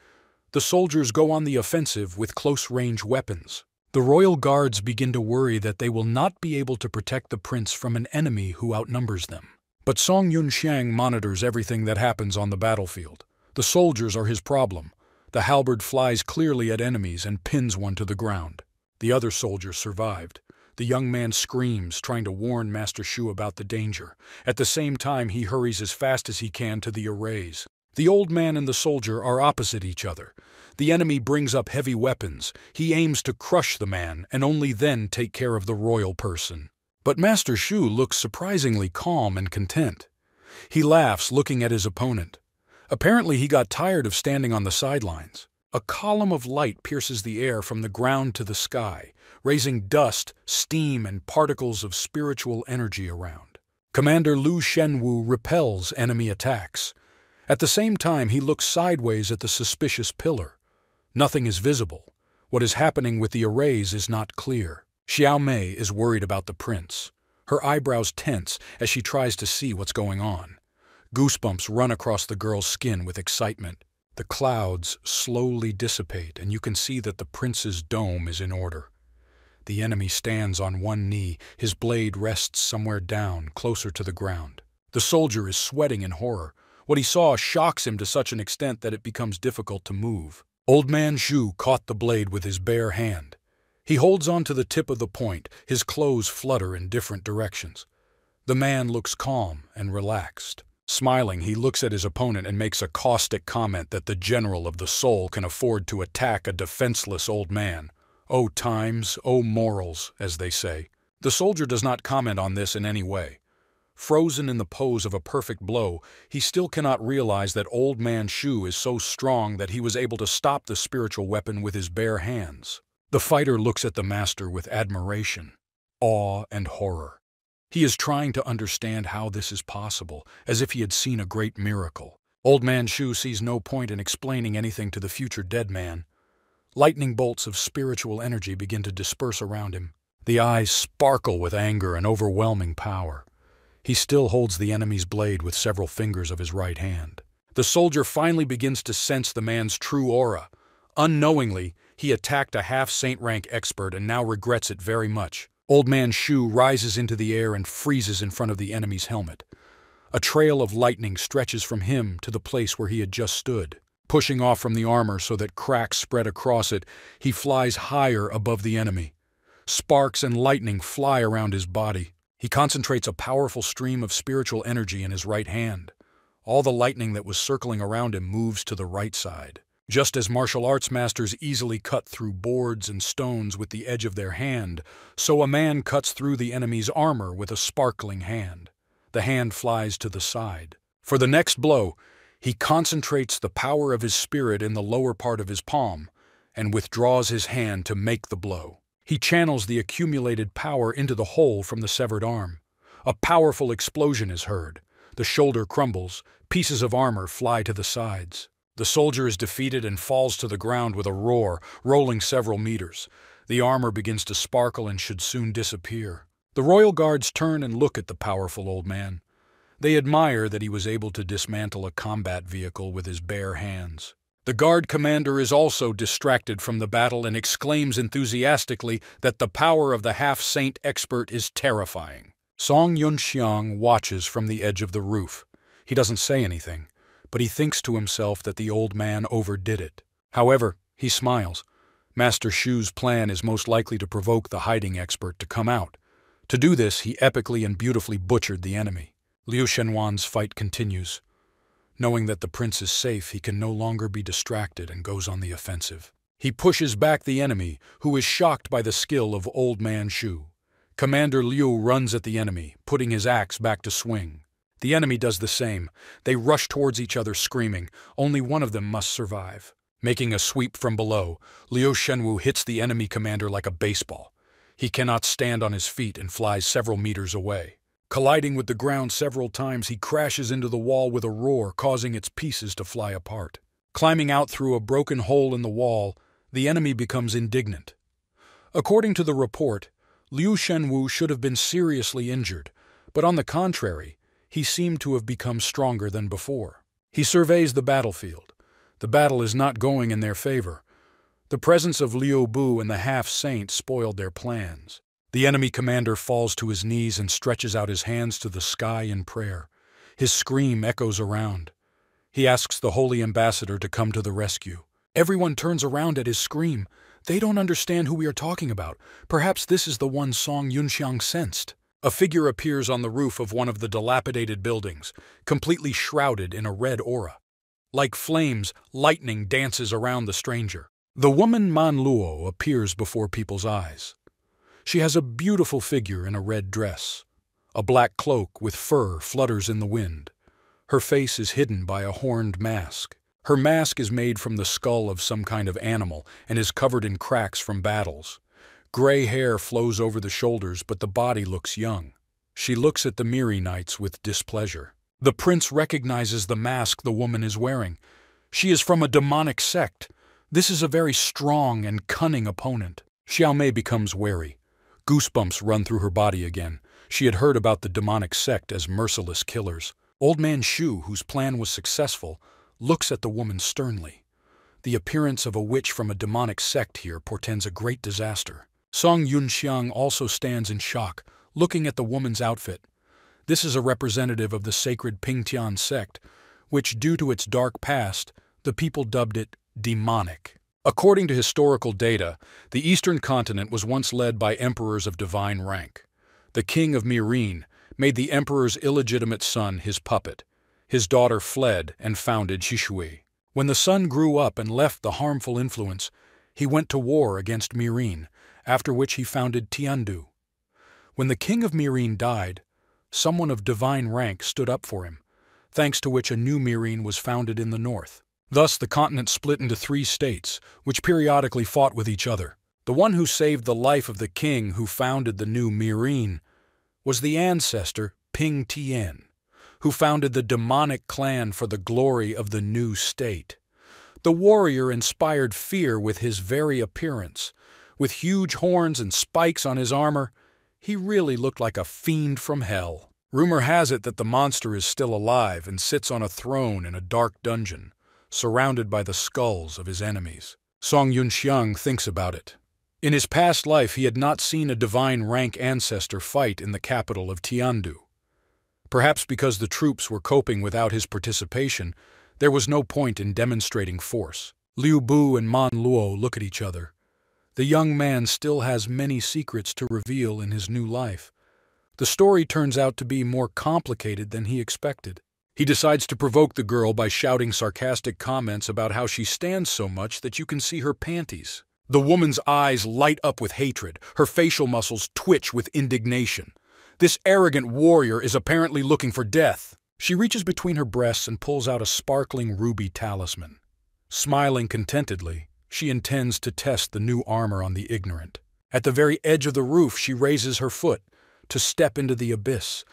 the soldiers go on the offensive with close-range weapons. The royal guards begin to worry that they will not be able to protect the prince from an enemy who outnumbers them. But Song Yunxiang monitors everything that happens on the battlefield. The soldiers are his problem. The halberd flies clearly at enemies and pins one to the ground. The other soldiers survived. The young man screams, trying to warn Master Shu about the danger. At the same time, he hurries as fast as he can to the arrays. The old man and the soldier are opposite each other. The enemy brings up heavy weapons. He aims to crush the man and only then take care of the royal person. But Master Shu looks surprisingly calm and content. He laughs, looking at his opponent. Apparently, he got tired of standing on the sidelines. A column of light pierces the air from the ground to the sky, raising dust, steam, and particles of spiritual energy around. Commander Lu Shenwu repels enemy attacks. At the same time, he looks sideways at the suspicious pillar. Nothing is visible. What is happening with the arrays is not clear. Xiao Mei is worried about the prince. Her eyebrows tense as she tries to see what's going on. Goosebumps run across the girl's skin with excitement. The clouds slowly dissipate, and you can see that the prince's dome is in order. The enemy stands on one knee. His blade rests somewhere down, closer to the ground. The soldier is sweating in horror. What he saw shocks him to such an extent that it becomes difficult to move. Old Man Shu caught the blade with his bare hand. He holds on to the tip of the point. His clothes flutter in different directions. The man looks calm and relaxed. Smiling, he looks at his opponent and makes a caustic comment that the general of the soul can afford to attack a defenseless old man. Oh times, oh morals, as they say. The soldier does not comment on this in any way. Frozen in the pose of a perfect blow, he still cannot realize that Old Man Shu is so strong that he was able to stop the spiritual weapon with his bare hands. The fighter looks at the master with admiration, awe, and horror. He is trying to understand how this is possible, as if he had seen a great miracle. Old Man Shu sees no point in explaining anything to the future dead man. Lightning bolts of spiritual energy begin to disperse around him. The eyes sparkle with anger and overwhelming power. He still holds the enemy's blade with several fingers of his right hand. The soldier finally begins to sense the man's true aura. Unknowingly, he attacked a half-saint rank expert and now regrets it very much. Old Man Shu rises into the air and freezes in front of the enemy's helmet. A trail of lightning stretches from him to the place where he had just stood. Pushing off from the armor so that cracks spread across it, he flies higher above the enemy. Sparks and lightning fly around his body. He concentrates a powerful stream of spiritual energy in his right hand. All the lightning that was circling around him moves to the right side. Just as martial arts masters easily cut through boards and stones with the edge of their hand, so a man cuts through the enemy's armor with a sparkling hand. The hand flies to the side. For the next blow, he concentrates the power of his spirit in the lower part of his palm and withdraws his hand to make the blow. He channels the accumulated power into the hole from the severed arm. A powerful explosion is heard. The shoulder crumbles. Pieces of armor fly to the sides. The soldier is defeated and falls to the ground with a roar, rolling several meters. The armor begins to sparkle and should soon disappear. The royal guards turn and look at the powerful old man. They admire that he was able to dismantle a combat vehicle with his bare hands. The guard commander is also distracted from the battle and exclaims enthusiastically that the power of the half-saint expert is terrifying. Song Yunxiang watches from the edge of the roof. He doesn't say anything, but he thinks to himself that the old man overdid it. However, he smiles. Master Shu's plan is most likely to provoke the hiding expert to come out. To do this, he epically and beautifully butchered the enemy. Liu Shenwan's fight continues. Knowing that the prince is safe, he can no longer be distracted and goes on the offensive. He pushes back the enemy, who is shocked by the skill of Old Man Shu. Commander Liu runs at the enemy, putting his axe back to swing. The enemy does the same. They rush towards each other screaming. Only one of them must survive. Making a sweep from below, Liu Shenwu hits the enemy commander like a baseball. He cannot stand on his feet and flies several meters away. Colliding with the ground several times, he crashes into the wall with a roar, causing its pieces to fly apart. Climbing out through a broken hole in the wall, the enemy becomes indignant. According to the report, Liu Shenwu should have been seriously injured, but on the contrary, he seemed to have become stronger than before. He surveys the battlefield. The battle is not going in their favor. The presence of Liu Bu and the half-saint spoiled their plans. The enemy commander falls to his knees and stretches out his hands to the sky in prayer. His scream echoes around. He asks the holy ambassador to come to the rescue. Everyone turns around at his scream. They don't understand who we are talking about. Perhaps this is the one Song Yunxiang sensed. A figure appears on the roof of one of the dilapidated buildings, completely shrouded in a red aura. Like flames, lightning dances around the stranger. The woman Manhua appears before people's eyes. She has a beautiful figure in a red dress. A black cloak with fur flutters in the wind. Her face is hidden by a horned mask. Her mask is made from the skull of some kind of animal and is covered in cracks from battles. Gray hair flows over the shoulders, but the body looks young. She looks at the Miri Knights with displeasure. The prince recognizes the mask the woman is wearing. She is from a demonic sect. This is a very strong and cunning opponent. Xiaomei becomes wary. Goosebumps run through her body again. She had heard about the demonic sect as merciless killers. Old Man Shu, whose plan was successful, looks at the woman sternly. The appearance of a witch from a demonic sect here portends a great disaster. Song Yunxiang also stands in shock, looking at the woman's outfit. This is a representative of the sacred Pingtian sect, which, due to its dark past, the people dubbed it demonic. According to historical data, the eastern continent was once led by emperors of divine rank. The king of Mirin made the emperor's illegitimate son his puppet. His daughter fled and founded Shishui. When the son grew up and left the harmful influence, he went to war against Mirin, after which he founded Tiandu. When the king of Mirin died, someone of divine rank stood up for him, thanks to which a new Mirin was founded in the north. Thus, the continent split into 3 states, which periodically fought with each other. The one who saved the life of the king who founded the new Mirin was the ancestor Ping Tian, who founded the demonic clan for the glory of the new state. The warrior inspired fear with his very appearance. With huge horns and spikes on his armor, he really looked like a fiend from hell. Rumor has it that the monster is still alive and sits on a throne in a dark dungeon, surrounded by the skulls of his enemies. Song Yunxiang thinks about it. In his past life, he had not seen a divine rank ancestor fight in the capital of Tiandu. Perhaps because the troops were coping without his participation, there was no point in demonstrating force. Liu Bu and Man Luo look at each other. The young man still has many secrets to reveal in his new life. The story turns out to be more complicated than he expected. He decides to provoke the girl by shouting sarcastic comments about how she stands so much that you can see her panties. The woman's eyes light up with hatred. Her facial muscles twitch with indignation. This arrogant warrior is apparently looking for death. She reaches between her breasts and pulls out a sparkling ruby talisman. Smiling contentedly, she intends to test the new armor on the ignorant. At the very edge of the roof, she raises her foot to step into the abyss.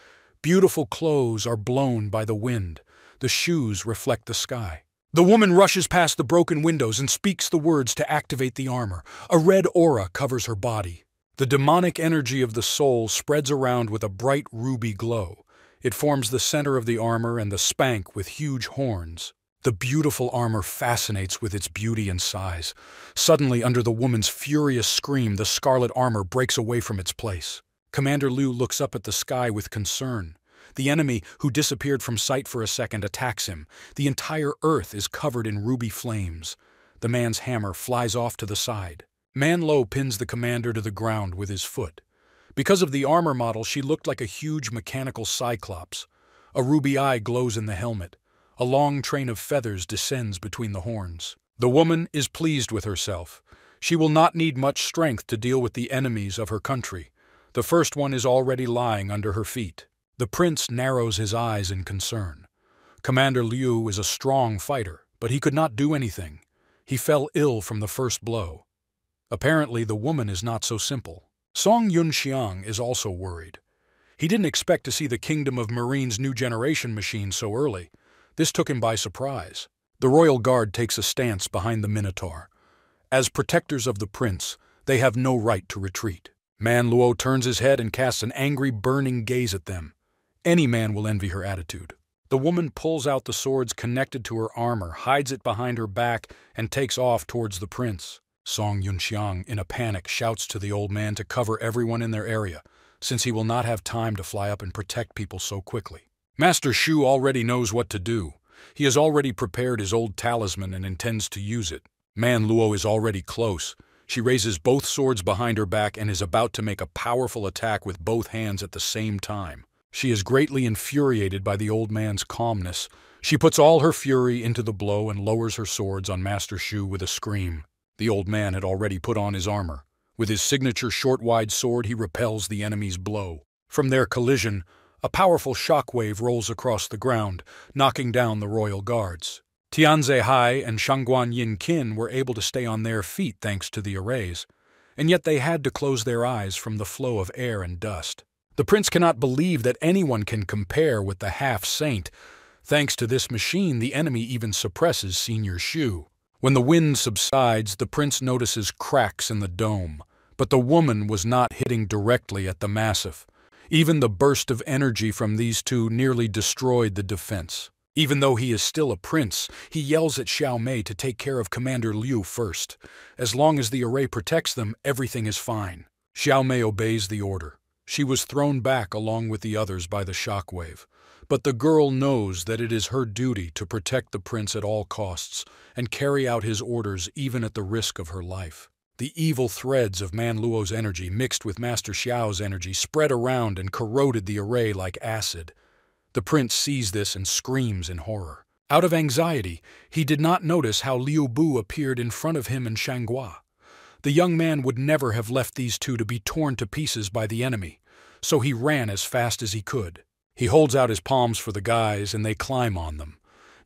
Beautiful clothes are blown by the wind. The shoes reflect the sky. The woman rushes past the broken windows and speaks the words to activate the armor. A red aura covers her body. The demonic energy of the soul spreads around with a bright ruby glow. It forms the center of the armor and the spank with huge horns. The beautiful armor fascinates with its beauty and size. Suddenly, under the woman's furious scream, the scarlet armor breaks away from its place. Commander Liu looks up at the sky with concern. The enemy, who disappeared from sight for a second, attacks him. The entire earth is covered in ruby flames. The man's hammer flies off to the side. Man Lo pins the commander to the ground with his foot. Because of the armor model, she looked like a huge mechanical cyclops. A ruby eye glows in the helmet. A long train of feathers descends between the horns. The woman is pleased with herself. She will not need much strength to deal with the enemies of her country. The first one is already lying under her feet. The prince narrows his eyes in concern. Commander Liu is a strong fighter, but he could not do anything. He fell ill from the first blow. Apparently, the woman is not so simple. Song Yunxiang is also worried. He didn't expect to see the kingdom of Marine's new generation machine so early. This took him by surprise. The royal guard takes a stance behind the Minotaur. As protectors of the prince, They have no right to retreat. Manhwa turns his head and casts an angry, burning gaze at them. Any man will envy her attitude. The woman pulls out the swords connected to her armor, hides it behind her back, and takes off towards the prince. Song Yunxiang, in a panic, shouts to the old man to cover everyone in their area, since he will not have time to fly up and protect people so quickly. Master Shu already knows what to do. He has already prepared his old talisman and intends to use it. Manhwa is already close. She raises both swords behind her back and is about to make a powerful attack with both hands at the same time. She is greatly infuriated by the old man's calmness. She puts all her fury into the blow and lowers her swords on Master Shu with a scream. The old man had already put on his armor. With his signature short-wide sword, he repels the enemy's blow. From their collision, a powerful shockwave rolls across the ground, knocking down the royal guards. Tianze Hai and Shangguan Yin Qin were able to stay on their feet thanks to the arrays, and yet they had to close their eyes from the flow of air and dust. The prince cannot believe that anyone can compare with the half-saint. Thanks to this machine, the enemy even suppresses Senior Shu. When the wind subsides, the prince notices cracks in the dome, but the woman was not hitting directly at the massif. Even the burst of energy from these two nearly destroyed the defense. Even though he is still a prince, he yells at Xiao Mei to take care of Commander Liu first. As long as the array protects them, everything is fine. Xiao Mei obeys the order. She was thrown back along with the others by the shockwave. But the girl knows that it is her duty to protect the prince at all costs and carry out his orders even at the risk of her life. The evil threads of Manluo's energy mixed with Master Xiao's energy spread around and corroded the array like acid. The prince sees this and screams in horror. Out of anxiety, he did not notice how Liu Bu appeared in front of him and Shanghua. The young man would never have left these two to be torn to pieces by the enemy, so he ran as fast as he could. He holds out his palms for the guys and they climb on them.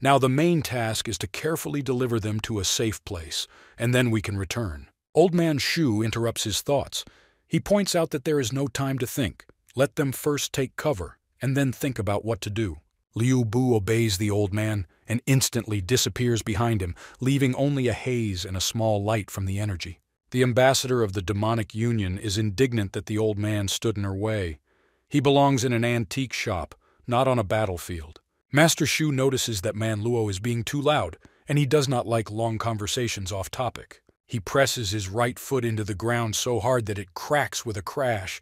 Now the main task is to carefully deliver them to a safe place, and then we can return. Old Man Shu interrupts his thoughts. He points out that there is no time to think. Let them first take cover, and then think about what to do. Liu Bu obeys the old man and instantly disappears behind him, leaving only a haze and a small light from the energy. The ambassador of the demonic union is indignant that the old man stood in her way. He belongs in an antique shop, not on a battlefield. Master Shu notices that Manluo is being too loud, and he does not like long conversations off topic. He presses his right foot into the ground so hard that it cracks with a crash.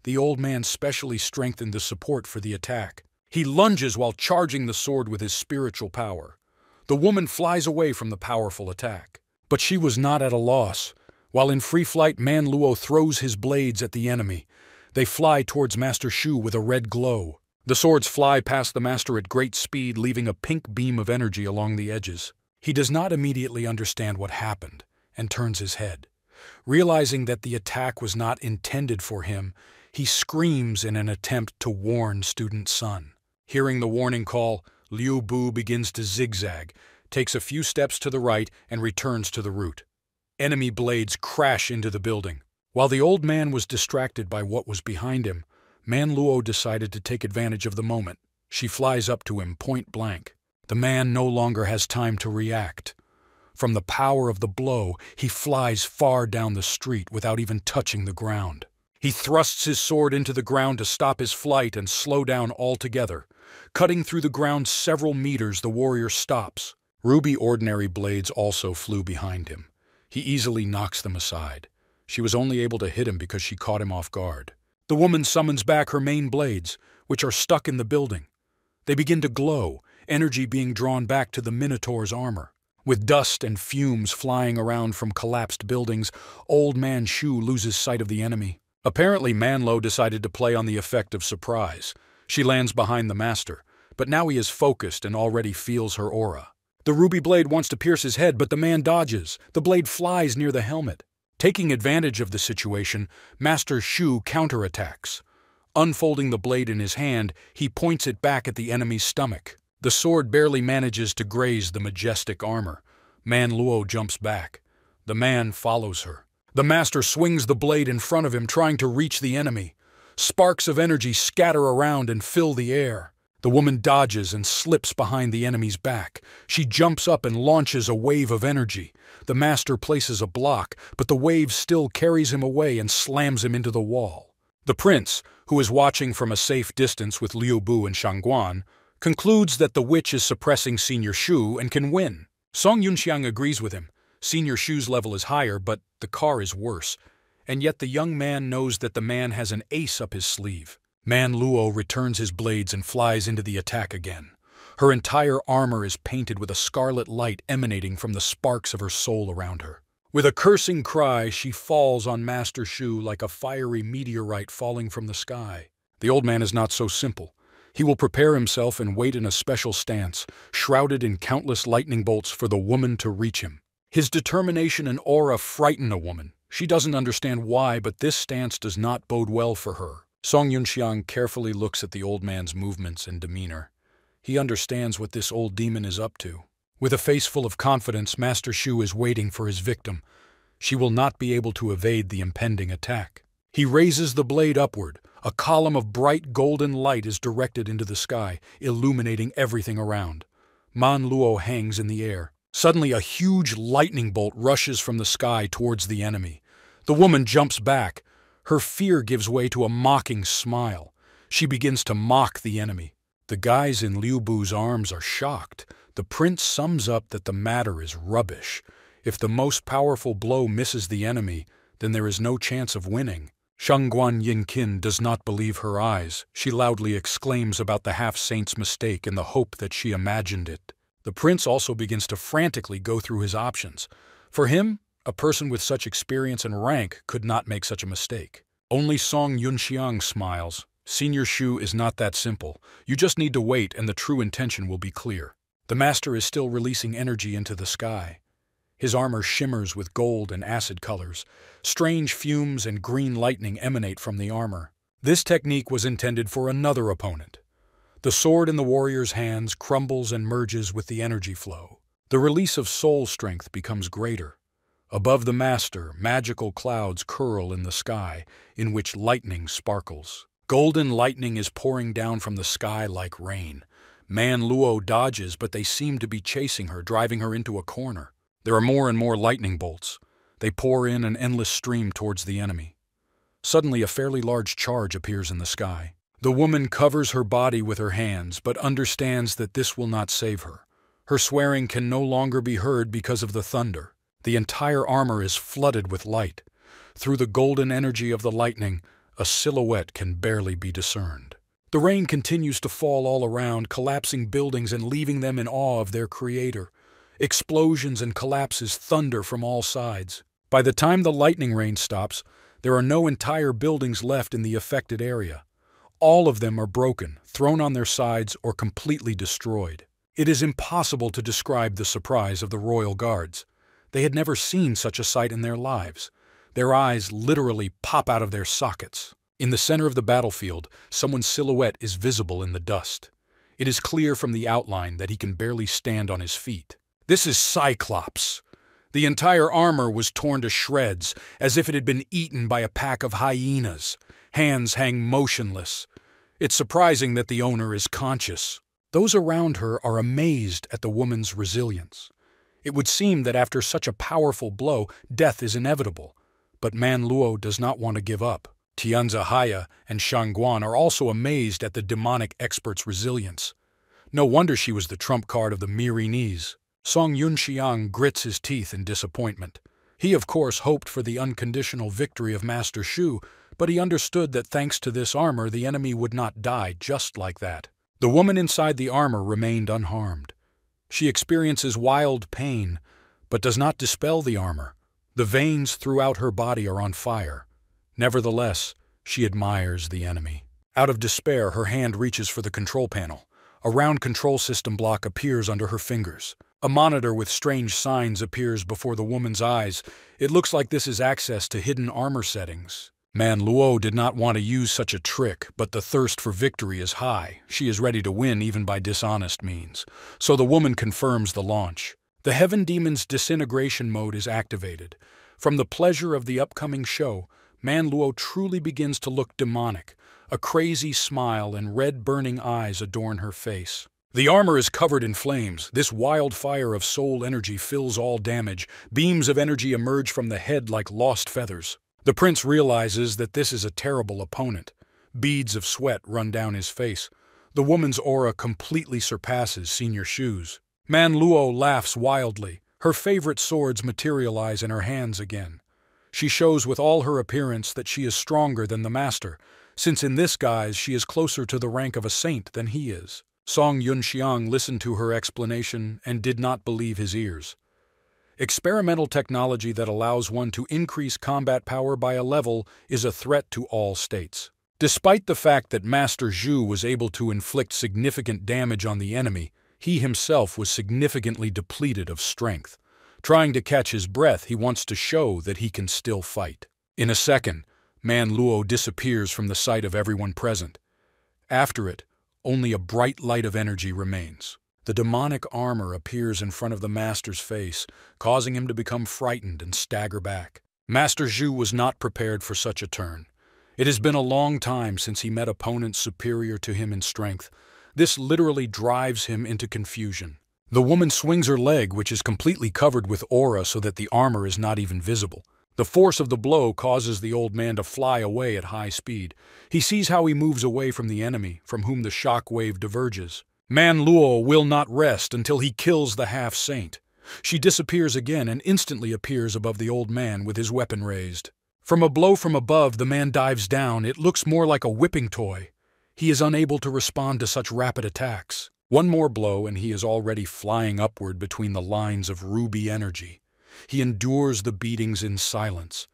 The old man specially strengthened the support for the attack. He lunges while charging the sword with his spiritual power. The woman flies away from the powerful attack. But she was not at a loss. While in free flight, Manluo throws his blades at the enemy. They fly towards Master Shu with a red glow. The swords fly past the master at great speed, leaving a pink beam of energy along the edges. He does not immediately understand what happened and turns his head. Realizing that the attack was not intended for him, he screams in an attempt to warn Student Sun. Hearing the warning call, Liu Bu begins to zigzag, takes a few steps to the right, and returns to the route. Enemy blades crash into the building. While the old man was distracted by what was behind him, Manluo decided to take advantage of the moment. She flies up to him point blank. The man no longer has time to react. From the power of the blow, he flies far down the street without even touching the ground. He thrusts his sword into the ground to stop his flight and slow down altogether. Cutting through the ground several meters, the warrior stops. Ruby ordinary blades also flew behind him. He easily knocks them aside. She was only able to hit him because she caught him off guard. The woman summons back her main blades, which are stuck in the building. They begin to glow, energy being drawn back to the Minotaur's armor. With dust and fumes flying around from collapsed buildings, Old Man Shu loses sight of the enemy. Apparently, Manluo decided to play on the effect of surprise. She lands behind the master, but now he is focused and already feels her aura. The ruby blade wants to pierce his head, but the man dodges. The blade flies near the helmet. Taking advantage of the situation, Master Shu counterattacks. Unfolding the blade in his hand, he points it back at the enemy's stomach. The sword barely manages to graze the majestic armor. Manluo jumps back. The man follows her. The master swings the blade in front of him, trying to reach the enemy. Sparks of energy scatter around and fill the air. The woman dodges and slips behind the enemy's back. She jumps up and launches a wave of energy. The master places a block, but the wave still carries him away and slams him into the wall. The prince, who is watching from a safe distance with Liu Bu and Shangguan, concludes that the witch is suppressing Senior Shu and can win. Song Yunxiang agrees with him. Senior Shu's level is higher, but the car is worse. And yet the young man knows that the man has an ace up his sleeve. Man Luo returns his blades and flies into the attack again. Her entire armor is painted with a scarlet light emanating from the sparks of her soul around her. With a cursing cry, she falls on Master Shu like a fiery meteorite falling from the sky. The old man is not so simple. He will prepare himself and wait in a special stance, shrouded in countless lightning bolts for the woman to reach him. His determination and aura frighten a woman. She doesn't understand why, but this stance does not bode well for her. Song Yunxiang carefully looks at the old man's movements and demeanor. He understands what this old demon is up to. With a face full of confidence, Master Shu is waiting for his victim. She will not be able to evade the impending attack. He raises the blade upward. A column of bright golden light is directed into the sky, illuminating everything around. Man Luo hangs in the air. Suddenly, a huge lightning bolt rushes from the sky towards the enemy. The woman jumps back. Her fear gives way to a mocking smile. She begins to mock the enemy. The guys in Liu Bu's arms are shocked. The prince sums up that the matter is rubbish. If the most powerful blow misses the enemy, then there is no chance of winning. Shangguan Yinqin does not believe her eyes. She loudly exclaims about the half-saint's mistake in the hope that she imagined it. The prince also begins to frantically go through his options. For him, a person with such experience and rank could not make such a mistake. Only Song Yunxiang smiles. Senior Shu is not that simple. You just need to wait and the true intention will be clear. The master is still releasing energy into the sky. His armor shimmers with gold and acid colors. Strange fumes and green lightning emanate from the armor. This technique was intended for another opponent. The sword in the warrior's hands crumbles and merges with the energy flow. The release of soul strength becomes greater. Above the master, magical clouds curl in the sky, in which lightning sparkles. Golden lightning is pouring down from the sky like rain. Man Luo dodges, but they seem to be chasing her, driving her into a corner. There are more and more lightning bolts. They pour in an endless stream towards the enemy. Suddenly, a fairly large charge appears in the sky. The woman covers her body with her hands, but understands that this will not save her. Her swearing can no longer be heard because of the thunder. The entire armor is flooded with light. Through the golden energy of the lightning, a silhouette can barely be discerned. The rain continues to fall all around, collapsing buildings and leaving them in awe of their creator. Explosions and collapses thunder from all sides. By the time the lightning rain stops, there are no entire buildings left in the affected area. All of them are broken, thrown on their sides, or completely destroyed. It is impossible to describe the surprise of the royal guards. They had never seen such a sight in their lives. Their eyes literally pop out of their sockets. In the center of the battlefield, someone's silhouette is visible in the dust. It is clear from the outline that he can barely stand on his feet. This is Cyclops. The entire armor was torn to shreds, as if it had been eaten by a pack of hyenas. Hands hang motionless. It's surprising that the owner is conscious. Those around her are amazed at the woman's resilience. It would seem that after such a powerful blow, death is inevitable. But Man Luo does not want to give up. Tianzi Haya and Shangguan are also amazed at the demonic expert's resilience. No wonder she was the trump card of the Mirinese. Song Yunxiang grits his teeth in disappointment. He, of course, hoped for the unconditional victory of Master Shu, but he understood that thanks to this armor, the enemy would not die just like that. The woman inside the armor remained unharmed. She experiences wild pain, but does not dispel the armor. The veins throughout her body are on fire. Nevertheless, she admires the enemy. Out of despair, her hand reaches for the control panel. A round control system block appears under her fingers. A monitor with strange signs appears before the woman's eyes. It looks like this is access to hidden armor settings. Man Luo did not want to use such a trick, but the thirst for victory is high. She is ready to win even by dishonest means. So the woman confirms the launch. The Heaven Demon's disintegration mode is activated. From the pleasure of the upcoming show, Man Luo truly begins to look demonic. A crazy smile and red burning eyes adorn her face. The armor is covered in flames. This wildfire of soul energy fills all damage. Beams of energy emerge from the head like lost feathers. The prince realizes that this is a terrible opponent. Beads of sweat run down his face. The woman's aura completely surpasses Senior Shu's. Manhwa laughs wildly. Her favorite swords materialize in her hands again. She shows with all her appearance that she is stronger than the master, since in this guise she is closer to the rank of a saint than he is. Song Yunxiang listened to her explanation and did not believe his ears. Experimental technology that allows one to increase combat power by a level is a threat to all states. Despite the fact that Master Zhu was able to inflict significant damage on the enemy, he himself was significantly depleted of strength. Trying to catch his breath, he wants to show that he can still fight. In a second, Manhwa disappears from the sight of everyone present. After it, only a bright light of energy remains. The demonic armor appears in front of the master's face, causing him to become frightened and stagger back. Master Zhu was not prepared for such a turn. It has been a long time since he met opponents superior to him in strength. This literally drives him into confusion. The woman swings her leg, which is completely covered with aura so that the armor is not even visible. The force of the blow causes the old man to fly away at high speed. He sees how he moves away from the enemy, from whom the shock wave diverges. Manhwa will not rest until he kills the half-saint. She disappears again and instantly appears above the old man with his weapon raised. From a blow from above, the man dives down. It looks more like a whipping toy. He is unable to respond to such rapid attacks. One more blow and he is already flying upward between the lines of ruby energy. He endures the beatings in silence.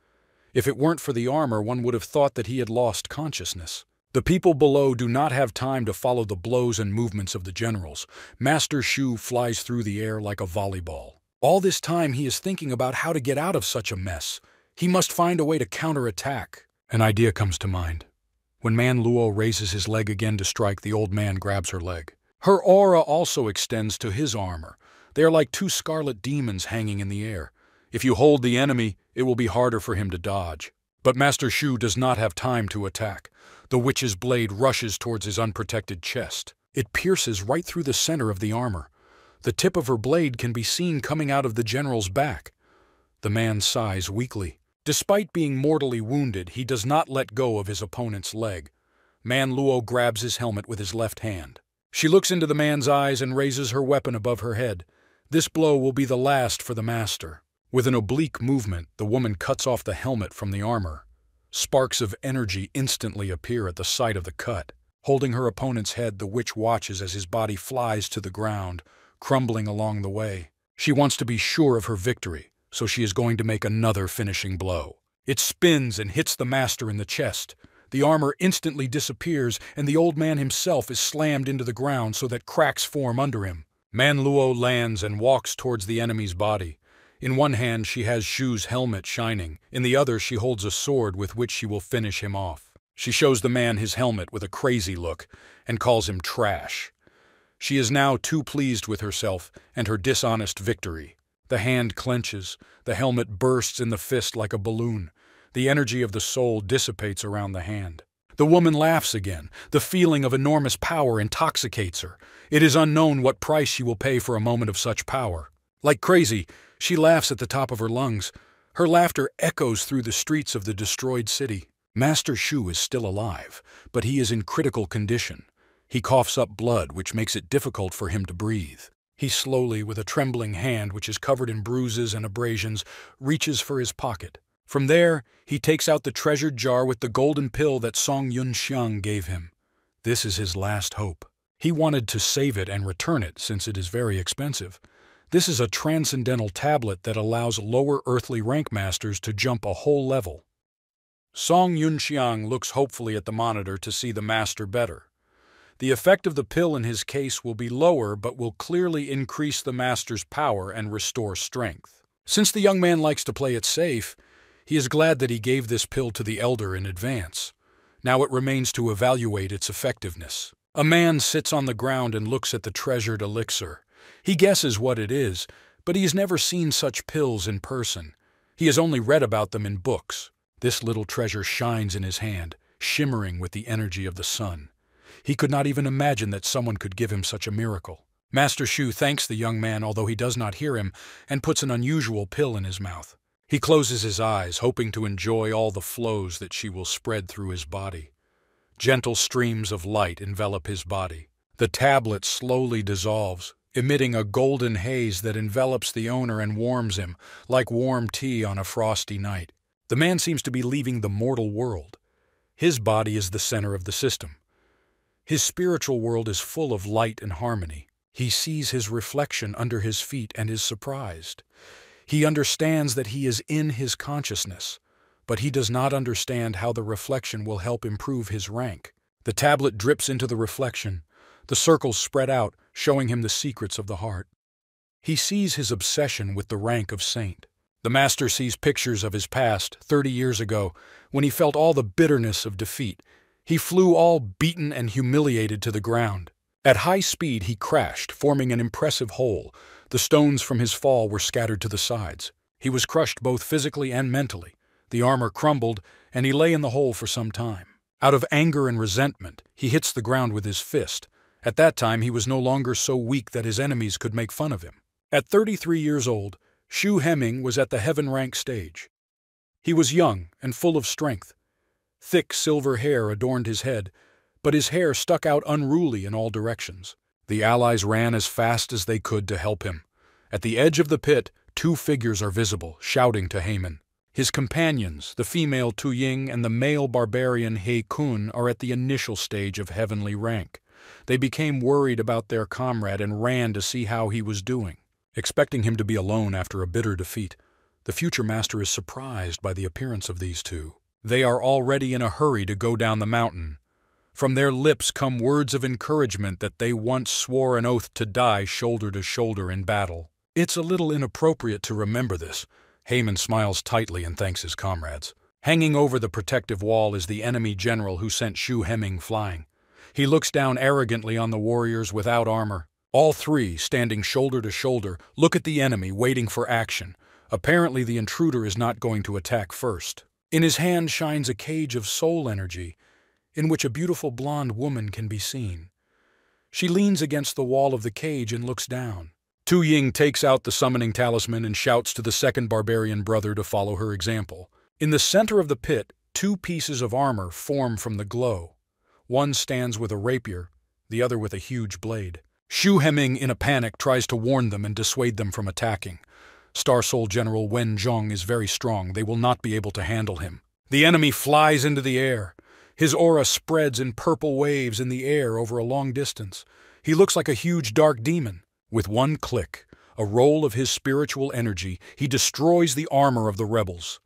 If it weren't for the armor, one would have thought that he had lost consciousness. The people below do not have time to follow the blows and movements of the generals. Master Shu flies through the air like a volleyball. All this time he is thinking about how to get out of such a mess. He must find a way to counterattack. An idea comes to mind. When Manhwa raises his leg again to strike, the old man grabs her leg. Her aura also extends to his armor. They are like two scarlet demons hanging in the air. If you hold the enemy, it will be harder for him to dodge. But Master Shu does not have time to attack. The witch's blade rushes towards his unprotected chest. It pierces right through the center of the armor. The tip of her blade can be seen coming out of the general's back. The man sighs weakly. Despite being mortally wounded, he does not let go of his opponent's leg. Manhwa grabs his helmet with his left hand. She looks into the man's eyes and raises her weapon above her head. This blow will be the last for the master. With an oblique movement, the woman cuts off the helmet from the armor. Sparks of energy instantly appear at the site of the cut. Holding her opponent's head, the witch watches as his body flies to the ground, crumbling along the way. She wants to be sure of her victory, so she is going to make another finishing blow. It spins and hits the master in the chest. The armor instantly disappears, and the old man himself is slammed into the ground so that cracks form under him. Manhwa lands and walks towards the enemy's body. In one hand she has Shu's helmet shining. In the other she holds a sword with which she will finish him off. She shows the man his helmet with a crazy look and calls him trash. She is now too pleased with herself and her dishonest victory. The hand clenches. The helmet bursts in the fist like a balloon. The energy of the soul dissipates around the hand. The woman laughs again. The feeling of enormous power intoxicates her. It is unknown what price she will pay for a moment of such power. Like crazy, she laughs at the top of her lungs. Her laughter echoes through the streets of the destroyed city. Master Shu is still alive, but he is in critical condition. He coughs up blood, which makes it difficult for him to breathe. He slowly, with a trembling hand which is covered in bruises and abrasions, reaches for his pocket. From there, he takes out the treasured jar with the golden pill that Song Yunxiang gave him. This is his last hope. He wanted to save it and return it since it is very expensive. This is a transcendental tablet that allows lower earthly rank masters to jump a whole level. Song Yunxiang looks hopefully at the monitor to see the master better. The effect of the pill in his case will be lower but will clearly increase the master's power and restore strength. Since the young man likes to play it safe, he is glad that he gave this pill to the elder in advance. Now it remains to evaluate its effectiveness. A man sits on the ground and looks at the treasured elixir. He guesses what it is, but he has never seen such pills in person. He has only read about them in books. This little treasure shines in his hand, shimmering with the energy of the sun. He could not even imagine that someone could give him such a miracle. Master Shu thanks the young man, although he does not hear him, and puts an unusual pill in his mouth. He closes his eyes, hoping to enjoy all the flows that she will spread through his body. Gentle streams of light envelop his body. The tablet slowly dissolves, emitting a golden haze that envelops the owner and warms him, like warm tea on a frosty night. The man seems to be leaving the mortal world. His body is the center of the system. His spiritual world is full of light and harmony. He sees his reflection under his feet and is surprised. He understands that he is in his consciousness, but he does not understand how the reflection will help improve his rank. The tablet drips into the reflection. The circles spread out, showing him the secrets of the heart. He sees his obsession with the rank of saint. The master sees pictures of his past, 30 years ago, when he felt all the bitterness of defeat. He flew all beaten and humiliated to the ground. At high speed he crashed, forming an impressive hole. The stones from his fall were scattered to the sides. He was crushed both physically and mentally. The armor crumbled, and he lay in the hole for some time. Out of anger and resentment, he hits the ground with his fist. At that time he was no longer so weak that his enemies could make fun of him. At 33 years old, Shu Hemming was at the heaven rank stage. He was young and full of strength. Thick silver hair adorned his head, but his hair stuck out unruly in all directions. The allies ran as fast as they could to help him. At the edge of the pit, 2 figures are visible, shouting to Haman. His companions, the female Tu Ying and the male barbarian He Kun, are at the initial stage of heavenly rank. They became worried about their comrade and ran to see how he was doing. Expecting him to be alone after a bitter defeat, the future master is surprised by the appearance of these two. They are already in a hurry to go down the mountain. From their lips come words of encouragement that they once swore an oath to die shoulder to shoulder in battle. It's a little inappropriate to remember this. Haman smiles tightly and thanks his comrades. Hanging over the protective wall is the enemy general who sent Shu Hemming flying. He looks down arrogantly on the warriors without armor. All 3, standing shoulder to shoulder, look at the enemy, waiting for action. Apparently the intruder is not going to attack first. In his hand shines a cage of soul energy, in which a beautiful blonde woman can be seen. She leans against the wall of the cage and looks down. Tu Ying takes out the summoning talisman and shouts to the second barbarian brother to follow her example. In the center of the pit, 2 pieces of armor form from the glow. One stands with a rapier, the other with a huge blade. Shu Hemming, in a panic, tries to warn them and dissuade them from attacking. Star Soul General Wen Zhong is very strong. They will not be able to handle him. The enemy flies into the air. His aura spreads in purple waves in the air over a long distance. He looks like a huge dark demon. With one click, a roll of his spiritual energy, he destroys the armor of the rebels.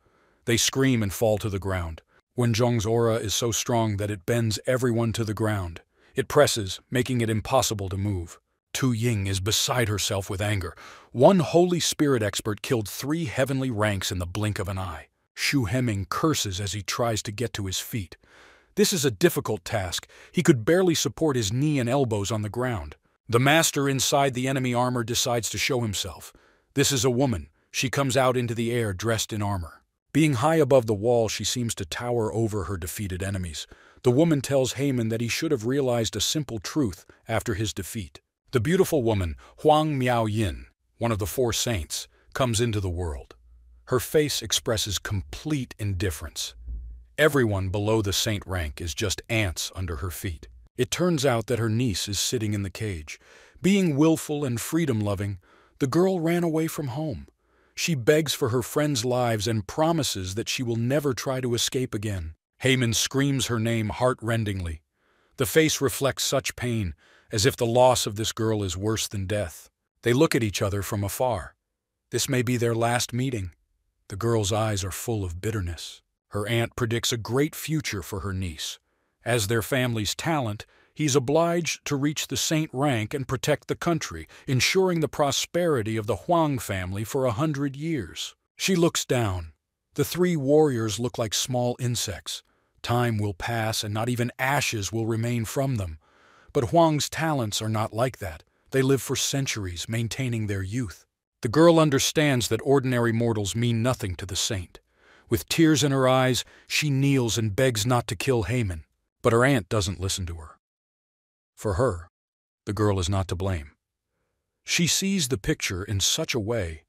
They scream and fall to the ground. Wen Zhong's aura is so strong that it bends everyone to the ground. It presses, making it impossible to move. Tu Ying is beside herself with anger. One Holy Spirit expert killed 3 heavenly ranks in the blink of an eye. Shu Hemming curses as he tries to get to his feet. This is a difficult task. He could barely support his knee and elbows on the ground. The master inside the enemy armor decides to show himself. This is a woman. She comes out into the air dressed in armor. Being high above the wall, she seems to tower over her defeated enemies. The woman tells Haman that he should have realized a simple truth after his defeat. The beautiful woman, Huang Miao Yin, one of the 4 saints, comes into the world. Her face expresses complete indifference. Everyone below the saint rank is just ants under her feet. It turns out that her niece is sitting in the cage. Being willful and freedom-loving, the girl ran away from home. She begs for her friends' lives and promises that she will never try to escape again. Haman screams her name heart-rendingly. The face reflects such pain, as if the loss of this girl is worse than death. They look at each other from afar. This may be their last meeting. The girl's eyes are full of bitterness. Her aunt predicts a great future for her niece. As their family's talent, he's obliged to reach the saint rank and protect the country, ensuring the prosperity of the Huang family for 100 years. She looks down. The 3 warriors look like small insects. Time will pass and not even ashes will remain from them. But Huang's talents are not like that. They live for centuries, maintaining their youth. The girl understands that ordinary mortals mean nothing to the saint. With tears in her eyes, she kneels and begs not to kill Haman. But her aunt doesn't listen to her. For her, the girl is not to blame. She sees the picture in such a way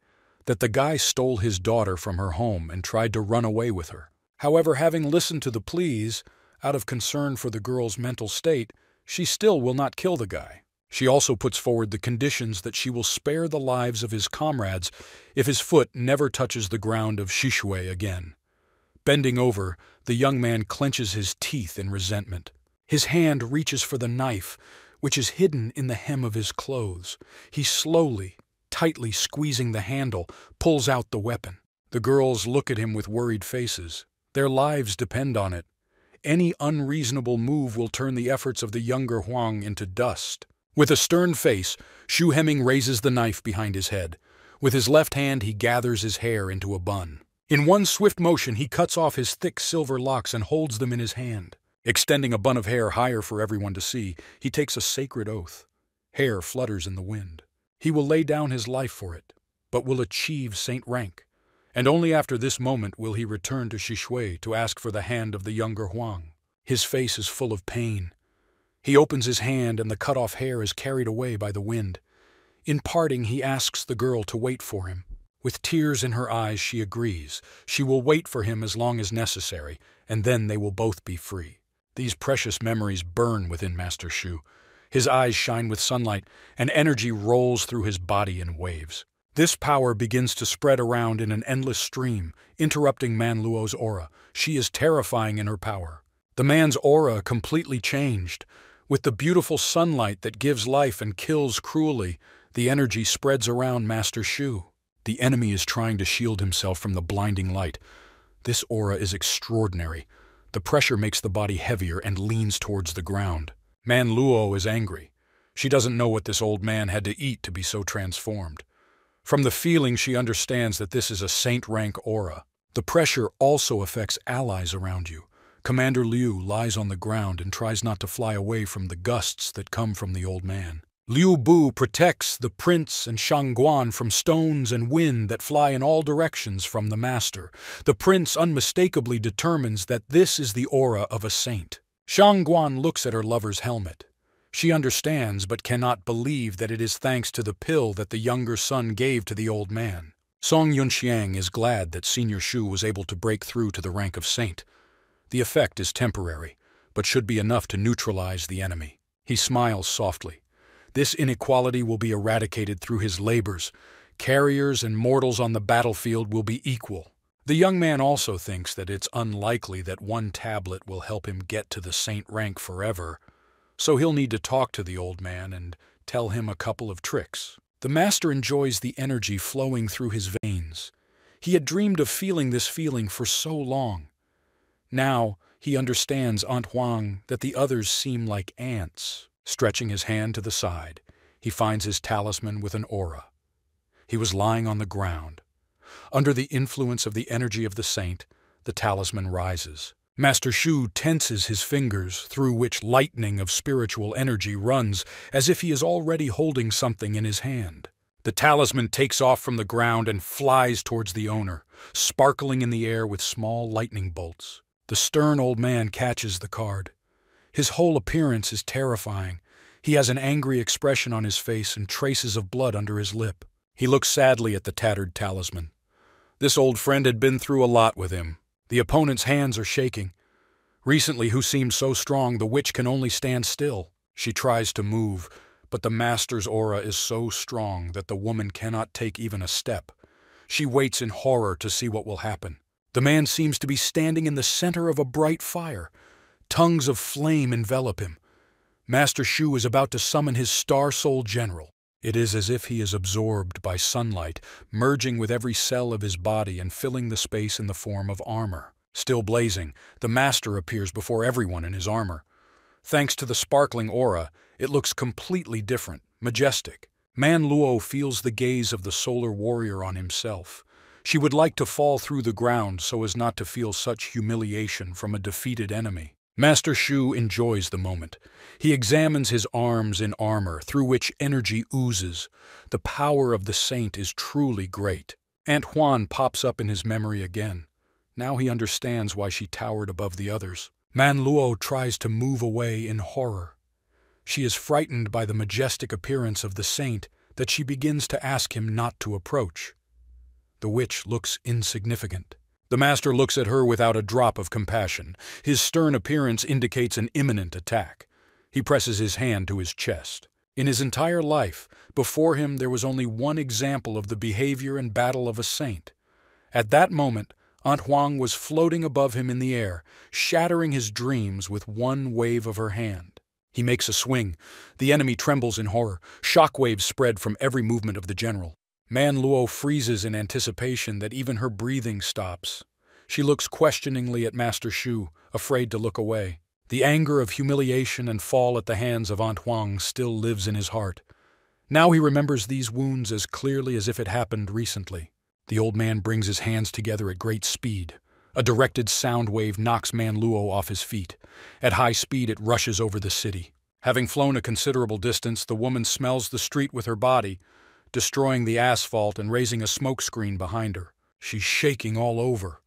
that the guy stole his daughter from her home and tried to run away with her. However, having listened to the pleas, out of concern for the girl's mental state, she still will not kill the guy. She also puts forward the conditions that she will spare the lives of his comrades if his foot never touches the ground of Shishui again. Bending over, the young man clenches his teeth in resentment. His hand reaches for the knife, which is hidden in the hem of his clothes. He slowly, tightly squeezing the handle, pulls out the weapon. The girls look at him with worried faces. Their lives depend on it. Any unreasonable move will turn the efforts of the younger Huang into dust. With a stern face, Xu Heming raises the knife behind his head. With his left hand, he gathers his hair into a bun. In one swift motion, he cuts off his thick silver locks and holds them in his hand. Extending a bun of hair higher for everyone to see, he takes a sacred oath. Hair flutters in the wind. He will lay down his life for it, but will achieve saint rank. And only after this moment will he return to Shishui to ask for the hand of the younger Huang. His face is full of pain. He opens his hand and the cut-off hair is carried away by the wind. In parting, he asks the girl to wait for him. With tears in her eyes, she agrees. She will wait for him as long as necessary, and then they will both be free. These precious memories burn within Master Xu. His eyes shine with sunlight, and energy rolls through his body in waves. This power begins to spread around in an endless stream, interrupting Manluo's aura. She is terrifying in her power. The man's aura completely changed. With the beautiful sunlight that gives life and kills cruelly, the energy spreads around Master Xu. The enemy is trying to shield himself from the blinding light. This aura is extraordinary. The pressure makes the body heavier and leans towards the ground. Manluo is angry. She doesn't know what this old man had to eat to be so transformed. From the feeling, she understands that this is a saint-rank aura. The pressure also affects allies around you. Commander Liu lies on the ground and tries not to fly away from the gusts that come from the old man. Liu Bu protects the prince and Shangguan from stones and wind that fly in all directions from the master. The prince unmistakably determines that this is the aura of a saint. Shangguan looks at her lover's helmet. She understands but cannot believe that it is thanks to the pill that the younger son gave to the old man. Song Yunxiang is glad that Senior Xu was able to break through to the rank of saint. The effect is temporary, but should be enough to neutralize the enemy. He smiles softly. This inequality will be eradicated through his labors. Carriers and mortals on the battlefield will be equal. The young man also thinks that it's unlikely that one tablet will help him get to the saint rank forever, so he'll need to talk to the old man and tell him a couple of tricks. The master enjoys the energy flowing through his veins. He had dreamed of feeling this feeling for so long. Now he understands Aunt Huang that the others seem like ants. Stretching his hand to the side, he finds his talisman with an aura. He was lying on the ground. Under the influence of the energy of the saint, the talisman rises. Master Xu tenses his fingers, through which lightning of spiritual energy runs, as if he is already holding something in his hand. The talisman takes off from the ground and flies towards the owner, sparkling in the air with small lightning bolts. The stern old man catches the card. His whole appearance is terrifying. He has an angry expression on his face and traces of blood under his lip. He looks sadly at the tattered talisman. This old friend had been through a lot with him. The opponent's hands are shaking. Recently, who seemed so strong, the witch can only stand still. She tries to move, but the master's aura is so strong that the woman cannot take even a step. She waits in horror to see what will happen. The man seems to be standing in the center of a bright fire. Tongues of flame envelop him. Master Xu is about to summon his Star Soul General. It is as if he is absorbed by sunlight, merging with every cell of his body and filling the space in the form of armor. Still blazing, the master appears before everyone in his armor. Thanks to the sparkling aura, it looks completely different, majestic. Manluo feels the gaze of the solar warrior on himself. She would like to fall through the ground so as not to feel such humiliation from a defeated enemy. Master Xu enjoys the moment. He examines his arms in armor, through which energy oozes. The power of the saint is truly great. Aunt Huan pops up in his memory again. Now he understands why she towered above the others. Manluo tries to move away in horror. She is frightened by the majestic appearance of the saint that she begins to ask him not to approach. The witch looks insignificant. The master looks at her without a drop of compassion. His stern appearance indicates an imminent attack. He presses his hand to his chest. In his entire life, before him there was only one example of the behavior and battle of a saint. At that moment, Aunt Huang was floating above him in the air, shattering his dreams with one wave of her hand. He makes a swing. The enemy trembles in horror. Shockwaves spread from every movement of the general. Manhwa freezes in anticipation that even her breathing stops. She looks questioningly at Master Shu, afraid to look away. The anger of humiliation and fall at the hands of Aunt Huang still lives in his heart. Now he remembers these wounds as clearly as if it happened recently. The old man brings his hands together at great speed. A directed sound wave knocks Manhwa off his feet. At high speed it rushes over the city. Having flown a considerable distance, the woman smells the street with her body, destroying the asphalt and raising a smokescreen behind her. She's shaking all over.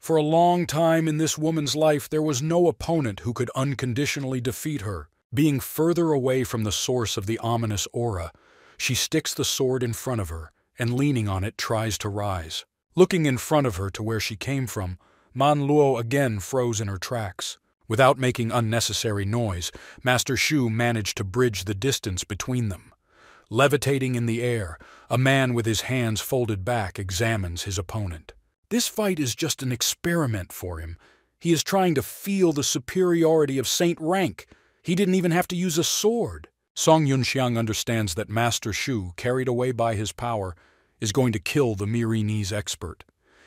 For a long time in this woman's life, there was no opponent who could unconditionally defeat her. Being further away from the source of the ominous aura, she sticks the sword in front of her and, leaning on it, tries to rise. Looking in front of her to where she came from, Manhwa again froze in her tracks. Without making unnecessary noise, Master Shu managed to bridge the distance between them. Levitating in the air, a man with his hands folded back examines his opponent. This fight is just an experiment for him. He is trying to feel the superiority of saint rank. He didn't even have to use a sword. Song Yunxiang understands that Master Shu, carried away by his power, is going to kill the Mirinese expert.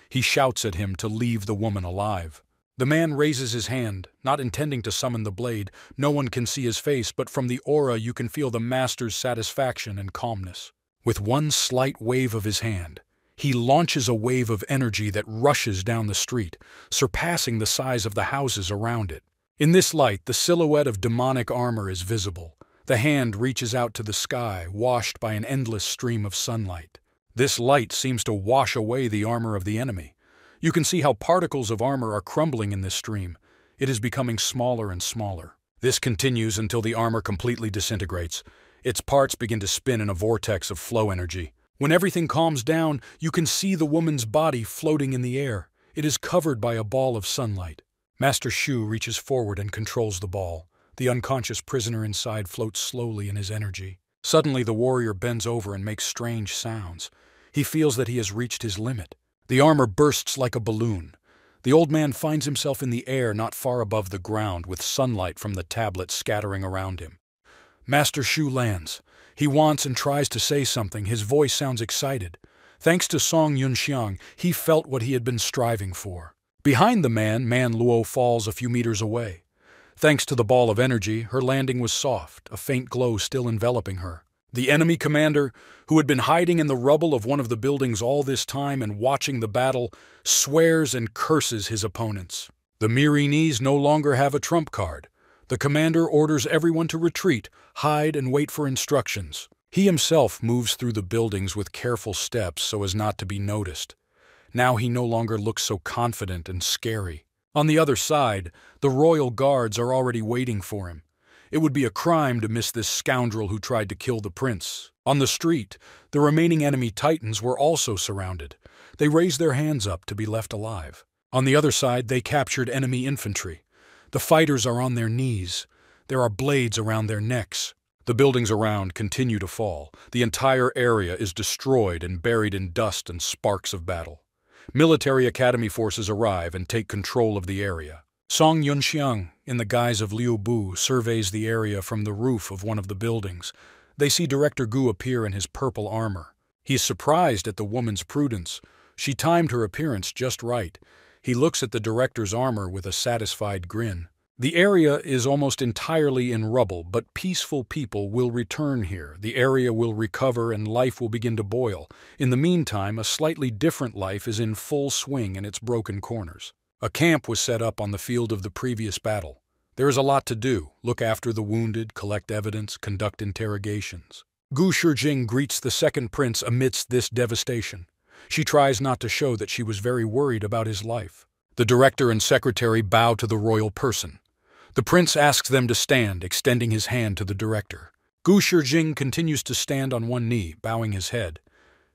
He shouts at him to leave the woman alive. The man raises his hand, not intending to summon the blade. No one can see his face, but from the aura you can feel the master's satisfaction and calmness. With one slight wave of his hand, he launches a wave of energy that rushes down the street, surpassing the size of the houses around it. In this light, the silhouette of demonic armor is visible. The hand reaches out to the sky, washed by an endless stream of sunlight. This light seems to wash away the armor of the enemy. You can see how particles of armor are crumbling in this stream. It is becoming smaller and smaller. This continues until the armor completely disintegrates. Its parts begin to spin in a vortex of flow energy. When everything calms down, you can see the woman's body floating in the air. It is covered by a ball of sunlight. Master Shu reaches forward and controls the ball. The unconscious prisoner inside floats slowly in his energy. Suddenly, the warrior bends over and makes strange sounds. He feels that he has reached his limit. The armor bursts like a balloon. The old man finds himself in the air not far above the ground, with sunlight from the tablet scattering around him. Master Shu lands. He wants and tries to say something. His voice sounds excited. Thanks to Song Yunxiang, he felt what he had been striving for. Behind the man, Manhwa falls a few meters away. Thanks to the ball of energy, her landing was soft, a faint glow still enveloping her. The enemy commander, who had been hiding in the rubble of one of the buildings all this time and watching the battle, swears and curses his opponents. The Mirinese no longer have a trump card. The commander orders everyone to retreat, hide, and wait for instructions. He himself moves through the buildings with careful steps so as not to be noticed. Now he no longer looks so confident and scary. On the other side, the royal guards are already waiting for him. It would be a crime to miss this scoundrel who tried to kill the prince. On the street, the remaining enemy titans were also surrounded. They raised their hands up to be left alive. On the other side, they captured enemy infantry. The fighters are on their knees. There are blades around their necks. The buildings around continue to fall. The entire area is destroyed and buried in dust and sparks of battle. Military academy forces arrive and take control of the area. Song Yunxiang, in the guise of Liu Bu, surveys the area from the roof of one of the buildings. They see Director Gu appear in his purple armor. He is surprised at the woman's prudence. She timed her appearance just right. He looks at the director's armor with a satisfied grin. The area is almost entirely in rubble, but peaceful people will return here. The area will recover and life will begin to boil. In the meantime, a slightly different life is in full swing in its broken corners. A camp was set up on the field of the previous battle. There is a lot to do: look after the wounded, collect evidence, conduct interrogations. Gu Shijing greets the second prince amidst this devastation. She tries not to show that she was very worried about his life. The director and secretary bow to the royal person. The prince asks them to stand, extending his hand to the director. Gu Shijing continues to stand on one knee, bowing his head.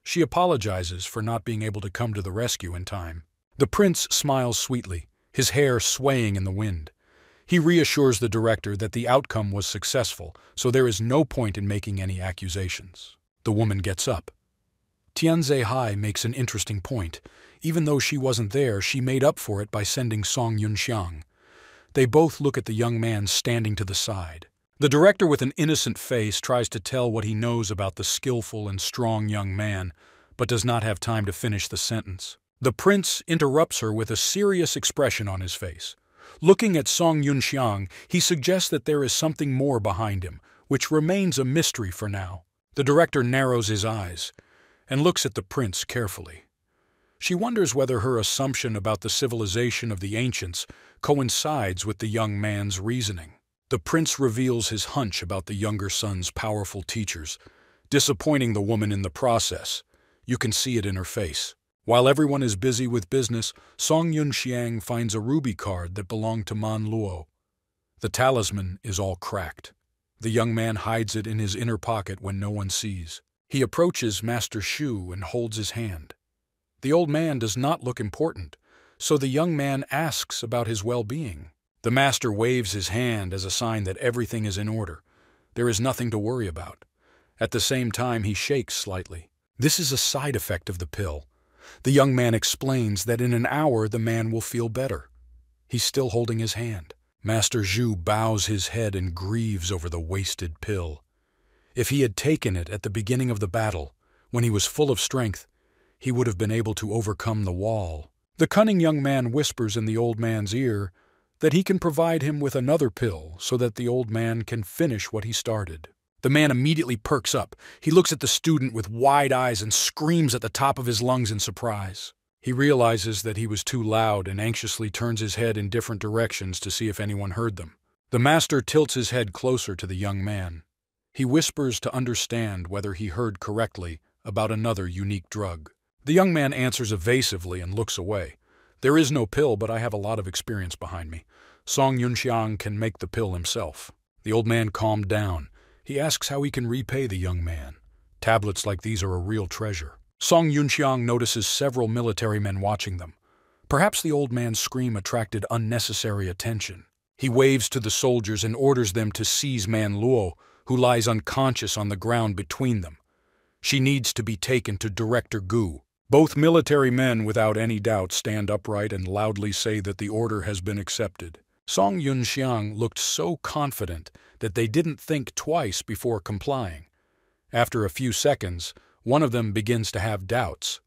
She apologizes for not being able to come to the rescue in time. The prince smiles sweetly, his hair swaying in the wind. He reassures the director that the outcome was successful, so there is no point in making any accusations. The woman gets up. Tianze Hai makes an interesting point. Even though she wasn't there, she made up for it by sending Song Yunxiang. They both look at the young man standing to the side. The director, with an innocent face, tries to tell what he knows about the skillful and strong young man, but does not have time to finish the sentence. The prince interrupts her with a serious expression on his face. Looking at Song Yunxiang, he suggests that there is something more behind him, which remains a mystery for now. The director narrows his eyes and looks at the prince carefully. She wonders whether her assumption about the civilization of the ancients coincides with the young man's reasoning. The prince reveals his hunch about the younger son's powerful teachers, disappointing the woman in the process. You can see it in her face. While everyone is busy with business, Song Yunxiang finds a ruby card that belonged to Manhua. The talisman is all cracked. The young man hides it in his inner pocket when no one sees. He approaches Master Shu and holds his hand. The old man does not look important, so the young man asks about his well-being. The master waves his hand as a sign that everything is in order. There is nothing to worry about. At the same time, he shakes slightly. This is a side effect of the pill. The young man explains that in an hour the man will feel better. He's still holding his hand. Master Zhu bows his head and grieves over the wasted pill. If he had taken it at the beginning of the battle, when he was full of strength, he would have been able to overcome the wall. The cunning young man whispers in the old man's ear that he can provide him with another pill so that the old man can finish what he started. The man immediately perks up. He looks at the student with wide eyes and screams at the top of his lungs in surprise. He realizes that he was too loud and anxiously turns his head in different directions to see if anyone heard them. The master tilts his head closer to the young man. He whispers to understand whether he heard correctly about another unique drug. The young man answers evasively and looks away. There is no pill, but I have a lot of experience behind me. Song Yunxiang can make the pill himself. The old man calmed down. He asks how he can repay the young man. Tablets like these are a real treasure. Song Yunxiang notices several military men watching them. Perhaps the old man's scream attracted unnecessary attention. He waves to the soldiers and orders them to seize Man Luo, who lies unconscious on the ground between them. She needs to be taken to Director Gu. Both military men, without any doubt, stand upright and loudly say that the order has been accepted. Song Yunxiang looked so confident that they didn't think twice before complying. After a few seconds, one of them begins to have doubts.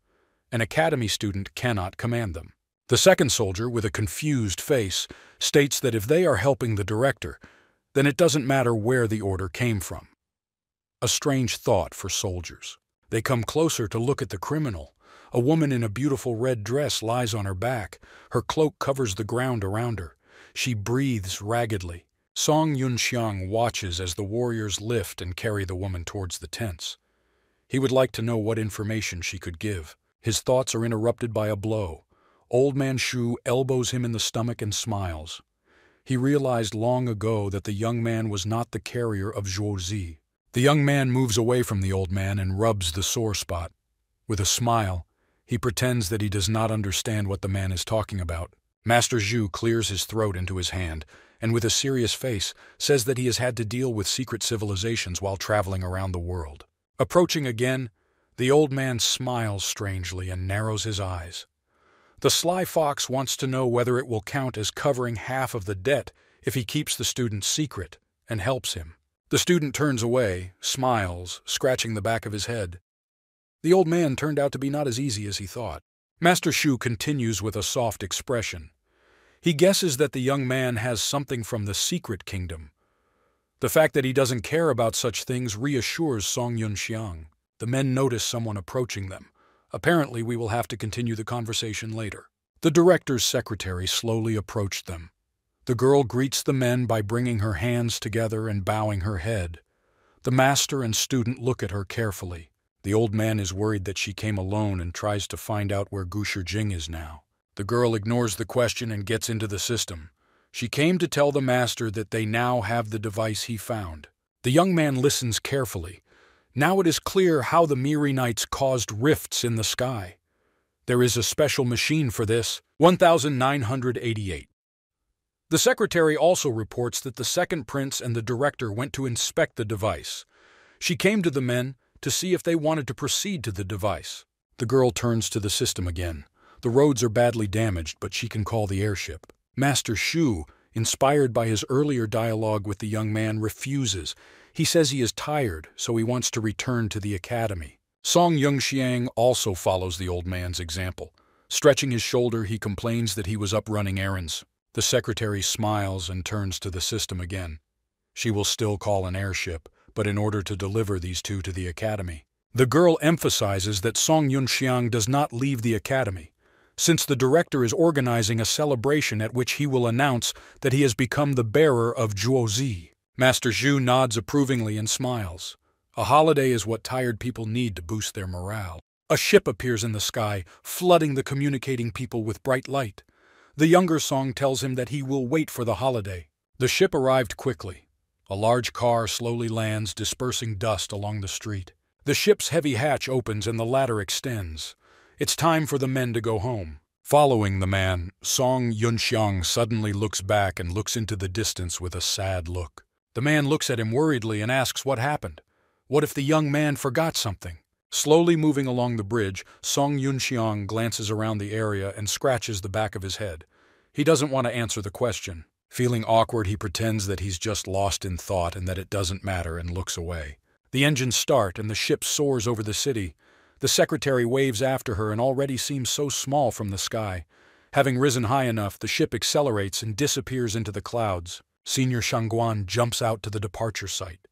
An academy student cannot command them. The second soldier, with a confused face, states that if they are helping the director, then it doesn't matter where the order came from. A strange thought for soldiers. They come closer to look at the criminal. A woman in a beautiful red dress lies on her back. Her cloak covers the ground around her. She breathes raggedly. Song Yunxiang watches as the warriors lift and carry the woman towards the tents. He would like to know what information she could give. His thoughts are interrupted by a blow. Old Man Shu elbows him in the stomach and smiles. He realized long ago that the young man was not the carrier of Zhuozi. The young man moves away from the old man and rubs the sore spot. With a smile, he pretends that he does not understand what the man is talking about. Master Zhu clears his throat into his hand, and with a serious face, says that he has had to deal with secret civilizations while traveling around the world. Approaching again, the old man smiles strangely and narrows his eyes. The sly fox wants to know whether it will count as covering half of the debt if he keeps the student's secret and helps him. The student turns away, smiles, scratching the back of his head. The old man turned out to be not as easy as he thought. Master Shu continues with a soft expression. He guesses that the young man has something from the secret kingdom. The fact that he doesn't care about such things reassures Song Yunxiang. The men notice someone approaching them. Apparently, we will have to continue the conversation later. The director's secretary slowly approached them. The girl greets the men by bringing her hands together and bowing her head. The master and student look at her carefully. The old man is worried that she came alone and tries to find out where Gu Shijing is now. The girl ignores the question and gets into the system. She came to tell the master that they now have the device he found. The young man listens carefully. Now it is clear how the Miri Knights caused rifts in the sky. There is a special machine for this. 1988. The secretary also reports that the second prince and the director went to inspect the device. She came to the men to see if they wanted to proceed to the device. The girl turns to the system again. The roads are badly damaged, but she can call the airship. Master Shu, inspired by his earlier dialogue with the young man, refuses. He says he is tired, so he wants to return to the academy. Song Yunxiang also follows the old man's example. Stretching his shoulder, he complains that he was up running errands. The secretary smiles and turns to the system again. She will still call an airship, but in order to deliver these two to the academy. The girl emphasizes that Song Yunxiang does not leave the academy, since the director is organizing a celebration at which he will announce that he has become the bearer of Zhuozi. Master Zhu nods approvingly and smiles. A holiday is what tired people need to boost their morale. A ship appears in the sky, flooding the communicating people with bright light. The younger Song tells him that he will wait for the holiday. The ship arrived quickly. A large car slowly lands, dispersing dust along the street. The ship's heavy hatch opens and the ladder extends. It's time for the men to go home. Following the man, Song Yunxiang suddenly looks back and looks into the distance with a sad look. The man looks at him worriedly and asks what happened. What if the young man forgot something? Slowly moving along the bridge, Song Yunxiang glances around the area and scratches the back of his head. He doesn't want to answer the question. Feeling awkward, he pretends that he's just lost in thought and that it doesn't matter and looks away. The engines start and the ship soars over the city. The secretary waves after her and already seems so small from the sky. Having risen high enough, the ship accelerates and disappears into the clouds. Senior Shangguan jumps out to the departure site.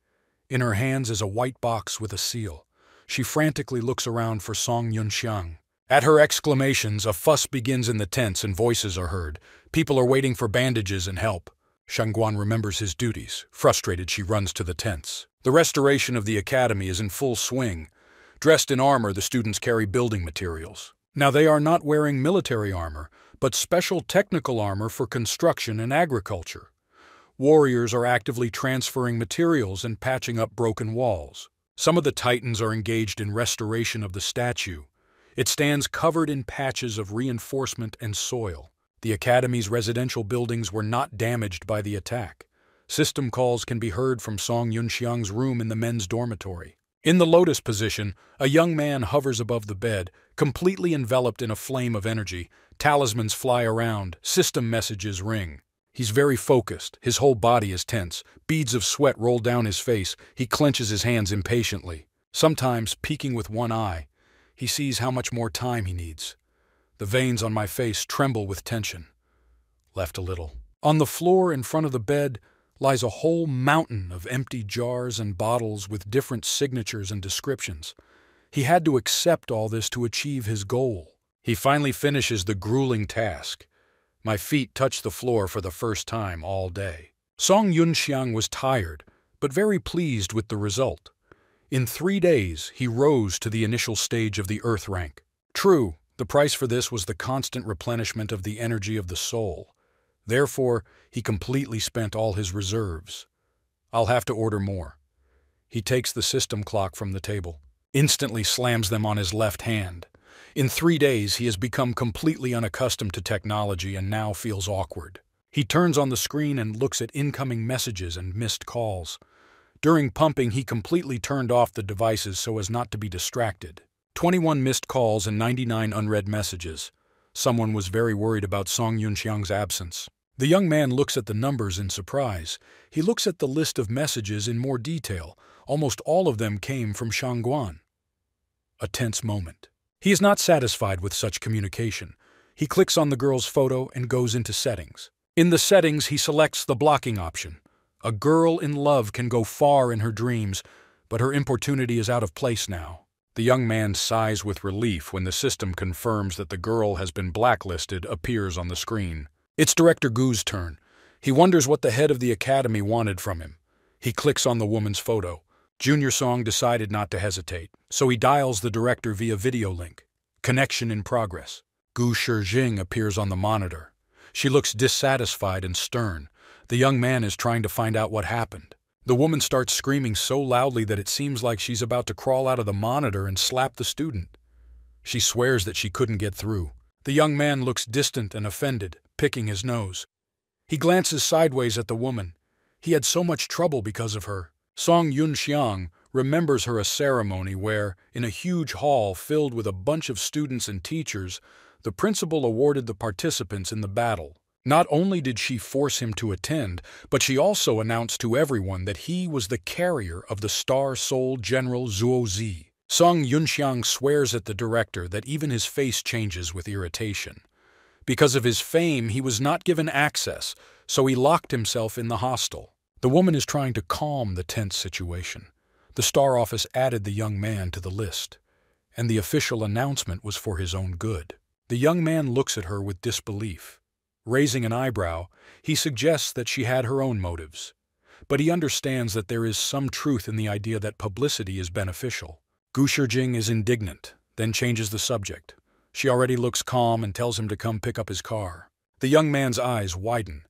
In her hands is a white box with a seal. She frantically looks around for Song Yunxiang. At her exclamations, a fuss begins in the tents and voices are heard. People are waiting for bandages and help. Shangguan remembers his duties. Frustrated, she runs to the tents. The restoration of the academy is in full swing. Dressed in armor, the students carry building materials. Now they are not wearing military armor, but special technical armor for construction and agriculture. Warriors are actively transferring materials and patching up broken walls. Some of the Titans are engaged in restoration of the statue. It stands covered in patches of reinforcement and soil. The Academy's residential buildings were not damaged by the attack. System calls can be heard from Song Yunxiang's room in the men's dormitory. In the lotus position, a young man hovers above the bed, completely enveloped in a flame of energy. Talismans fly around, system messages ring. He's very focused, his whole body is tense. Beads of sweat roll down his face, he clenches his hands impatiently. Sometimes, peeking with one eye, he sees how much more time he needs. The veins on my face tremble with tension. Left a little. On the floor in front of the bed lies a whole mountain of empty jars and bottles with different signatures and descriptions. He had to accept all this to achieve his goal. He finally finishes the grueling task. My feet touch the floor for the first time all day. Song Yunxiang was tired, but very pleased with the result. In 3 days, he rose to the initial stage of the Earth rank. True, the price for this was the constant replenishment of the energy of the soul. Therefore, he completely spent all his reserves. I'll have to order more. He takes the system clock from the table, instantly slams them on his left hand. In 3 days, he has become completely unaccustomed to technology and now feels awkward. He turns on the screen and looks at incoming messages and missed calls. During pumping, he completely turned off the devices so as not to be distracted. 21 missed calls and 99 unread messages. Someone was very worried about Song Yunxiang's absence. The young man looks at the numbers in surprise. He looks at the list of messages in more detail. Almost all of them came from Shangguan. A tense moment. He is not satisfied with such communication. He clicks on the girl's photo and goes into settings. In the settings, he selects the blocking option. A girl in love can go far in her dreams, but her importunity is out of place now. The young man sighs with relief when the system confirms that the girl has been blacklisted appears on the screen. It's Director Gu's turn. He wonders what the head of the academy wanted from him. He clicks on the woman's photo. Junior Song decided not to hesitate, so he dials the director via video link. Connection in progress. Gu Shijing appears on the monitor. She looks dissatisfied and stern. The young man is trying to find out what happened. The woman starts screaming so loudly that it seems like she's about to crawl out of the monitor and slap the student. She swears that she couldn't get through. The young man looks distant and offended, picking his nose. He glances sideways at the woman. He had so much trouble because of her. Song Yunxiang remembers her a ceremony where, in a huge hall filled with a bunch of students and teachers, the principal awarded the participants in the battle. Not only did she force him to attend, but she also announced to everyone that he was the carrier of the Star Soul General Zhuo Zi. Song Yunxiang swears at the director that even his face changes with irritation. Because of his fame, he was not given access, so he locked himself in the hostel. The woman is trying to calm the tense situation. The Star Office added the young man to the list, and the official announcement was for his own good. The young man looks at her with disbelief. Raising an eyebrow, he suggests that she had her own motives. But he understands that there is some truth in the idea that publicity is beneficial. Gu Shijing is indignant, then changes the subject. She already looks calm and tells him to come pick up his car. The young man's eyes widen.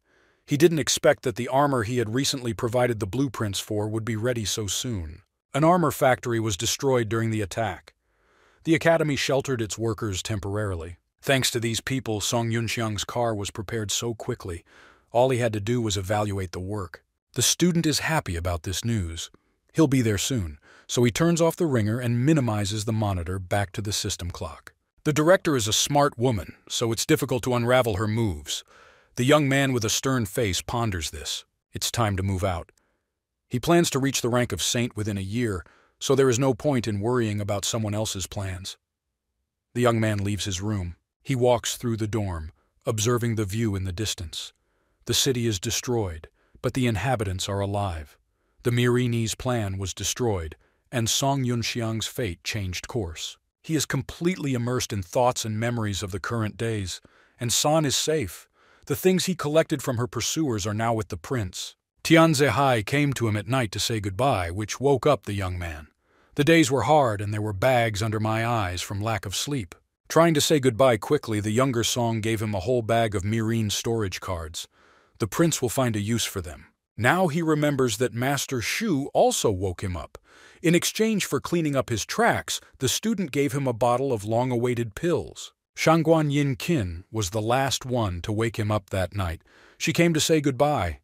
He didn't expect that the armor he had recently provided the blueprints for would be ready so soon. An armor factory was destroyed during the attack. The academy sheltered its workers temporarily. Thanks to these people, Song Yunxiang's car was prepared so quickly. All he had to do was evaluate the work. The student is happy about this news. He'll be there soon, so he turns off the ringer and minimizes the monitor back to the system clock. The director is a smart woman, so it's difficult to unravel her moves. The young man with a stern face ponders this. It's time to move out. He plans to reach the rank of saint within a year, so there is no point in worrying about someone else's plans. The young man leaves his room. He walks through the dorm, observing the view in the distance. The city is destroyed, but the inhabitants are alive. The Mirini's plan was destroyed, and Song Yunxiang's fate changed course. He is completely immersed in thoughts and memories of the current days, and San is safe. The things he collected from her pursuers are now with the prince. Tianzihai came to him at night to say goodbye, which woke up the young man. The days were hard, and there were bags under my eyes from lack of sleep. Trying to say goodbye quickly, the younger Song gave him a whole bag of Mirin storage cards. The prince will find a use for them. Now he remembers that Master Shu also woke him up. In exchange for cleaning up his tracks, the student gave him a bottle of long-awaited pills. Shangguan Yin Qin was the last one to wake him up that night. She came to say goodbye,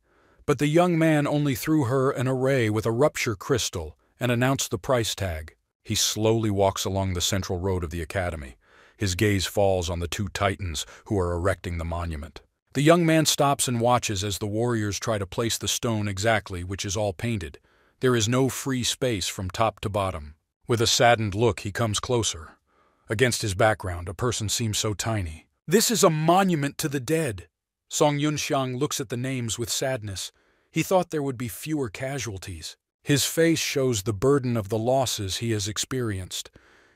but the young man only threw her an array with a rupture crystal and announced the price tag. He slowly walks along the central road of the academy. His gaze falls on the two titans who are erecting the monument. The young man stops and watches as the warriors try to place the stone exactly, which is all painted. There is no free space from top to bottom. With a saddened look, he comes closer. Against his background, a person seems so tiny. This is a monument to the dead. Song Yunxiang looks at the names with sadness. He thought there would be fewer casualties. His face shows the burden of the losses he has experienced.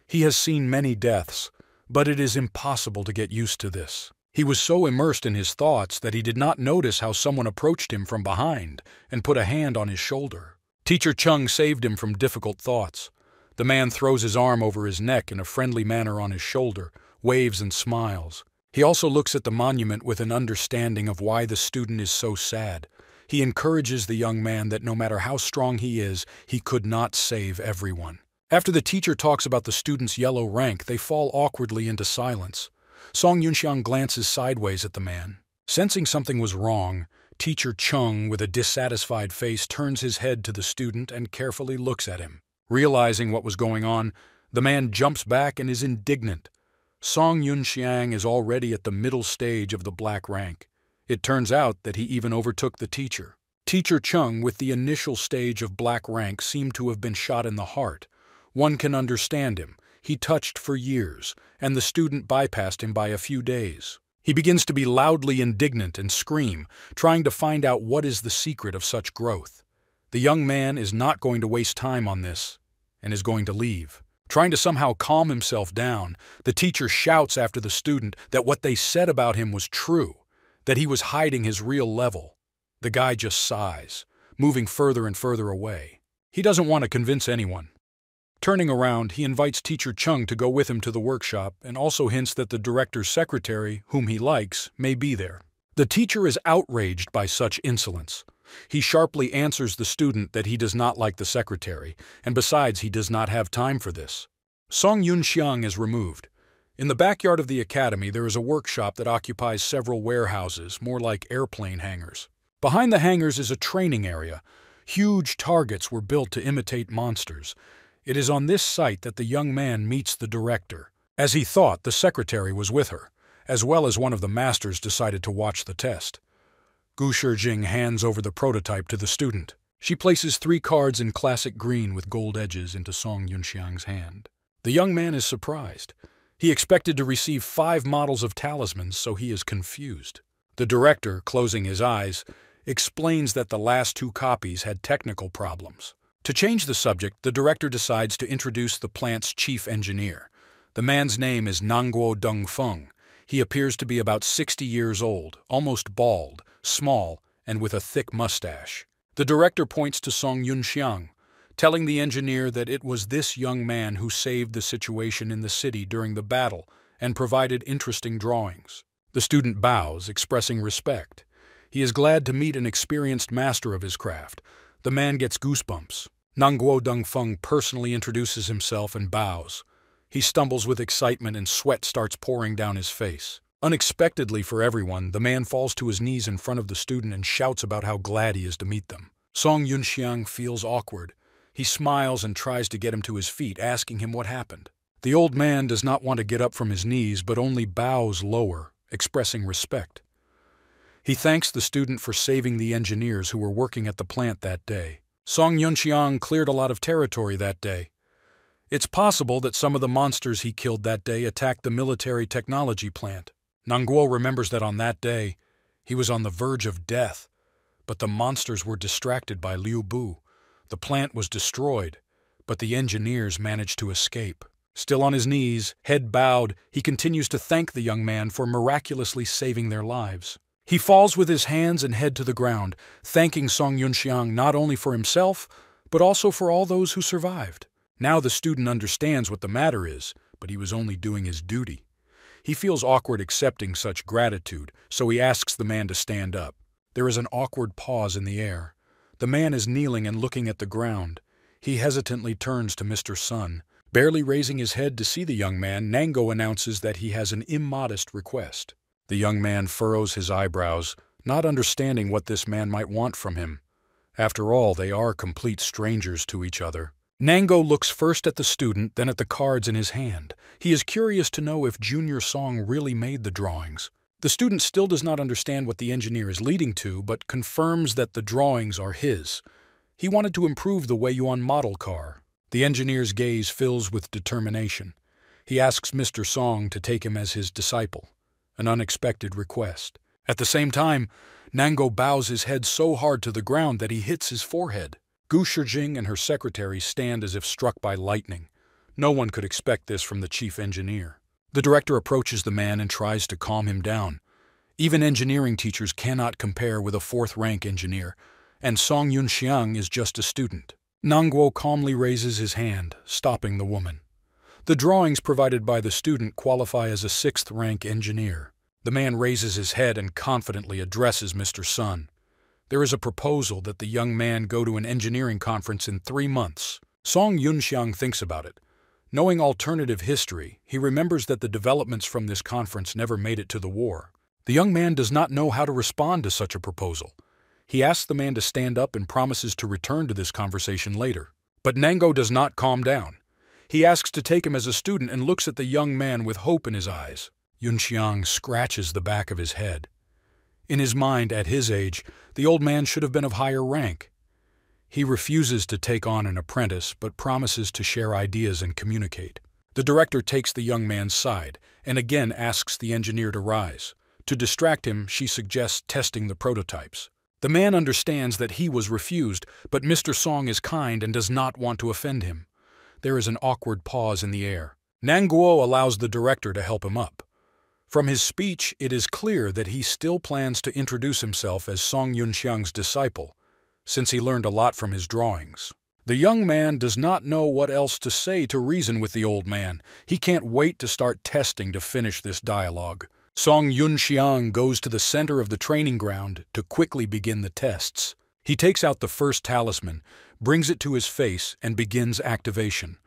He has seen many deaths, but it is impossible to get used to this. He was so immersed in his thoughts that he did not notice how someone approached him from behind and put a hand on his shoulder. Teacher Chung saved him from difficult thoughts. The man throws his arm over his neck in a friendly manner on his shoulder, waves and smiles. He also looks at the monument with an understanding of why the student is so sad. He encourages the young man that no matter how strong he is, he could not save everyone. After the teacher talks about the student's yellow rank, they fall awkwardly into silence. Song Yunxiang glances sideways at the man. Sensing something was wrong, Teacher Chung, with a dissatisfied face, turns his head to the student and carefully looks at him. Realizing what was going on, the man jumps back and is indignant. Song Yunxiang is already at the middle stage of the black rank. It turns out that he even overtook the teacher. Teacher Chung, with the initial stage of black rank, seemed to have been shot in the heart. One can understand him. He touched for years, and the student bypassed him by a few days. He begins to be loudly indignant and scream, trying to find out what is the secret of such growth. The young man is not going to waste time on this, and is going to leave. Trying to somehow calm himself down, the teacher shouts after the student that what they said about him was true, that he was hiding his real level. The guy just sighs, moving further and further away. He doesn't want to convince anyone. Turning around, he invites Teacher Chung to go with him to the workshop and also hints that the director's secretary, whom he likes, may be there. The teacher is outraged by such insolence. He sharply answers the student that he does not like the secretary, and besides he does not have time for this. Song Yunxiang is removed. In the backyard of the academy there is a workshop that occupies several warehouses, more like airplane hangars. Behind the hangars is a training area. Huge targets were built to imitate monsters. It is on this site that the young man meets the director. As he thought, the secretary was with her, as well as one of the masters decided to watch the test. Gu Shijing hands over the prototype to the student. She places 3 cards in classic green with gold edges into Song Yunxiang's hand. The young man is surprised. He expected to receive 5 models of talismans, so he is confused. The director, closing his eyes, explains that the last 2 copies had technical problems. To change the subject, the director decides to introduce the plant's chief engineer. The man's name is Nangguo Dongfeng. He appears to be about 60 years old, almost bald, small, and with a thick mustache. The director points to Song Yunxiang, telling the engineer that it was this young man who saved the situation in the city during the battle and provided interesting drawings. The student bows, expressing respect. He is glad to meet an experienced master of his craft. The man gets goosebumps. Nangguo Dongfeng personally introduces himself and bows. He stumbles with excitement and sweat starts pouring down his face. Unexpectedly for everyone, the man falls to his knees in front of the student and shouts about how glad he is to meet them. Song Yunxiang feels awkward. He smiles and tries to get him to his feet, asking him what happened. The old man does not want to get up from his knees, but only bows lower, expressing respect. He thanks the student for saving the engineers who were working at the plant that day. Song Yunxiang cleared a lot of territory that day. It's possible that some of the monsters he killed that day attacked the military technology plant. Nangguo remembers that on that day, he was on the verge of death, but the monsters were distracted by Liu Bu. The plant was destroyed, but the engineers managed to escape. Still on his knees, head bowed, he continues to thank the young man for miraculously saving their lives. He falls with his hands and head to the ground, thanking Song Yunxiang not only for himself, but also for all those who survived. Now the student understands what the matter is, but he was only doing his duty. He feels awkward accepting such gratitude, so he asks the man to stand up. There is an awkward pause in the air. The man is kneeling and looking at the ground. He hesitantly turns to Mr. Sun. Barely raising his head to see the young man, Nango announces that he has an immodest request. The young man furrows his eyebrows, not understanding what this man might want from him. After all, they are complete strangers to each other. Nango looks first at the student, then at the cards in his hand. He is curious to know if Junior Song really made the drawings. The student still does not understand what the engineer is leading to, but confirms that the drawings are his. He wanted to improve the Weiyuan model car. The engineer's gaze fills with determination. He asks Mr. Song to take him as his disciple, an unexpected request. At the same time, Nango bows his head so hard to the ground that he hits his forehead. Gu Shijing and her secretary stand as if struck by lightning. No one could expect this from the chief engineer. The director approaches the man and tries to calm him down. Even engineering teachers cannot compare with a 4th-rank engineer, and Song Yunxiang is just a student. Nangguo calmly raises his hand, stopping the woman. The drawings provided by the student qualify as a 6th-rank engineer. The man raises his head and confidently addresses Mr. Sun. There is a proposal that the young man go to an engineering conference in 3 months. Song Yunxiang thinks about it. Knowing alternative history, he remembers that the developments from this conference never made it to the war. The young man does not know how to respond to such a proposal. He asks the man to stand up and promises to return to this conversation later. But Nango does not calm down. He asks to take him as a student and looks at the young man with hope in his eyes. Yunxiang scratches the back of his head. In his mind, at his age, the old man should have been of higher rank. He refuses to take on an apprentice, but promises to share ideas and communicate. The director takes the young man's side, and again asks the engineer to rise. To distract him, she suggests testing the prototypes. The man understands that he was refused, but Mr. Song is kind and does not want to offend him. There is an awkward pause in the air. Nangguo allows the director to help him up. From his speech, it is clear that he still plans to introduce himself as Song Yunxiang's disciple, since he learned a lot from his drawings. The young man does not know what else to say to reason with the old man. He can't wait to start testing to finish this dialogue. Song Yunxiang goes to the center of the training ground to quickly begin the tests. He takes out the first talisman, brings it to his face, and begins activation.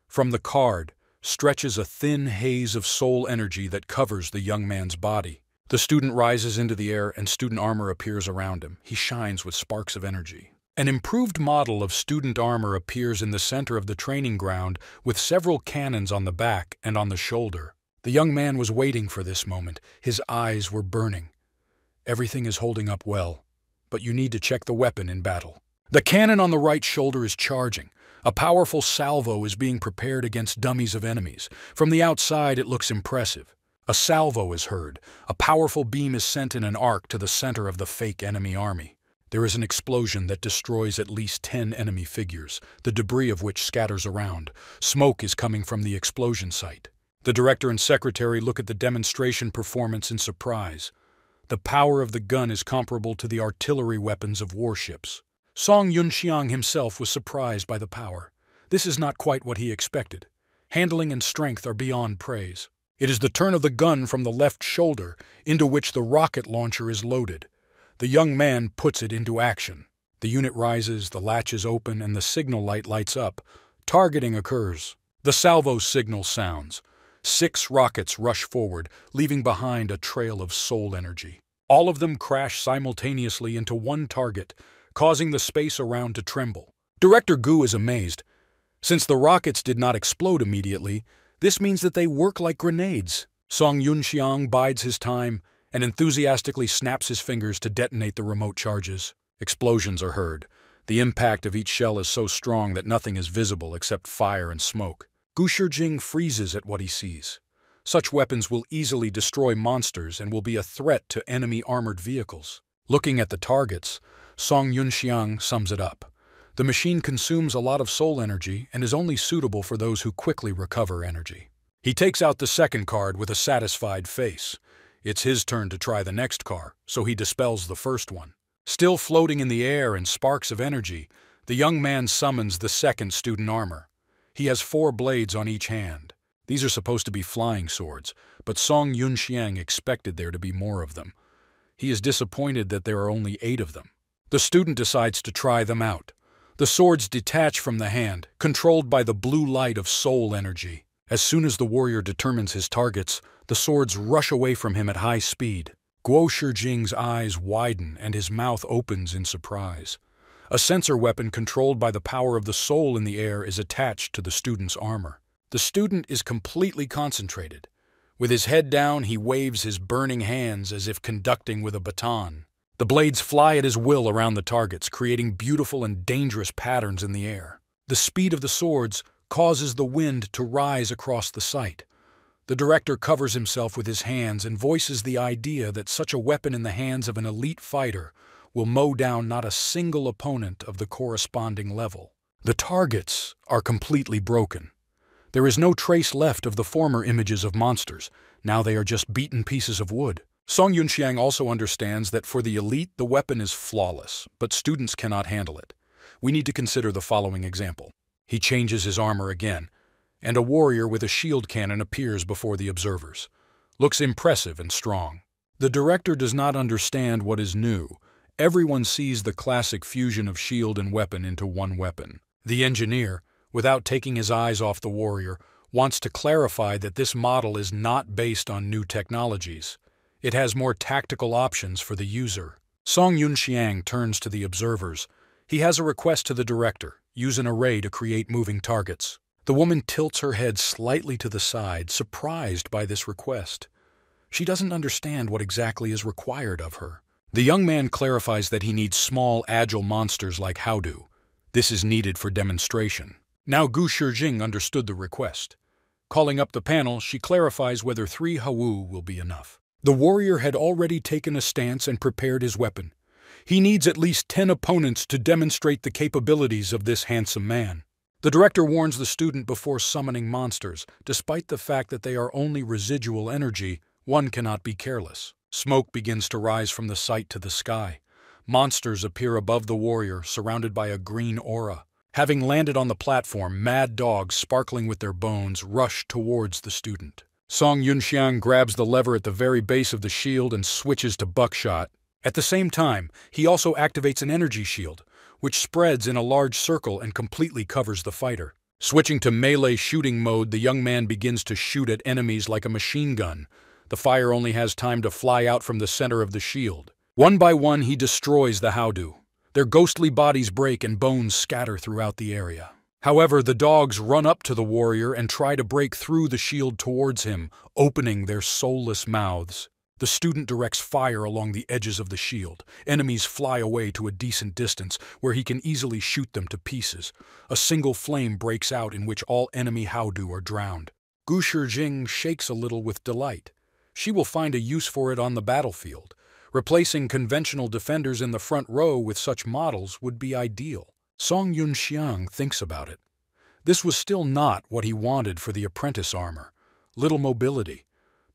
From the card stretches a thin haze of soul energy that covers the young man's body. The student rises into the air and student armor appears around him. He shines with sparks of energy. An improved model of student armor appears in the center of the training ground with several cannons on the back and on the shoulder. The young man was waiting for this moment. His eyes were burning. Everything is holding up well, but you need to check the weapon in battle. The cannon on the right shoulder is charging. A powerful salvo is being prepared against dummies of enemies. From the outside, it looks impressive. A salvo is heard. A powerful beam is sent in an arc to the center of the fake enemy army. There is an explosion that destroys at least 10 enemy figures, the debris of which scatters around. Smoke is coming from the explosion site. The director and secretary look at the demonstration performance in surprise. The power of the gun is comparable to the artillery weapons of warships. Song Yunxiang himself was surprised by the power. This is not quite what he expected. Handling and strength are beyond praise. It is the turn of the gun from the left shoulder, into which the rocket launcher is loaded. The young man puts it into action. The unit rises, the latches open, and the signal light lights up. Targeting occurs. The salvo signal sounds. 6 rockets rush forward, leaving behind a trail of soul energy. All of them crash simultaneously into one target, causing the space around to tremble. Director Gu is amazed. Since the rockets did not explode immediately, this means that they work like grenades. Song Yunxiang bides his time and enthusiastically snaps his fingers to detonate the remote charges. Explosions are heard. The impact of each shell is so strong that nothing is visible except fire and smoke. Gu Shijing freezes at what he sees. Such weapons will easily destroy monsters and will be a threat to enemy armored vehicles. Looking at the targets, Song Yunxiang sums it up. The machine consumes a lot of soul energy and is only suitable for those who quickly recover energy. He takes out the second card with a satisfied face. It's his turn to try the next card, so he dispels the first one. Still floating in the air in sparks of energy, the young man summons the second student armor. He has 4 blades on each hand. These are supposed to be flying swords, but Song Yunxiang expected there to be more of them. He is disappointed that there are only 8 of them. The student decides to try them out. The swords detach from the hand, controlled by the blue light of soul energy. As soon as the warrior determines his targets, the swords rush away from him at high speed. Guo Shijing's eyes widen and his mouth opens in surprise. A sensor weapon controlled by the power of the soul in the air is attached to the student's armor. The student is completely concentrated. With his head down, he waves his burning hands as if conducting with a baton. The blades fly at his will around the targets, creating beautiful and dangerous patterns in the air. The speed of the swords causes the wind to rise across the site. The director covers himself with his hands and voices the idea that such a weapon in the hands of an elite fighter will mow down not a single opponent of the corresponding level. The targets are completely broken. There is no trace left of the former images of monsters. Now they are just beaten pieces of wood. Song Yunxiang also understands that for the elite, the weapon is flawless, but students cannot handle it. We need to consider the following example. He changes his armor again, and a warrior with a shield cannon appears before the observers. Looks impressive and strong. The director does not understand what is new. Everyone sees the classic fusion of shield and weapon into one weapon. The engineer, without taking his eyes off the warrior, wants to clarify that this model is not based on new technologies. It has more tactical options for the user. Song Yunxiang turns to the observers. He has a request to the director. Use an array to create moving targets. The woman tilts her head slightly to the side, surprised by this request. She doesn't understand what exactly is required of her. The young man clarifies that he needs small, agile monsters like Howdu. This is needed for demonstration. Now Gu Shijing understood the request. Calling up the panel, she clarifies whether 3 Hawu will be enough. The warrior had already taken a stance and prepared his weapon. He needs at least 10 opponents to demonstrate the capabilities of this handsome man. The director warns the student before summoning monsters. Despite the fact that they are only residual energy, one cannot be careless. Smoke begins to rise from the site to the sky. Monsters appear above the warrior, surrounded by a green aura. Having landed on the platform, mad dogs, sparkling with their bones, rush towards the student. Song Yunxiang grabs the lever at the very base of the shield and switches to buckshot. At the same time, he also activates an energy shield, which spreads in a large circle and completely covers the fighter. Switching to melee shooting mode, the young man begins to shoot at enemies like a machine gun. The fire only has time to fly out from the center of the shield. One by one, he destroys the Howdu. Their ghostly bodies break and bones scatter throughout the area. However, the dogs run up to the warrior and try to break through the shield towards him, opening their soulless mouths. The student directs fire along the edges of the shield. Enemies fly away to a decent distance, where he can easily shoot them to pieces. A single flame breaks out in which all enemy Howdu are drowned. Gu Shijing shakes a little with delight. She will find a use for it on the battlefield. Replacing conventional defenders in the front row with such models would be ideal. Song Yunxiang thinks about it. This was still not what he wanted for the apprentice armor. Little mobility.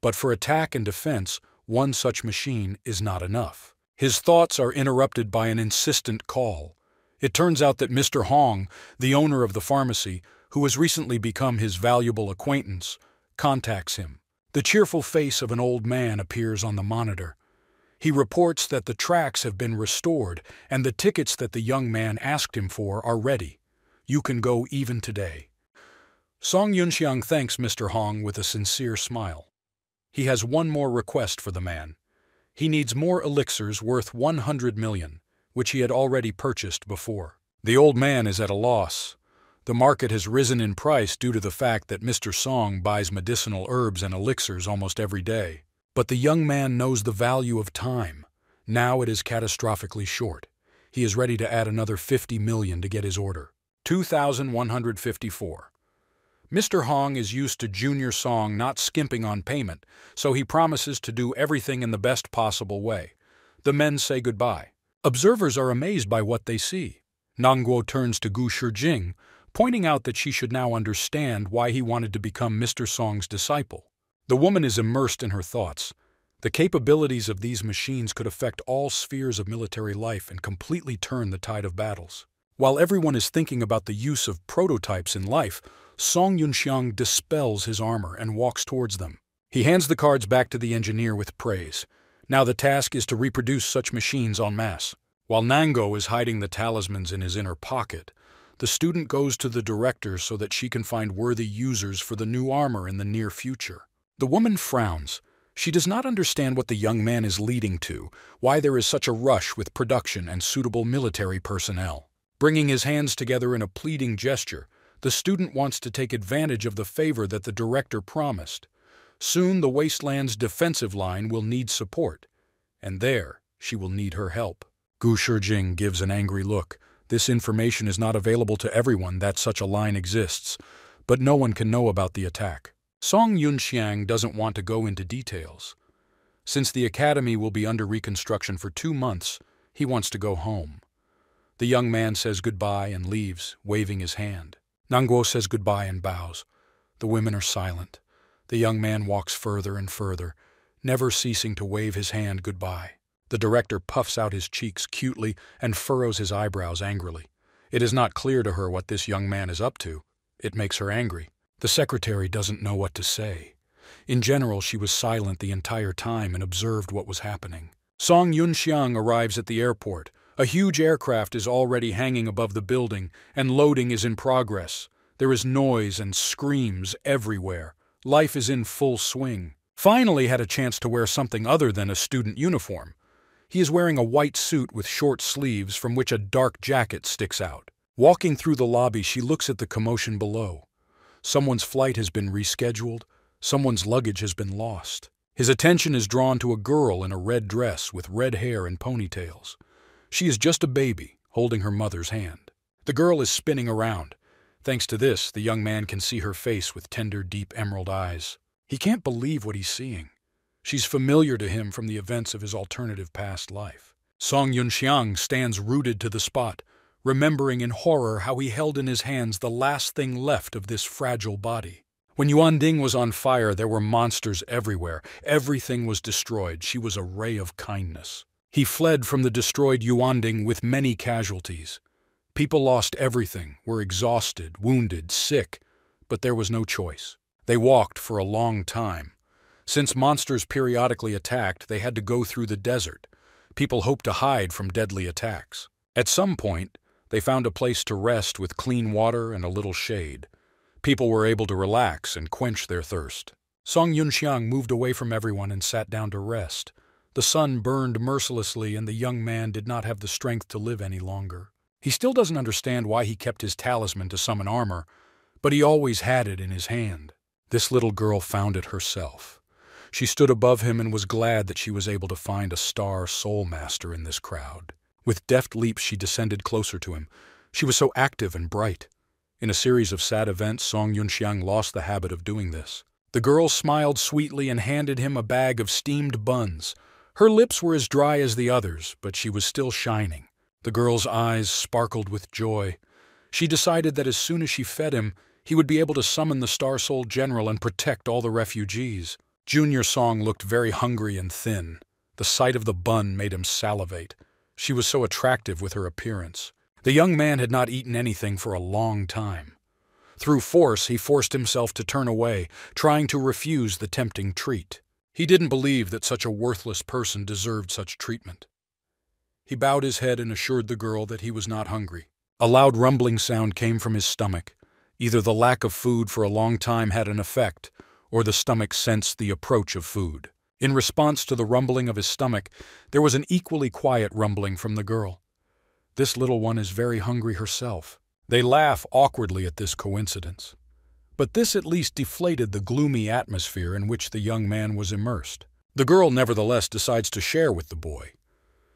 But for attack and defense, one such machine is not enough. His thoughts are interrupted by an insistent call. It turns out that Mr. Hong, the owner of the pharmacy, who has recently become his valuable acquaintance, contacts him. The cheerful face of an old man appears on the monitor. He reports that the tracks have been restored and the tickets that the young man asked him for are ready. You can go even today. Song Yunxiang thanks Mr. Hong with a sincere smile. He has one more request for the man. He needs more elixirs worth 100 million, which he had already purchased before. The old man is at a loss. The market has risen in price due to the fact that Mr. Song buys medicinal herbs and elixirs almost every day. But the young man knows the value of time. Now it is catastrophically short. He is ready to add another 50 million to get his order. 2,154. Mr. Hong is used to Junior Song not skimping on payment, so he promises to do everything in the best possible way. The men say goodbye. Observers are amazed by what they see. Nangguo turns to Gu Shijing, pointing out that she should now understand why he wanted to become Mr. Song's disciple. The woman is immersed in her thoughts. The capabilities of these machines could affect all spheres of military life and completely turn the tide of battles. While everyone is thinking about the use of prototypes in life, Song Yunxiang dispels his armor and walks towards them. He hands the cards back to the engineer with praise. Now the task is to reproduce such machines en masse. While Nango is hiding the talismans in his inner pocket, the student goes to the director so that she can find worthy users for the new armor in the near future. The woman frowns. She does not understand what the young man is leading to, why there is such a rush with production and suitable military personnel. Bringing his hands together in a pleading gesture, the student wants to take advantage of the favor that the director promised. Soon the wasteland's defensive line will need support, and there she will need her help. Gu Shijing gives an angry look. This information is not available to everyone that such a line exists, but no one can know about the attack. Song Yunxiang doesn't want to go into details. Since the academy will be under reconstruction for 2 months, he wants to go home. The young man says goodbye and leaves, waving his hand. Nangguo says goodbye and bows. The women are silent. The young man walks further and further, never ceasing to wave his hand goodbye. The director puffs out his cheeks cutely and furrows his eyebrows angrily. It is not clear to her what this young man is up to. It makes her angry. The secretary doesn't know what to say. In general, she was silent the entire time and observed what was happening. Song Yunxiang arrives at the airport. A huge aircraft is already hanging above the building, and loading is in progress. There is noise and screams everywhere. Life is in full swing. Finally had a chance to wear something other than a student uniform. He is wearing a white suit with short sleeves from which a dark jacket sticks out. Walking through the lobby, she looks at the commotion below. Someone's flight has been rescheduled. Someone's luggage has been lost. His attention is drawn to a girl in a red dress with red hair and ponytails. She is just a baby, holding her mother's hand. The girl is spinning around. Thanks to this, the young man can see her face with tender, deep emerald eyes. He can't believe what he's seeing. She's familiar to him from the events of his alternative past life. Song Yunxiang stands rooted to the spot, remembering in horror how he held in his hands the last thing left of this fragile body. When Yuanding was on fire, there were monsters everywhere. Everything was destroyed. She was a ray of kindness. He fled from the destroyed Yuanding with many casualties. People lost everything, were exhausted, wounded, sick, but there was no choice. They walked for a long time. Since monsters periodically attacked, they had to go through the desert. People hoped to hide from deadly attacks. At some point, they found a place to rest with clean water and a little shade. People were able to relax and quench their thirst. Song Yunxiang moved away from everyone and sat down to rest. The sun burned mercilessly and the young man did not have the strength to live any longer. He still doesn't understand why he kept his talisman to summon armor, but he always had it in his hand. This little girl found it herself. She stood above him and was glad that she was able to find a star soul master in this crowd. With deft leaps she descended closer to him. She was so active and bright. In a series of sad events, Song Yunxiang lost the habit of doing this. The girl smiled sweetly and handed him a bag of steamed buns. Her lips were as dry as the others, but she was still shining. The girl's eyes sparkled with joy. She decided that as soon as she fed him, he would be able to summon the Star Soul General and protect all the refugees. Junior Song looked very hungry and thin. The sight of the bun made him salivate. She was so attractive with her appearance. The young man had not eaten anything for a long time. Through force, he forced himself to turn away, trying to refuse the tempting treat. He didn't believe that such a worthless person deserved such treatment. He bowed his head and assured the girl that he was not hungry. A loud rumbling sound came from his stomach. Either the lack of food for a long time had an effect, or the stomach sensed the approach of food. In response to the rumbling of his stomach, there was an equally quiet rumbling from the girl. This little one is very hungry herself. They laugh awkwardly at this coincidence. But this at least deflated the gloomy atmosphere in which the young man was immersed. The girl nevertheless decides to share with the boy.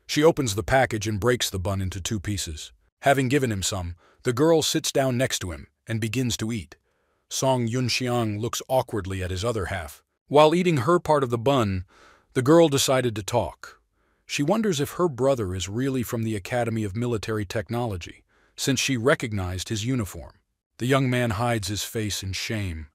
She opens the package and breaks the bun into 2 pieces. Having given him some, the girl sits down next to him and begins to eat. Song Yunxiang looks awkwardly at his other half. While eating her part of the bun, the girl decided to talk. She wonders if her brother is really from the Academy of Military Technology, since she recognized his uniform. The young man hides his face in shame.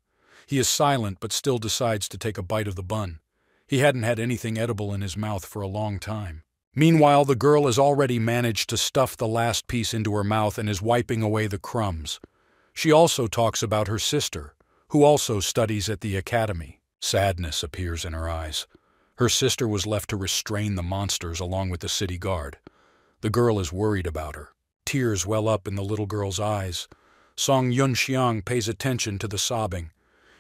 He is silent but still decides to take a bite of the bun. He hadn't had anything edible in his mouth for a long time. Meanwhile, the girl has already managed to stuff the last piece into her mouth and is wiping away the crumbs. She also talks about her sister, who also studies at the academy. Sadness appears in her eyes. Her sister was left to restrain the monsters along with the city guard. The girl is worried about her. Tears well up in the little girl's eyes. Song Yunxiang pays attention to the sobbing.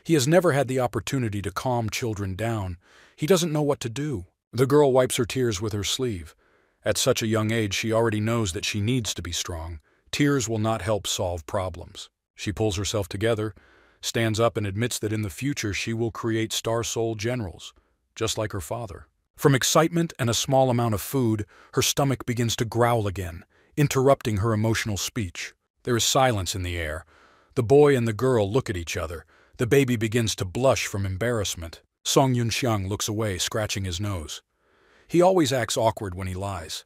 He has never had the opportunity to calm children down. He doesn't know what to do. The girl wipes her tears with her sleeve. At such a young age, she already knows that she needs to be strong. Tears will not help solve problems. She pulls herself together, stands up and admits that in the future she will create Star Soul Generals, just like her father. From excitement and a small amount of food, her stomach begins to growl again, interrupting her emotional speech. There is silence in the air. The boy and the girl look at each other. The baby begins to blush from embarrassment. Song Yunxiang looks away, scratching his nose. He always acts awkward when he lies.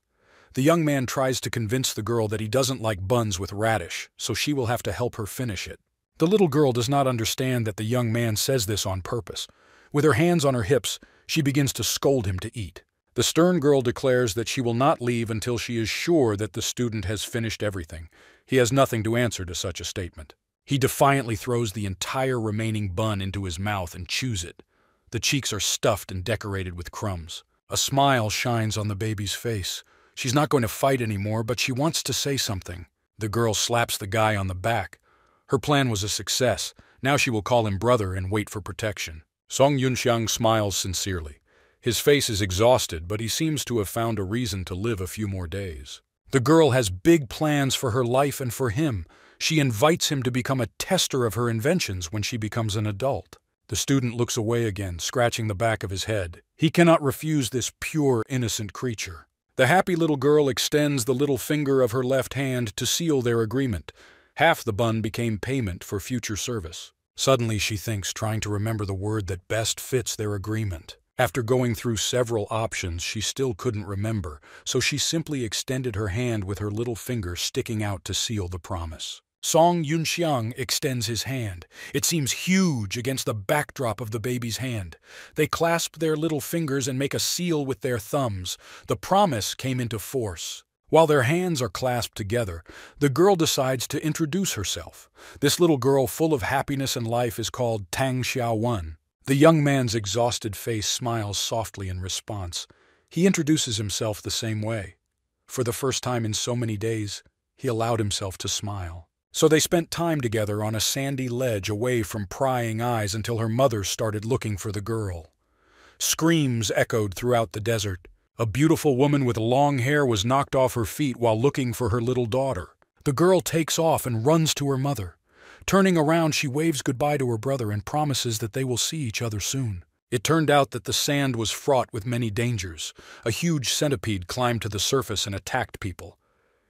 The young man tries to convince the girl that he doesn't like buns with radish, so she will have to help her finish it. The little girl does not understand that the young man says this on purpose. With her hands on her hips, she begins to scold him to eat. The stern girl declares that she will not leave until she is sure that the student has finished everything. He has nothing to answer to such a statement. He defiantly throws the entire remaining bun into his mouth and chews it. The cheeks are stuffed and decorated with crumbs. A smile shines on the baby's face. She's not going to fight anymore, but she wants to say something. The girl slaps the guy on the back. Her plan was a success. Now she will call him brother and wait for protection. Song Yunxiang smiles sincerely. His face is exhausted, but he seems to have found a reason to live a few more days. The girl has big plans for her life and for him. She invites him to become a tester of her inventions when she becomes an adult. The student looks away again, scratching the back of his head. He cannot refuse this pure, innocent creature. The happy little girl extends the little finger of her left hand to seal their agreement. Half the bun became payment for future service. Suddenly she thinks, trying to remember the word that best fits their agreement. After going through several options, she still couldn't remember, so she simply extended her hand with her little finger sticking out to seal the promise. Song Yunxiang extends his hand. It seems huge against the backdrop of the baby's hand. They clasp their little fingers and make a seal with their thumbs. The promise came into force. While their hands are clasped together, the girl decides to introduce herself. This little girl full of happiness and life is called Tang Xiaowen. The young man's exhausted face smiles softly in response. He introduces himself the same way. For the first time in so many days, he allowed himself to smile. So they spent time together on a sandy ledge away from prying eyes until her mother started looking for the girl. Screams echoed throughout the desert. A beautiful woman with long hair was knocked off her feet while looking for her little daughter. The girl takes off and runs to her mother. Turning around, she waves goodbye to her brother and promises that they will see each other soon. It turned out that the sand was fraught with many dangers. A huge centipede climbed to the surface and attacked people.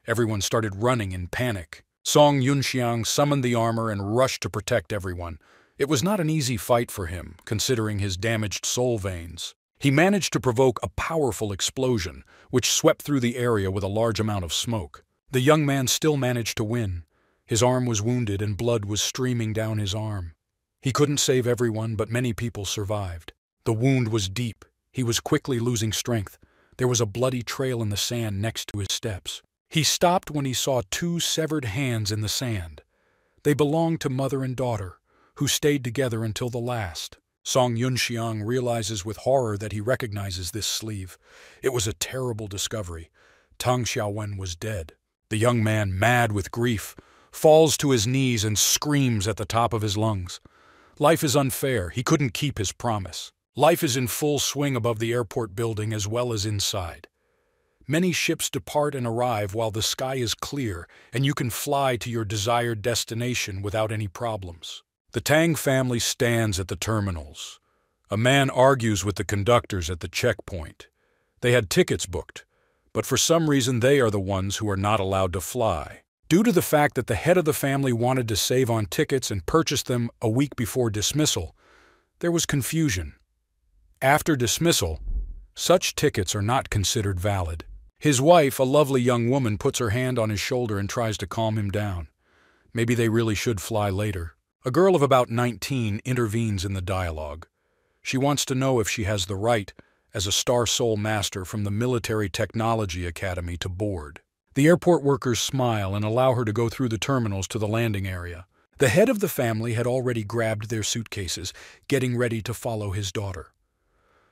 Everyone started running in panic. Song Yunxiang summoned the armor and rushed to protect everyone. It was not an easy fight for him, considering his damaged soul veins. He managed to provoke a powerful explosion, which swept through the area with a large amount of smoke. The young man still managed to win. His arm was wounded and blood was streaming down his arm. He couldn't save everyone, but many people survived. The wound was deep. He was quickly losing strength. There was a bloody trail in the sand next to his steps. He stopped when he saw two severed hands in the sand. They belonged to mother and daughter, who stayed together until the last. Song Yunxiang realizes with horror that he recognizes this sleeve. It was a terrible discovery. Tang Xiaowen was dead. The young man, mad with grief, falls to his knees and screams at the top of his lungs. Life is unfair. He couldn't keep his promise. Life is in full swing above the airport building as well as inside. Many ships depart and arrive while the sky is clear, and you can fly to your desired destination without any problems. The Tang family stands at the terminals. A man argues with the conductors at the checkpoint. They had tickets booked, but for some reason they are the ones who are not allowed to fly. Due to the fact that the head of the family wanted to save on tickets and purchased them a week before dismissal, there was confusion. After dismissal, such tickets are not considered valid. His wife, a lovely young woman, puts her hand on his shoulder and tries to calm him down. Maybe they really should fly later. A girl of about 19 intervenes in the dialogue. She wants to know if she has the right, as a Star Soul Master from the Military Technology Academy, to board. The airport workers smile and allow her to go through the terminals to the landing area. The head of the family had already grabbed their suitcases, getting ready to follow his daughter.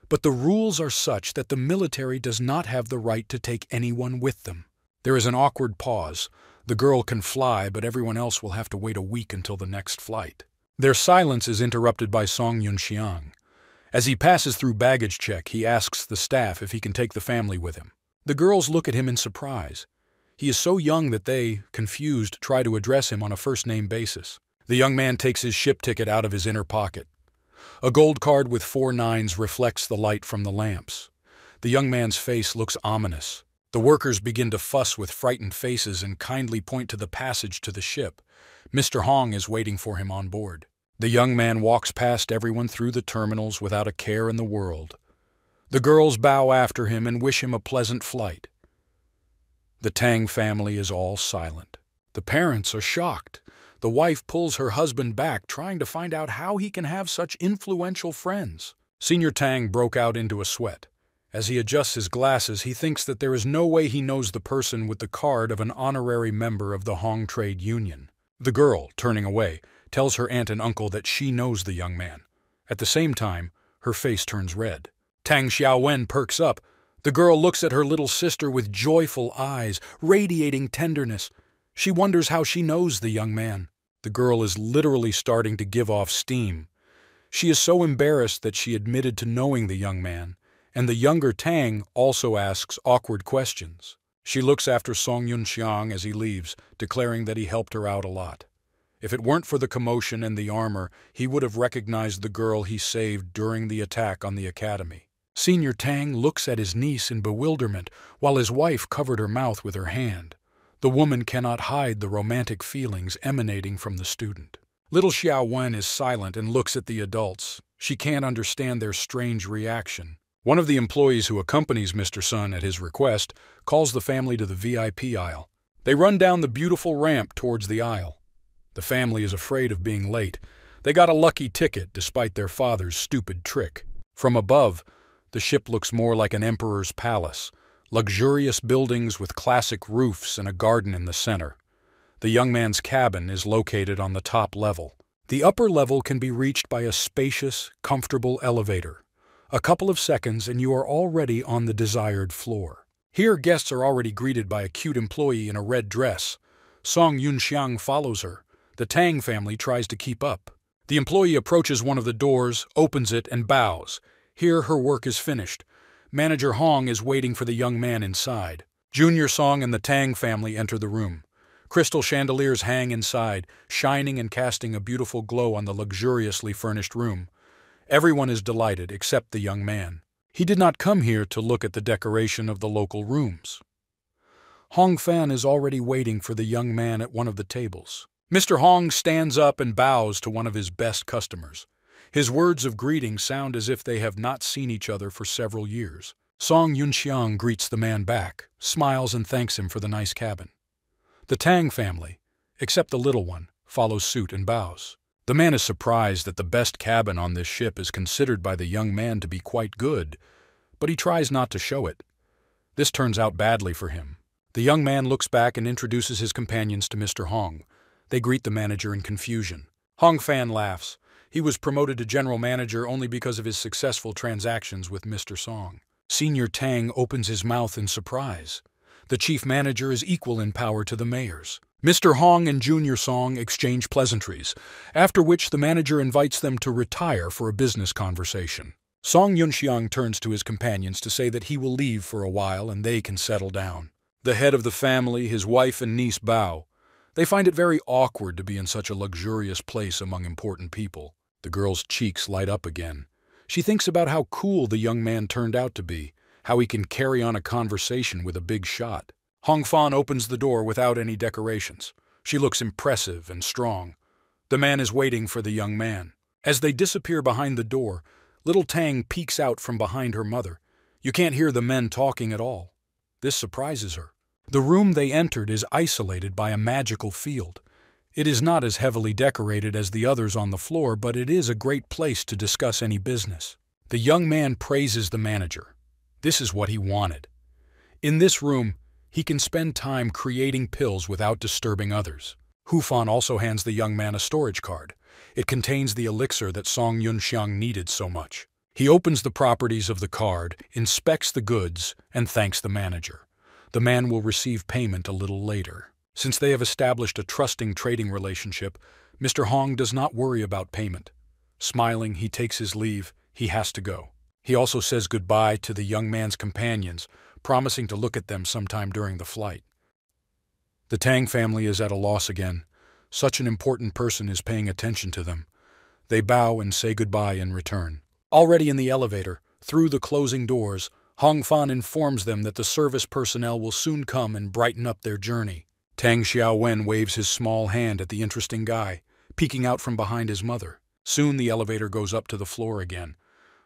But the rules are such that the military does not have the right to take anyone with them. There is an awkward pause. The girl can fly, but everyone else will have to wait a week until the next flight. Their silence is interrupted by Song Yunxiang. As he passes through baggage check, he asks the staff if he can take the family with him. The girls look at him in surprise. He is so young that they, confused, try to address him on a first-name basis. The young man takes his ship ticket out of his inner pocket. A gold card with 4 nines reflects the light from the lamps. The young man's face looks ominous. The workers begin to fuss with frightened faces and kindly point to the passage to the ship. Mr. Hong is waiting for him on board. The young man walks past everyone through the terminals without a care in the world. The girls bow after him and wish him a pleasant flight. The Tang family is all silent. The parents are shocked. The wife pulls her husband back, trying to find out how he can have such influential friends. Senior Tang broke out into a sweat. As he adjusts his glasses, he thinks that there is no way he knows the person with the card of an honorary member of the Hong Trade Union. The girl, turning away, tells her aunt and uncle that she knows the young man. At the same time, her face turns red. Tang Xiaowen perks up. The girl looks at her little sister with joyful eyes, radiating tenderness. She wonders how she knows the young man. The girl is literally starting to give off steam. She is so embarrassed that she admitted to knowing the young man, and the younger Tang also asks awkward questions. She looks after Song Yunxiang as he leaves, declaring that he helped her out a lot. If it weren't for the commotion and the armor, he would have recognized the girl he saved during the attack on the academy. Senior Tang looks at his niece in bewilderment, while his wife covered her mouth with her hand. The woman cannot hide the romantic feelings emanating from the student. Little Xiaowen is silent and looks at the adults. She can't understand their strange reaction. One of the employees who accompanies Mr. Sun at his request calls the family to the VIP aisle. They run down the beautiful ramp towards the aisle. The family is afraid of being late. They got a lucky ticket despite their father's stupid trick. From above, the ship looks more like an emperor's palace. luxurious buildings with classic roofs and a garden in the center. The young man's cabin is located on the top level. The upper level can be reached by a spacious, comfortable elevator. A couple of seconds and you are already on the desired floor. Here, guests are already greeted by a cute employee in a red dress. Song Yunxiang follows her. The Tang family tries to keep up. The employee approaches one of the doors, opens it, and bows. Here, her work is finished. Manager Hong is waiting for the young man inside. Junior Song and the Tang family enter the room. Crystal chandeliers hang inside, shining and casting a beautiful glow on the luxuriously furnished room. Everyone is delighted except the young man. He did not come here to look at the decoration of the local rooms. Hong Fan is already waiting for the young man at one of the tables. Mr. Hong stands up and bows to one of his best customers. His words of greeting sound as if they have not seen each other for several years. Song Yunxiang greets the man back, smiles and thanks him for the nice cabin. The Tang family, except the little one, follows suit and bows. The man is surprised that the best cabin on this ship is considered by the young man to be quite good, but he tries not to show it. This turns out badly for him. The young man looks back and introduces his companions to Mr. Hong. They greet the manager in confusion. Hong Fan laughs. He was promoted to general manager only because of his successful transactions with Mr. Song. Senior Tang opens his mouth in surprise. The chief manager is equal in power to the mayors. Mr. Hong and Junior Song exchange pleasantries, after which the manager invites them to retire for a business conversation. Song Yunxiang turns to his companions to say that he will leave for a while and they can settle down. The head of the family, his wife and niece bow. They find it very awkward to be in such a luxurious place among important people. The girl's cheeks light up again. She thinks about how cool the young man turned out to be, how he can carry on a conversation with a big shot. Hong Fan opens the door without any decorations. She looks impressive and strong. The man is waiting for the young man. As they disappear behind the door, little Tang peeks out from behind her mother. You can't hear the men talking at all. This surprises her. The room they entered is isolated by a magical field. It is not as heavily decorated as the others on the floor, but it is a great place to discuss any business. The young man praises the manager. This is what he wanted. In this room, he can spend time creating pills without disturbing others. Hu Fan also hands the young man a storage card. It contains the elixir that Song Yunxiang needed so much. He opens the properties of the card, inspects the goods, and thanks the manager. The man will receive payment a little later. Since they have established a trusting trading relationship, Mr. Hong does not worry about payment. Smiling, he takes his leave. He has to go. He also says goodbye to the young man's companions, promising to look at them sometime during the flight. The Tang family is at a loss again. Such an important person is paying attention to them. They bow and say goodbye in return. Already in the elevator, through the closing doors, Hong Fan informs them that the service personnel will soon come and brighten up their journey. Tang Xiaowen waves his small hand at the interesting guy, peeking out from behind his mother. Soon the elevator goes up to the floor again.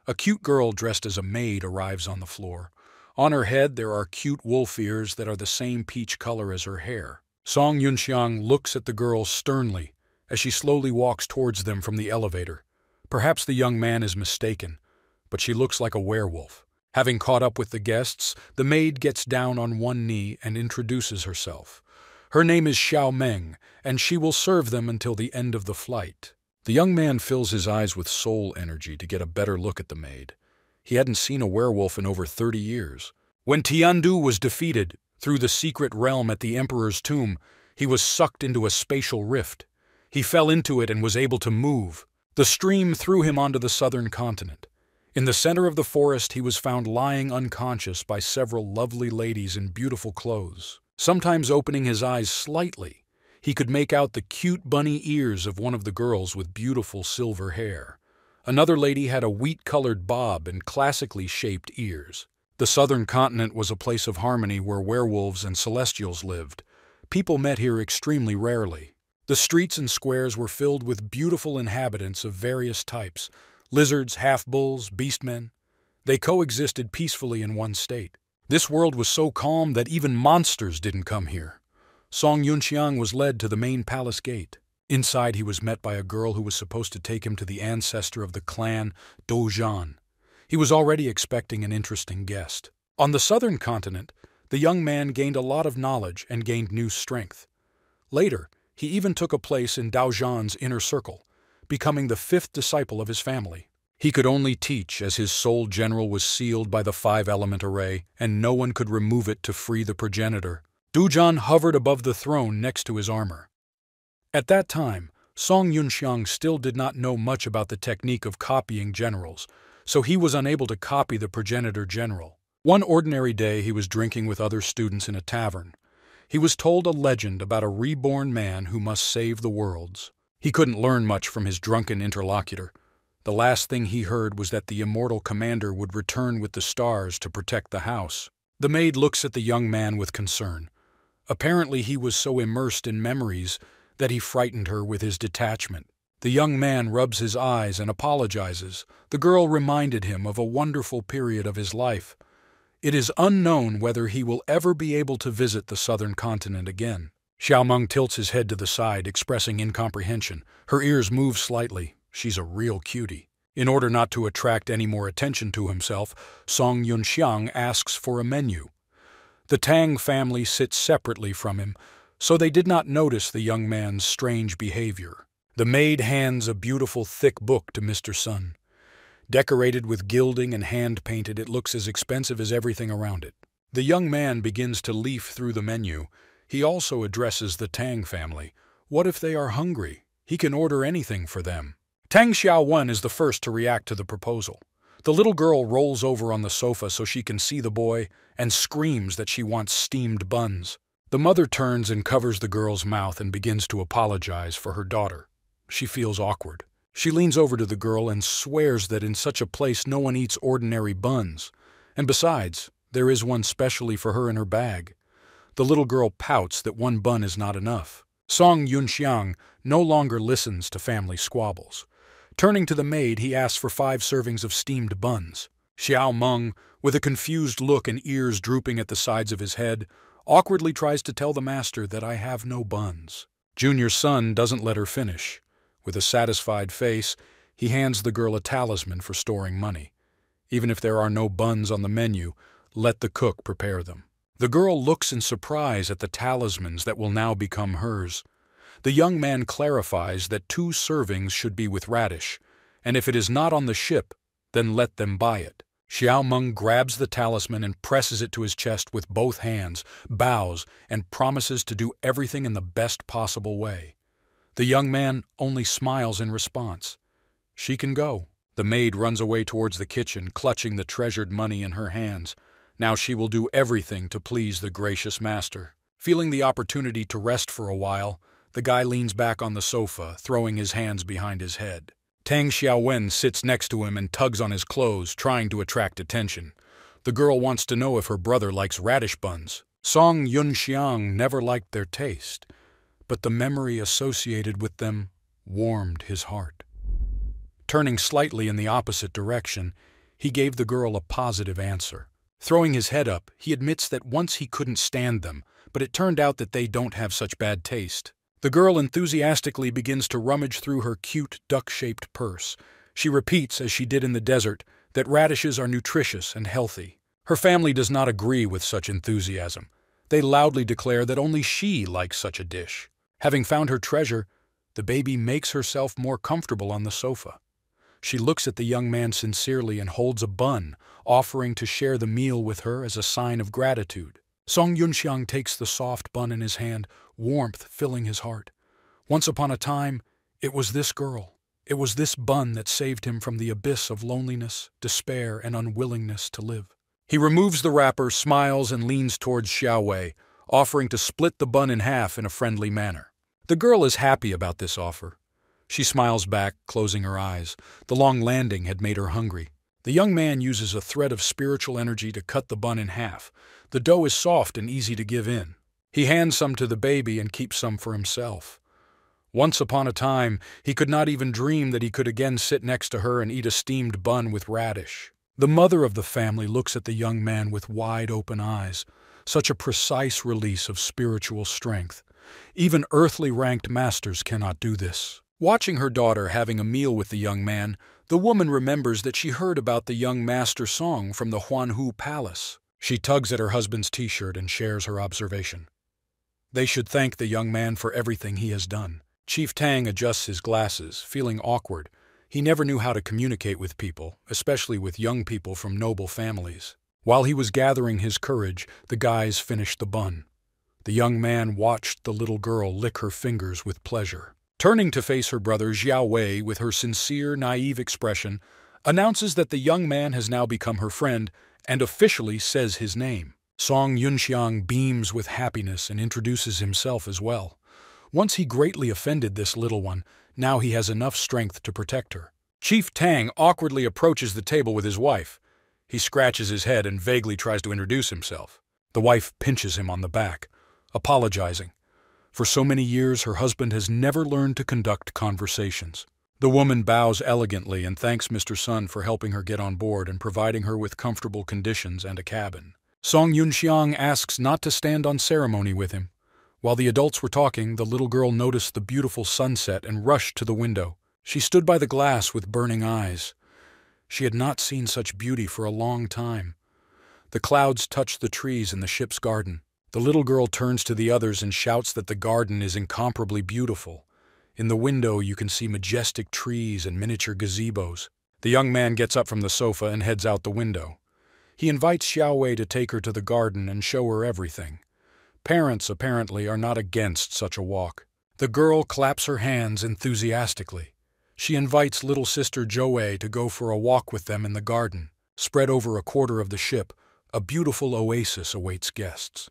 A cute girl dressed as a maid arrives on the floor. On her head there are cute wolf ears that are the same peach color as her hair. Song Yunxiang looks at the girl sternly as she slowly walks towards them from the elevator. Perhaps the young man is mistaken, but she looks like a werewolf. Having caught up with the guests, the maid gets down on one knee and introduces herself. Her name is Xiao Meng, and she will serve them until the end of the flight. The young man fills his eyes with soul energy to get a better look at the maid. He hadn't seen a werewolf in over 30 years. When Tiandu was defeated, through the secret realm at the emperor's tomb, he was sucked into a spatial rift. He fell into it and was able to move. The stream threw him onto the southern continent. In the center of the forest, he was found lying unconscious by several lovely ladies in beautiful clothes. Sometimes opening his eyes slightly, he could make out the cute bunny ears of one of the girls with beautiful silver hair. Another lady had a wheat-colored bob and classically shaped ears. The southern continent was a place of harmony where werewolves and celestials lived. People met here extremely rarely. The streets and squares were filled with beautiful inhabitants of various types: lizards, half-bulls, beastmen. They coexisted peacefully in one state. This world was so calm that even monsters didn't come here. Song Yunxiang was led to the main palace gate. Inside, he was met by a girl who was supposed to take him to the ancestor of the clan, Dozhan. He was already expecting an interesting guest. On the southern continent, the young man gained a lot of knowledge and gained new strength. Later, he even took a place in Dao Zhan's inner circle, becoming the fifth disciple of his family. He could only teach as his soul general was sealed by the five-element array, and no one could remove it to free the progenitor. Du Zhan hovered above the throne next to his armor. At that time, Song Yunxiang still did not know much about the technique of copying generals, so he was unable to copy the progenitor general. One ordinary day he was drinking with other students in a tavern. He was told a legend about a reborn man who must save the worlds. He couldn't learn much from his drunken interlocutor. The last thing he heard was that the immortal commander would return with the stars to protect the house. The maid looks at the young man with concern. Apparently he was so immersed in memories that he frightened her with his detachment. The young man rubs his eyes and apologizes. The girl reminded him of a wonderful period of his life. It is unknown whether he will ever be able to visit the southern continent again. Xiaomeng tilts his head to the side, expressing incomprehension. Her ears move slightly. She's a real cutie. In order not to attract any more attention to himself, Song Yunxiang asks for a menu. The Tang family sits separately from him, so they did not notice the young man's strange behavior. The maid hands a beautiful thick book to Mr. Sun. Decorated with gilding and hand-painted, it looks as expensive as everything around it. The young man begins to leaf through the menu. He also addresses the Tang family. What if they are hungry? He can order anything for them. Tang Xiaowen is the first to react to the proposal. The little girl rolls over on the sofa so she can see the boy and screams that she wants steamed buns. The mother turns and covers the girl's mouth and begins to apologize for her daughter. She feels awkward. She leans over to the girl and swears that in such a place no one eats ordinary buns. And besides, there is one specially for her in her bag. The little girl pouts that one bun is not enough. Song Yunxiang no longer listens to family squabbles. Turning to the maid, he asks for 5 servings of steamed buns. Xiao Meng, with a confused look and ears drooping at the sides of his head, awkwardly tries to tell the master that I have no buns. Junior Sun doesn't let her finish. With a satisfied face, he hands the girl a talisman for storing money. Even if there are no buns on the menu, let the cook prepare them. The girl looks in surprise at the talismans that will now become hers. The young man clarifies that 2 servings should be with radish, and if it is not on the ship, then let them buy it. Xiao Meng grabs the talisman and presses it to his chest with both hands, bows, and promises to do everything in the best possible way. The young man only smiles in response. She can go. The maid runs away towards the kitchen, clutching the treasured money in her hands. Now she will do everything to please the gracious master. Feeling the opportunity to rest for a while, the guy leans back on the sofa, throwing his hands behind his head. Tang Xiaowen sits next to him and tugs on his clothes, trying to attract attention. The girl wants to know if her brother likes radish buns. Song Yunxiang never liked their taste, but the memory associated with them warmed his heart. Turning slightly in the opposite direction, he gave the girl a positive answer. Throwing his head up, he admits that once he couldn't stand them, but it turned out that they don't have such bad taste. The girl enthusiastically begins to rummage through her cute, duck-shaped purse. She repeats, as she did in the desert, that radishes are nutritious and healthy. Her family does not agree with such enthusiasm. They loudly declare that only she likes such a dish. Having found her treasure, the baby makes herself more comfortable on the sofa. She looks at the young man sincerely and holds a bun, offering to share the meal with her as a sign of gratitude. Song Yunxiang takes the soft bun in his hand, warmth filling his heart. Once upon a time, it was this girl. It was this bun that saved him from the abyss of loneliness, despair, and unwillingness to live. He removes the wrapper, smiles, and leans towards Xiao Wei, offering to split the bun in half in a friendly manner. The girl is happy about this offer. She smiles back, closing her eyes. The long landing had made her hungry. The young man uses a thread of spiritual energy to cut the bun in half. The dough is soft and easy to give in. He hands some to the baby and keeps some for himself. Once upon a time, he could not even dream that he could again sit next to her and eat a steamed bun with radish. The mother of the family looks at the young man with wide-open eyes. Such a precise release of spiritual strength. Even earthly ranked masters cannot do this. Watching her daughter having a meal with the young man, the woman remembers that she heard about the young master song from the Huanhu Palace. She tugs at her husband's t-shirt and shares her observation. They should thank the young man for everything he has done. Chief Tang adjusts his glasses, feeling awkward. He never knew how to communicate with people, especially with young people from noble families. While he was gathering his courage, the guys finished the bun. The young man watched the little girl lick her fingers with pleasure. Turning to face her brother, Xiao Wei, with her sincere, naive expression, announces that the young man has now become her friend and officially says his name. Song Yunxiang beams with happiness and introduces himself as well. Once he greatly offended this little one, now he has enough strength to protect her. Chief Tang awkwardly approaches the table with his wife. He scratches his head and vaguely tries to introduce himself. The wife pinches him on the back, apologizing. For so many years, her husband has never learned to conduct conversations. The woman bows elegantly and thanks Mr. Sun for helping her get on board and providing her with comfortable conditions and a cabin. Song Yunxiang asks not to stand on ceremony with him. While the adults were talking, the little girl noticed the beautiful sunset and rushed to the window. She stood by the glass with burning eyes. She had not seen such beauty for a long time. The clouds touched the trees in the ship's garden. The little girl turns to the others and shouts that the garden is incomparably beautiful. In the window you can see majestic trees and miniature gazebos. The young man gets up from the sofa and heads out the window. He invites Xiao Wei to take her to the garden and show her everything. Parents, apparently, are not against such a walk. The girl claps her hands enthusiastically. She invites little sister Joey to go for a walk with them in the garden. Spread over a quarter of the ship, a beautiful oasis awaits guests.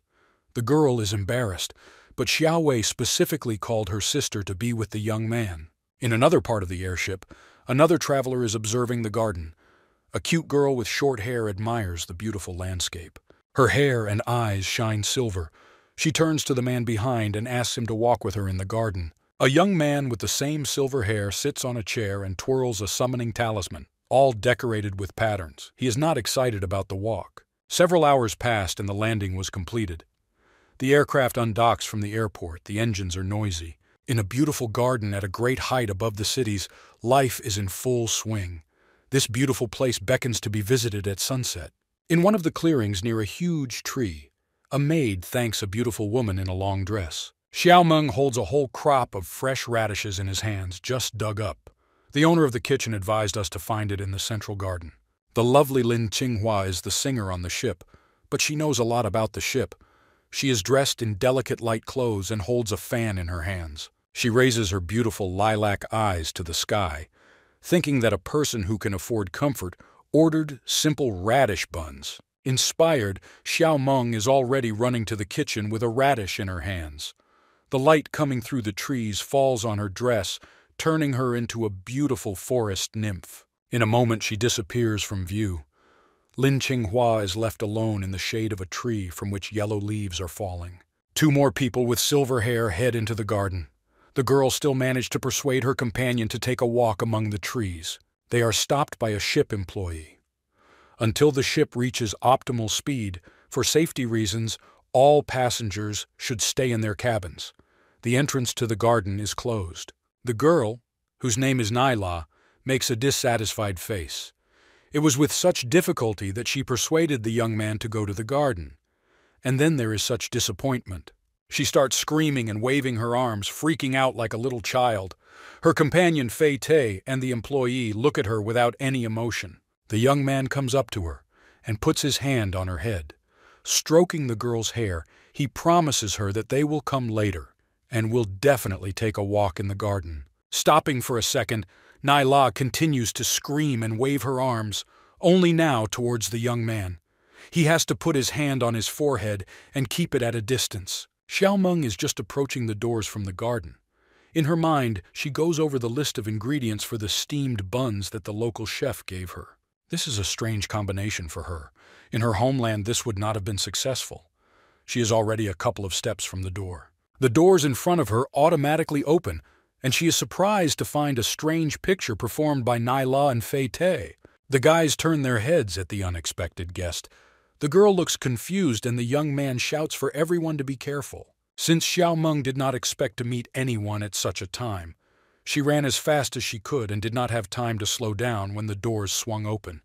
The girl is embarrassed, but Xiao Wei specifically called her sister to be with the young man. In another part of the airship, another traveler is observing the garden. A cute girl with short hair admires the beautiful landscape. Her hair and eyes shine silver. She turns to the man behind and asks him to walk with her in the garden. A young man with the same silver hair sits on a chair and twirls a summoning talisman, all decorated with patterns. He is not excited about the walk. Several hours passed and the landing was completed. The aircraft undocks from the airport. The engines are noisy. In a beautiful garden at a great height above the cities, life is in full swing. This beautiful place beckons to be visited at sunset. In one of the clearings near a huge tree, a maid thanks a beautiful woman in a long dress. Xiao Meng holds a whole crop of fresh radishes in his hands, just dug up. The owner of the kitchen advised us to find it in the central garden. The lovely Lin Qinghua is the singer on the ship, but she knows a lot about the ship. She is dressed in delicate light clothes and holds a fan in her hands. She raises her beautiful lilac eyes to the sky, thinking that a person who can afford comfort ordered simple radish buns. Inspired, Xiao Meng is already running to the kitchen with a radish in her hands. The light coming through the trees falls on her dress, turning her into a beautiful forest nymph. In a moment she disappears from view. Lin Qinghua is left alone in the shade of a tree from which yellow leaves are falling. Two more people with silver hair head into the garden. The girl still managed to persuade her companion to take a walk among the trees. They are stopped by a ship employee. Until the ship reaches optimal speed, for safety reasons, all passengers should stay in their cabins. The entrance to the garden is closed. The girl, whose name is Naila, makes a dissatisfied face. It was with such difficulty that she persuaded the young man to go to the garden. And then there is such disappointment. She starts screaming and waving her arms, freaking out like a little child. Her companion Fei Te and the employee look at her without any emotion. The young man comes up to her and puts his hand on her head. Stroking the girl's hair, he promises her that they will come later and will definitely take a walk in the garden. Stopping for a second, Naila continues to scream and wave her arms, only now towards the young man. He has to put his hand on his forehead and keep it at a distance. Xiao Meng is just approaching the doors from the garden. In her mind, she goes over the list of ingredients for the steamed buns that the local chef gave her. This is a strange combination for her. In her homeland, this would not have been successful. She is already a couple of steps from the door. The doors in front of her automatically open, and she is surprised to find a strange picture performed by Naila and Fei Te. The guys turn their heads at the unexpected guest. The girl looks confused and the young man shouts for everyone to be careful. Since Xiao Meng did not expect to meet anyone at such a time, she ran as fast as she could and did not have time to slow down when the doors swung open.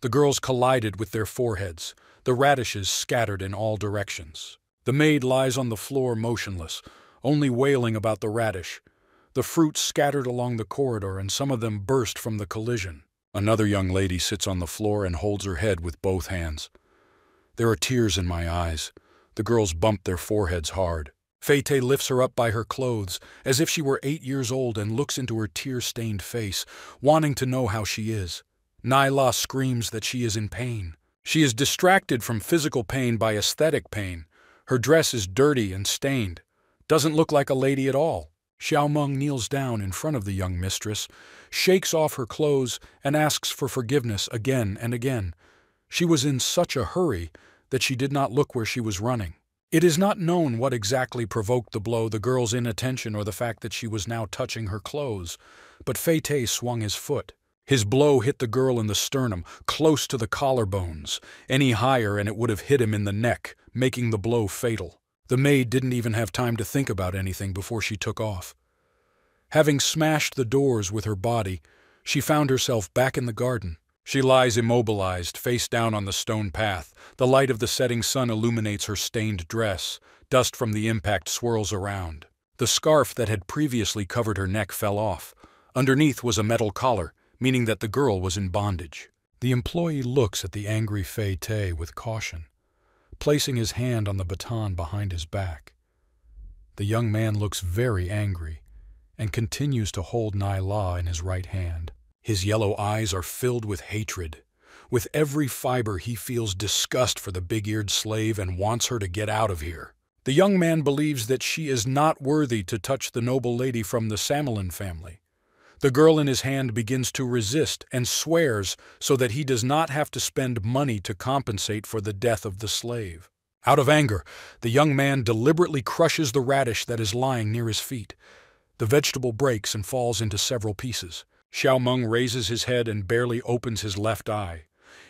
The The girls collided with their foreheads, the radishes scattered in all directions. The maid lies on the floor motionless, only wailing about the radish. The fruit scattered along the corridor, and some of them burst from the collision. Another young lady sits on the floor and holds her head with both hands. There are tears in my eyes. The girls bump their foreheads hard. Fei-Te lifts her up by her clothes, as if she were 8 years old, and looks into her tear-stained face, wanting to know how she is. Nyla screams that she is in pain. She is distracted from physical pain by aesthetic pain. Her dress is dirty and stained. Doesn't look like a lady at all. Xiaomeng kneels down in front of the young mistress, shakes off her clothes, and asks for forgiveness again and again. She was in such a hurry that she did not look where she was running. It is not known what exactly provoked the blow, the girl's inattention or the fact that she was now touching her clothes, but Fei-Te swung his foot. His blow hit the girl in the sternum, close to the collarbones. Any higher and it would have hit him in the neck, making the blow fatal. The maid didn't even have time to think about anything before she took off. Having smashed the doors with her body, she found herself back in the garden. She lies immobilized, face down on the stone path. The light of the setting sun illuminates her stained dress. Dust from the impact swirls around. The scarf that had previously covered her neck fell off. Underneath was a metal collar, meaning that the girl was in bondage. The employee looks at the angry Fei-Te with caution, placing his hand on the baton behind his back. The young man looks very angry and continues to hold Nyla in his right hand. His yellow eyes are filled with hatred. With every fiber he feels disgust for the big-eared slave and wants her to get out of here. The young man believes that she is not worthy to touch the noble lady from the Samelin family. The girl in his hand begins to resist and swears so that he does not have to spend money to compensate for the death of the slave. Out of anger, the young man deliberately crushes the radish that is lying near his feet. The vegetable breaks and falls into several pieces. Xiaomeng raises his head and barely opens his left eye.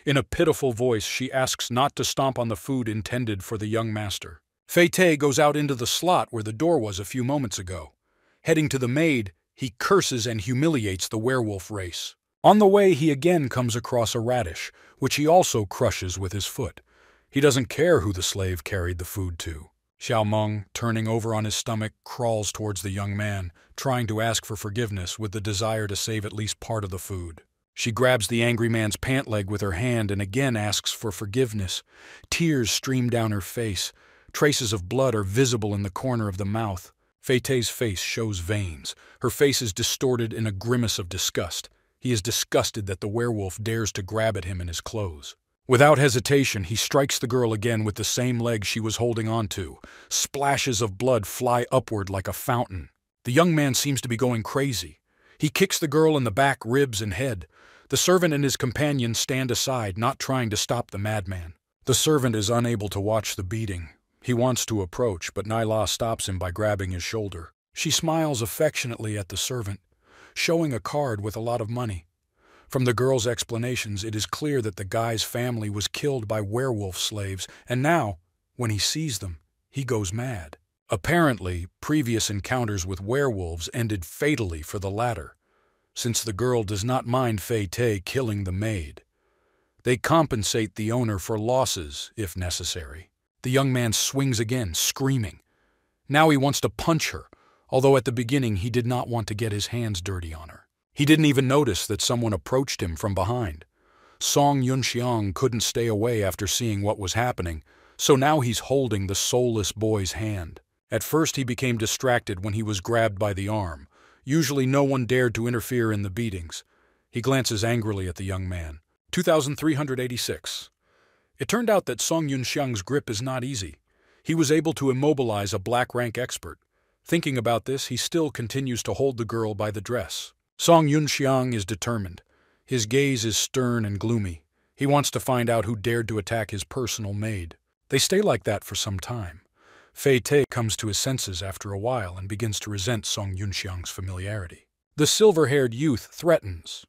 In a pitiful voice, she asks not to stomp on the food intended for the young master. Fei-Te goes out into the slot where the door was a few moments ago. Heading to the maid, he curses and humiliates the werewolf race. On the way, he again comes across a radish, which he also crushes with his foot. He doesn't care who the slave carried the food to. Xiaomeng, turning over on his stomach, crawls towards the young man, trying to ask for forgiveness with the desire to save at least part of the food. She grabs the angry man's pant leg with her hand and again asks for forgiveness. Tears stream down her face. Traces of blood are visible in the corner of the mouth. Fei-Te's face shows veins. Her face is distorted in a grimace of disgust. He is disgusted that the werewolf dares to grab at him in his clothes. Without hesitation, he strikes the girl again with the same leg she was holding on to. Splashes of blood fly upward like a fountain. The young man seems to be going crazy. He kicks the girl in the back, ribs, and head. The servant and his companion stand aside, not trying to stop the madman. The servant is unable to watch the beating. He wants to approach, but Nyla stops him by grabbing his shoulder. She smiles affectionately at the servant, showing a card with a lot of money. From the girl's explanations, it is clear that the guy's family was killed by werewolf slaves, and now, when he sees them, he goes mad. Apparently, previous encounters with werewolves ended fatally for the latter, since the girl does not mind Fei-Te killing the maid. They compensate the owner for losses, if necessary. The young man swings again, screaming. Now he wants to punch her, although at the beginning he did not want to get his hands dirty on her. He didn't even notice that someone approached him from behind. Song Yunxiang couldn't stay away after seeing what was happening, so now he's holding the soulless boy's hand. At first he became distracted when he was grabbed by the arm. Usually no one dared to interfere in the beatings. He glances angrily at the young man. 2386. It turned out that Song Yunxiang's grip is not easy. He was able to immobilize a black-rank expert. Thinking about this, he still continues to hold the girl by the dress. Song Yunxiang is determined. His gaze is stern and gloomy. He wants to find out who dared to attack his personal maid. They stay like that for some time. Fei-Te comes to his senses after a while and begins to resent Song Yunxiang's familiarity. The silver-haired youth threatens.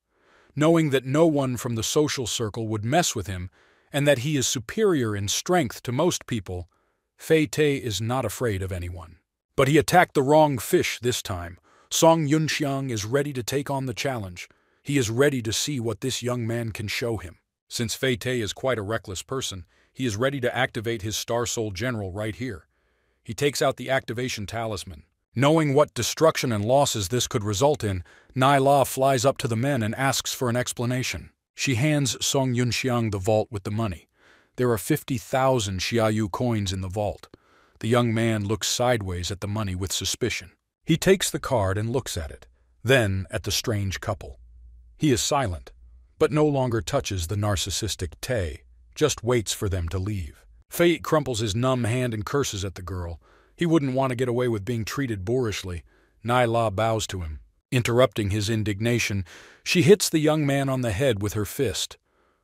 Knowing that no one from the social circle would mess with him and that he is superior in strength to most people, Fei-Te is not afraid of anyone. But he attacked the wrong fish this time. Song Yunxiang is ready to take on the challenge. He is ready to see what this young man can show him. Since Fei Te is quite a reckless person, he is ready to activate his Star Soul General right here. He takes out the activation talisman. Knowing what destruction and losses this could result in, Nai La flies up to the men and asks for an explanation. She hands Song Yunxiang the vault with the money. There are 50,000 Xiaoyu coins in the vault. The young man looks sideways at the money with suspicion. He takes the card and looks at it, then at the strange couple. He is silent, but no longer touches the narcissistic Te, just waits for them to leave. Fei crumples his numb hand and curses at the girl. He wouldn't want to get away with being treated boorishly. Nai La bows to him. Interrupting his indignation, she hits the young man on the head with her fist.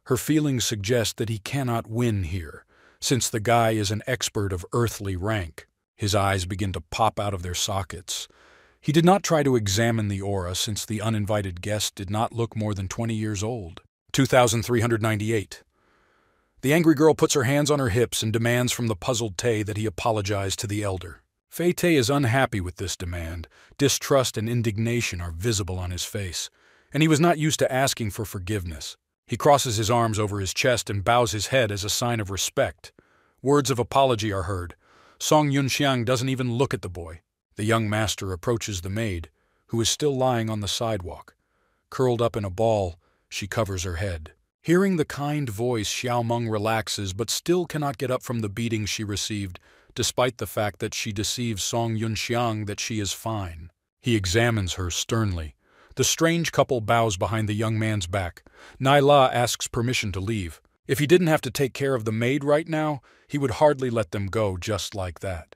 Her feelings suggest that he cannot win here, since the guy is an expert of earthly rank. His eyes begin to pop out of their sockets. He did not try to examine the aura since the uninvited guest did not look more than 20 years old. 2398. The angry girl puts her hands on her hips and demands from the puzzled Te that he apologize to the elder. Fei Te is unhappy with this demand. Distrust and indignation are visible on his face, and he was not used to asking for forgiveness. He crosses his arms over his chest and bows his head as a sign of respect. Words of apology are heard. Song Yunxiang doesn't even look at the boy. The young master approaches the maid, who is still lying on the sidewalk. Curled up in a ball, she covers her head. Hearing the kind voice, Xiao Meng relaxes but still cannot get up from the beating she received, despite the fact that she deceives Song Yunxiang that she is fine. He examines her sternly. The strange couple bows behind the young man's back. Nai La asks permission to leave. If he didn't have to take care of the maid right now, he would hardly let them go just like that.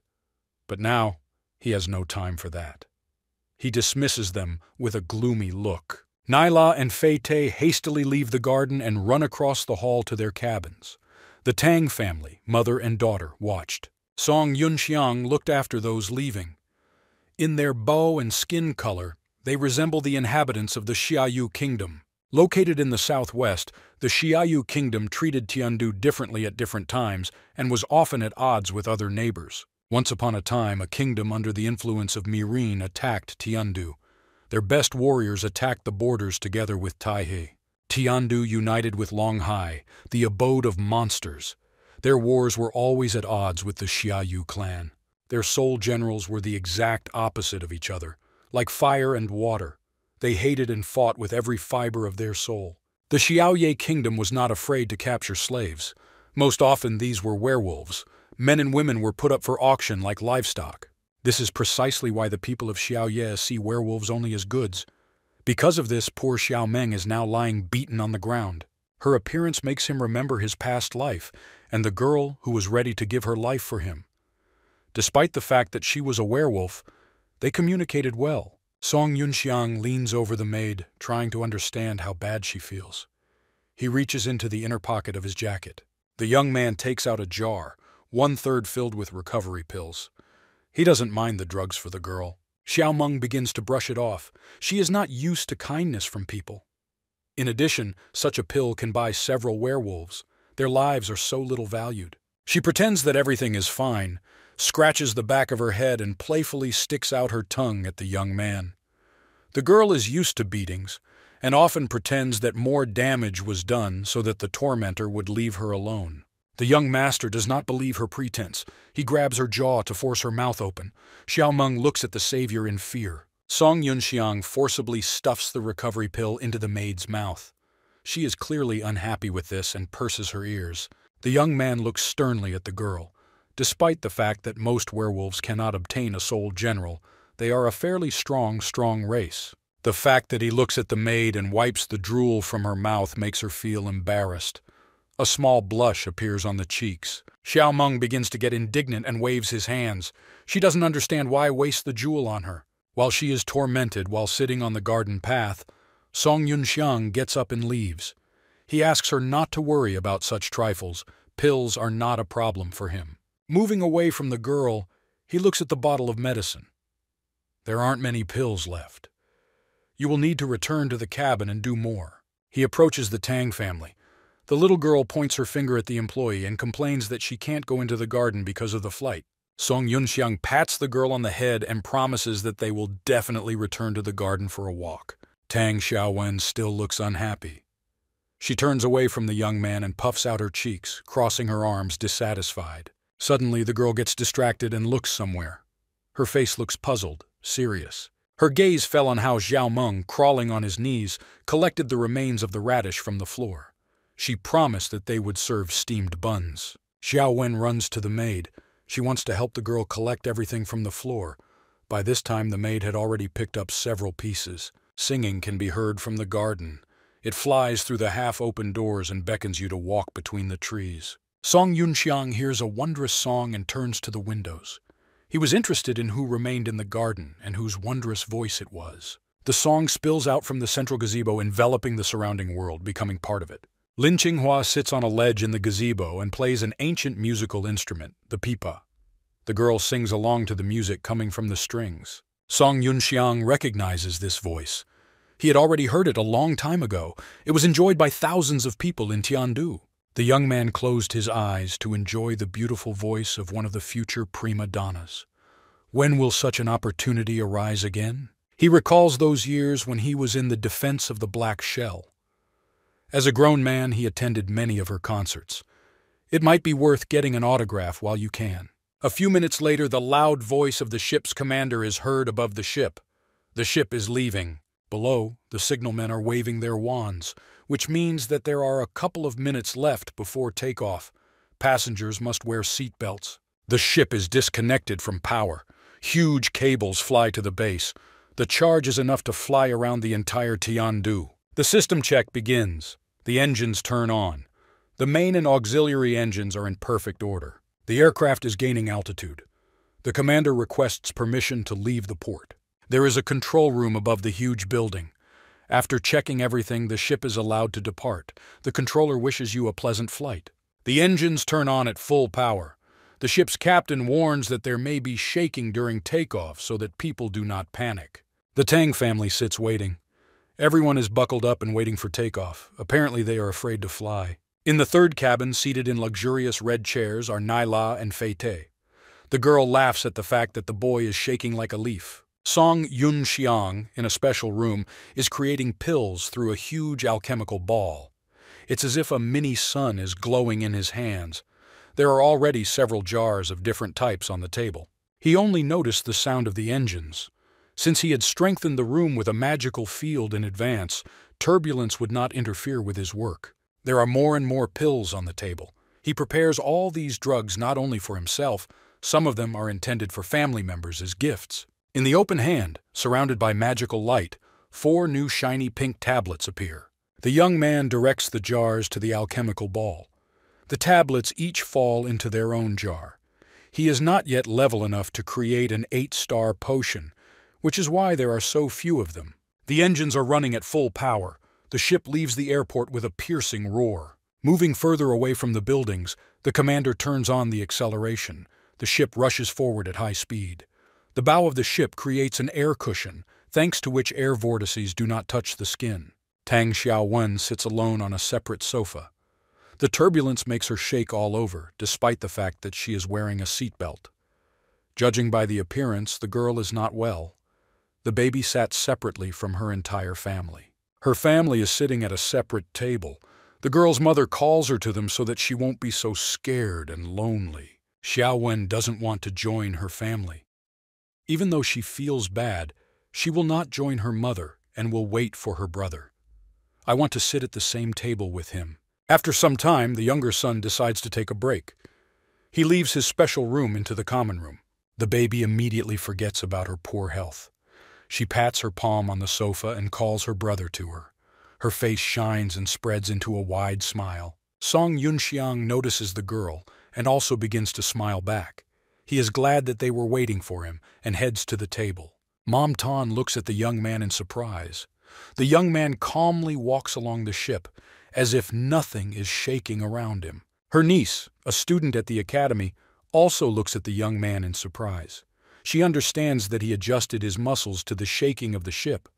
But now, he has no time for that. He dismisses them with a gloomy look. Nai La and Fei Te hastily leave the garden and run across the hall to their cabins. The Tang family, mother and daughter, watched. Song Yunxiang looked after those leaving. In their bow and skin color, they resemble the inhabitants of the Xiaoyu Kingdom. Located in the southwest, the Xiaoyu Kingdom treated Tiandu differently at different times and was often at odds with other neighbors. Once upon a time, a kingdom under the influence of Mirin attacked Tiandu. Their best warriors attacked the borders together with Taihe. Tiandu united with Longhai, the abode of monsters. Their wars were always at odds with the Xiaoyu clan. Their soul generals were the exact opposite of each other, like fire and water. They hated and fought with every fiber of their soul. The Xiaoye kingdom was not afraid to capture slaves. Most often these were werewolves. Men and women were put up for auction like livestock. This is precisely why the people of Xiaoye see werewolves only as goods. Because of this, poor Xiao Meng is now lying beaten on the ground. Her appearance makes him remember his past life and the girl who was ready to give her life for him. Despite the fact that she was a werewolf, they communicated well. Song Yunxiang leans over the maid, trying to understand how bad she feels. He reaches into the inner pocket of his jacket. The young man takes out a jar, 1/3 filled with recovery pills. He doesn't mind the drugs for the girl. Xiao Meng begins to brush it off. She is not used to kindness from people. In addition, such a pill can buy several werewolves. Their lives are so little valued. She pretends that everything is fine, scratches the back of her head and playfully sticks out her tongue at the young man. The girl is used to beatings and often pretends that more damage was done so that the tormentor would leave her alone. The young master does not believe her pretense. He grabs her jaw to force her mouth open. Xiao Meng looks at the savior in fear. Song Yunxiang forcibly stuffs the recovery pill into the maid's mouth. She is clearly unhappy with this and purses her ears. The young man looks sternly at the girl. Despite the fact that most werewolves cannot obtain a soul general, they are a fairly strong race. The fact that he looks at the maid and wipes the drool from her mouth makes her feel embarrassed. A small blush appears on the cheeks. Xiao Meng begins to get indignant and waves his hands. She doesn't understand why waste the jewel on her. While she is tormented while sitting on the garden path, Song Yunxiang gets up and leaves. He asks her not to worry about such trifles. Pills are not a problem for him. Moving away from the girl, he looks at the bottle of medicine. There aren't many pills left. You will need to return to the cabin and do more. He approaches the Tang family. The little girl points her finger at the employee and complains that she can't go into the garden because of the flight. Song Yunxiang pats the girl on the head and promises that they will definitely return to the garden for a walk. Tang Xiaowen still looks unhappy. She turns away from the young man and puffs out her cheeks, crossing her arms, dissatisfied. Suddenly, the girl gets distracted and looks somewhere. Her face looks puzzled, serious. Her gaze fell on how Xiao Meng, crawling on his knees, collected the remains of the radish from the floor. She promised that they would serve steamed buns. Xiao Wen runs to the maid. She wants to help the girl collect everything from the floor. By this time, the maid had already picked up several pieces. Singing can be heard from the garden. It flies through the half-open doors and beckons you to walk between the trees. Song Yunxiang hears a wondrous song and turns to the windows. He was interested in who remained in the garden and whose wondrous voice it was. The song spills out from the central gazebo, enveloping the surrounding world, becoming part of it. Lin Qinghua sits on a ledge in the gazebo and plays an ancient musical instrument, the pipa. The girl sings along to the music coming from the strings. Song Yunxiang recognizes this voice. He had already heard it a long time ago. It was enjoyed by thousands of people in Tiandu. The young man closed his eyes to enjoy the beautiful voice of one of the future prima donnas. When will such an opportunity arise again? He recalls those years when he was in the defense of the black shell. As a grown man, he attended many of her concerts. It might be worth getting an autograph while you can. A few minutes later, the loud voice of the ship's commander is heard above the ship. The ship is leaving. Below, the signalmen are waving their wands, which means that there are a couple of minutes left before takeoff. Passengers must wear seat belts. The ship is disconnected from power. Huge cables fly to the base. The charge is enough to fly around the entire Tiandu. The system check begins. The engines turn on. The main and auxiliary engines are in perfect order. The aircraft is gaining altitude. The commander requests permission to leave the port. There is a control room above the huge building. After checking everything, the ship is allowed to depart. The controller wishes you a pleasant flight. The engines turn on at full power. The ship's captain warns that there may be shaking during takeoff so that people do not panic. The Tang family sits waiting. Everyone is buckled up and waiting for takeoff. Apparently they are afraid to fly. In the third cabin, seated in luxurious red chairs, are Naila and Fei Te. The girl laughs at the fact that the boy is shaking like a leaf. Song Yunxiang, in a special room, is creating pills through a huge alchemical ball. It's as if a mini sun is glowing in his hands. There are already several jars of different types on the table. He only noticed the sound of the engines. Since he had strengthened the room with a magical field in advance, turbulence would not interfere with his work. There are more and more pills on the table. He prepares all these drugs not only for himself, some of them are intended for family members as gifts. In the open hand, surrounded by magical light, 4 new shiny pink tablets appear. The young man directs the jars to the alchemical ball. The tablets each fall into their own jar. He is not yet level enough to create an 8-star potion, which is why there are so few of them. The engines are running at full power. The ship leaves the airport with a piercing roar. Moving further away from the buildings, the commander turns on the acceleration. The ship rushes forward at high speed. The bow of the ship creates an air cushion, thanks to which air vortices do not touch the skin. Tang Xiaowen sits alone on a separate sofa. The turbulence makes her shake all over, despite the fact that she is wearing a seatbelt. Judging by the appearance, the girl is not well. The baby sat separately from her entire family. Her family is sitting at a separate table. The girl's mother calls her to them so that she won't be so scared and lonely. Xiaowen doesn't want to join her family. Even though she feels bad, she will not join her mother and will wait for her brother. I want to sit at the same table with him. After some time, the younger son decides to take a break. He leaves his special room into the common room. The baby immediately forgets about her poor health. She pats her palm on the sofa and calls her brother to her. Her face shines and spreads into a wide smile. Song Yunxiang notices the girl and also begins to smile back. He is glad that they were waiting for him and heads to the table. Mom Tan looks at the young man in surprise. The young man calmly walks along the ship, as if nothing is shaking around him. Her niece, a student at the academy, also looks at the young man in surprise. She understands that he adjusted his muscles to the shaking of the ship.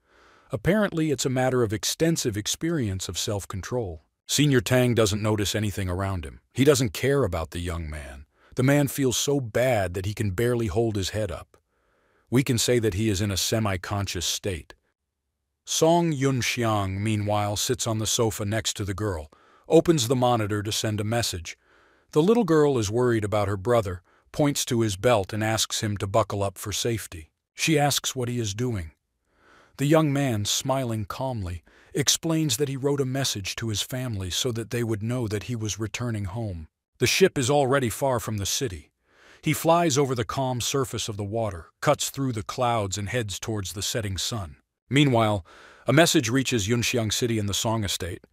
Apparently, it's a matter of extensive experience of self-control. Senior Tang doesn't notice anything around him. He doesn't care about the young man. The man feels so bad that he can barely hold his head up. We can say that he is in a semi-conscious state. Song Yunxiang, meanwhile, sits on the sofa next to the girl, opens the monitor to send a message. The little girl is worried about her brother, points to his belt and asks him to buckle up for safety. She asks what he is doing. The young man, smiling calmly, explains that he wrote a message to his family so that they would know that he was returning home. The ship is already far from the city. He flies over the calm surface of the water, cuts through the clouds and heads towards the setting sun. Meanwhile, a message reaches Yunxiang City in the Song Estate.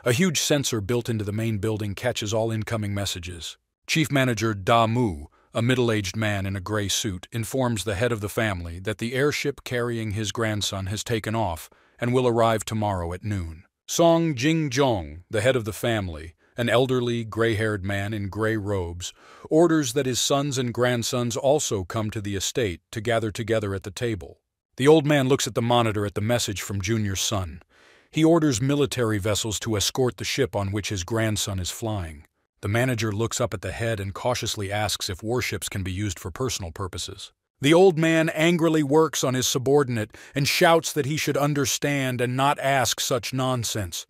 A huge sensor built into the main building catches all incoming messages. Chief Manager Da Mu, a middle-aged man in a gray suit, informs the head of the family that the airship carrying his grandson has taken off and will arrive tomorrow at noon. Song Jingjong, the head of the family, an elderly, gray-haired man in gray robes, orders that his sons and grandsons also come to the estate to gather together at the table. The old man looks at the monitor at the message from Junior's son. He orders military vessels to escort the ship on which his grandson is flying. The manager looks up at the head and cautiously asks if warships can be used for personal purposes. The old man angrily works on his subordinate and shouts that he should understand and not ask such nonsense.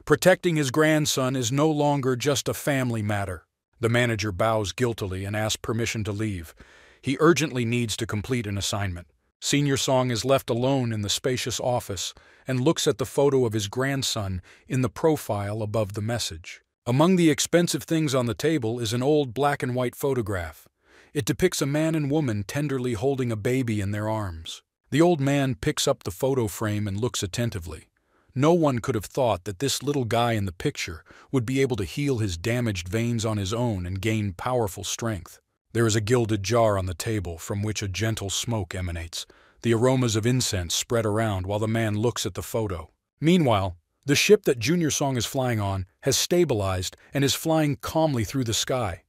Protecting his grandson is no longer just a family matter. The manager bows guiltily and asks permission to leave. He urgently needs to complete an assignment. Senior Song is left alone in the spacious office and looks at the photo of his grandson in the profile above the message. Among the expensive things on the table is an old black-and-white photograph. It depicts a man and woman tenderly holding a baby in their arms. The old man picks up the photo frame and looks attentively. No one could have thought that this little guy in the picture would be able to heal his damaged veins on his own and gain powerful strength. There is a gilded jar on the table from which a gentle smoke emanates. The aromas of incense spread around while the man looks at the photo. Meanwhile, the ship that Junior Song is flying on has stabilized and is flying calmly through the sky.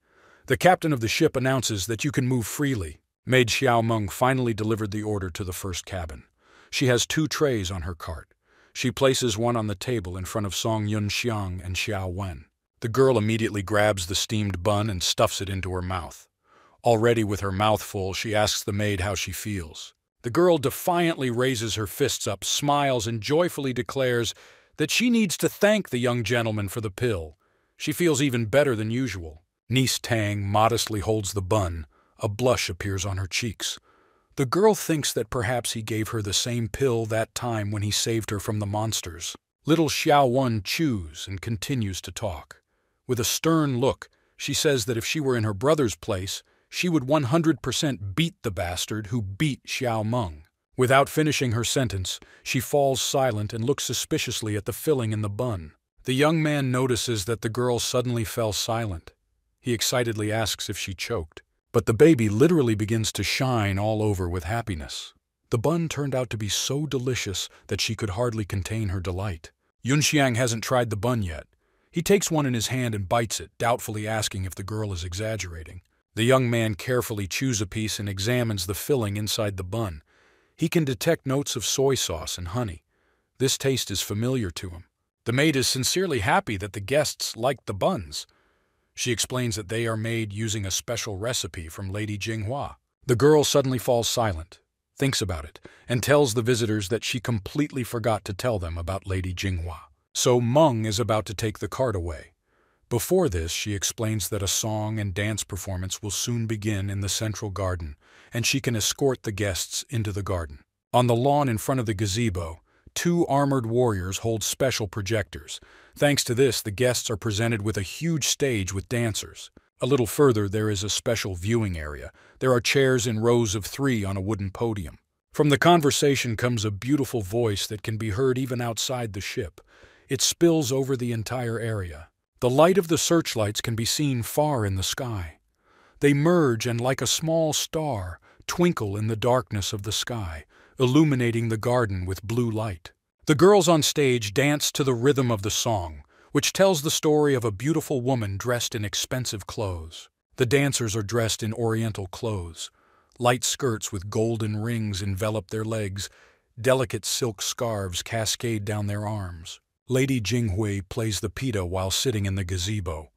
The captain of the ship announces that you can move freely. Maid Xiao Meng finally delivered the order to the first cabin. She has 2 trays on her cart. She places one on the table in front of Song Yunxiang and Xiao Wen. The girl immediately grabs the steamed bun and stuffs it into her mouth. Already with her mouth full, she asks the maid how she feels. The girl defiantly raises her fists up, smiles, and joyfully declares that she needs to thank the young gentleman for the pill. She feels even better than usual. Niece Tang modestly holds the bun. A blush appears on her cheeks. The girl thinks that perhaps he gave her the same pill that time when he saved her from the monsters. Little Xiao Wen chews and continues to talk. With a stern look, she says that if she were in her brother's place, she would 100% beat the bastard who beat Xiao Meng. Without finishing her sentence, she falls silent and looks suspiciously at the filling in the bun. The young man notices that the girl suddenly fell silent. He excitedly asks if she choked. But the baby literally begins to shine all over with happiness. The bun turned out to be so delicious that she could hardly contain her delight. Yunxiang hasn't tried the bun yet. He takes one in his hand and bites it, doubtfully asking if the girl is exaggerating. The young man carefully chews a piece and examines the filling inside the bun. He can detect notes of soy sauce and honey. This taste is familiar to him. The maid is sincerely happy that the guests like the buns. She explains that they are made using a special recipe from Lady Jinghua. The girl suddenly falls silent, thinks about it, and tells the visitors that she completely forgot to tell them about Lady Jinghua. So Meng is about to take the cart away. Before this, she explains that a song and dance performance will soon begin in the central garden, and she can escort the guests into the garden. On the lawn in front of the gazebo, 2 armored warriors hold special projectors. Thanks to this, the guests are presented with a huge stage with dancers. A little further, there is a special viewing area. There are chairs in rows of 3 on a wooden podium. From the conversation comes a beautiful voice that can be heard even outside the ship. It spills over the entire area. The light of the searchlights can be seen far in the sky. They merge and, like a small star, twinkle in the darkness of the sky, illuminating the garden with blue light. The girls on stage dance to the rhythm of the song, which tells the story of a beautiful woman dressed in expensive clothes. The dancers are dressed in oriental clothes. Light skirts with golden rings envelop their legs. Delicate silk scarves cascade down their arms. Lady Jinghui plays the pita while sitting in the gazebo.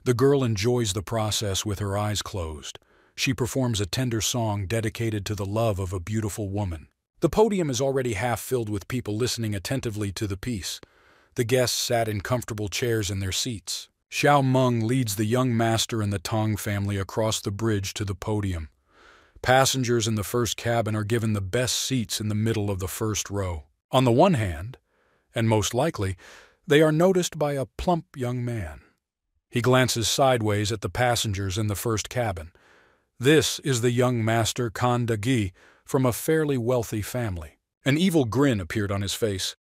The girl enjoys the process with her eyes closed. She performs a tender song dedicated to the love of a beautiful woman. The podium is already half filled with people listening attentively to the piece. The guests sat in comfortable chairs in their seats. Xiao Meng leads the young master and the Tong family across the bridge to the podium. Passengers in the first cabin are given the best seats in the middle of the first row. On the one hand, and most likely, they are noticed by a plump young man. He glances sideways at the passengers in the first cabin. This is the young master Kan Dagi from a fairly wealthy family. An evil grin appeared on his face.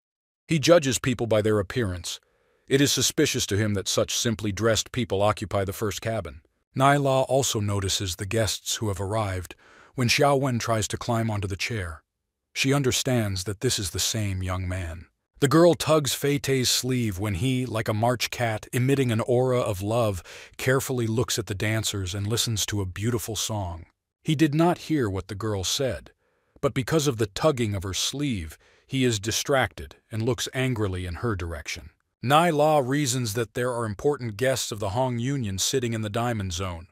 He judges people by their appearance. It is suspicious to him that such simply dressed people occupy the first cabin. Naila also notices the guests who have arrived when Xiao Wen tries to climb onto the chair. She understands that this is the same young man. The girl tugs Fei Tei's sleeve when he, like a March cat, emitting an aura of love, carefully looks at the dancers and listens to a beautiful song. He did not hear what the girl said, but because of the tugging of her sleeve, he is distracted and looks angrily in her direction. Nai La reasons that there are important guests of the Hong Union sitting in the Diamond Zone.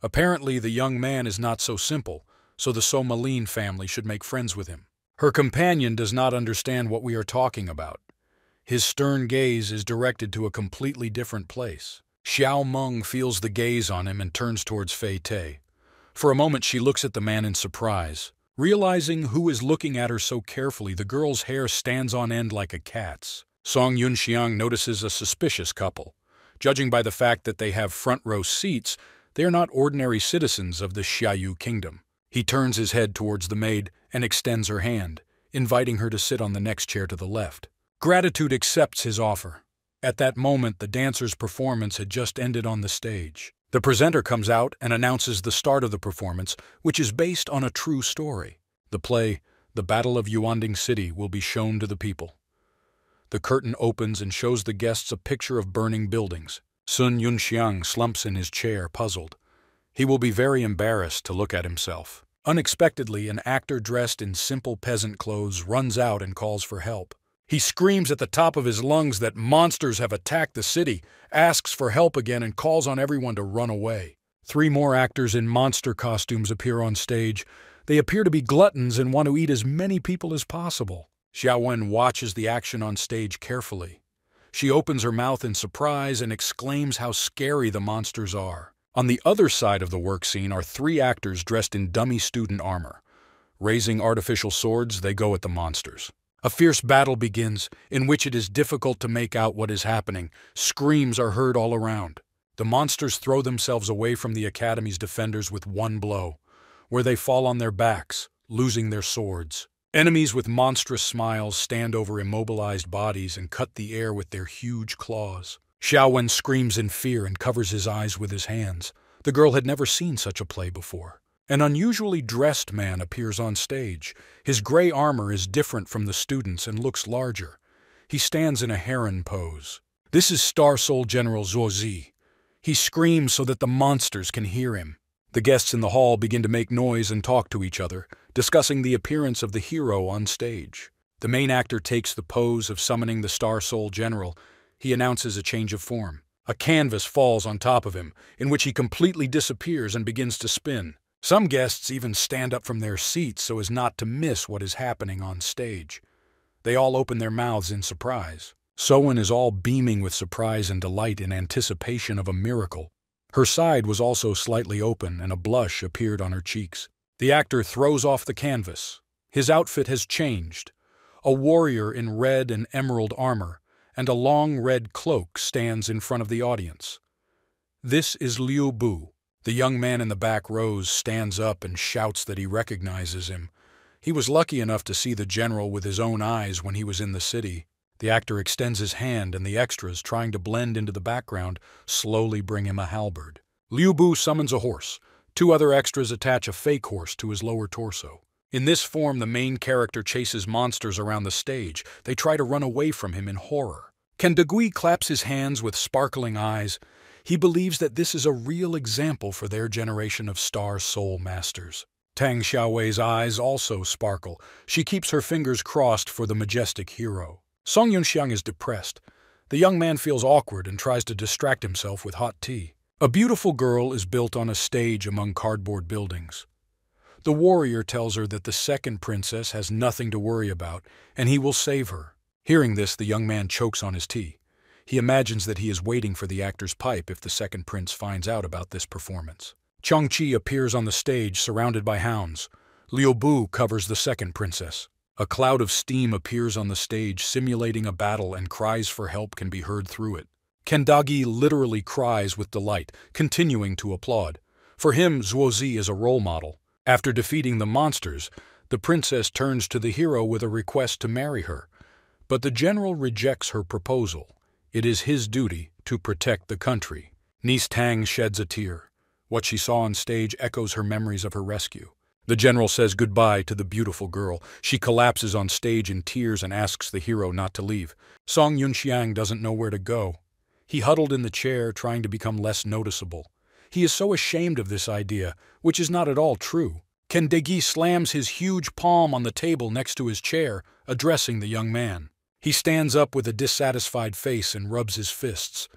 Apparently, the young man is not so simple, so the Somalin family should make friends with him. Her companion does not understand what we are talking about. His stern gaze is directed to a completely different place. Xiao Meng feels the gaze on him and turns towards Fei Tei. For a moment she looks at the man in surprise. Realizing who is looking at her so carefully, the girl's hair stands on end like a cat's. Song Yunxiang notices a suspicious couple. Judging by the fact that they have front-row seats, they are not ordinary citizens of the Xiaoyu kingdom. He turns his head towards the maid and extends her hand, inviting her to sit on the next chair to the left. Gratitude accepts his offer. At that moment, the dancer's performance had just ended on the stage. The presenter comes out and announces the start of the performance, which is based on a true story. The play, The Battle of Yuanding City, will be shown to the people. The curtain opens and shows the guests a picture of burning buildings. Sun Yunxiang slumps in his chair, puzzled. He will be very embarrassed to look at himself. Unexpectedly, an actor dressed in simple peasant clothes runs out and calls for help. He screams at the top of his lungs that monsters have attacked the city, asks for help again, and calls on everyone to run away. 3 more actors in monster costumes appear on stage. They appear to be gluttons and want to eat as many people as possible. Xiao Wen watches the action on stage carefully. She opens her mouth in surprise and exclaims how scary the monsters are. On the other side of the work scene are 3 actors dressed in dummy student armor. Raising artificial swords, they go at the monsters. A fierce battle begins, in which it is difficult to make out what is happening. Screams are heard all around. The monsters throw themselves away from the Academy's defenders with one blow, where they fall on their backs, losing their swords. Enemies with monstrous smiles stand over immobilized bodies and cut the air with their huge claws. Xiao Wen screams in fear and covers his eyes with his hands. The girl had never seen such a play before. An unusually dressed man appears on stage. His gray armor is different from the students and looks larger. He stands in a heron pose. This is Star Soul General Zhuo Zi. He screams so that the monsters can hear him. The guests in the hall begin to make noise and talk to each other, discussing the appearance of the hero on stage. The main actor takes the pose of summoning the Star Soul General. He announces a change of form. A canvas falls on top of him, in which he completely disappears and begins to spin. Some guests even stand up from their seats so as not to miss what is happening on stage. They all open their mouths in surprise. Sowen is all beaming with surprise and delight in anticipation of a miracle. Her side was also slightly open and a blush appeared on her cheeks. The actor throws off the canvas. His outfit has changed. A warrior in red and emerald armor and a long red cloak stands in front of the audience. This is Liu Bu. The young man in the back rows stands up and shouts that he recognizes him. He was lucky enough to see the general with his own eyes when he was in the city. The actor extends his hand and the extras, trying to blend into the background, slowly bring him a halberd. Liu Bu summons a horse. 2 other extras attach a fake horse to his lower torso. In this form, the main character chases monsters around the stage. They try to run away from him in horror. Ken Degui claps his hands with sparkling eyes. He believes that this is a real example for their generation of Star Soul Masters. Tang Xiaowei's eyes also sparkle. She keeps her fingers crossed for the majestic hero. Song Yunxiang is depressed. The young man feels awkward and tries to distract himself with hot tea. A beautiful girl is built on a stage among cardboard buildings. The warrior tells her that the second princess has nothing to worry about, and he will save her. Hearing this, the young man chokes on his tea. He imagines that he is waiting for the actor's pipe if the second prince finds out about this performance. Changqi appears on the stage surrounded by hounds. Liu Bu covers the second princess. A cloud of steam appears on the stage, simulating a battle, and cries for help can be heard through it. Kendagi literally cries with delight, continuing to applaud. For him, Zuozi is a role model. After defeating the monsters, the princess turns to the hero with a request to marry her. But the general rejects her proposal. It is his duty to protect the country. Niece Tang sheds a tear. What she saw on stage echoes her memories of her rescue. The general says goodbye to the beautiful girl. She collapses on stage in tears and asks the hero not to leave. Song Yunxiang doesn't know where to go. He huddled in the chair, trying to become less noticeable. He is so ashamed of this idea, which is not at all true. Kendegi slams his huge palm on the table next to his chair, addressing the young man. He stands up with a dissatisfied face and rubs his fists.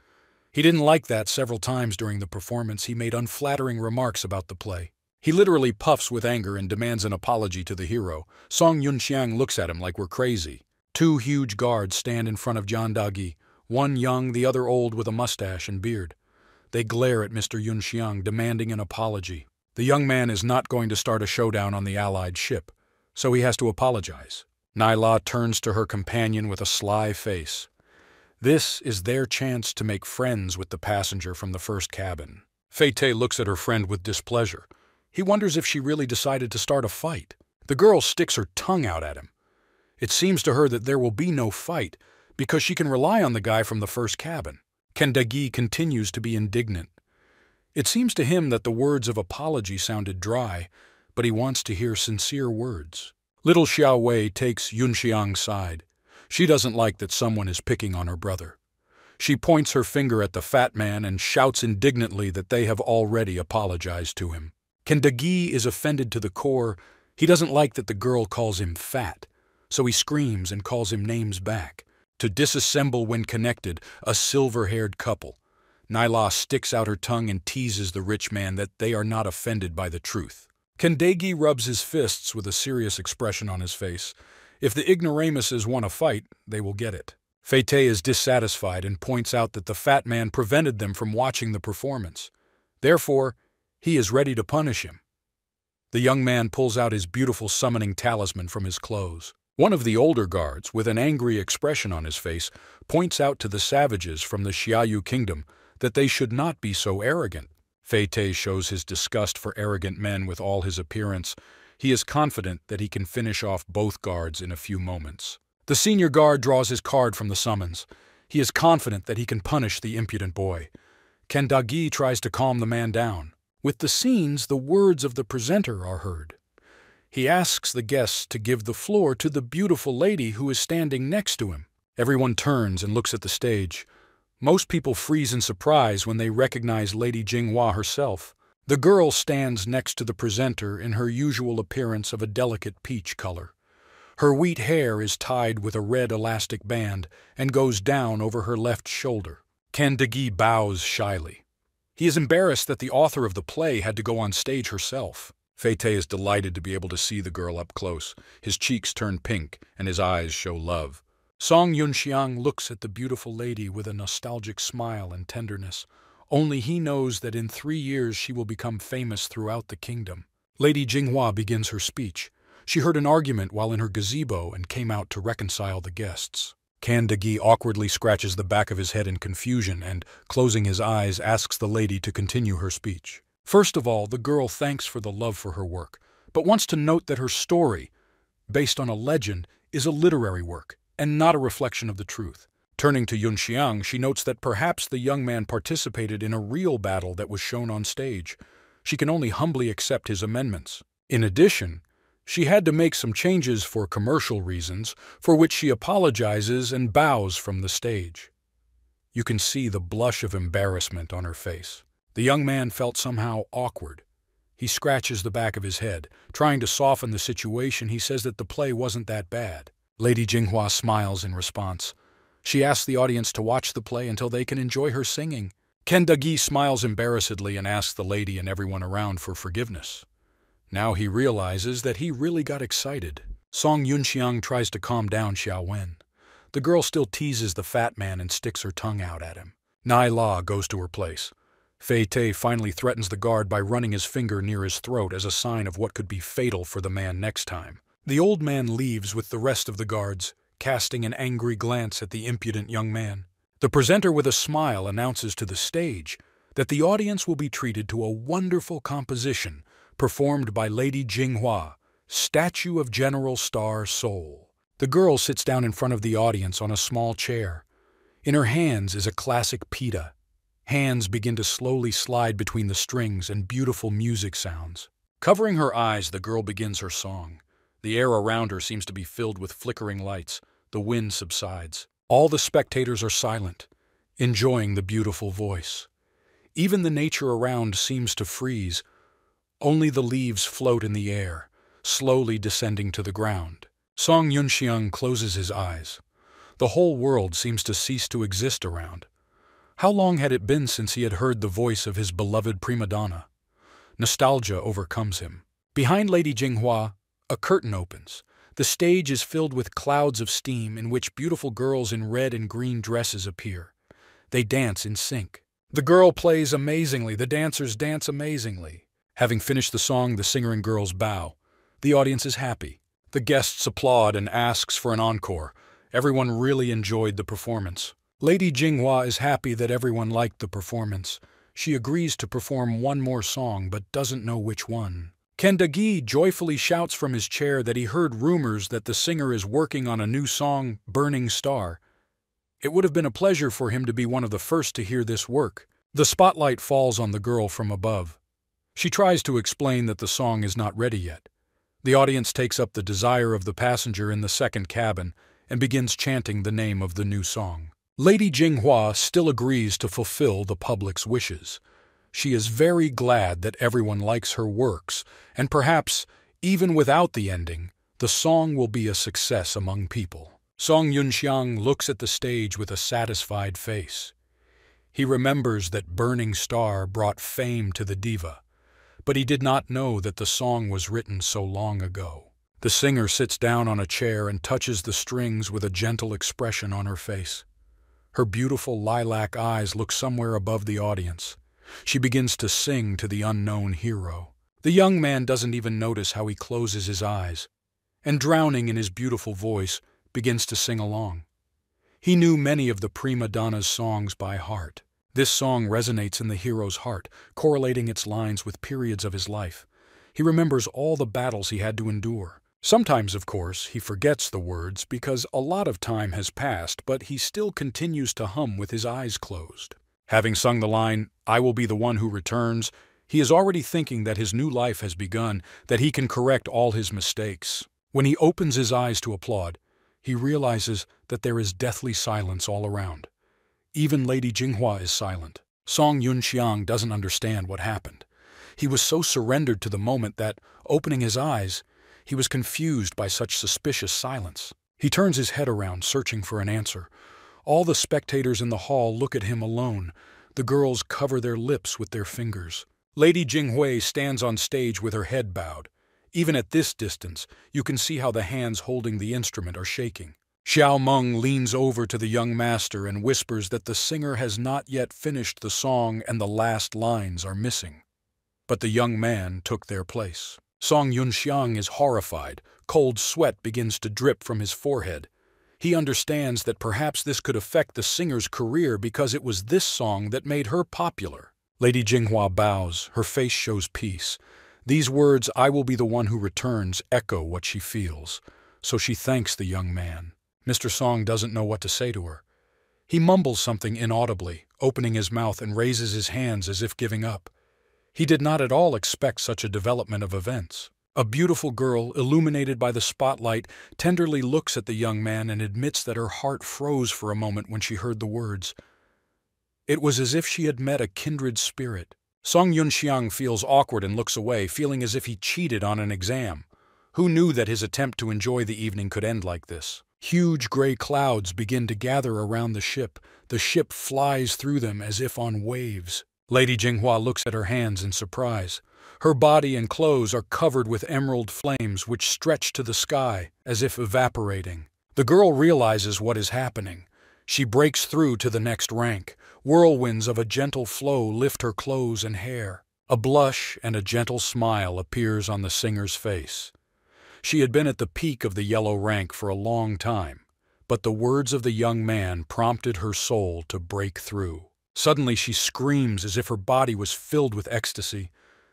He didn't like that several times during the performance. He made unflattering remarks about the play. He literally puffs with anger and demands an apology to the hero. Song Yunxiang looks at him like we're crazy. Two huge guards stand in front of Jiandagi, one young, the other old with a mustache and beard. They glare at Mr. Yunxiang, demanding an apology. The young man is not going to start a showdown on the Allied ship, so he has to apologize. Naila turns to her companion with a sly face. This is their chance to make friends with the passenger from the first cabin. Fei-Te looks at her friend with displeasure. He wonders if she really decided to start a fight. The girl sticks her tongue out at him. It seems to her that there will be no fight because she can rely on the guy from the first cabin. Kendagi continues to be indignant. It seems to him that the words of apology sounded dry, but he wants to hear sincere words. Little Xiao Wei takes Yunxiang's side. She doesn't like that someone is picking on her brother. She points her finger at the fat man and shouts indignantly that they have already apologized to him. Kendagi is offended to the core. He doesn't like that the girl calls him fat, so he screams and calls him names back. To disassemble when connected, a silver-haired couple. Naila sticks out her tongue and teases the rich man that they are not offended by the truth. Kendagi rubs his fists with a serious expression on his face. If the ignoramuses want to fight, they will get it. Fei-Te is dissatisfied and points out that the fat man prevented them from watching the performance. Therefore, he is ready to punish him. The young man pulls out his beautiful summoning talisman from his clothes. One of the older guards, with an angry expression on his face, points out to the savages from the Xiaoyu kingdom that they should not be so arrogant. Fei-Te shows his disgust for arrogant men with all his appearance. He is confident that he can finish off both guards in a few moments. The senior guard draws his card from the summons. He is confident that he can punish the impudent boy. Kendagi tries to calm the man down. With the scenes, the words of the presenter are heard. He asks the guests to give the floor to the beautiful lady who is standing next to him. Everyone turns and looks at the stage. Most people freeze in surprise when they recognize Lady Jinghua herself. The girl stands next to the presenter in her usual appearance of a delicate peach color. Her wheat hair is tied with a red elastic band and goes down over her left shoulder. Kendagi bows shyly. He is embarrassed that the author of the play had to go on stage herself. Fei-Te is delighted to be able to see the girl up close. His cheeks turn pink and his eyes show love. Song Yunxiang looks at the beautiful lady with a nostalgic smile and tenderness. Only he knows that in 3 years she will become famous throughout the kingdom. Lady Jinghua begins her speech. She heard an argument while in her gazebo and came out to reconcile the guests. Kendagi awkwardly scratches the back of his head in confusion and, closing his eyes, asks the lady to continue her speech. First of all, the girl thanks for the love for her work, but wants to note that her story, based on a legend, is a literary work and not a reflection of the truth. Turning to Yunxiang, she notes that perhaps the young man participated in a real battle that was shown on stage. She can only humbly accept his amendments. In addition, she had to make some changes for commercial reasons, for which she apologizes and bows from the stage. You can see the blush of embarrassment on her face. The young man felt somehow awkward. He scratches the back of his head. Trying to soften the situation, he says that the play wasn't that bad. Lady Jinghua smiles in response. She asks the audience to watch the play until they can enjoy her singing. Kendagi smiles embarrassedly and asks the lady and everyone around for forgiveness. Now he realizes that he really got excited. Song Yunxiang tries to calm down Xiao Wen. The girl still teases the fat man and sticks her tongue out at him. Nai La goes to her place. Fei Te finally threatens the guard by running his finger near his throat as a sign of what could be fatal for the man next time. The old man leaves with the rest of the guards, casting an angry glance at the impudent young man. The presenter with a smile announces to the stage that the audience will be treated to a wonderful composition performed by Lady Jinghua, Statue of General Star Soul. The girl sits down in front of the audience on a small chair. In her hands is a classic pita. Hands begin to slowly slide between the strings and beautiful music sounds. Covering her eyes, the girl begins her song. The air around her seems to be filled with flickering lights. The wind subsides. All the spectators are silent, enjoying the beautiful voice. Even the nature around seems to freeze. Only the leaves float in the air, slowly descending to the ground. Song Yunxiang closes his eyes. The whole world seems to cease to exist around. How long had it been since he had heard the voice of his beloved prima donna? Nostalgia overcomes him. Behind Lady Jinghua, a curtain opens. The stage is filled with clouds of steam in which beautiful girls in red and green dresses appear. They dance in sync. The girl plays amazingly, the dancers dance amazingly. Having finished the song, the singer and girls bow. The audience is happy. The guests applaud and asks for an encore. Everyone really enjoyed the performance. Lady Jinghua is happy that everyone liked the performance. She agrees to perform one more song but doesn't know which one. Kendagi joyfully shouts from his chair that he heard rumors that the singer is working on a new song, Burning Star. It would have been a pleasure for him to be one of the first to hear this work. The spotlight falls on the girl from above. She tries to explain that the song is not ready yet. The audience takes up the desire of the passenger in the second cabin and begins chanting the name of the new song. Lady Jinghua still agrees to fulfill the public's wishes. She is very glad that everyone likes her works, and perhaps, even without the ending, the song will be a success among people. Song Yunxiang looks at the stage with a satisfied face. He remembers that Burning Star brought fame to the diva, but he did not know that the song was written so long ago. The singer sits down on a chair and touches the strings with a gentle expression on her face. Her beautiful lilac eyes look somewhere above the audience. She begins to sing to the unknown hero. The young man doesn't even notice how he closes his eyes, and drowning in his beautiful voice, begins to sing along. He knew many of the prima donna's songs by heart. This song resonates in the hero's heart, correlating its lines with periods of his life. He remembers all the battles he had to endure. Sometimes, of course, he forgets the words because a lot of time has passed, but he still continues to hum with his eyes closed. Having sung the line, "I will be the one who returns," he is already thinking that his new life has begun, that he can correct all his mistakes. When he opens his eyes to applaud, he realizes that there is deathly silence all around. Even Lady Jinghua is silent. Song Yunxiang doesn't understand what happened. He was so surrendered to the moment that, opening his eyes, he was confused by such suspicious silence. He turns his head around, searching for an answer. All the spectators in the hall look at him alone. The girls cover their lips with their fingers. Lady Jinghui stands on stage with her head bowed. Even at this distance, you can see how the hands holding the instrument are shaking. Xiao Meng leans over to the young master and whispers that the singer has not yet finished the song and the last lines are missing. But the young man took their place. Song Yunxiang is horrified. Cold sweat begins to drip from his forehead. He understands that perhaps this could affect the singer's career because it was this song that made her popular. Lady Jinghua bows. Her face shows peace. These words, "I will be the one who returns," echo what she feels. So she thanks the young man. Mr. Song doesn't know what to say to her. He mumbles something inaudibly, opening his mouth and raises his hands as if giving up. He did not at all expect such a development of events. A beautiful girl, illuminated by the spotlight, tenderly looks at the young man and admits that her heart froze for a moment when she heard the words. It was as if she had met a kindred spirit. Song Yunxiang feels awkward and looks away, feeling as if he cheated on an exam. Who knew that his attempt to enjoy the evening could end like this? Huge gray clouds begin to gather around the ship. The ship flies through them as if on waves. Lady Jinghua looks at her hands in surprise. Her body and clothes are covered with emerald flames which stretch to the sky as if evaporating. The girl realizes what is happening. She breaks through to the next rank. Whirlwinds of a gentle flow lift her clothes and hair. A blush and a gentle smile appears on the singer's face. She had been at the peak of the yellow rank for a long time, but the words of the young man prompted her soul to break through. Suddenly she screams as if her body was filled with ecstasy.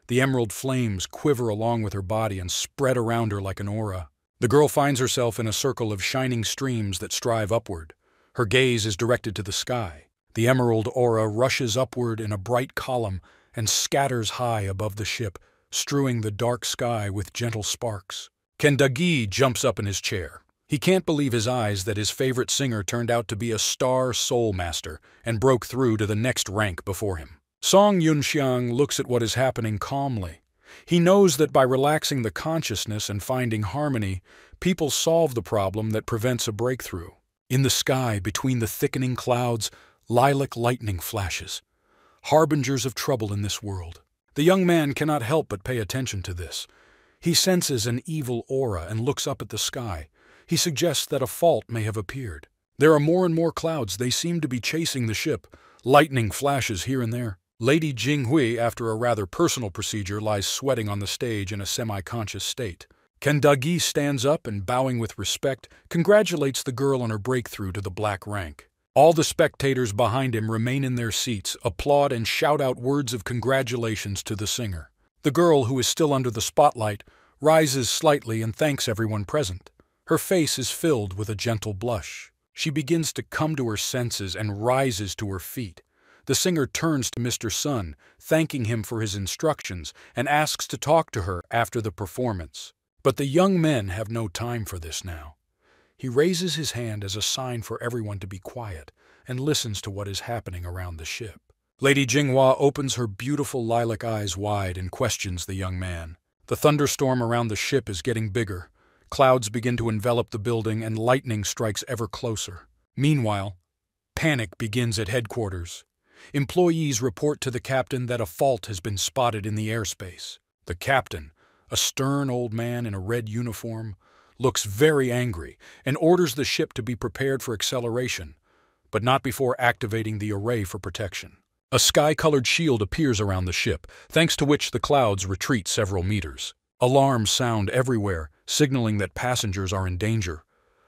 The emerald flames quiver along with her body and spread around her like an aura. The girl finds herself in a circle of shining streams that strive upward. Her gaze is directed to the sky. The emerald aura rushes upward in a bright column and scatters high above the ship, strewing the dark sky with gentle sparks. Kendagi jumps up in his chair. He can't believe his eyes that his favorite singer turned out to be a star soul master and broke through to the next rank before him. Song Yunxiang looks at what is happening calmly. He knows that by relaxing the consciousness and finding harmony, people solve the problem that prevents a breakthrough. In the sky, between the thickening clouds, lilac lightning flashes, harbingers of trouble in this world. The young man cannot help but pay attention to this. He senses an evil aura and looks up at the sky. He suggests that a fault may have appeared. There are more and more clouds. They seem to be chasing the ship. Lightning flashes here and there. Lady Jinghui, after a rather personal procedure, lies sweating on the stage in a semi-conscious state. Kendagi stands up and, bowing with respect, congratulates the girl on her breakthrough to the black rank. All the spectators behind him remain in their seats, applaud and shout out words of congratulations to the singer. The girl, who is still under the spotlight, rises slightly and thanks everyone present. Her face is filled with a gentle blush. She begins to come to her senses and rises to her feet. The singer turns to Mr. Sun, thanking him for his instructions, and asks to talk to her after the performance. But the young men have no time for this now. He raises his hand as a sign for everyone to be quiet and listens to what is happening around the ship. Lady Jinghua opens her beautiful lilac eyes wide and questions the young man. The thunderstorm around the ship is getting bigger. Clouds begin to envelop the building and lightning strikes ever closer. Meanwhile, panic begins at headquarters. Employees report to the captain that a fault has been spotted in the airspace. The captain, a stern old man in a red uniform, looks very angry and orders the ship to be prepared for acceleration, but not before activating the array for protection. A sky-colored shield appears around the ship, thanks to which the clouds retreat several meters. Alarms sound everywhere, signaling that passengers are in danger.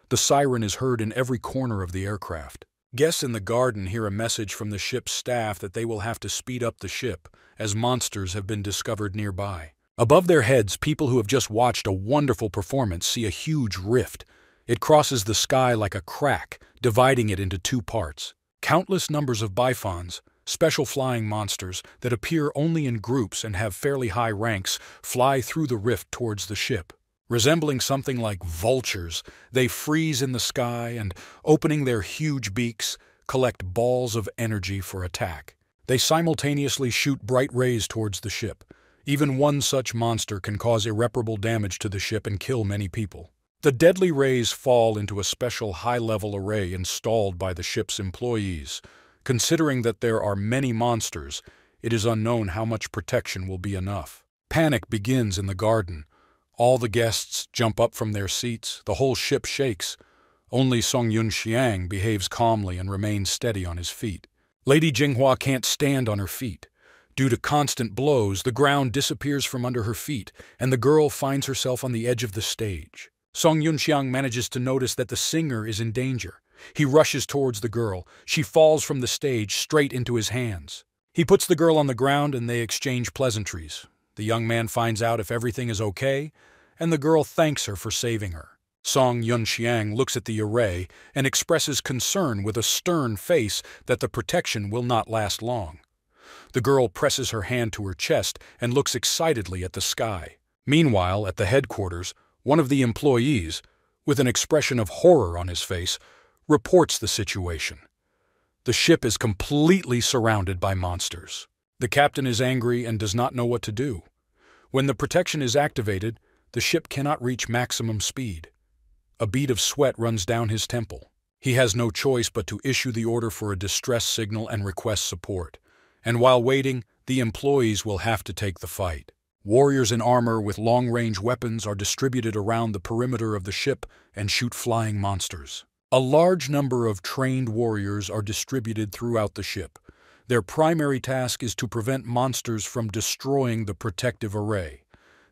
The siren is heard in every corner of the aircraft. Guests in the garden hear a message from the ship's staff that they will have to speed up the ship, as monsters have been discovered nearby. Above their heads, people who have just watched a wonderful performance see a huge rift. It crosses the sky like a crack, dividing it into two parts. Countless numbers of bifons, special flying monsters that appear only in groups and have fairly high ranks, fly through the rift towards the ship. Resembling something like vultures, they freeze in the sky and, opening their huge beaks, collect balls of energy for attack. They simultaneously shoot bright rays towards the ship. Even one such monster can cause irreparable damage to the ship and kill many people. The deadly rays fall into a special high-level array installed by the ship's employees. Considering that there are many monsters, it is unknown how much protection will be enough. Panic begins in the garden. All the guests jump up from their seats, the whole ship shakes. Only Song Yunxiang behaves calmly and remains steady on his feet. Lady Jinghua can't stand on her feet. Due to constant blows, the ground disappears from under her feet, and the girl finds herself on the edge of the stage. Song Yunxiang manages to notice that the singer is in danger. He rushes towards the girl. She falls from the stage straight into his hands. He puts the girl on the ground and they exchange pleasantries. The young man finds out if everything is okay, and the girl thanks her for saving her. Song Yunxiang looks at the array and expresses concern with a stern face that the protection will not last long. The girl presses her hand to her chest and looks excitedly at the sky. Meanwhile, at the headquarters, one of the employees, with an expression of horror on his face, reports the situation. The ship is completely surrounded by monsters. The captain is angry and does not know what to do. When the protection is activated, the ship cannot reach maximum speed. A bead of sweat runs down his temple. He has no choice but to issue the order for a distress signal and request support. And while waiting, the employees will have to take the fight. Warriors in armor with long-range weapons are distributed around the perimeter of the ship and shoot flying monsters. A large number of trained warriors are distributed throughout the ship. Their primary task is to prevent monsters from destroying the protective array.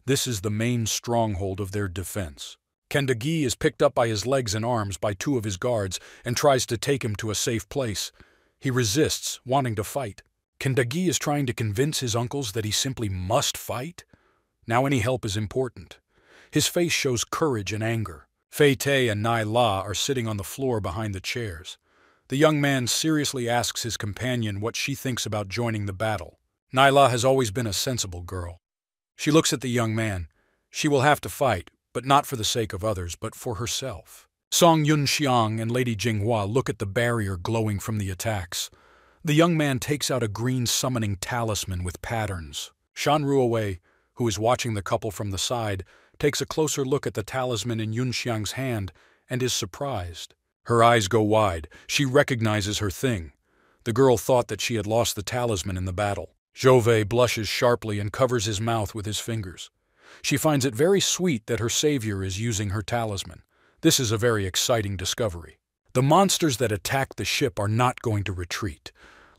This is the main stronghold of their defense. Kendagi is picked up by his legs and arms by two of his guards and tries to take him to a safe place. He resists, wanting to fight. Kendagi is trying to convince his uncles that he simply must fight. Now any help is important. His face shows courage and anger. Fei Te and Nai La are sitting on the floor behind the chairs. The young man seriously asks his companion what she thinks about joining the battle. Nai La has always been a sensible girl. She looks at the young man. She will have to fight, but not for the sake of others, but for herself. Song Yunxiang and Lady Jinghua look at the barrier glowing from the attacks. The young man takes out a green summoning talisman with patterns. Shan Ruowei, who is watching the couple from the side, takes a closer look at the talisman in Yunxiang's hand and is surprised. Her eyes go wide. She recognizes her thing. The girl thought that she had lost the talisman in the battle. Jove blushes sharply and covers his mouth with his fingers. She finds it very sweet that her savior is using her talisman. This is a very exciting discovery. The monsters that attack the ship are not going to retreat.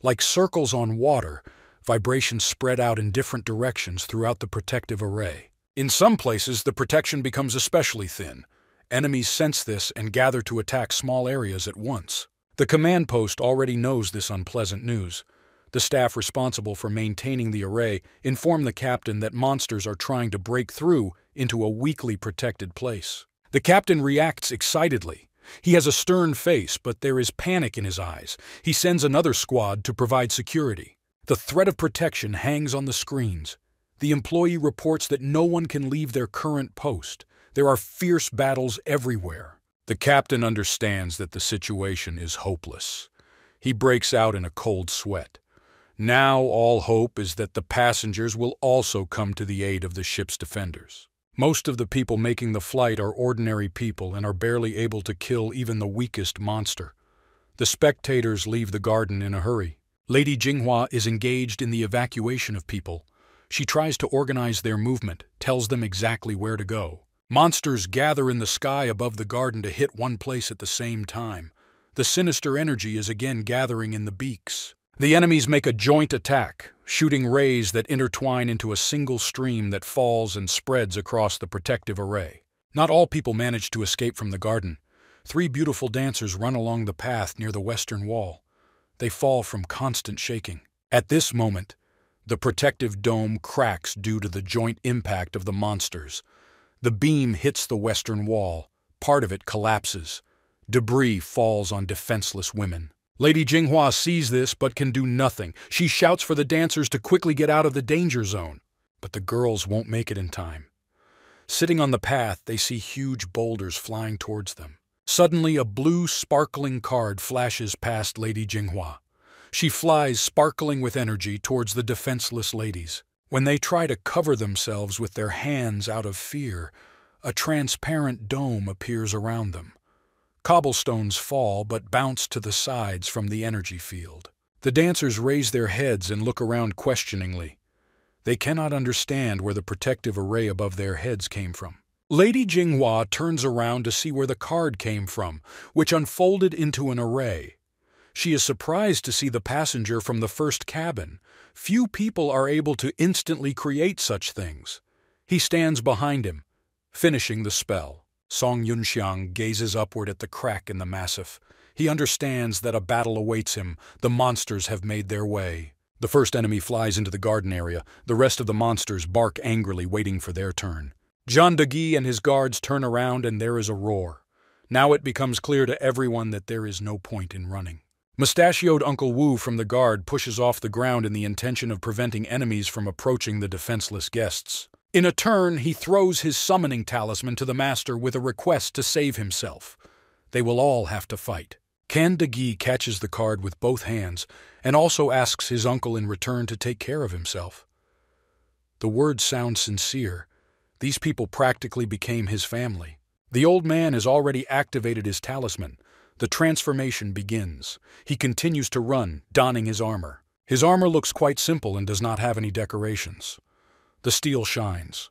Like circles on water, vibrations spread out in different directions throughout the protective array. In some places, the protection becomes especially thin. Enemies sense this and gather to attack small areas at once. The command post already knows this unpleasant news. The staff responsible for maintaining the array inform the captain that monsters are trying to break through into a weakly protected place. The captain reacts excitedly. He has a stern face, but there is panic in his eyes. He sends another squad to provide security. The threat of protection hangs on the screens. The employee reports that no one can leave their current post. There are fierce battles everywhere. The captain understands that the situation is hopeless. He breaks out in a cold sweat. Now all hope is that the passengers will also come to the aid of the ship's defenders. Most of the people making the flight are ordinary people and are barely able to kill even the weakest monster. The spectators leave the garden in a hurry. Lady Jinghua is engaged in the evacuation of people. She tries to organize their movement, tells them exactly where to go. Monsters gather in the sky above the garden to hit one place at the same time. The sinister energy is again gathering in the beaks. The enemies make a joint attack, shooting rays that intertwine into a single stream that falls and spreads across the protective array. Not all people manage to escape from the garden. 3 beautiful dancers run along the path near the western wall. They fall from constant shaking. At this moment, the protective dome cracks due to the joint impact of the monsters. The beam hits the western wall. Part of it collapses. Debris falls on defenseless women. Lady Jinghua sees this but can do nothing. She shouts for the dancers to quickly get out of the danger zone. But the girls won't make it in time. Sitting on the path, they see huge boulders flying towards them. Suddenly, a blue, sparkling card flashes past Lady Jinghua. She flies, sparkling with energy, towards the defenseless ladies. When they try to cover themselves with their hands out of fear, a transparent dome appears around them. Cobblestones fall but bounce to the sides from the energy field. The dancers raise their heads and look around questioningly. They cannot understand where the protective array above their heads came from. Lady Jinghua turns around to see where the card came from, which unfolded into an array. She is surprised to see the passenger from the first cabin. Few people are able to instantly create such things. He stands behind him, finishing the spell. Song Yunxiang gazes upward at the crack in the massif. He understands that a battle awaits him. The monsters have made their way. The first enemy flies into the garden area. The rest of the monsters bark angrily, waiting for their turn. Zhan Degi and his guards turn around and there is a roar. Now it becomes clear to everyone that there is no point in running. Mustachioed Uncle Wu from the guard pushes off the ground in the intention of preventing enemies from approaching the defenseless guests. In a turn, he throws his summoning talisman to the master with a request to save himself. They will all have to fight. Kendagi catches the card with both hands and also asks his uncle in return to take care of himself. The words sound sincere. These people practically became his family. The old man has already activated his talisman. The transformation begins. He continues to run, donning his armor. His armor looks quite simple and does not have any decorations. The steel shines.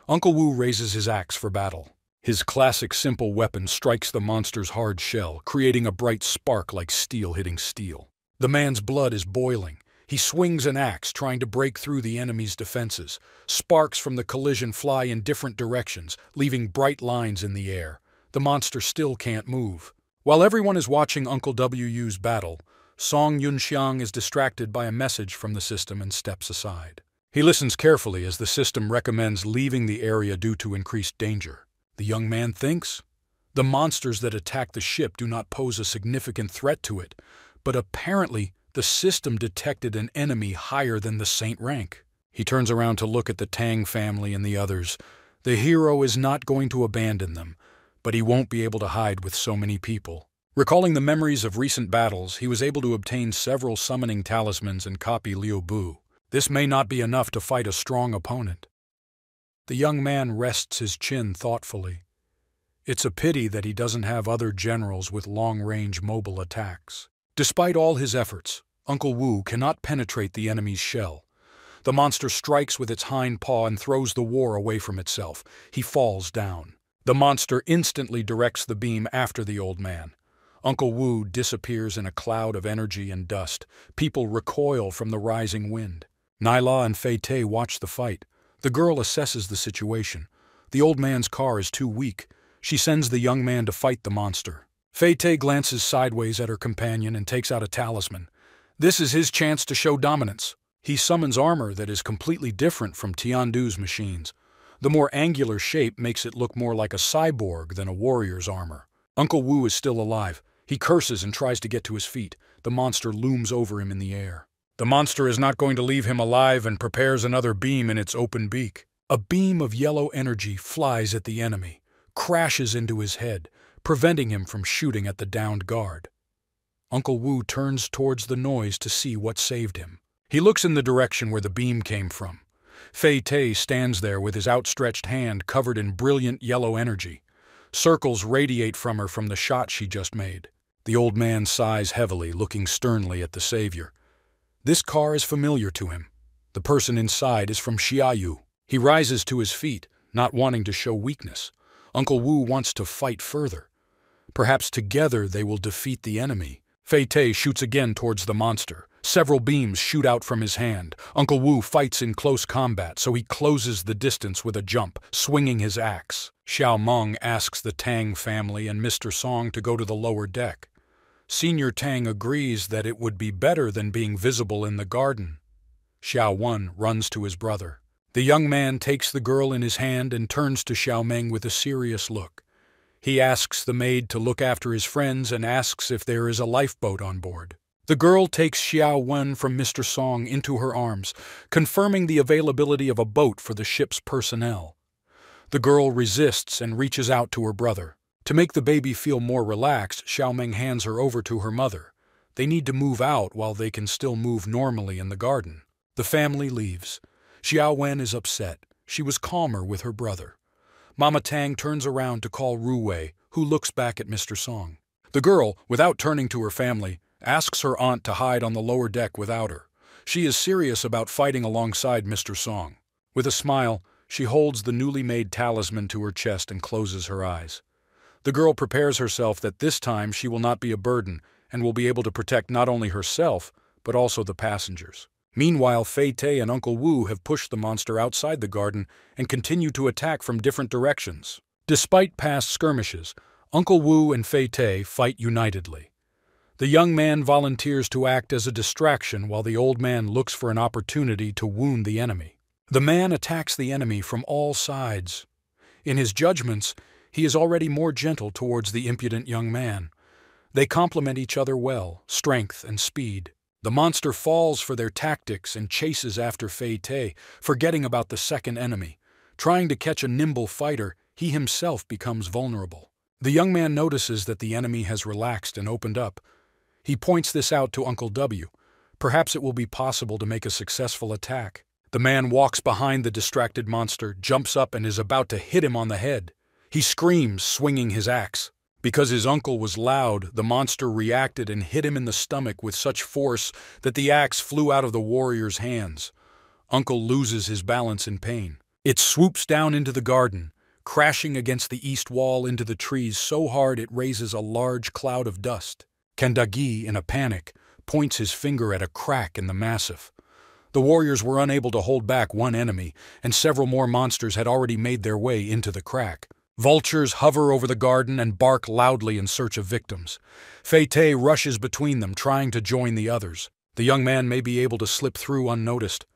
Uncle Wu raises his axe for battle. His classic simple weapon strikes the monster's hard shell, creating a bright spark like steel hitting steel. The man's blood is boiling. He swings an axe, trying to break through the enemy's defenses. Sparks from the collision fly in different directions, leaving bright lines in the air. The monster still can't move. While everyone is watching Uncle Wu's battle, Song Yunxiang is distracted by a message from the system and steps aside. He listens carefully as the system recommends leaving the area due to increased danger. The young man thinks, the monsters that attack the ship do not pose a significant threat to it, but apparently the system detected an enemy higher than the saint rank. He turns around to look at the Tang family and the others. The hero is not going to abandon them, but he won't be able to hide with so many people. Recalling the memories of recent battles, he was able to obtain several summoning talismans and copy Liu Bu. This may not be enough to fight a strong opponent. The young man rests his chin thoughtfully. It's a pity that he doesn't have other generals with long-range mobile attacks. Despite all his efforts, Uncle Wu cannot penetrate the enemy's shell. The monster strikes with its hind paw and throws the war away from itself. He falls down. The monster instantly directs the beam after the old man. Uncle Wu disappears in a cloud of energy and dust. People recoil from the rising wind. Nyla and Fei Te watch the fight. The girl assesses the situation. The old man's car is too weak. She sends the young man to fight the monster. Fei Te glances sideways at her companion and takes out a talisman. This is his chance to show dominance. He summons armor that is completely different from Tiandu's machines. The more angular shape makes it look more like a cyborg than a warrior's armor. Uncle Wu is still alive. He curses and tries to get to his feet. The monster looms over him in the air. The monster is not going to leave him alive and prepares another beam in its open beak. A beam of yellow energy flies at the enemy, crashes into his head, preventing him from shooting at the downed guard. Uncle Wu turns towards the noise to see what saved him. He looks in the direction where the beam came from. Fei Te stands there with his outstretched hand covered in brilliant yellow energy. Circles radiate from her from the shot she just made. The old man sighs heavily, looking sternly at the savior. This car is familiar to him. The person inside is from Xiaoyu. He rises to his feet, not wanting to show weakness. Uncle Wu wants to fight further. Perhaps together they will defeat the enemy. Fei Te shoots again towards the monster. Several beams shoot out from his hand. Uncle Wu fights in close combat, so he closes the distance with a jump, swinging his axe. Xiao Meng asks the Tang family and Mr. Song to go to the lower deck. Senior Tang agrees that it would be better than being visible in the garden. Xiao Wen runs to his brother. The young man takes the girl in his hand and turns to Xiao Meng with a serious look. He asks the maid to look after his friends and asks if there is a lifeboat on board. The girl takes Xiao Wen from Mr. Song into her arms, confirming the availability of a boat for the ship's personnel. The girl resists and reaches out to her brother. To make the baby feel more relaxed, Xiao Meng hands her over to her mother. They need to move out while they can still move normally in the garden. The family leaves. Xiao Wen is upset. She was calmer with her brother. Mama Tang turns around to call Ru Wei, who looks back at Mr. Song. The girl, without turning to her family, asks her aunt to hide on the lower deck without her. She is serious about fighting alongside Mr. Song. With a smile, she holds the newly made talisman to her chest and closes her eyes. The girl prepares herself that this time she will not be a burden and will be able to protect not only herself, but also the passengers. Meanwhile, Fei Te and Uncle Wu have pushed the monster outside the garden and continue to attack from different directions. Despite past skirmishes, Uncle Wu and Fei Te fight unitedly. The young man volunteers to act as a distraction while the old man looks for an opportunity to wound the enemy. The man attacks the enemy from all sides. In his judgments, he is already more gentle towards the impudent young man. They complement each other well, strength and speed. The monster falls for their tactics and chases after Fei Te, forgetting about the second enemy. Trying to catch a nimble fighter, he himself becomes vulnerable. The young man notices that the enemy has relaxed and opened up. He points this out to Uncle W. Perhaps it will be possible to make a successful attack. The man walks behind the distracted monster, jumps up and is about to hit him on the head. He screams, swinging his axe. Because his uncle was loud, the monster reacted and hit him in the stomach with such force that the axe flew out of the warrior's hands. Uncle loses his balance in pain. It swoops down into the garden, crashing against the east wall into the trees so hard it raises a large cloud of dust. Kendagi, in a panic, points his finger at a crack in the massif. The warriors were unable to hold back one enemy, and several more monsters had already made their way into the crack. Vultures hover over the garden and bark loudly in search of victims. Fei-Te rushes between them, trying to join the others. The young man may be able to slip through unnoticed.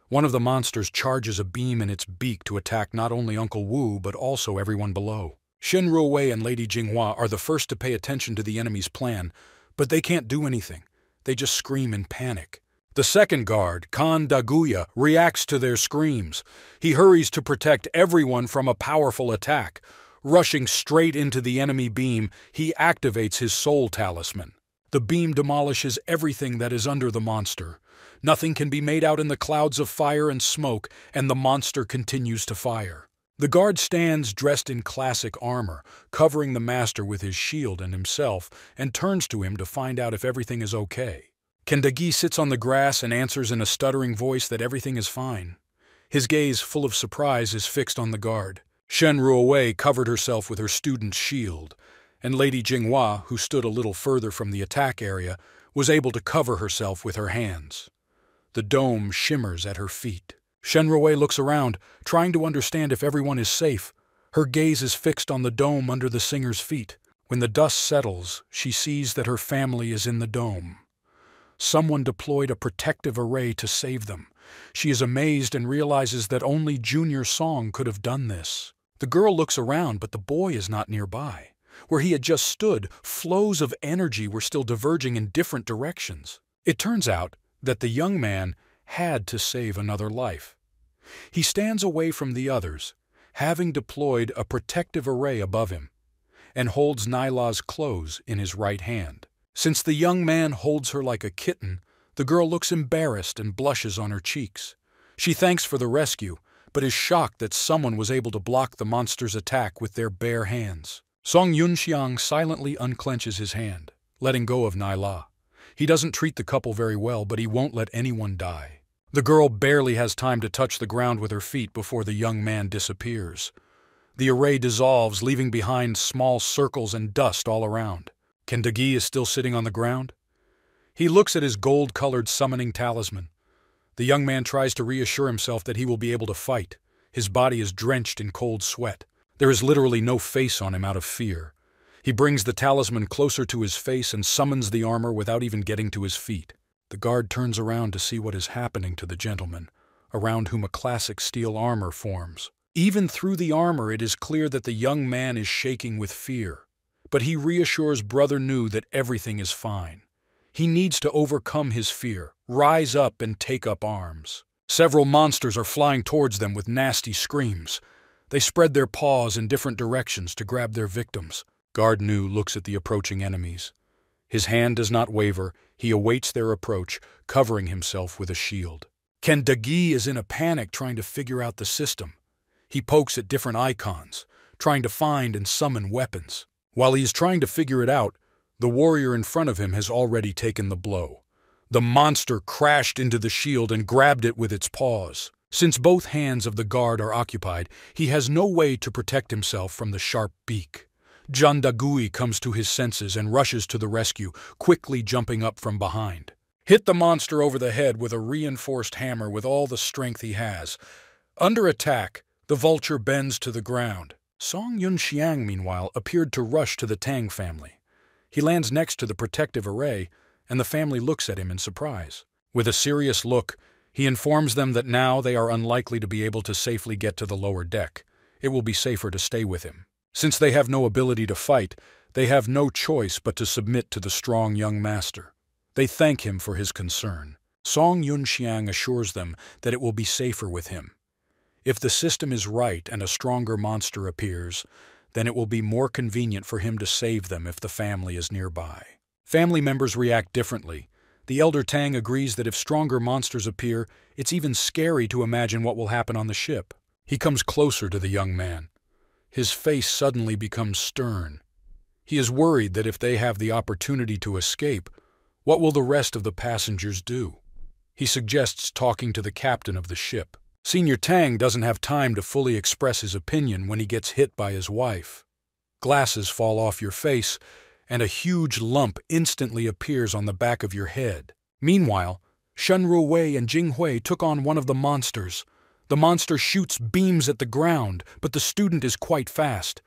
One of the monsters charges a beam in its beak to attack not only Uncle Wu but also everyone below. Shen Ruowei and Lady Jinghua are the first to pay attention to the enemy's plan, but they can't do anything. They just scream in panic. The second guard, Kan Daguya, reacts to their screams. He hurries to protect everyone from a powerful attack. Rushing straight into the enemy beam, he activates his soul talisman. The beam demolishes everything that is under the monster. Nothing can be made out in the clouds of fire and smoke, and the monster continues to fire. The guard stands dressed in classic armor, covering the master with his shield and himself, and turns to him to find out if everything is okay. Kendagi sits on the grass and answers in a stuttering voice that everything is fine. His gaze, full of surprise, is fixed on the guard. Shen Ruowei covered herself with her student's shield, and Lady Jinghua, who stood a little further from the attack area, was able to cover herself with her hands. The dome shimmers at her feet. Shen Ruowei looks around, trying to understand if everyone is safe. Her gaze is fixed on the dome under the singer's feet. When the dust settles, she sees that her family is in the dome. Someone deployed a protective array to save them. She is amazed and realizes that only Junior Song could have done this. The girl looks around, but the boy is not nearby. Where he had just stood, flows of energy were still diverging in different directions. It turns out that the young man had to save another life. He stands away from the others, having deployed a protective array above him, and holds Nyla's clothes in his right hand. Since the young man holds her like a kitten, the girl looks embarrassed and blushes on her cheeks. She thanks for the rescue, but is shocked that someone was able to block the monster's attack with their bare hands. Song Yunxiang silently unclenches his hand, letting go of Nyla. He doesn't treat the couple very well, but he won't let anyone die. The girl barely has time to touch the ground with her feet before the young man disappears. The array dissolves, leaving behind small circles and dust all around. Kendagi is still sitting on the ground. He looks at his gold-colored summoning talisman. The young man tries to reassure himself that he will be able to fight. His body is drenched in cold sweat. There is literally no face on him out of fear. He brings the talisman closer to his face and summons the armor without even getting to his feet. The guard turns around to see what is happening to the gentleman, around whom a classic steel armor forms. Even through the armor, it is clear that the young man is shaking with fear. But he reassures Brother Nu that everything is fine. He needs to overcome his fear, rise up and take up arms. Several monsters are flying towards them with nasty screams. They spread their paws in different directions to grab their victims. Guard Nu looks at the approaching enemies. His hand does not waver. He awaits their approach, covering himself with a shield. Kendagi is in a panic trying to figure out the system. He pokes at different icons, trying to find and summon weapons. While he is trying to figure it out, the warrior in front of him has already taken the blow. The monster crashed into the shield and grabbed it with its paws. Since both hands of the guard are occupied, he has no way to protect himself from the sharp beak. Jandagui comes to his senses and rushes to the rescue, quickly jumping up from behind. Hit the monster over the head with a reinforced hammer with all the strength he has. Under attack, the vulture bends to the ground. Song Yunxiang, meanwhile, appeared to rush to the Tang family. He lands next to the protective array, and the family looks at him in surprise. With a serious look, he informs them that now they are unlikely to be able to safely get to the lower deck. It will be safer to stay with him. Since they have no ability to fight, they have no choice but to submit to the strong young master. They thank him for his concern. Song Yunxiang assures them that it will be safer with him. If the system is right and a stronger monster appears, then it will be more convenient for him to save them if the family is nearby. Family members react differently. The elder Tang agrees that if stronger monsters appear, it's even scary to imagine what will happen on the ship. He comes closer to the young man. His face suddenly becomes stern. He is worried that if they have the opportunity to escape, what will the rest of the passengers do? He suggests talking to the captain of the ship. Senior Tang doesn't have time to fully express his opinion when he gets hit by his wife. Glasses fall off your face, and a huge lump instantly appears on the back of your head. Meanwhile, Shen Ruowei and Jing Hui took on one of the monsters. The monster shoots beams at the ground, but the student is quite fast.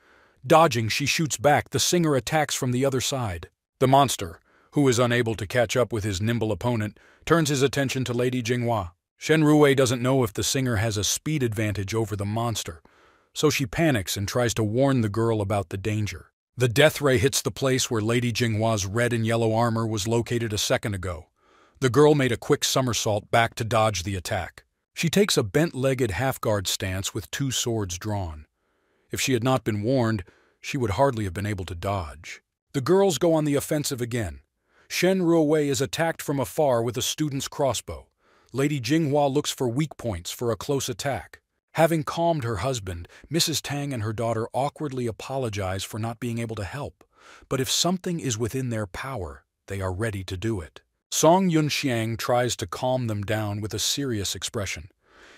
Dodging, she shoots back. The singer attacks from the other side. The monster, who is unable to catch up with his nimble opponent, turns his attention to Lady Jinghua. Shen Ruowei doesn't know if the singer has a speed advantage over the monster, so she panics and tries to warn the girl about the danger. The death ray hits the place where Lady Jinghua's red and yellow armor was located a second ago. The girl made a quick somersault back to dodge the attack. She takes a bent-legged half-guard stance with two swords drawn. If she had not been warned, she would hardly have been able to dodge. The girls go on the offensive again. Shen Ruowei is attacked from afar with a student's crossbow. Lady Jinghua looks for weak points for a close attack. Having calmed her husband, Mrs. Tang and her daughter awkwardly apologize for not being able to help. But if something is within their power, they are ready to do it. Song Yunxiang tries to calm them down with a serious expression.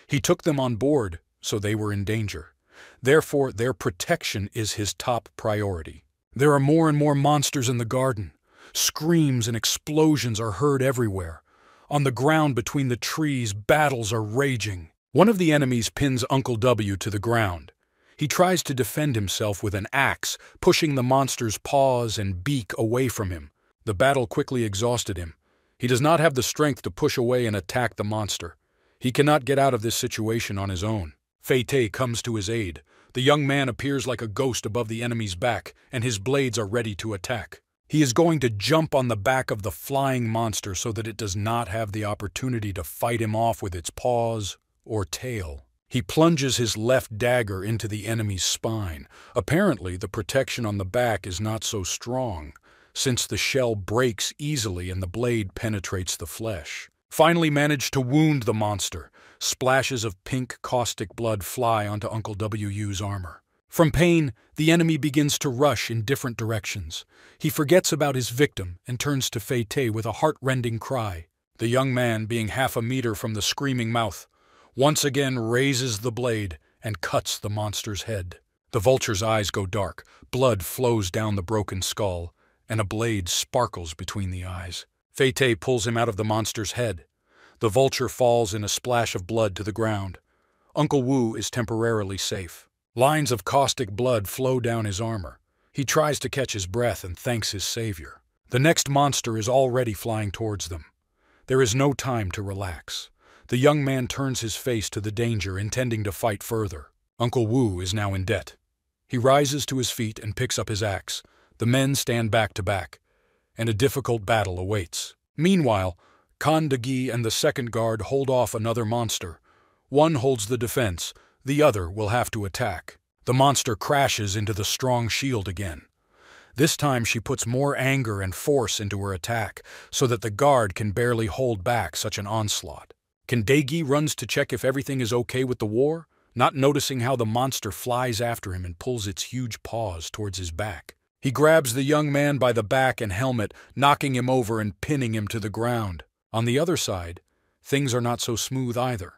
He took them on board, so they were in danger. Therefore, their protection is his top priority. There are more and more monsters in the garden. Screams and explosions are heard everywhere. On the ground between the trees, battles are raging. One of the enemies pins Uncle W to the ground. He tries to defend himself with an axe, pushing the monster's paws and beak away from him. The battle quickly exhausted him. He does not have the strength to push away and attack the monster. He cannot get out of this situation on his own. Fei Te comes to his aid. The young man appears like a ghost above the enemy's back, and his blades are ready to attack. He is going to jump on the back of the flying monster so that it does not have the opportunity to fight him off with its paws or tail. He plunges his left dagger into the enemy's spine. Apparently, the protection on the back is not so strong, since the shell breaks easily and the blade penetrates the flesh. Finally managed to wound the monster. Splashes of pink caustic blood fly onto Uncle WU's armor. From pain, the enemy begins to rush in different directions. He forgets about his victim and turns to Fei Te with a heart-rending cry. The young man, being half a meter from the screaming mouth, once again raises the blade and cuts the monster's head. The vulture's eyes go dark, blood flows down the broken skull, and a blade sparkles between the eyes. Fei Te pulls him out of the monster's head. The vulture falls in a splash of blood to the ground. Uncle Wu is temporarily safe. Lines of caustic blood flow down his armor. He tries to catch his breath and thanks his savior. The next monster is already flying towards them. There is no time to relax. The young man turns his face to the danger, intending to fight further. Uncle Wu is now in debt. He rises to his feet and picks up his axe. The men stand back to back, and a difficult battle awaits. Meanwhile, Kan De and the second guard hold off another monster. One holds the defense, the other will have to attack. The monster crashes into the strong shield again. This time she puts more anger and force into her attack, so that the guard can barely hold back such an onslaught. Kan De runs to check if everything is okay with the war, not noticing how the monster flies after him and pulls its huge paws towards his back. He grabs the young man by the back and helmet, knocking him over and pinning him to the ground. On the other side, things are not so smooth either.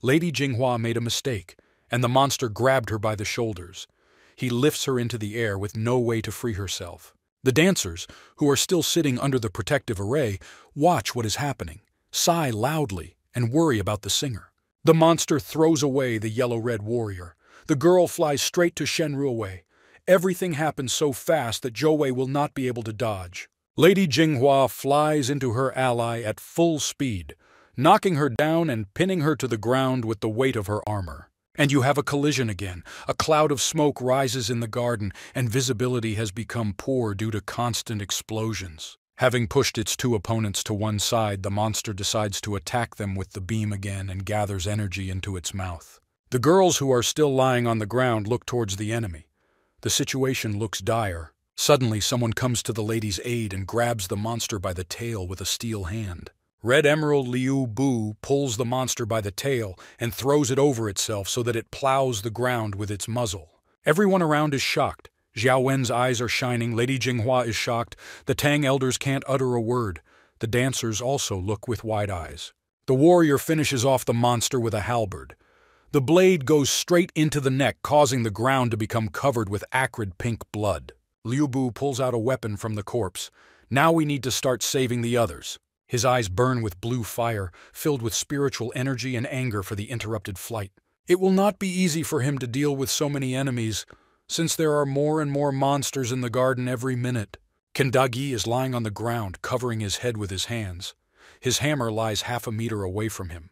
Lady Jinghua made a mistake, and the monster grabbed her by the shoulders. He lifts her into the air with no way to free herself. The dancers, who are still sitting under the protective array, watch what is happening, sigh loudly, and worry about the singer. The monster throws away the yellow-red warrior. The girl flies straight to Shen Ruowei. Everything happens so fast that Zhou Wei will not be able to dodge. Lady Jinghua flies into her ally at full speed, knocking her down and pinning her to the ground with the weight of her armor. And you have a collision again. A cloud of smoke rises in the garden, and visibility has become poor due to constant explosions. Having pushed its two opponents to one side, the monster decides to attack them with the beam again and gathers energy into its mouth. The girls who are still lying on the ground look towards the enemy. The situation looks dire. Suddenly, someone comes to the lady's aid and grabs the monster by the tail with a steel hand. Red Emerald Liu Bu pulls the monster by the tail and throws it over itself so that it plows the ground with its muzzle. Everyone around is shocked. Xiao Wen's eyes are shining, Lady Jinghua is shocked, the Tang elders can't utter a word. The dancers also look with wide eyes. The warrior finishes off the monster with a halberd. The blade goes straight into the neck, causing the ground to become covered with acrid pink blood. Liu Bu pulls out a weapon from the corpse. Now we need to start saving the others. His eyes burn with blue fire, filled with spiritual energy and anger for the interrupted flight. It will not be easy for him to deal with so many enemies, since there are more and more monsters in the garden every minute. Kendagi is lying on the ground, covering his head with his hands. His hammer lies half a meter away from him.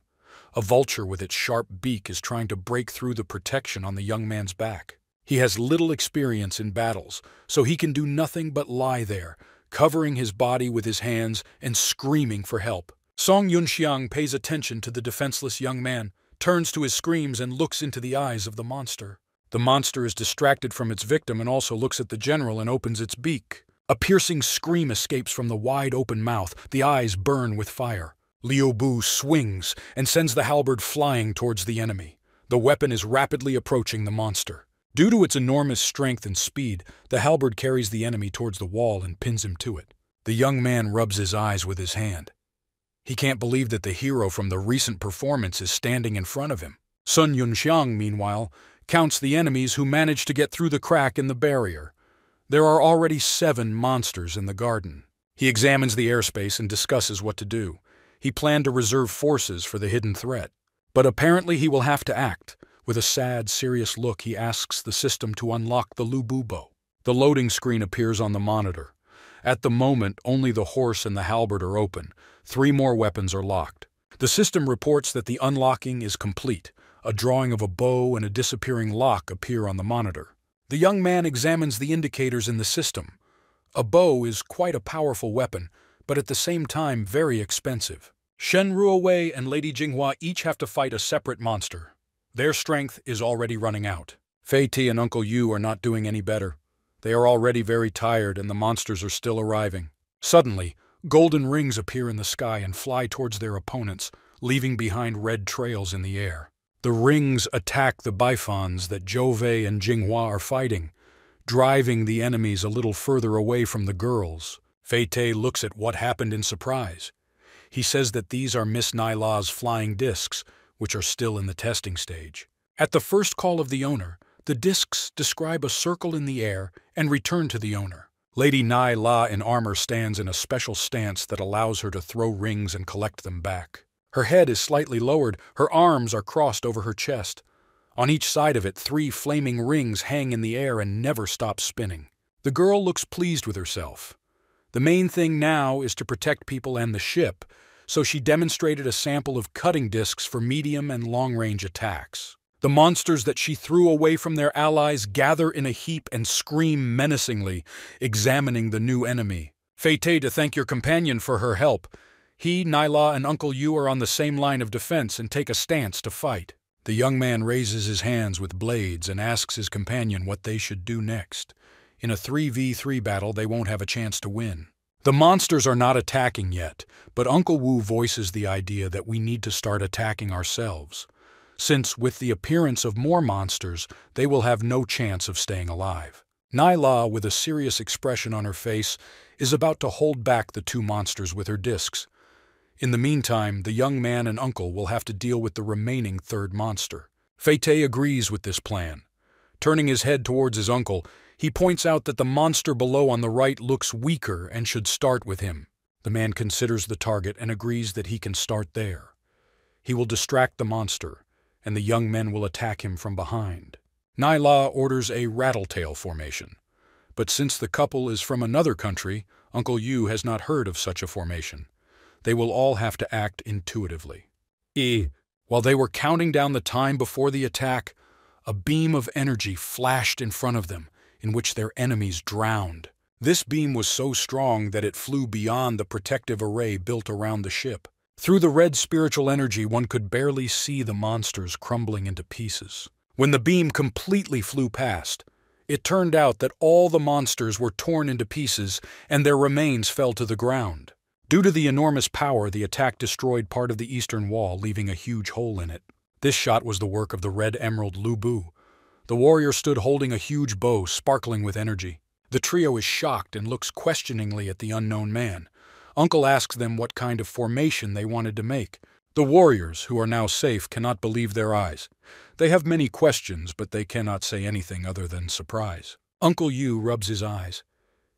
A vulture with its sharp beak is trying to break through the protection on the young man's back. He has little experience in battles, so he can do nothing but lie there, covering his body with his hands and screaming for help. Song Yunxiang pays attention to the defenseless young man, turns to his screams and looks into the eyes of the monster. The monster is distracted from its victim and also looks at the general and opens its beak. A piercing scream escapes from the wide-open mouth. The eyes burn with fire. Liu Bu swings and sends the halberd flying towards the enemy. The weapon is rapidly approaching the monster. Due to its enormous strength and speed, the halberd carries the enemy towards the wall and pins him to it. The young man rubs his eyes with his hand. He can't believe that the hero from the recent performance is standing in front of him. Sun Yunxiang, meanwhile, counts the enemies who manage to get through the crack in the barrier. There are already 7 monsters in the garden. He examines the airspace and discusses what to do. He planned to reserve forces for the hidden threat. But apparently he will have to act. With a sad, serious look, he asks the system to unlock the Lu Bu bow. The loading screen appears on the monitor. At the moment, only the horse and the halberd are open. 3 more weapons are locked. The system reports that the unlocking is complete. A drawing of a bow and a disappearing lock appear on the monitor. The young man examines the indicators in the system. A bow is quite a powerful weapon, but at the same time very expensive. Shen Ruowei and Lady Jinghua each have to fight a separate monster. Their strength is already running out. Fei Ti and Uncle Yu are not doing any better. They are already very tired and the monsters are still arriving. Suddenly, golden rings appear in the sky and fly towards their opponents, leaving behind red trails in the air. The rings attack the Baifans that Zhou Wei and Jinghua are fighting, driving the enemies a little further away from the girls. Fei Ti looks at what happened in surprise. He says that these are Miss Nyla's flying discs, which are still in the testing stage. At the first call of the owner, the discs describe a circle in the air and return to the owner. Lady Nyla in armor stands in a special stance that allows her to throw rings and collect them back. Her head is slightly lowered, her arms are crossed over her chest. On each side of it, 3 flaming rings hang in the air and never stop spinning. The girl looks pleased with herself. The main thing now is to protect people and the ship, so she demonstrated a sample of cutting discs for medium and long-range attacks. The monsters that she threw away from their allies gather in a heap and scream menacingly, examining the new enemy. Fei Ti to thank your companion for her help. He, Nyla, and Uncle Yu are on the same line of defense and take a stance to fight. The young man raises his hands with blades and asks his companion what they should do next. In a 3v3 battle, they won't have a chance to win. The monsters are not attacking yet, but Uncle Wu voices the idea that we need to start attacking ourselves, since with the appearance of more monsters, they will have no chance of staying alive. Nyla, with a serious expression on her face, is about to hold back the 2 monsters with her discs. In the meantime, the young man and uncle will have to deal with the remaining 3rd monster. Fei Ti agrees with this plan. Turning his head towards his uncle, he points out that the monster below on the right looks weaker and should start with him. The man considers the target and agrees that he can start there. He will distract the monster, and the young men will attack him from behind. Nyla orders a rattletail formation. But since the couple is from another country, Uncle Yu has not heard of such a formation. They will all have to act intuitively. While they were counting down the time before the attack, a beam of energy flashed in front of them, in which their enemies drowned. This beam was so strong that it flew beyond the protective array built around the ship. Through the red spiritual energy, one could barely see the monsters crumbling into pieces. When the beam completely flew past, it turned out that all the monsters were torn into pieces and their remains fell to the ground. Due to the enormous power, the attack destroyed part of the eastern wall, leaving a huge hole in it. This shot was the work of the red emerald Lu Bu. The warrior stood holding a huge bow, sparkling with energy. The trio is shocked and looks questioningly at the unknown man. Uncle asks them what kind of formation they wanted to make, The warriors, who are now safe, cannot believe their eyes. They have many questions, but they cannot say anything other than surprise. Uncle Yu rubs his eyes.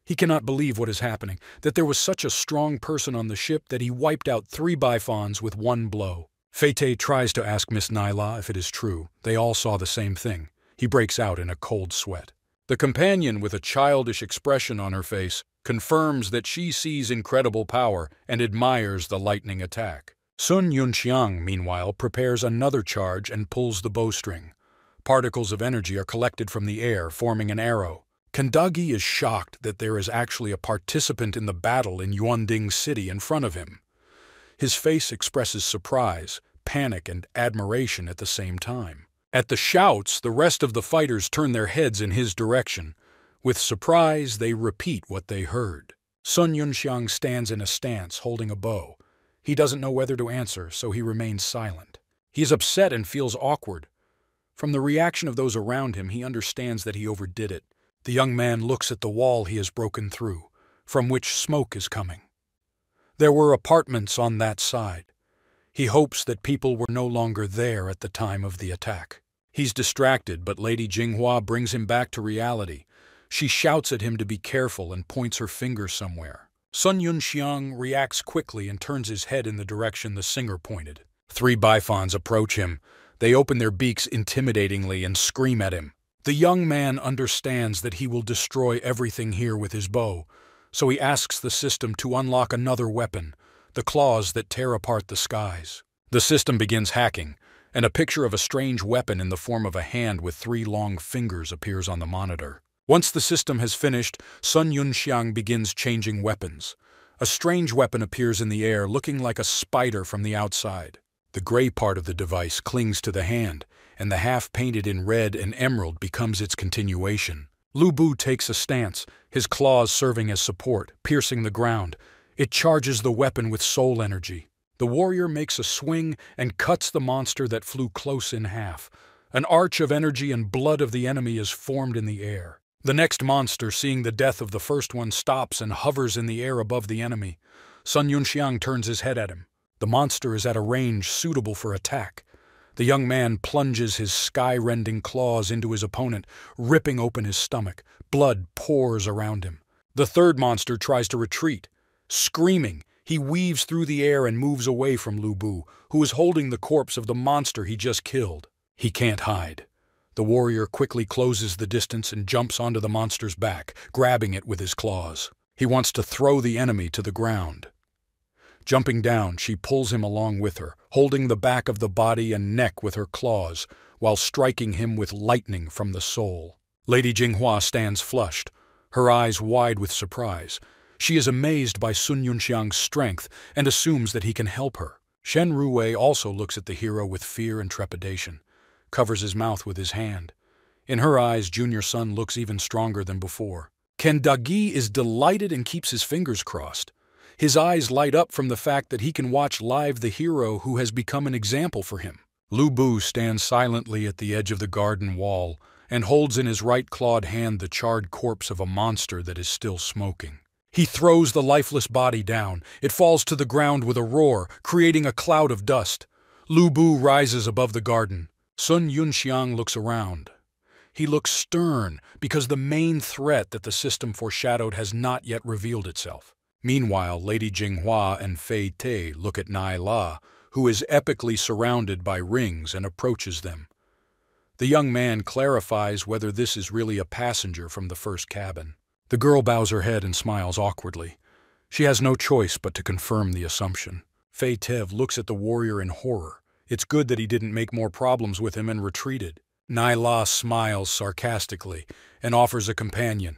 He cannot believe what is happening, that there was such a strong person on the ship that he wiped out 3 Bifons with one blow. Fei-Te tries to ask Miss Nyla if it is true. They all saw the same thing. He breaks out in a cold sweat. The companion, with a childish expression on her face, confirms that she sees incredible power and admires the lightning attack. Sun Yunxiang, meanwhile, prepares another charge and pulls the bowstring. Particles of energy are collected from the air, forming an arrow. Kendagi is shocked that there is actually a participant in the battle in Yuanding City in front of him. His face expresses surprise, panic, and admiration at the same time. At the shouts, the rest of the fighters turn their heads in his direction. With surprise, they repeat what they heard. Sun Yunxiang stands in a stance, holding a bow. He doesn't know whether to answer, so he remains silent. He is upset and feels awkward. From the reaction of those around him, he understands that he overdid it. The young man looks at the wall he has broken through, from which smoke is coming. There were apartments on that side. He hopes that people were no longer there at the time of the attack. He's distracted, but Lady Jinghua brings him back to reality. She shouts at him to be careful and points her finger somewhere. Sun Yunxiang reacts quickly and turns his head in the direction the singer pointed. 3 Bifons approach him. They open their beaks intimidatingly and scream at him. The young man understands that he will destroy everything here with his bow, so he asks the system to unlock another weapon, the claws that tear apart the skies. The system begins hacking, and a picture of a strange weapon in the form of a hand with 3 long fingers appears on the monitor. Once the system has finished, Sun Yunxiang begins changing weapons. A strange weapon appears in the air, looking like a spider from the outside. The gray part of the device clings to the hand, and the half painted in red and emerald becomes its continuation. Lu Bu takes a stance, his claws serving as support, piercing the ground. It charges the weapon with soul energy. The warrior makes a swing and cuts the monster that flew close in half. An arch of energy and blood of the enemy is formed in the air. The next monster, seeing the death of the first one, stops and hovers in the air above the enemy. Sun Yunxiang turns his head at him. The monster is at a range suitable for attack. The young man plunges his sky-rending claws into his opponent, ripping open his stomach. Blood pours around him. The third monster tries to retreat. Screaming, he weaves through the air and moves away from Lu Bu, who is holding the corpse of the monster he just killed. He can't hide. The warrior quickly closes the distance and jumps onto the monster's back, grabbing it with his claws. He wants to throw the enemy to the ground. Jumping down, she pulls him along with her, holding the back of the body and neck with her claws, while striking him with lightning from the soul. Lady Jinghua stands flushed, her eyes wide with surprise. She is amazed by Sun Yunxiang's strength and assumes that he can help her. Shen Ruwei also looks at the hero with fear and trepidation, covers his mouth with his hand. In her eyes, Junior Sun looks even stronger than before. Kendagi is delighted and keeps his fingers crossed. His eyes light up from the fact that he can watch live the hero who has become an example for him. Lu Bu stands silently at the edge of the garden wall and holds in his right-clawed hand the charred corpse of a monster that is still smoking. He throws the lifeless body down. It falls to the ground with a roar, creating a cloud of dust. Lu Bu rises above the garden. Sun Yunxiang looks around. He looks stern because the main threat that the system foreshadowed has not yet revealed itself. Meanwhile, Lady Jinghua and Fei-Te look at Nai La, who is epically surrounded by rings, and approaches them. The young man clarifies whether this is really a passenger from the first cabin. The girl bows her head and smiles awkwardly. She has no choice but to confirm the assumption. Fei-Te looks at the warrior in horror. It's good that he didn't make more problems with him and retreated. Nai La smiles sarcastically and offers a companion.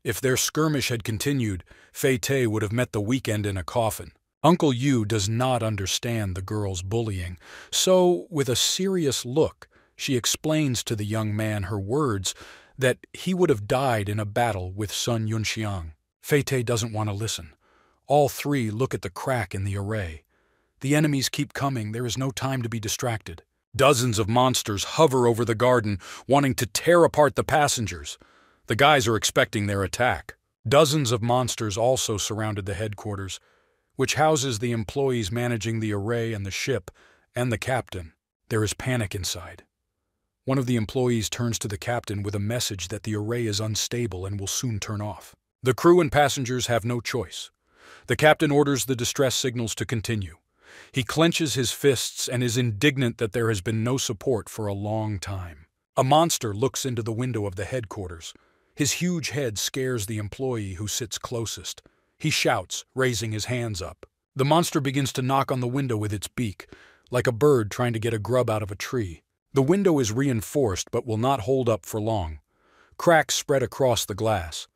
If their skirmish had continued, Fei-Te would have met the weekend in a coffin. Uncle Yu does not understand the girl's bullying, so, with a serious look, she explains to the young man her words that he would have died in a battle with Sun Yunxiang. Fei-Te doesn't want to listen. All 3 look at the crack in the array. The enemies keep coming. There is no time to be distracted. Dozens of monsters hover over the garden, wanting to tear apart the passengers. The guys are expecting their attack. Dozens of monsters also surrounded the headquarters. which houses the employees managing the array and the ship, and the captain. There is panic inside. One of the employees turns to the captain with a message that the array is unstable and will soon turn off. The crew and passengers have no choice. The captain orders the distress signals to continue. He clenches his fists and is indignant that there has been no support for a long time. A monster looks into the window of the headquarters. His huge head scares the employee who sits closest. He shouts, raising his hands up. The monster begins to knock on the window with its beak, like a bird trying to get a grub out of a tree. The window is reinforced but will not hold up for long. Cracks spread across the glass.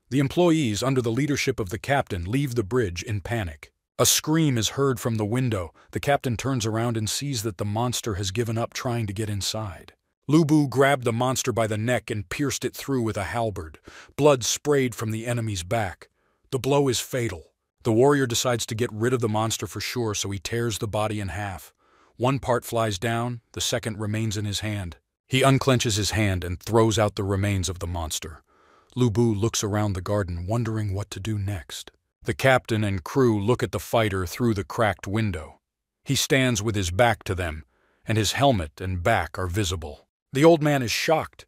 The employees, under the leadership of the captain, leave the bridge in panic. A scream is heard from the window. The captain turns around and sees that the monster has given up trying to get inside. Lu Bu grabbed the monster by the neck and pierced it through with a halberd. Blood sprayed from the enemy's back. The blow is fatal. The warrior decides to get rid of the monster for sure, so he tears the body in half. One part flies down, the second remains in his hand. He unclenches his hand and throws out the remains of the monster. Lu Bu looks around the garden, wondering what to do next. The captain and crew look at the fighter through the cracked window. He stands with his back to them, and his helmet and back are visible. The old man is shocked.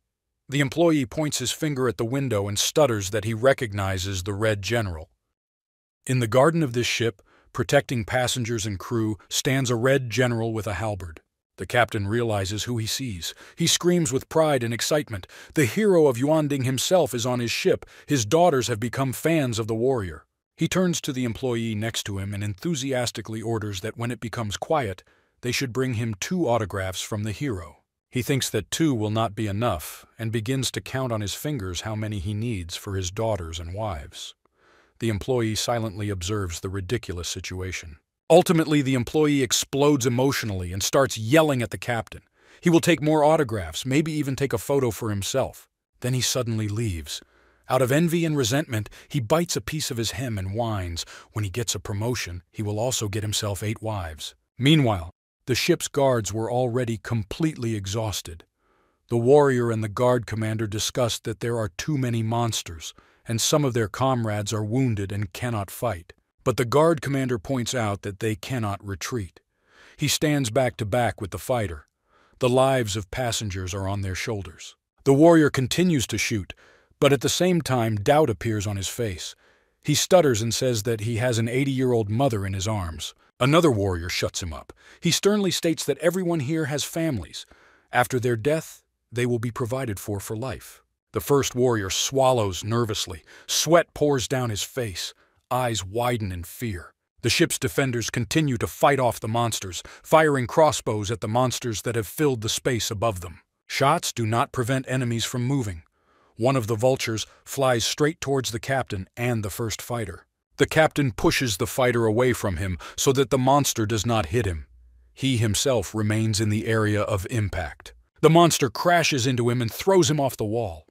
The employee points his finger at the window and stutters that he recognizes the Red General. In the garden of this ship, protecting passengers and crew, stands a Red General with a halberd. The captain realizes who he sees. He screams with pride and excitement. The hero of Yuanding himself is on his ship. His daughters have become fans of the warrior. He turns to the employee next to him and enthusiastically orders that when it becomes quiet, they should bring him 2 autographs from the hero. He thinks that 2 will not be enough and begins to count on his fingers how many he needs for his daughters and wives. The employee silently observes the ridiculous situation. Ultimately, the employee explodes emotionally and starts yelling at the captain. He will take more autographs, maybe even take a photo for himself. Then he suddenly leaves. Out of envy and resentment, he bites a piece of his hem and whines. When he gets a promotion, he will also get himself 8 wives. Meanwhile, the ship's guards were already completely exhausted. The warrior and the guard commander discussed that there are too many monsters, and some of their comrades are wounded and cannot fight. But the guard commander points out that they cannot retreat. He stands back to back with the fighter. The lives of passengers are on their shoulders. The warrior continues to shoot, but at the same time doubt appears on his face. He stutters and says that he has an 80-year-old mother in his arms. Another warrior shuts him up. He sternly states that everyone here has families. After their death, they will be provided for life. The first warrior swallows nervously. Sweat pours down his face. Eyes widen in fear. The ship's defenders continue to fight off the monsters, firing crossbows at the monsters that have filled the space above them. Shots do not prevent enemies from moving. One of the vultures flies straight towards the captain and the first fighter. The captain pushes the fighter away from him so that the monster does not hit him. He himself remains in the area of impact. The monster crashes into him and throws him off the wall.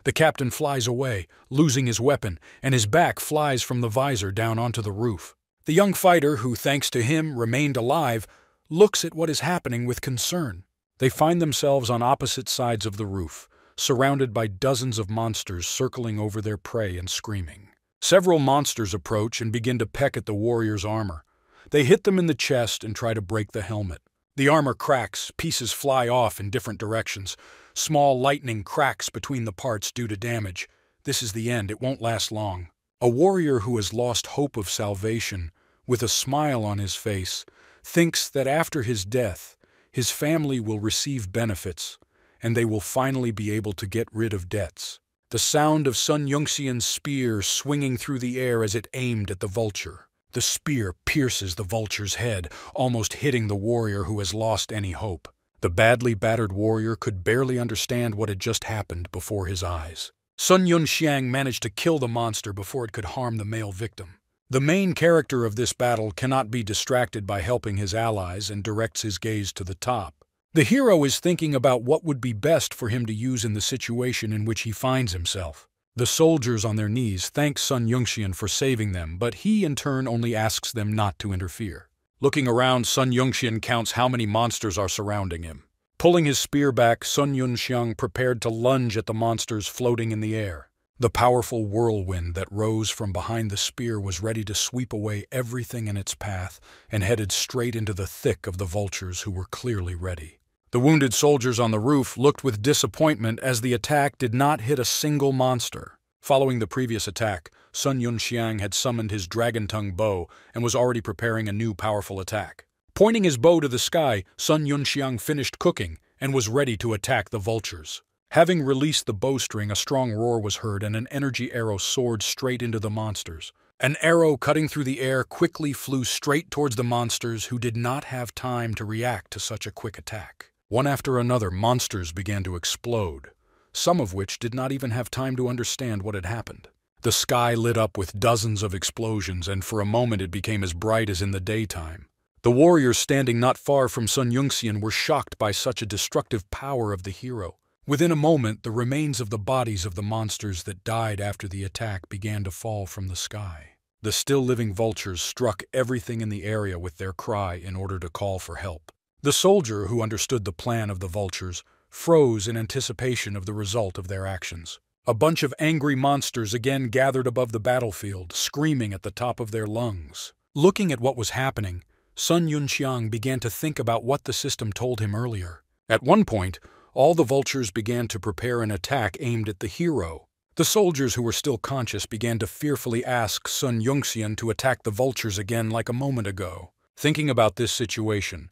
The captain flies away, losing his weapon, and his back flies from the visor down onto the roof. The young fighter, who thanks to him remained alive, looks at what is happening with concern. They find themselves on opposite sides of the roof, surrounded by dozens of monsters circling over their prey and screaming. Several monsters approach and begin to peck at the warrior's armor. They hit them in the chest and try to break the helmet. The armor cracks, pieces fly off in different directions. Small lightning cracks between the parts due to damage. This is the end, it won't last long. A warrior who has lost hope of salvation, with a smile on his face, thinks that after his death, his family will receive benefits, and they will finally be able to get rid of debts. The sound of Sun Yongxian's spear swinging through the air as it aimed at the vulture. The spear pierces the vulture's head, almost hitting the warrior who has lost any hope. The badly battered warrior could barely understand what had just happened before his eyes. Sun Yunxiang managed to kill the monster before it could harm the male victim. The main character of this battle cannot be distracted by helping his allies and directs his gaze to the top. The hero is thinking about what would be best for him to use in the situation in which he finds himself. The soldiers on their knees thank Sun Yongxian for saving them, but he in turn only asks them not to interfere. Looking around, Sun Yongxian counts how many monsters are surrounding him. Pulling his spear back, Sun Yunxiang prepared to lunge at the monsters floating in the air. The powerful whirlwind that rose from behind the spear was ready to sweep away everything in its path and headed straight into the thick of the vultures who were clearly ready. The wounded soldiers on the roof looked with disappointment as the attack did not hit a single monster. Following the previous attack, Sun Yunxiang had summoned his dragon-tongue bow and was already preparing a new powerful attack. Pointing his bow to the sky, Sun Yunxiang finished cooking and was ready to attack the vultures. Having released the bowstring, a strong roar was heard and an energy arrow soared straight into the monsters. An arrow cutting through the air quickly flew straight towards the monsters who did not have time to react to such a quick attack. One after another, monsters began to explode, some of which did not even have time to understand what had happened. The sky lit up with dozens of explosions, and for a moment it became as bright as in the daytime. The warriors standing not far from Sun Yunxian were shocked by such a destructive power of the hero. Within a moment, the remains of the bodies of the monsters that died after the attack began to fall from the sky. The still-living vultures struck everything in the area with their cry in order to call for help. The soldier, who understood the plan of the vultures, froze in anticipation of the result of their actions. A bunch of angry monsters again gathered above the battlefield, screaming at the top of their lungs. Looking at what was happening, Sun Yunxiang began to think about what the system told him earlier. At one point, all the vultures began to prepare an attack aimed at the hero. The soldiers who were still conscious began to fearfully ask Sun Yunxian to attack the vultures again like a moment ago. Thinking about this situation,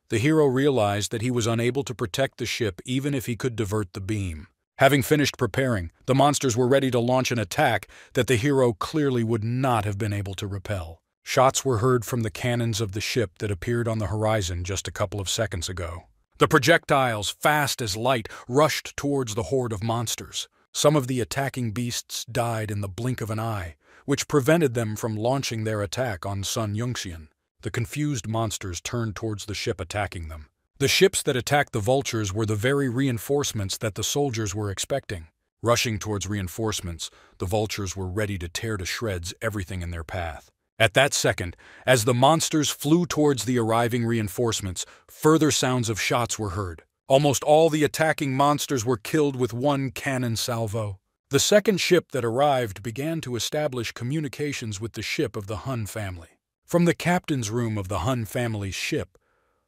the hero realized that he was unable to protect the ship even if he could divert the beam. Having finished preparing, the monsters were ready to launch an attack that the hero clearly would not have been able to repel. Shots were heard from the cannons of the ship that appeared on the horizon just a couple of seconds ago. The projectiles, fast as light, rushed towards the horde of monsters. Some of the attacking beasts died in the blink of an eye, which prevented them from launching their attack on Sun Yunxian. The confused monsters turned towards the ship attacking them. The ships that attacked the vultures were the very reinforcements that the soldiers were expecting. Rushing towards reinforcements, the vultures were ready to tear to shreds everything in their path. At that second, as the monsters flew towards the arriving reinforcements, further sounds of shots were heard. Almost all the attacking monsters were killed with one cannon salvo. The second ship that arrived began to establish communications with the ship of the Hun family. From the captain's room of the Hun family's ship,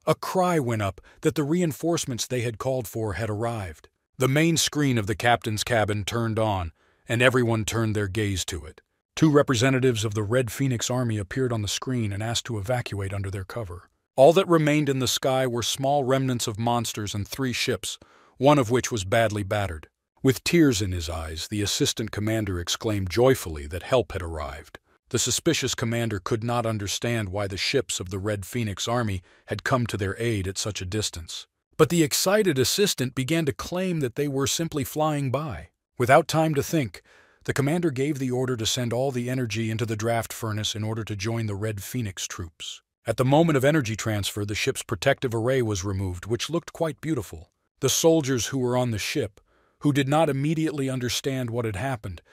a cry went up that the reinforcements they had called for had arrived. The main screen of the captain's cabin turned on, and everyone turned their gaze to it. 2 representatives of the Red Phoenix Army appeared on the screen and asked to evacuate under their cover. All that remained in the sky were small remnants of monsters and 3 ships, one of which was badly battered. With tears in his eyes, the assistant commander exclaimed joyfully that help had arrived. The suspicious commander could not understand why the ships of the Red Phoenix Army had come to their aid at such a distance. But the excited assistant began to claim that they were simply flying by. Without time to think, the commander gave the order to send all the energy into the draft furnace in order to join the Red Phoenix troops. At the moment of energy transfer, the ship's protective array was removed, which looked quite beautiful. The soldiers who were on the ship, who did not immediately understand what had happened,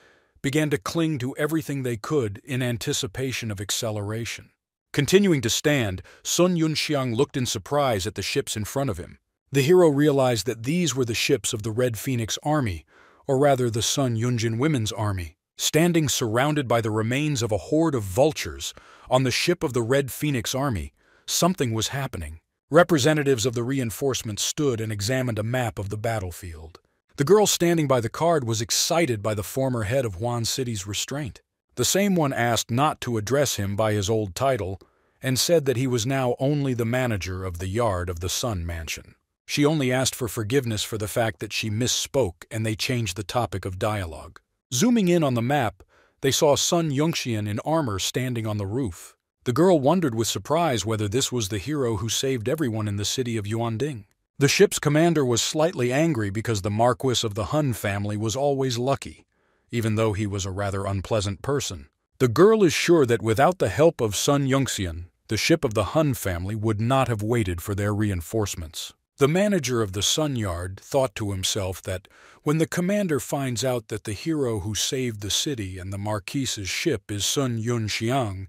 began to cling to everything they could in anticipation of acceleration. Continuing to stand, Sun Yunxiang looked in surprise at the ships in front of him. The hero realized that these were the ships of the Red Phoenix Army, or rather the Sun Yunjin Women's Army. Standing surrounded by the remains of a horde of vultures on the ship of the Red Phoenix Army, something was happening. Representatives of the reinforcements stood and examined a map of the battlefield. The girl standing by the card was excited by the former head of Huan City's restraint. The same one asked not to address him by his old title and said that he was now only the manager of the yard of the Sun Mansion. She only asked for forgiveness for the fact that she misspoke, and they changed the topic of dialogue. Zooming in on the map, they saw Sun Yunxian in armor standing on the roof. The girl wondered with surprise whether this was the hero who saved everyone in the city of Yuanding. The ship's commander was slightly angry because the Marquis of the Hun family was always lucky, even though he was a rather unpleasant person. The girl is sure that without the help of Sun Yunxian, the ship of the Hun family would not have waited for their reinforcements. The manager of the Sun Yard thought to himself that when the commander finds out that the hero who saved the city and the Marquise's ship is Sun Yunxiang,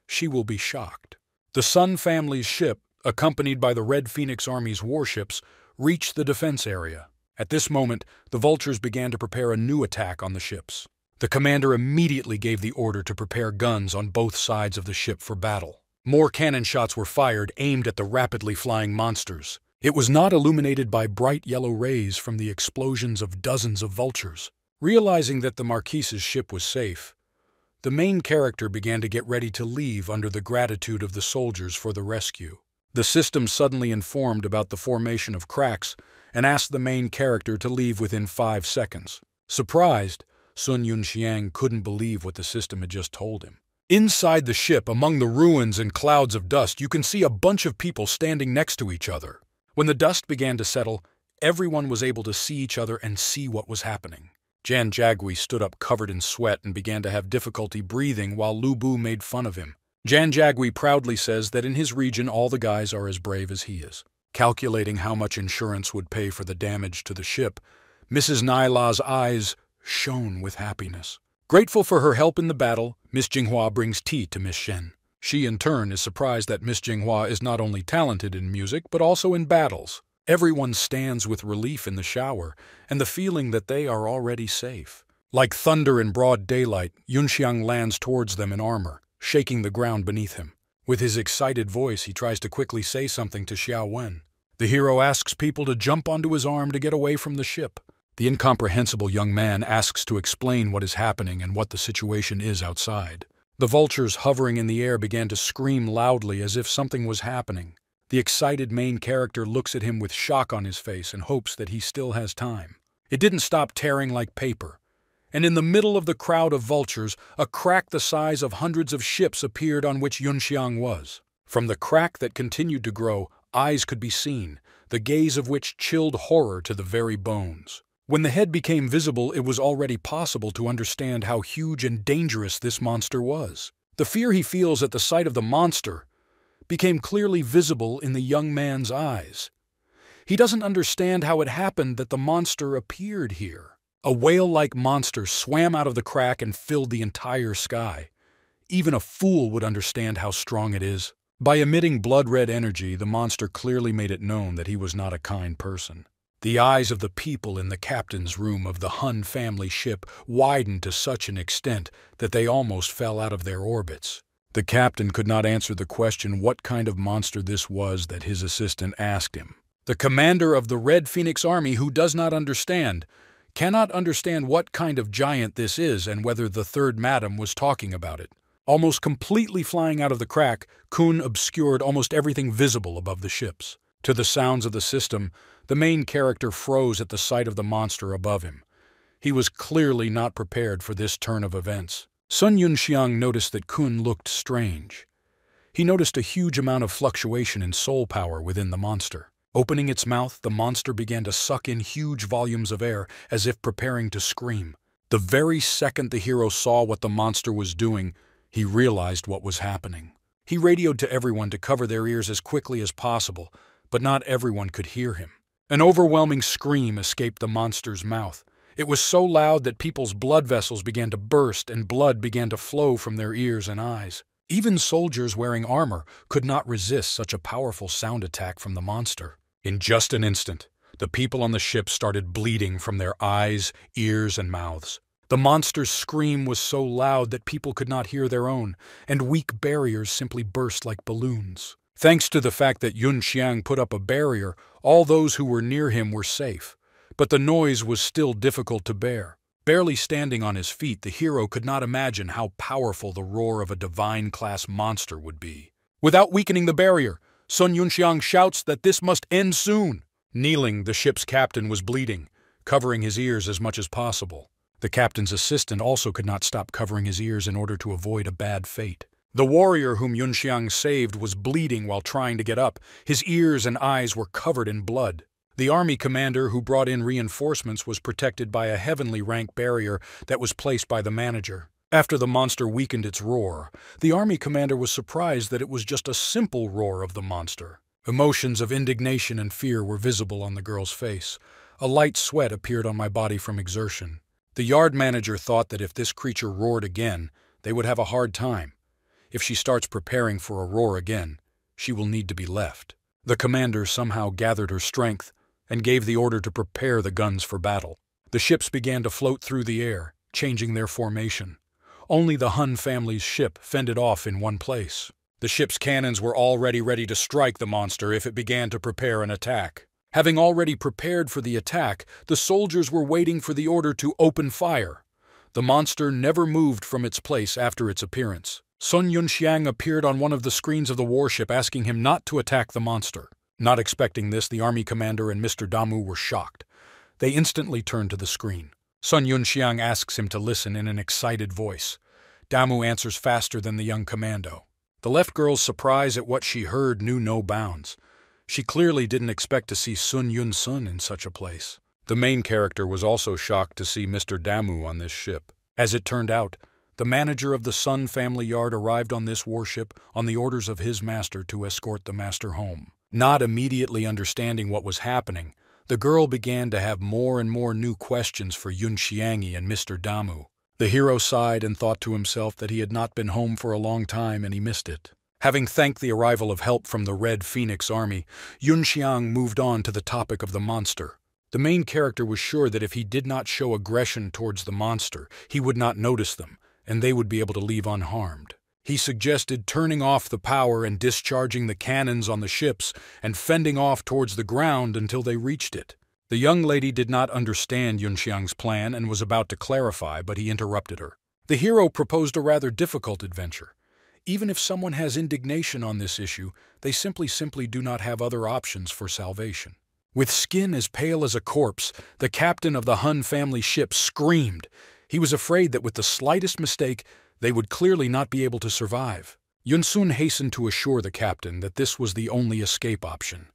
she will be shocked. The Sun family's ship, accompanied by the Red Phoenix Army's warships, reached the defense area. At this moment, the vultures began to prepare a new attack on the ships. The commander immediately gave the order to prepare guns on both sides of the ship for battle. More cannon shots were fired, aimed at the rapidly flying monsters. It was not illuminated by bright yellow rays from the explosions of dozens of vultures. Realizing that the Marquise's ship was safe, the main character began to get ready to leave under the gratitude of the soldiers for the rescue. The system suddenly informed about the formation of cracks and asked the main character to leave within 5 seconds. Surprised, Sun Yunxiang couldn't believe what the system had just told him. Inside the ship, among the ruins and clouds of dust, you can see a bunch of people standing next to each other. When the dust began to settle, everyone was able to see each other and see what was happening. Jan Jagui stood up covered in sweat and began to have difficulty breathing while Lu Bu made fun of him. Jan Jagui proudly says that in his region all the guys are as brave as he is. Calculating how much insurance would pay for the damage to the ship, Mrs. Naila's eyes shone with happiness. Grateful for her help in the battle, Miss Jinghua brings tea to Miss Shen. She, in turn, is surprised that Miss Jinghua is not only talented in music, but also in battles. Everyone stands with relief in the shower, and the feeling that they are already safe. Like thunder in broad daylight, Yunxiang lands towards them in armor, shaking the ground beneath him. With his excited voice, he tries to quickly say something to Xiao Wen. The hero asks people to jump onto his arm to get away from the ship. The incomprehensible young man asks to explain what is happening and what the situation is outside. The vultures hovering in the air began to scream loudly as if something was happening. The excited main character looks at him with shock on his face and hopes that he still has time. It didn't stop tearing like paper. And in the middle of the crowd of vultures, a crack the size of hundreds of ships appeared on which Yunxiang was. From the crack that continued to grow, eyes could be seen, the gaze of which chilled horror to the very bones. When the head became visible, it was already possible to understand how huge and dangerous this monster was. The fear he feels at the sight of the monster became clearly visible in the young man's eyes. He doesn't understand how it happened that the monster appeared here. A whale-like monster swam out of the crack and filled the entire sky. Even a fool would understand how strong it is. By emitting blood-red energy, the monster clearly made it known that he was not a kind person. The eyes of the people in the captain's room of the Hun family ship widened to such an extent that they almost fell out of their orbits. The captain could not answer the question what kind of monster this was that his assistant asked him. The commander of the Red Phoenix Army, who does not understand, cannot understand what kind of giant this is and whether the third madam was talking about it. Almost completely flying out of the crack, Kun obscured almost everything visible above the ships. To the sounds of the system, the main character froze at the sight of the monster above him. He was clearly not prepared for this turn of events. Sun Yunxiang noticed that Kun looked strange. He noticed a huge amount of fluctuation in soul power within the monster. Opening its mouth, the monster began to suck in huge volumes of air as if preparing to scream. The very second the hero saw what the monster was doing, he realized what was happening. He radioed to everyone to cover their ears as quickly as possible, but not everyone could hear him. An overwhelming scream escaped the monster's mouth. It was so loud that people's blood vessels began to burst and blood began to flow from their ears and eyes. Even soldiers wearing armor could not resist such a powerful sound attack from the monster. In just an instant, the people on the ship started bleeding from their eyes, ears, and mouths. The monster's scream was so loud that people could not hear their own, and weak barriers simply burst like balloons. Thanks to the fact that Yunxiang put up a barrier, all those who were near him were safe. But the noise was still difficult to bear. Barely standing on his feet, the hero could not imagine how powerful the roar of a divine-class monster would be. Without weakening the barrier, Sun Yunxiang shouts that this must end soon. Kneeling, the ship's captain was bleeding, covering his ears as much as possible. The captain's assistant also could not stop covering his ears in order to avoid a bad fate. The warrior whom Yunxiang saved was bleeding while trying to get up. His ears and eyes were covered in blood. The army commander who brought in reinforcements was protected by a heavenly rank barrier that was placed by the manager. After the monster weakened its roar, the army commander was surprised that it was just a simple roar of the monster. Emotions of indignation and fear were visible on the girl's face. A light sweat appeared on my body from exertion. The yard manager thought that if this creature roared again, they would have a hard time. If she starts preparing for a roar again, she will need to be left. The commander somehow gathered her strength and gave the order to prepare the guns for battle. The ships began to float through the air. changing their formation. Only the Hun family's ship fended off in one place. The ship's cannons were already ready to strike the monster if it began to prepare an attack. Having already prepared for the attack, the soldiers were waiting for the order to open fire. The monster never moved from its place after its appearance. Sun Yunxiang appeared on one of the screens of the warship asking him not to attack the monster. Not expecting this, the army commander and Mr. Damu were shocked. They instantly turned to the screen. Sun Yunxiang asks him to listen in an excited voice. Damu answers faster than the young commando. The left girl's surprise at what she heard knew no bounds. She clearly didn't expect to see Sun Yun-sun in such a place. The main character was also shocked to see Mr. Damu on this ship. As it turned out, the manager of the Sun family yard arrived on this warship on the orders of his master to escort the master home. Not immediately understanding what was happening, the girl began to have more and more new questions for Yun Xiangi and Mr. Damu. The hero sighed and thought to himself that he had not been home for a long time and he missed it. Having thanked the arrival of help from the Red Phoenix Army, Yun Xiang moved on to the topic of the monster. The main character was sure that if he did not show aggression towards the monster, he would not notice them, and they would be able to leave unharmed. He suggested turning off the power and discharging the cannons on the ships and fending off towards the ground until they reached it. The young lady did not understand Yun Xiang's plan and was about to clarify, but he interrupted her. The hero proposed a rather difficult adventure. Even if someone has indignation on this issue, they simply do not have other options for salvation. With skin as pale as a corpse, the captain of the Hun family ship screamed. He was afraid that with the slightest mistake, they would clearly not be able to survive. Yun-sun hastened to assure the captain that this was the only escape option.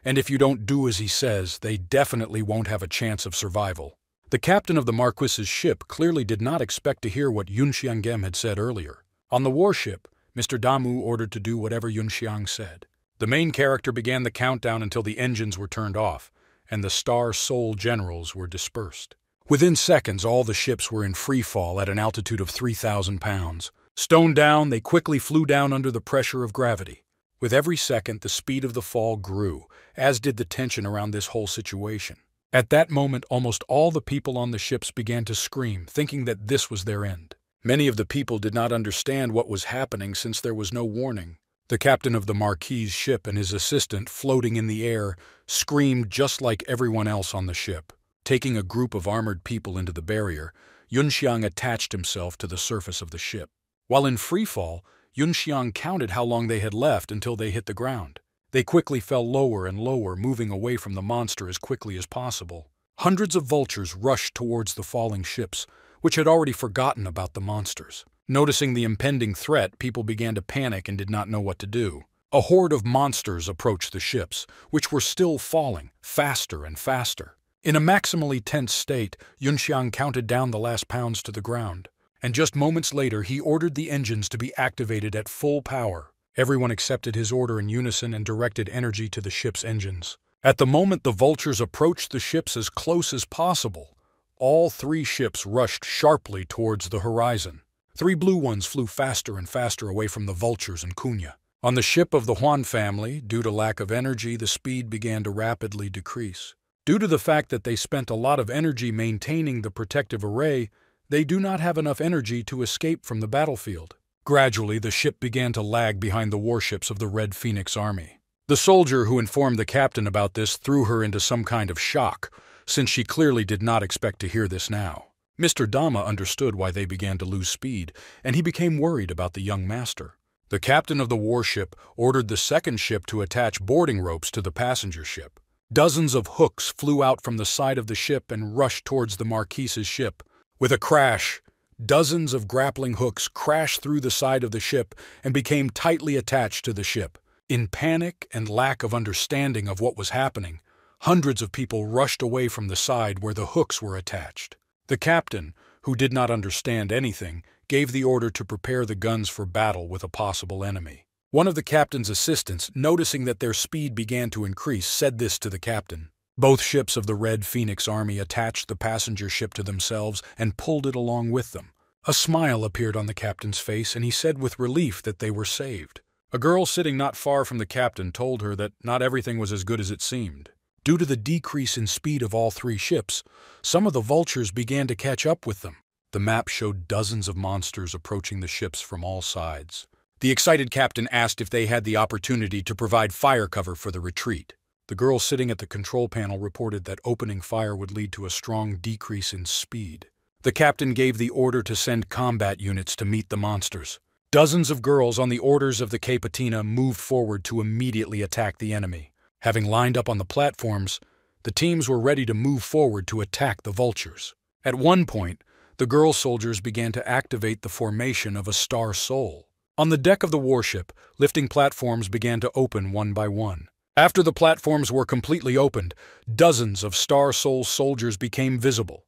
And if you don't do as he says, they definitely won't have a chance of survival. The captain of the Marquis's ship clearly did not expect to hear what Yun Xianggem had said earlier. On the warship, Mr. Damu ordered to do whatever Yun Xiang said. The main character began the countdown until the engines were turned off, and the Star Soul generals were dispersed. Within seconds, all the ships were in free fall at an altitude of 3,000 pounds. Stoned down, they quickly flew down under the pressure of gravity. With every second, the speed of the fall grew, as did the tension around this whole situation. At that moment, almost all the people on the ships began to scream, thinking that this was their end. Many of the people did not understand what was happening since there was no warning. The captain of the Marquis's ship and his assistant, floating in the air, screamed just like everyone else on the ship. Taking a group of armored people into the barrier, Yun Xiang attached himself to the surface of the ship. While in free fall, Yun Xiang counted how long they had left until they hit the ground. They quickly fell lower and lower, moving away from the monster as quickly as possible. Hundreds of vultures rushed towards the falling ships, which had already forgotten about the monsters. Noticing the impending threat, people began to panic and did not know what to do. A horde of monsters approached the ships, which were still falling, faster and faster. In a maximally tense state, Yun Xiang counted down the last pounds to the ground, and just moments later he ordered the engines to be activated at full power. Everyone accepted his order in unison and directed energy to the ship's engines. At the moment the vultures approached the ships as close as possible, all three ships rushed sharply towards the horizon. Three blue ones flew faster and faster away from the vultures and Kunya. On the ship of the Huan family, due to lack of energy, the speed began to rapidly decrease. Due to the fact that they spent a lot of energy maintaining the protective array, they do not have enough energy to escape from the battlefield. Gradually, the ship began to lag behind the warships of the Red Phoenix Army. The soldier who informed the captain about this threw her into some kind of shock, since she clearly did not expect to hear this now. Mr. Dama understood why they began to lose speed, and he became worried about the young master. The captain of the warship ordered the second ship to attach boarding ropes to the passenger ship. Dozens of hooks flew out from the side of the ship and rushed towards the Marquis's ship. With a crash, dozens of grappling hooks crashed through the side of the ship and became tightly attached to the ship. In panic and lack of understanding of what was happening, hundreds of people rushed away from the side where the hooks were attached. The captain, who did not understand anything, gave the order to prepare the guns for battle with a possible enemy. One of the captain's assistants, noticing that their speed began to increase, said this to the captain. Both ships of the Red Phoenix Army attached the passenger ship to themselves and pulled it along with them. A smile appeared on the captain's face, and he said with relief that they were saved. A girl sitting not far from the captain told her that not everything was as good as it seemed. Due to the decrease in speed of all three ships, some of the vultures began to catch up with them. The map showed dozens of monsters approaching the ships from all sides. The excited captain asked if they had the opportunity to provide fire cover for the retreat. The girl sitting at the control panel reported that opening fire would lead to a strong decrease in speed. The captain gave the order to send combat units to meet the monsters. Dozens of girls on the orders of the Capitina moved forward to immediately attack the enemy. Having lined up on the platforms, the teams were ready to move forward to attack the vultures. At one point, the girl soldiers began to activate the formation of a star soul. On the deck of the warship, lifting platforms began to open one by one. After the platforms were completely opened, dozens of Star Soul soldiers became visible.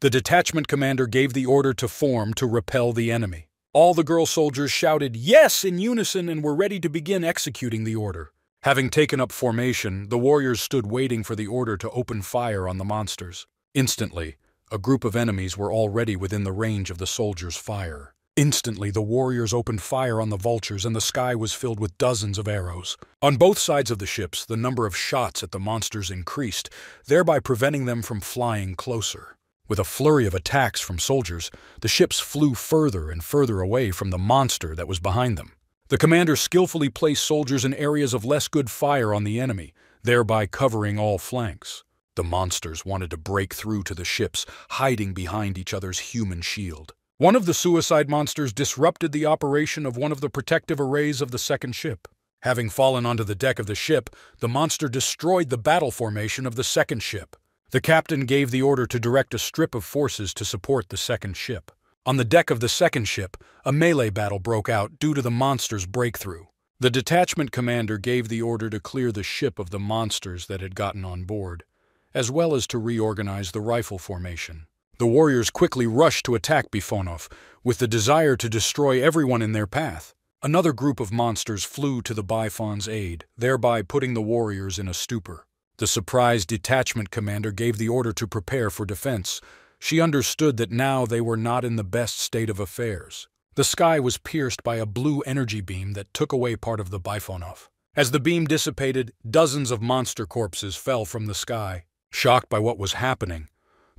The detachment commander gave the order to form to repel the enemy. All the girl soldiers shouted "Yes" in unison and were ready to begin executing the order. Having taken up formation, the warriors stood waiting for the order to open fire on the monsters. Instantly, a group of enemies were already within the range of the soldiers' fire. Instantly, the warriors opened fire on the vultures and the sky was filled with dozens of arrows. On both sides of the ships, the number of shots at the monsters increased, thereby preventing them from flying closer. With a flurry of attacks from soldiers, the ships flew further and further away from the monster that was behind them. The commander skillfully placed soldiers in areas of less good fire on the enemy, thereby covering all flanks. The monsters wanted to break through to the ships, hiding behind each other's human shield. One of the suicide monsters disrupted the operation of one of the protective arrays of the second ship. Having fallen onto the deck of the ship, the monster destroyed the battle formation of the second ship. The captain gave the order to direct a strip of forces to support the second ship. On the deck of the second ship, a melee battle broke out due to the monster's breakthrough. The detachment commander gave the order to clear the ship of the monsters that had gotten on board, as well as to reorganize the rifle formation. The warriors quickly rushed to attack Bifonov, with the desire to destroy everyone in their path. Another group of monsters flew to the Bifon's aid, thereby putting the warriors in a stupor. The surprised detachment commander gave the order to prepare for defense. She understood that now they were not in the best state of affairs. The sky was pierced by a blue energy beam that took away part of the Bifonov. As the beam dissipated, dozens of monster corpses fell from the sky. Shocked by what was happening,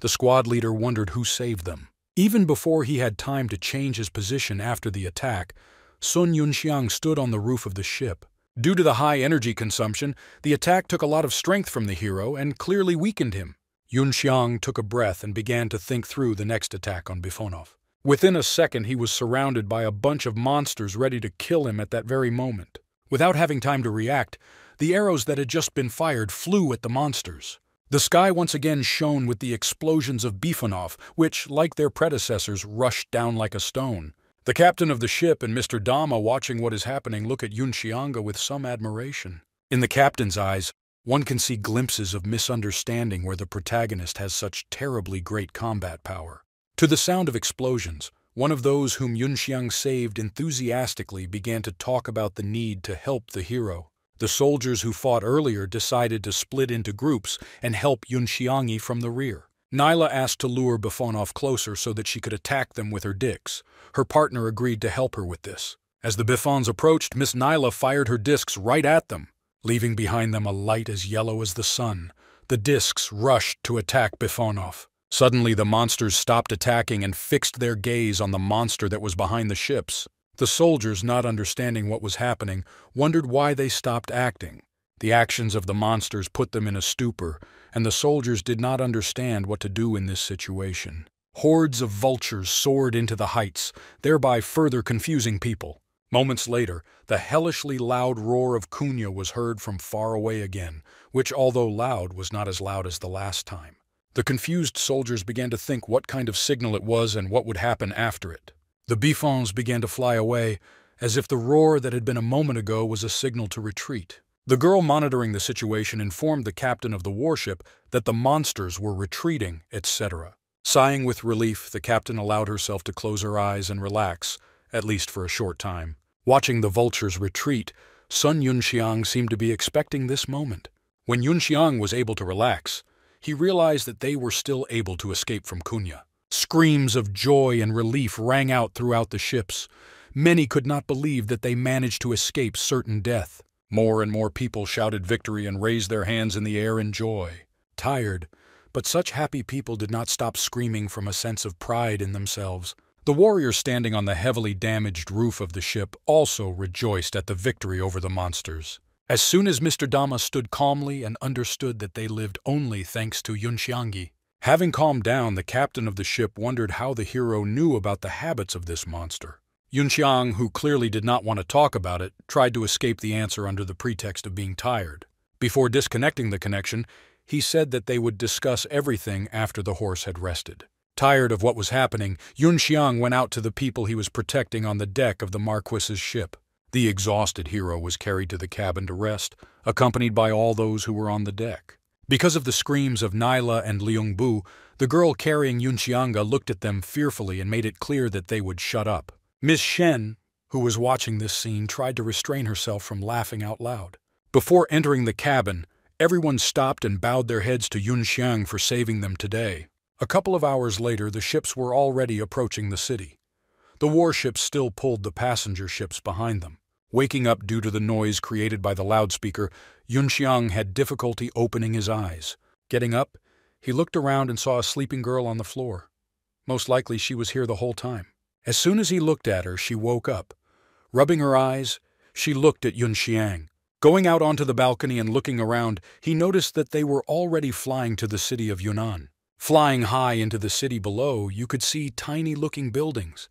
the squad leader wondered who saved them. Even before he had time to change his position after the attack, Sun Yunxiang stood on the roof of the ship. Due to the high energy consumption, the attack took a lot of strength from the hero and clearly weakened him. Yunxiang took a breath and began to think through the next attack on Bifonov. Within a second, he was surrounded by a bunch of monsters ready to kill him at that very moment. Without having time to react, the arrows that had just been fired flew at the monsters. The sky once again shone with the explosions of Bifonov, which, like their predecessors, rushed down like a stone. The captain of the ship and Mr. Dama, watching what is happening, look at Yunxianga with some admiration. In the captain's eyes, one can see glimpses of misunderstanding where the protagonist has such terribly great combat power. To the sound of explosions, one of those whom Yunxiang saved enthusiastically began to talk about the need to help the hero. The soldiers who fought earlier decided to split into groups and help Yunxiangi from the rear. Nyla asked to lure Bifonov closer so that she could attack them with her discs. Her partner agreed to help her with this. As the Bifons approached, Miss Nyla fired her discs right at them, leaving behind them a light as yellow as the sun. The discs rushed to attack Bifonov. Suddenly, the monsters stopped attacking and fixed their gaze on the monster that was behind the ships. The soldiers, not understanding what was happening, wondered why they stopped acting. The actions of the monsters put them in a stupor, and the soldiers did not understand what to do in this situation. Hordes of vultures soared into the heights, thereby further confusing people. Moments later, the hellishly loud roar of Cunha was heard from far away again, which, although loud, was not as loud as the last time. The confused soldiers began to think what kind of signal it was and what would happen after it. The Bifons began to fly away, as if the roar that had been a moment ago was a signal to retreat. The girl monitoring the situation informed the captain of the warship that the monsters were retreating, etc. Sighing with relief, the captain allowed herself to close her eyes and relax, at least for a short time. Watching the vultures retreat, Sun Yunxiang seemed to be expecting this moment. When Yunxiang was able to relax, he realized that they were still able to escape from Cunha. Screams of joy and relief rang out throughout the ships. Many could not believe that they managed to escape certain death. More and more people shouted victory and raised their hands in the air in joy. Tired, But such happy people did not stop screaming from a sense of pride in themselves. The warrior standing on the heavily damaged roof of the ship also rejoiced at the victory over the monsters. As soon as Mr. Dama stood calmly and understood that they lived only thanks to Yunxiangi. Having calmed down, the captain of the ship wondered how the hero knew about the habits of this monster. Yunxiang, who clearly did not want to talk about it, tried to escape the answer under the pretext of being tired. Before disconnecting the connection, he said that they would discuss everything after the horse had rested. Tired of what was happening, Yunxiang went out to the people he was protecting on the deck of the Marquis's ship. The exhausted hero was carried to the cabin to rest, accompanied by all those who were on the deck. Because of the screams of Naila and Liungbu, the girl carrying Yunxianga looked at them fearfully and made it clear that they would shut up. Miss Shen, who was watching this scene, tried to restrain herself from laughing out loud. Before entering the cabin, everyone stopped and bowed their heads to Yunxiang for saving them today. A couple of hours later, the ships were already approaching the city. The warships still pulled the passenger ships behind them. Waking up due to the noise created by the loudspeaker, Yunxiang had difficulty opening his eyes. Getting up, he looked around and saw a sleeping girl on the floor. Most likely she was here the whole time. As soon as he looked at her, she woke up. Rubbing her eyes, she looked at Yunxiang. Going out onto the balcony and looking around, he noticed that they were already flying to the city of Yunnan. Flying high into the city below, you could see tiny-looking buildings.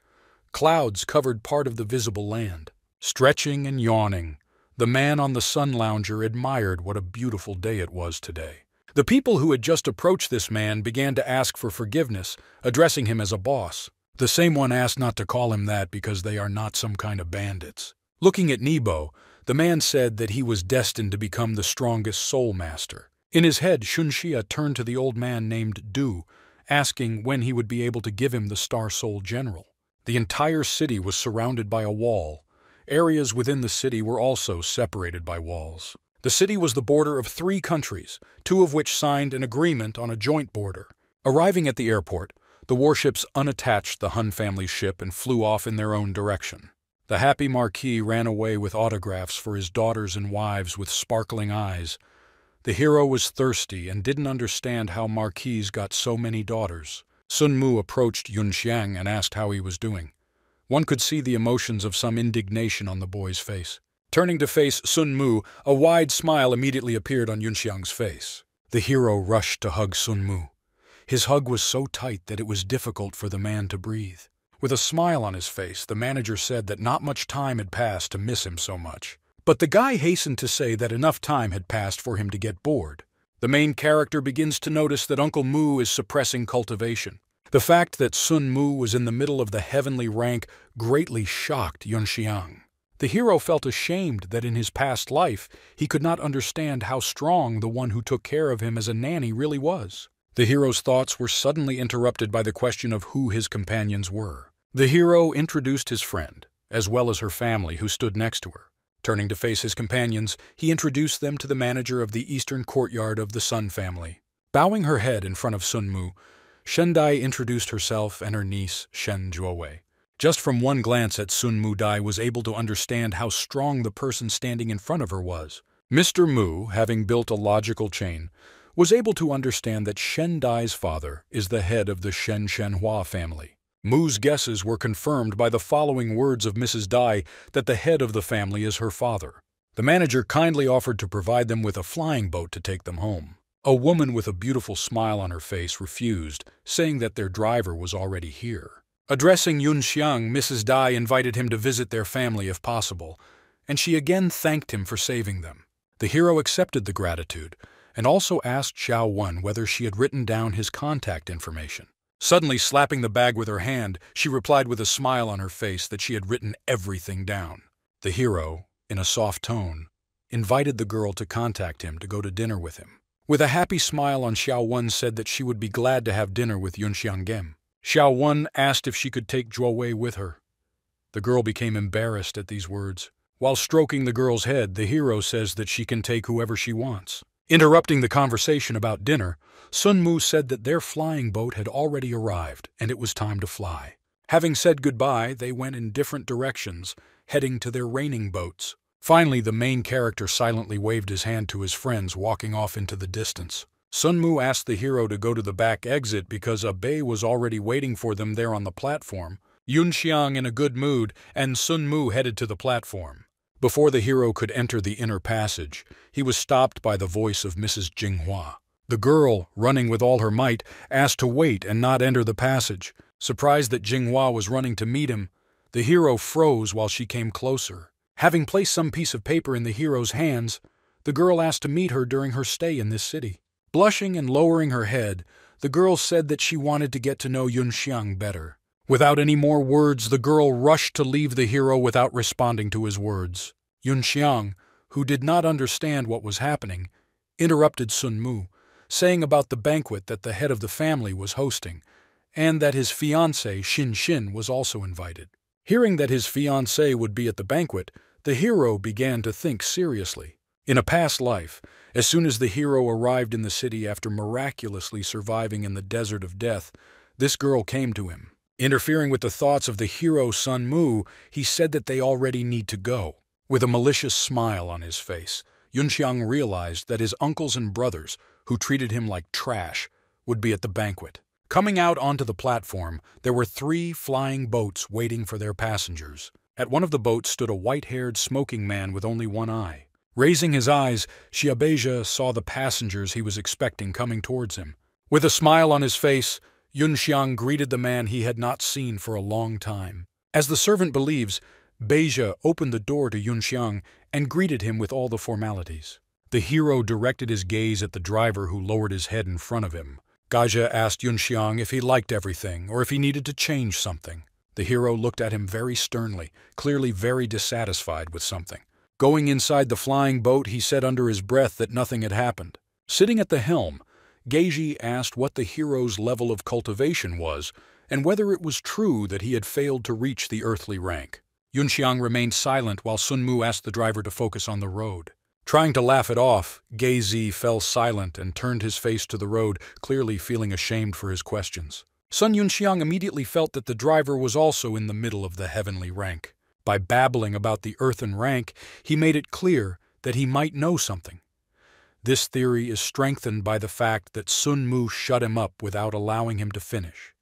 Clouds covered part of the visible land. Stretching and yawning, the man on the sun lounger admired what a beautiful day it was today. The people who had just approached this man began to ask for forgiveness, addressing him as a boss. The same one asked not to call him that because they are not some kind of bandits. Looking at Nebo, the man said that he was destined to become the strongest soul master. In his head, Shunxia turned to the old man named Du, asking when he would be able to give him the Star Soul General. The entire city was surrounded by a wall. Areas within the city were also separated by walls. The city was the border of 3 countries, 2 of which signed an agreement on a joint border. Arriving at the airport, the warships unattached the Hun family's ship and flew off in their own direction. The happy Marquis ran away with autographs for his daughters and wives with sparkling eyes. The hero was thirsty and didn't understand how Marquis got so many daughters. Sun Mu approached Yunxiang and asked how he was doing. One could see the emotions of some indignation on the boy's face. Turning to face Sun Mu, a wide smile immediately appeared on Yunxiang's face. The hero rushed to hug Sun Mu. His hug was so tight that it was difficult for the man to breathe. With a smile on his face, the manager said that not much time had passed to miss him so much. But the guy hastened to say that enough time had passed for him to get bored. The main character begins to notice that Uncle Mu is suppressing cultivation. The fact that Sun Mu was in the middle of the heavenly rank greatly shocked Yunxiang. The hero felt ashamed that in his past life he could not understand how strong the one who took care of him as a nanny really was. The hero's thoughts were suddenly interrupted by the question of who his companions were. The hero introduced his friend, as well as her family who stood next to her. Turning to face his companions, he introduced them to the manager of the eastern courtyard of the Sun family. Bowing her head in front of Sun Mu, Shen Dai introduced herself and her niece, Shen Juowei. Just from one glance at Sun Mu, Dai was able to understand how strong the person standing in front of her was. Mr. Mu, having built a logical chain, was able to understand that Shen Dai's father is the head of the Shen Shenhua family. Mu's guesses were confirmed by the following words of Mrs. Dai that the head of the family is her father. The manager kindly offered to provide them with a flying boat to take them home. A woman with a beautiful smile on her face refused, saying that their driver was already here. Addressing Yunxiang, Mrs. Dai invited him to visit their family if possible, and she again thanked him for saving them. The hero accepted the gratitude, and also asked Xiao Wen whether she had written down his contact information. Suddenly slapping the bag with her hand, she replied with a smile on her face that she had written everything down. The hero, in a soft tone, invited the girl to contact him to go to dinner with him. With a happy smile on, Xiao Wen said that she would be glad to have dinner with Yunxiang. Xiao Wen asked if she could take Juowei with her. The girl became embarrassed at these words. While stroking the girl's head, the hero says that she can take whoever she wants. Interrupting the conversation about dinner, Sun Mu said that their flying boat had already arrived and it was time to fly. Having said goodbye, they went in different directions, heading to their raining boats. Finally, the main character silently waved his hand to his friends, walking off into the distance. Sun Mu asked the hero to go to the back exit because a Bei was already waiting for them there on the platform. Yun Xiang in a good mood, and Sun Mu headed to the platform. Before the hero could enter the inner passage, he was stopped by the voice of Mrs. Jinghua. The girl, running with all her might, asked to wait and not enter the passage. Surprised that Jinghua was running to meet him, the hero froze while she came closer. Having placed some piece of paper in the hero's hands, the girl asked to meet her during her stay in this city. Blushing and lowering her head, the girl said that she wanted to get to know Yun Xiang better. Without any more words, the girl rushed to leave the hero without responding to his words. Yun Xiang, who did not understand what was happening, interrupted Sun Mu, saying about the banquet that the head of the family was hosting, and that his fiancée Xin Xin was also invited. Hearing that his fiancée would be at the banquet, the hero began to think seriously. In a past life, as soon as the hero arrived in the city after miraculously surviving in the desert of death, this girl came to him. Interfering with the thoughts of the hero Sun Mu, he said that they already need to go. With a malicious smile on his face, Yun Xiang realized that his uncles and brothers, who treated him like trash, would be at the banquet. Coming out onto the platform, there were 3 flying boats waiting for their passengers. At one of the boats stood a white-haired smoking man with only one eye. Raising his eyes, Xiabeja saw the passengers he was expecting coming towards him. With a smile on his face, Yun Xiang greeted the man he had not seen for a long time. As the servant believes, Beja opened the door to Yun Xiang and greeted him with all the formalities. The hero directed his gaze at the driver who lowered his head in front of him. Gaja asked Yun Xiang if he liked everything or if he needed to change something. The hero looked at him very sternly, clearly very dissatisfied with something. Going inside the flying boat, he said under his breath that nothing had happened. Sitting at the helm, Geiji asked what the hero's level of cultivation was and whether it was true that he had failed to reach the earthly rank. Yun Xiang remained silent while Sun Mu asked the driver to focus on the road. Trying to laugh it off, Geiji fell silent and turned his face to the road, clearly feeling ashamed for his questions. Sun Yunxiang immediately felt that the driver was also in the middle of the heavenly rank. By babbling about the earthen rank, he made it clear that he might know something. This theory is strengthened by the fact that Sun Mu shut him up without allowing him to finish.